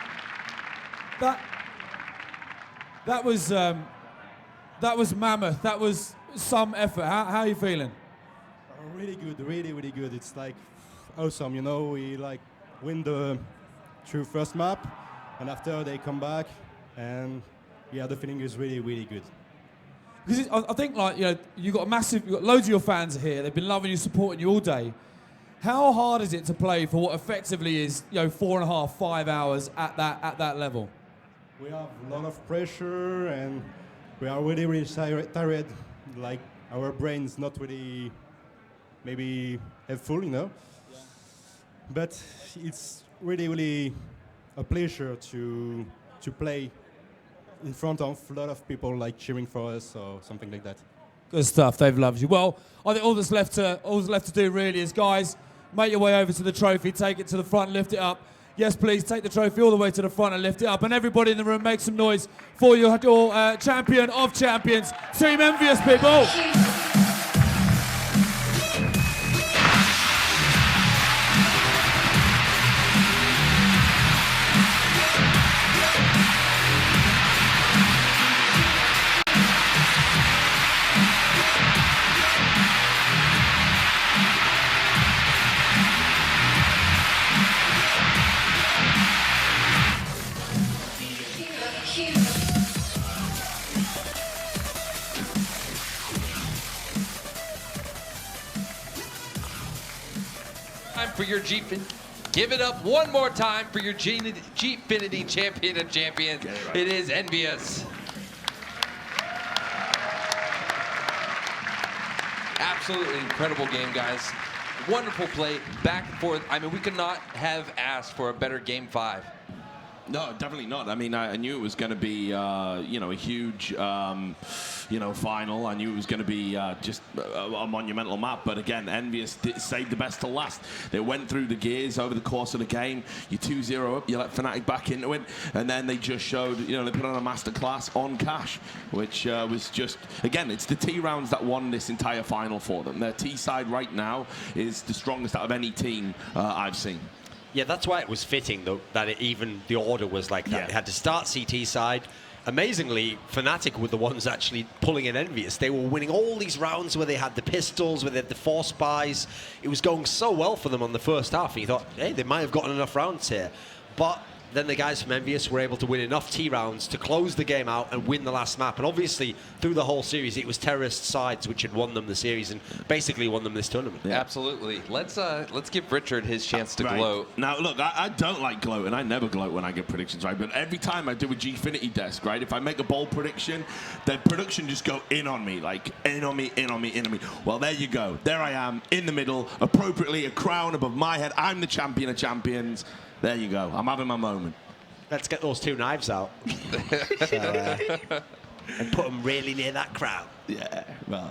That was mammoth. That was some effort. How are you feeling? Really good, really good. It's like awesome, you know. We like win the first map, and after they come back, and yeah, the feeling is really good. Because I think, like, you know, you've got loads of your fans here. They've been loving you, supporting you all day. How hard is it to play for what effectively is, 4.5, 5 hours at that level? We have a lot of pressure, and we are really tired. Like, our brain's not really maybe full, you know. Yeah. But it's really a pleasure to play in front of a lot of people like cheering for us or something like that. Good stuff. They've loved you. Well, I think all that's left to do really is, guys, make your way over to the trophy, take it to the front, lift it up. Yes, please, take the trophy all the way to the front and lift it up. And everybody in the room, make some noise for your champion of champions, Team Envious, people. Time for your Give it up one more time for your Gfinity champion of champions. It is Envious. Absolutely incredible game, guys. Wonderful play, back and forth. I mean, we could not have asked for a better Game 5. No, definitely not. I mean, I knew it was going to be, a huge, final. I knew it was going to be just a monumental map. But again, Envious saved the best to last. They went through the gears over the course of the game. You're 2-0 up. You let Fnatic back into it. And then they just showed, they put on a masterclass on Cash, which was just, again, it's the T rounds that won this entire final for them. Their T side right now is the strongest out of any team I've seen. Yeah, that's why it was fitting, though, that even the order was like that. Yeah. It had to start CT side. Amazingly, Fnatic were the ones actually pulling in Envious. They were winning all these rounds where they had the pistols, where they had the force buys. It was going so well for them on the first half. And you thought, hey, they might have gotten enough rounds here. But then the guys from Envious were able to win enough T rounds to close the game out and win the last map. And obviously, through the whole series, it was Terrorist sides which had won them the series and basically won them this tournament. Yeah. Absolutely. Let's give Richard his chance to gloat. Now, look, I don't like gloating. I never gloat when I get predictions right. But every time I do a Gfinity desk, right, if I make a bold prediction, the production just go in on me, like in on me, in on me, in on me. Well, there you go. There I am in the middle, appropriately a crown above my head. I'm the champion of champions. There you go. I'm having my moment. Let's get those two knives out. And put them really near that crown. Yeah, well,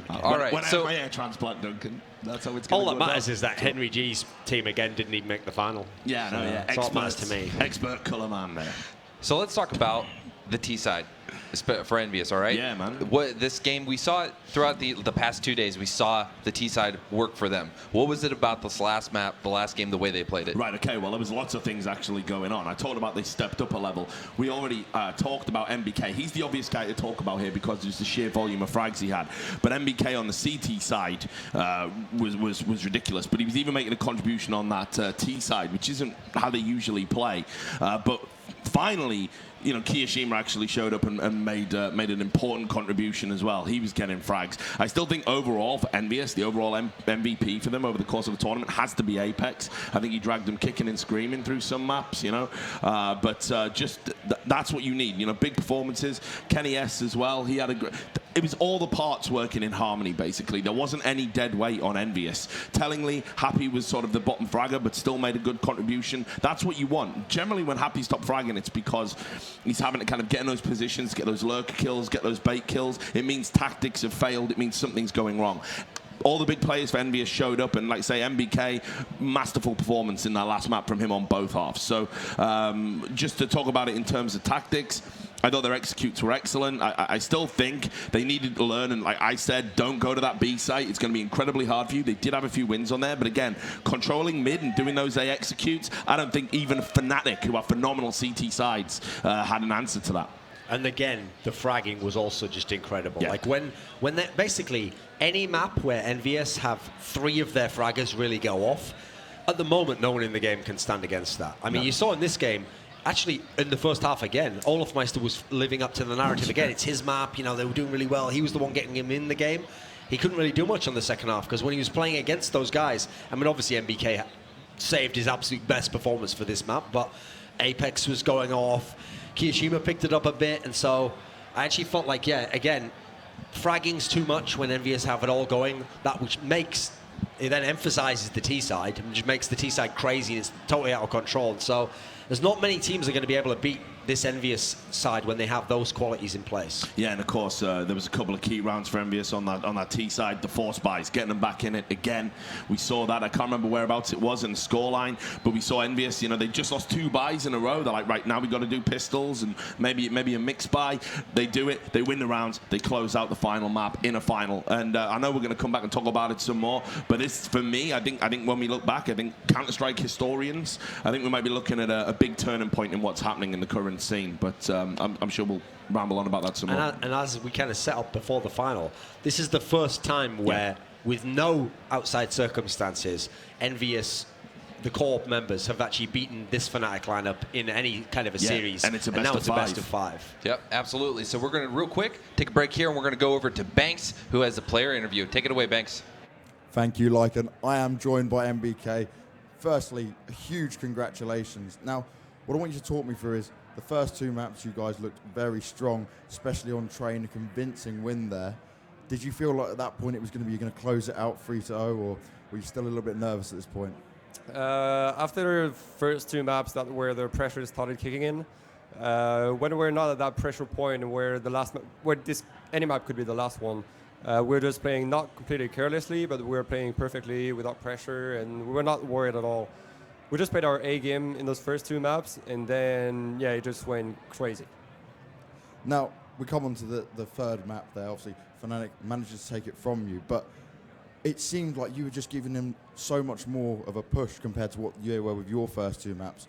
All right, when I so have my hair transplant, Duncan, that's how it's going all to that matters is that Henry G's team again didn't even make the final. Yeah, no, yeah. That's all that matters to me. Expert colour man there. So let's talk about the T side for Envious, all right? Yeah, man. This game, we saw it throughout the past 2 days. We saw the T side work for them. What was it about this last map, the last game, the way they played it? Right, okay, well, there was lots of things actually going on. I talked about they stepped up a level. We already talked about MBK. He's the obvious guy to talk about here because of just the sheer volume of frags he had. But MBK on the CT side was ridiculous. But he was even making a contribution on that T side, which isn't how they usually play. But finally, Kiyashima actually showed up and made an important contribution as well. He was getting frags. I still think overall for Envious, the overall MVP for them over the course of the tournament has to be Apex. I think he dragged them kicking and screaming through some maps, that's what you need. Big performances. Kenny S as well. He had it was all the parts working in harmony, basically. There wasn't any dead weight on Envious. Tellingly, Happy was sort of the bottom fragger, but still made a good contribution. That's what you want. Generally, when Happy stopped fragging, it's because he's having to kind of get in those positions, get those lurker kills, get those bait kills. It means tactics have failed. It means something's going wrong. All the big players for Envious showed up, and like say MBK, masterful performance in that last map from him on both halves. So just to talk about it in terms of tactics, I thought their executes were excellent. I still think they needed to learn, and like I said, don't go to that B site. It's going to be incredibly hard for you. They did have a few wins on there, but again, controlling mid and doing those A executes, I don't think even Fnatic, who are phenomenal CT sides, had an answer to that. And again, the fragging was also just incredible. Yeah. Like when they basically any map where Envious have 3 of their fraggers really go off, at the moment, no one in the game can stand against that. I mean, you saw in this game, actually, in the first half again, Olafmeister was living up to the narrative again. It's his map, they were doing really well. He was the one getting him in the game. He couldn't really do much on the second half because when he was playing against those guys, I mean, obviously MBK saved his absolute best performance for this map, but Apex was going off. Kiyashima picked it up a bit, and so I actually felt like, again, fragging's too much when Envious have it all going. It then emphasizes the T side and just makes the T side crazy and it's totally out of control. And so there's not many teams that are going to be able to beat this Envious side when they have those qualities in place. Yeah, and of course, there was a couple of key rounds for Envious on that T side. The force buys, getting them back in it again. We saw that. I can't remember whereabouts it was in the scoreline, but we saw Envious, they just lost 2 buys in a row. They're like, right, now we got to do pistols and maybe a mixed buy. They do it. They win the rounds. They close out the final map in a final. And I know we're going to come back and talk about it some more, but this, for me, I think when we look back, I think Counter-Strike historians, I think we might be looking at a big turning point in what's happening in the current scene, but I'm sure we'll ramble on about that some more. And as we kind of set up before the final, this is the first time where, with no outside circumstances, Envious, the core members, have actually beaten this Fnatic lineup in any kind of a series. And it's a best of 5. Yep, absolutely. So we're going to, real quick, take a break here, and we're going to go over to Banks, who has a player interview. Take it away, Banks. Thank you, Lycan. I am joined by MBK. Firstly, a huge congratulations. Now, what I want you to talk me through is the first 2 maps you guys looked very strong, especially on train, a convincing win there. Did you feel like at that point it was going to be, you're going to close it out 3-0, or were you still a little bit nervous at this point? After the first 2 maps where the pressure started kicking in, when we're not at that pressure point where any map could be the last one, we're just playing not completely carelessly, but we're playing perfectly without pressure, and we're not worried at all. We just played our A game in those first 2 maps, and then it just went crazy. Now we come on to the third map there. Obviously, Fnatic manages to take it from you, but it seemed like you were just giving them so much more of a push compared to what you were with your first 2 maps.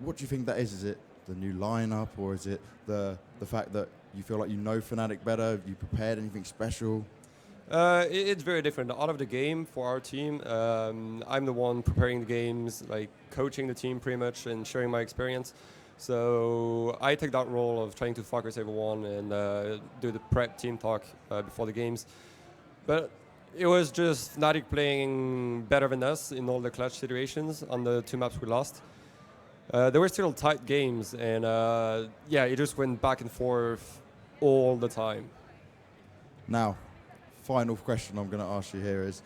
What do you think that is? Is it the new lineup, or is it the fact that you feel like you know Fnatic better? Have you prepared anything special? It's very different. Out of the game for our team, I'm the one preparing the games, like coaching the team pretty much and sharing my experience. So I take that role of trying to focus everyone and do the prep team talk before the games. But it was just Fnatic playing better than us in all the clutch situations on the 2 maps we lost. There were still tight games, and it just went back and forth all the time. Now, final question I'm going to ask you here is,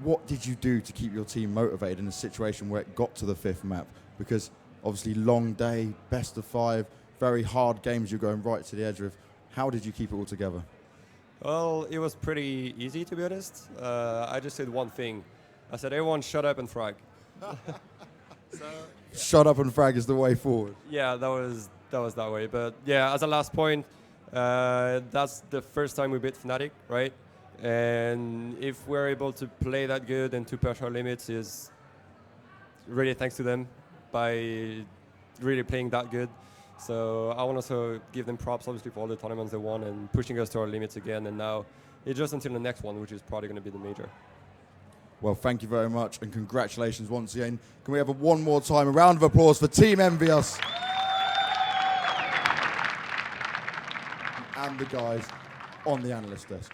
what did you do to keep your team motivated in a situation where it got to the 5th map? Because obviously long day, best of 5, very hard games you're going right to the edge with. How did you keep it all together? Well, it was pretty easy, to be honest. I just said one thing. I said, everyone shut up and frag. Shut up and frag is the way forward. Yeah, that was that way. But yeah, as a last point, that's the first time we beat Fnatic, right? And if we're able to play that good and to push our limits, is really thanks to them by really playing that good. So I want to also give them props, obviously, for all the tournaments they won and pushing us to our limits again. And now it's just until the next one, which is probably going to be the major. Well, thank you very much, and congratulations once again. Can we have one more time, a round of applause for Team Envious and the guys on the analyst desk.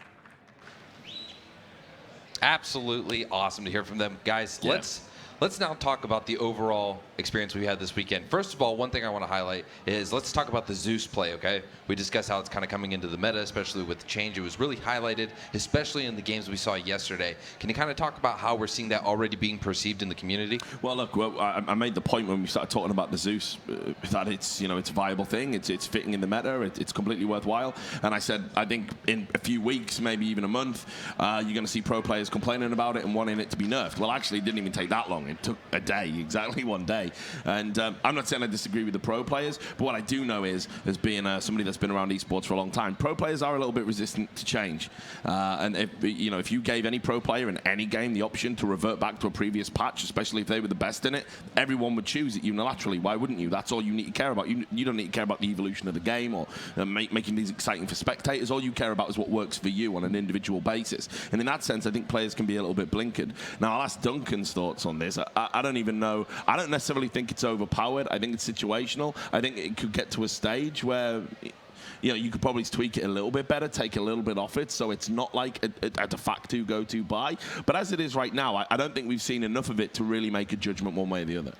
Absolutely awesome to hear from them. Guys, let's now talk about the overall experience we had this weekend. First of all, one thing I want to highlight is let's talk about the Zeus play, okay? We discussed how it's kind of coming into the meta, especially with the change. It was really highlighted, especially in the games we saw yesterday. Can you kind of talk about how we're seeing that already being perceived in the community? Well, look, I made the point when we started talking about the Zeus that it's a viable thing. It's fitting in the meta. It's completely worthwhile. And I said, I think in a few weeks, maybe even a month, you're going to see pro players complaining about it and wanting it to be nerfed. Well, actually, it didn't even take that long. It took a day, exactly 1 day. And I'm not saying I disagree with the pro players, but what I do know is, as being somebody that's been around esports for a long time, pro players are a little bit resistant to change. And if you gave any pro player in any game the option to revert back to a previous patch, especially if they were the best in it, everyone would choose it unilaterally. Why wouldn't you? That's all you need to care about. You don't need to care about the evolution of the game or making these exciting for spectators. All you care about is what works for you on an individual basis. And in that sense, I think players can be a little bit blinkered. Now, I'll ask Duncan's thoughts on this. I don't even know. I don't necessarily think it's overpowered. I think it's situational. I think it could get to a stage where you could probably tweak it a little bit better, take a little bit off it, so it's not like a de facto go-to buy. But as it is right now, I don't think we've seen enough of it to really make a judgment one way or the other.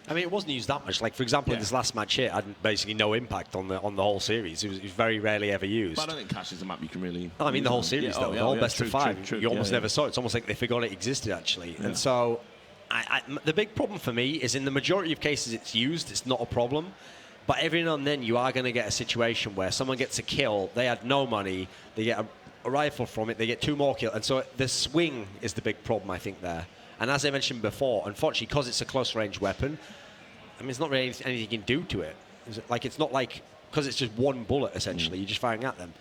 I mean, it wasn't used that much. Like, for example, in this last match here, it had basically no impact on the whole series. It was very rarely ever used. But I don't think Cash is a map you can really... I mean, the whole series, though. The whole best of 5. You almost never saw it. It's almost like they forgot it existed, actually. Yeah. And so... the big problem for me is in the majority of cases it's used, it's not a problem. But every now and then you are going to get a situation where someone gets a kill, they had no money, they get a rifle from it, they get 2 more kills. And so the swing is the big problem, I think, there. And as I mentioned before, unfortunately, because it's a close-range weapon, I mean, it's not really anything you can do to it. It's not like, because it's just one bullet, essentially, you're just firing at them.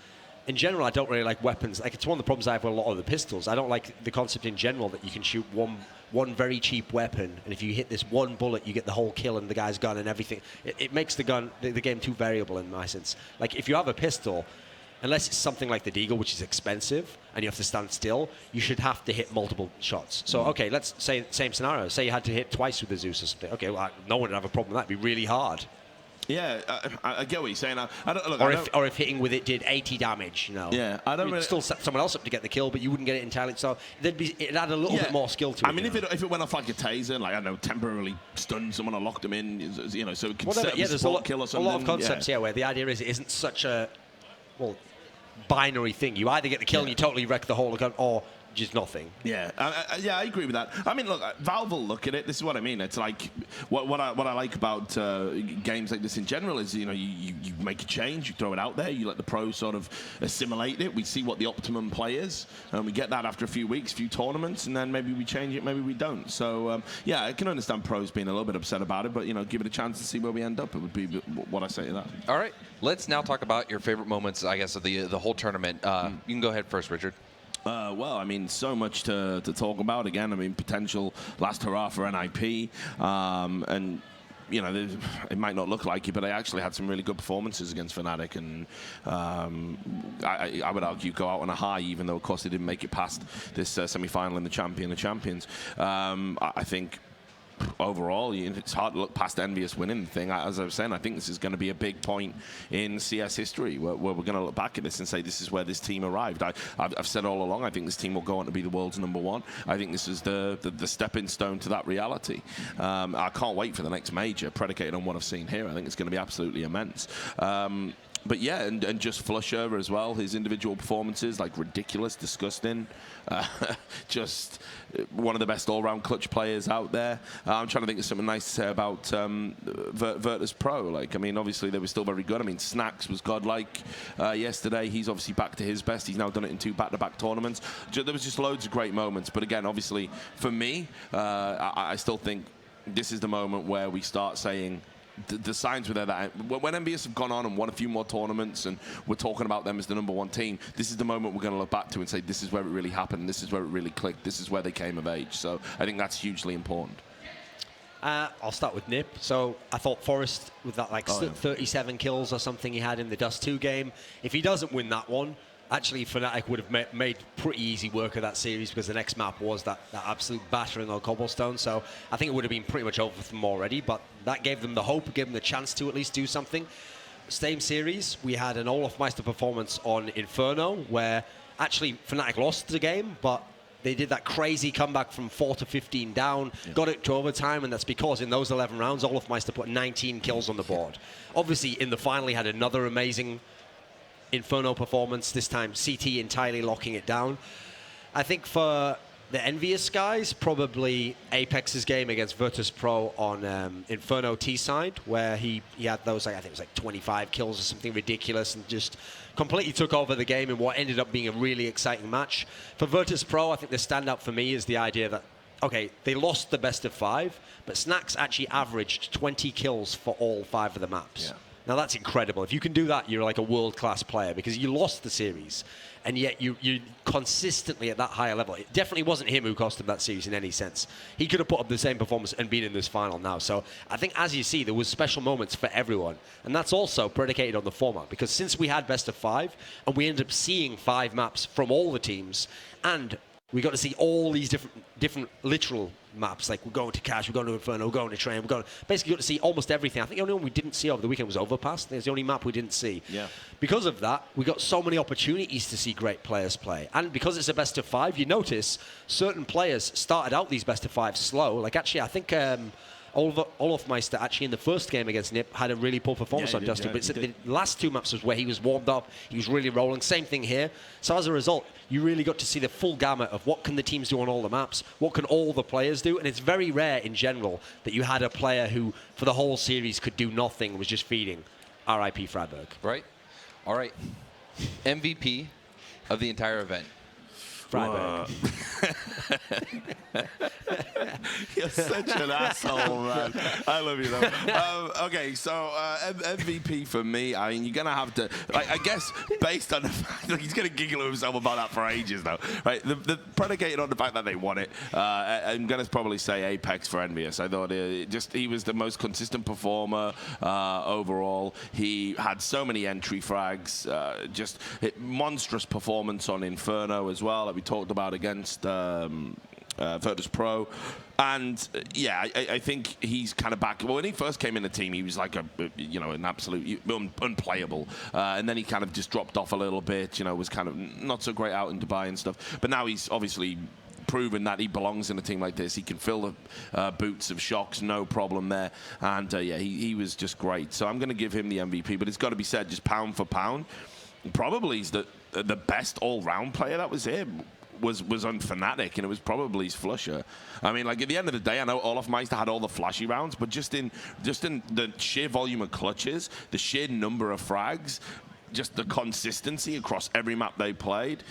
In general, I don't really like weapons. Like, it's one of the problems I have with a lot of the pistols. I don't like the concept in general that you can shoot one very cheap weapon, and if you hit this one bullet, you get the whole kill and the guy's gun and everything. It makes the game too variable in my sense. Like, if you have a pistol, unless it's something like the Deagle, which is expensive, and you have to stand still, you should have to hit multiple shots. So, okay, let's say same scenario. Say you had to hit twice with the Zeus or something. Okay, well, no one would have a problem with that. It'd be really hard. Yeah, I get what you're saying. I don't, look, or if hitting with it did 80 damage, you know. Yeah, I don't You'd really... still set someone else up to get the kill, but you wouldn't get it entirely. So it'd add a little bit more skill to it. I mean, if it went off like a taser, like, I don't know, temporarily stunned someone or locked them in, you know, so it could set up a spot kill or something. A lot of concepts, where the idea is it isn't such a, binary thing. You either get the kill and you totally wreck the whole gun, or just nothing. Yeah, I agree with that. I mean, look, Valve will look at it. This is what I mean. It's like what I like about games like this in general is, you know, you make a change, you throw it out there, you let the pros sort of assimilate it. We see what the optimum play is, and we get that after a few weeks, few tournaments, and then maybe we change it, maybe we don't. So yeah, I can understand pros being a little bit upset about it, but you know, give it a chance to see where we end up. It would be what I say to that. All right, let's now talk about your favorite moments, I guess, of the whole tournament. You can go ahead first, Richard. Well, I mean, so much to talk about. Again, I mean, potential last hurrah for NIP. And, you know, it might not look like it, but they actually had some really good performances against Fnatic. And I would argue go out on a high, even though, of course, they didn't make it past this semi-final in the Champion of Champions. I think... overall, it's hard to look past Envious winning the thing. As I was saying, I think this is going to be a big point in CS history where we're going to look back at this and say this is where this team arrived. I've said all along, I think this team will go on to be the world's #1. I think this is the stepping stone to that reality. I can't wait for the next major, predicated on what I've seen here. I think it's going to be absolutely immense. But yeah, and just Flusher as well, his individual performances, like ridiculous, disgusting. Just one of the best all-round clutch players out there. I'm trying to think of something nice to say about Virtus Pro. Like, I mean, obviously they were still very good. I mean, Snacks was godlike yesterday. He's obviously back to his best. He's now done it in 2 back-to-back tournaments. There was just loads of great moments. But again, obviously, for me, I still think this is the moment where we start saying, the signs were there that when MBS have gone on and won a few more tournaments and we're talking about them as the #1 team, this is the moment we're going to look back to and say this is where it really happened, this is where it really clicked, this is where they came of age. So I think that's hugely important. I'll start with Nip. So I thought Forrest, with that 37 kills or something he had in the Dust 2 game, if he doesn't win that one, actually Fnatic would have made pretty easy work of that series, because the next map was that absolute battering on Cobblestone. So I think it would have been pretty much over for them already, but that gave them the hope, gave them the chance to at least do something. Same series, we had an Olaf Meister performance on Inferno, where actually Fnatic lost the game, but they did that crazy comeback from 4 to 15 down, got it to overtime, and that's because in those 11 rounds, Olaf Meister put 19 kills on the board. Obviously, in the final, he had another amazing Inferno performance, this time CT entirely locking it down. I think for the Envious guys, probably Apex's game against Virtus Pro on Inferno T side, where he had those, I think it was 25 kills or something ridiculous, and just completely took over the game in what ended up being a really exciting match. For Virtus Pro, I think the standout for me is the idea that, okay, they lost the best of 5, but Snacks actually averaged 20 kills for all 5 of the maps. Yeah. Now, that's incredible. If you can do that, you're like a world-class player, because you lost the series, and yet you're consistently at that higher level. It definitely wasn't him who cost him that series in any sense. He could have put up the same performance and been in this final now. So I think, as you see, there was special moments for everyone. And that's also predicated on the format, because since we had best of 5, and we ended up seeing 5 maps from all the teams, and we got to see all these different literal maps, like we're going to Cash, we're going to Inferno, we're going to Train, basically got to see almost everything. I think the only one we didn't see over the weekend was Overpass. I think it's the only map we didn't see. Yeah. Because of that, we got so many opportunities to see great players play. And because it's a best of 5, you notice certain players started out these best of 5 slow. Like, actually, I think Olaf Meister, actually, in the first game against Nip, had a really poor performance on Dustin. But the last 2 maps was where he was warmed up, he was really rolling. Same thing here. So as a result, you really got to see the full gamut of what can the teams do on all the maps, what can all the players do. And it's very rare in general that you had a player who, for the whole series, could do nothing, was just feeding. R.I.P. Freiburg. Right. All right. MVP of the entire event. Freiburg. You're such an asshole, man. I love you, though. Okay, so MVP for me, I mean, you're going to have to, I guess, based on the fact that he's going to giggle at himself about that for ages, though. Right? The predicated on the fact that they won it, I'm going to probably say Apex for Envious. I thought he was the most consistent performer overall. He had so many entry frags, just monstrous performance on Inferno as well, that we talked about against Virtus Pro. And yeah, I think he's kind of back. Well, when he first came in the team, he was like an absolute unplayable. And then he kind of just dropped off a little bit. Was kind of not so great out in Dubai and stuff. But now he's obviously proven that he belongs in a team like this. He can fill the boots of Shocks, no problem there. And yeah, he was just great. So I'm going to give him the MVP. But it's got to be said, just pound for pound, probably he's the best all-round player that was here. Was on Fnatic, and it was probably his Flusher. I mean, like, at the end of the day, I know Olaf Meister had all the flashy rounds, but just in the sheer volume of clutches, the sheer number of frags, just the consistency across every map they played,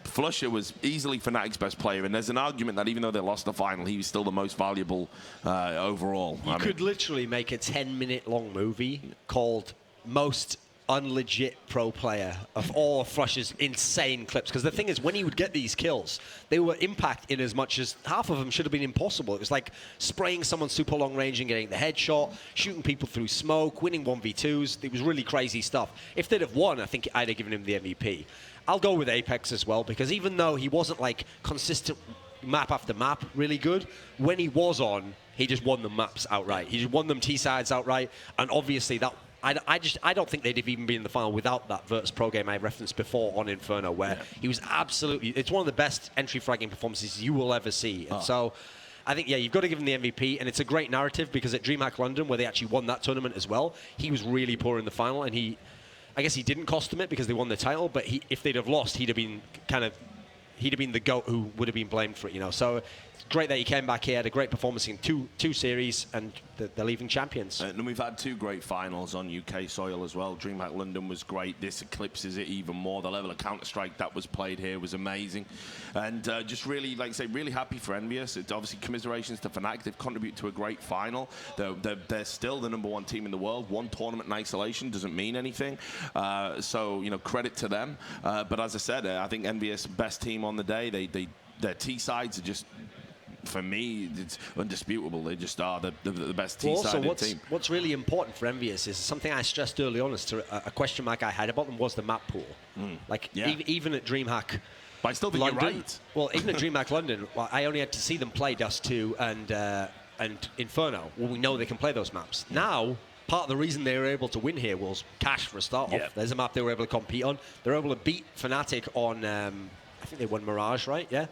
Flusher was easily Fnatic's best player, and there's an argument that even though they lost the final, he was still the most valuable overall. You could literally make a 10-minute long movie called Most Unlegit Pro Player of all Flusher's insane clips. Because the thing is, when he would get these kills, they were impact in as much as half of them should have been impossible. It was like spraying someone super long range and getting the headshot, shooting people through smoke, winning 1v2s. It was really crazy stuff. If they'd have won, I think I'd have given him the MVP. I'll go with Apex as well, because even though he wasn't like consistent map after map really good, when he was on, he just won the maps outright. He just won them T-sides outright, and obviously that I don't think they'd have even been in the final without that Virtus Pro game I referenced before on Inferno, where he was absolutely, it's one of the best entry fragging performances you will ever see. And so I think, yeah, you've got to give him the MVP, and it's a great narrative, because at DreamHack London, where they actually won that tournament as well, he was really poor in the final, and I guess he didn't cost them it because they won the title, but if they'd have lost, he'd have been the GOAT who would have been blamed for it, So it's great that he came back here, had a great performance in two series, and they're leaving champions. And we've had 2 great finals on UK soil as well. DreamHack London was great. This eclipses it even more. The level of Counter-Strike that was played here was amazing. And just really, like I say, really happy for Envious. It's obviously commiserations to Fnatic. They've contributed to a great final. They're still the #1 team in the world. One tournament in isolation doesn't mean anything. So, credit to them. But as I said, I think Envious, best team on the day. Their T-sides are just, for me, it's undisputable. They just are the best T-sided team. What's really important for Envious is something I stressed early on as to a question mark I had about them was the map pool. Even at DreamHack, but I still think London, you're right. Well, even at DreamHack London, I only had to see them play Dust 2 and Inferno. Well, we know they can play those maps. Now, part of the reason they were able to win here was cash for a start off. There's a map they were able to compete on. They were able to beat Fnatic on, I think they won Mirage, right? Yeah.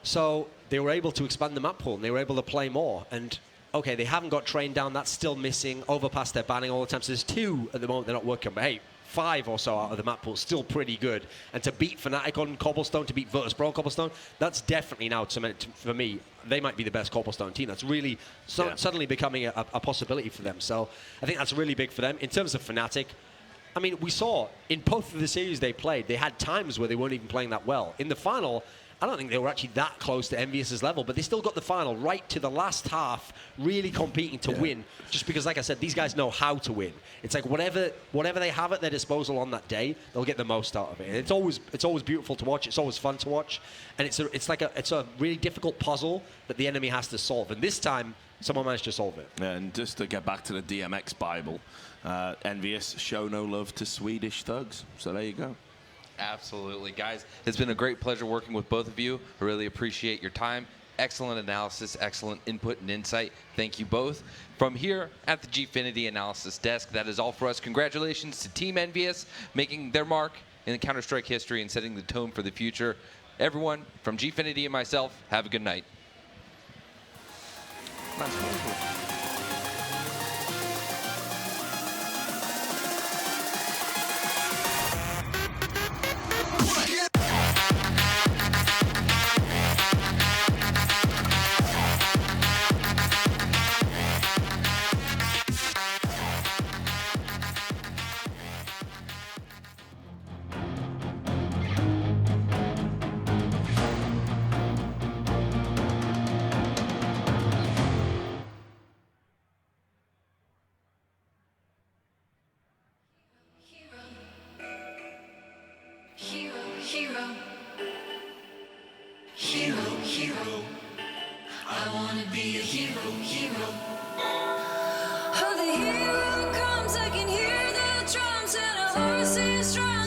So they were able to expand the map pool, and they were able to play more. And, okay, they haven't got trained down. That's still missing. Overpass, they're banning all the time. So there's 2 at the moment they're not working. But, hey, 5 or so out of the map pool, still pretty good. And to beat Fnatic on Cobblestone, to beat Virtus Pro on Cobblestone, that's definitely now, for me, they might be the best Cobblestone team. That's really suddenly becoming a possibility for them. So I think that's really big for them. In terms of Fnatic, I mean, we saw in both of the series they played, they had times where they weren't even playing that well. In the final, I don't think they were actually that close to Envious's level, but they still got the final right to the last half, really competing to win. Just because, like I said, these guys know how to win. It's like whatever they have at their disposal on that day, they'll get the most out of it. And it's always beautiful to watch. It's always fun to watch, and it's a really difficult puzzle that the enemy has to solve. And this time, someone managed to solve it. And just to get back to the DMX Bible, Envious, show no love to Swedish thugs. So there you go. Absolutely, guys. It's been a great pleasure working with both of you. I really appreciate your time. Excellent analysis, excellent input and insight. Thank you both. From here at the Gfinity Analysis Desk, that is all for us. Congratulations to Team Envious, making their mark in the Counter-Strike history and setting the tone for the future. Everyone, from Gfinity and myself, have a good night. Hero. I wanna be a hero. Oh, the hero comes, I can hear the drums and a horse is drum.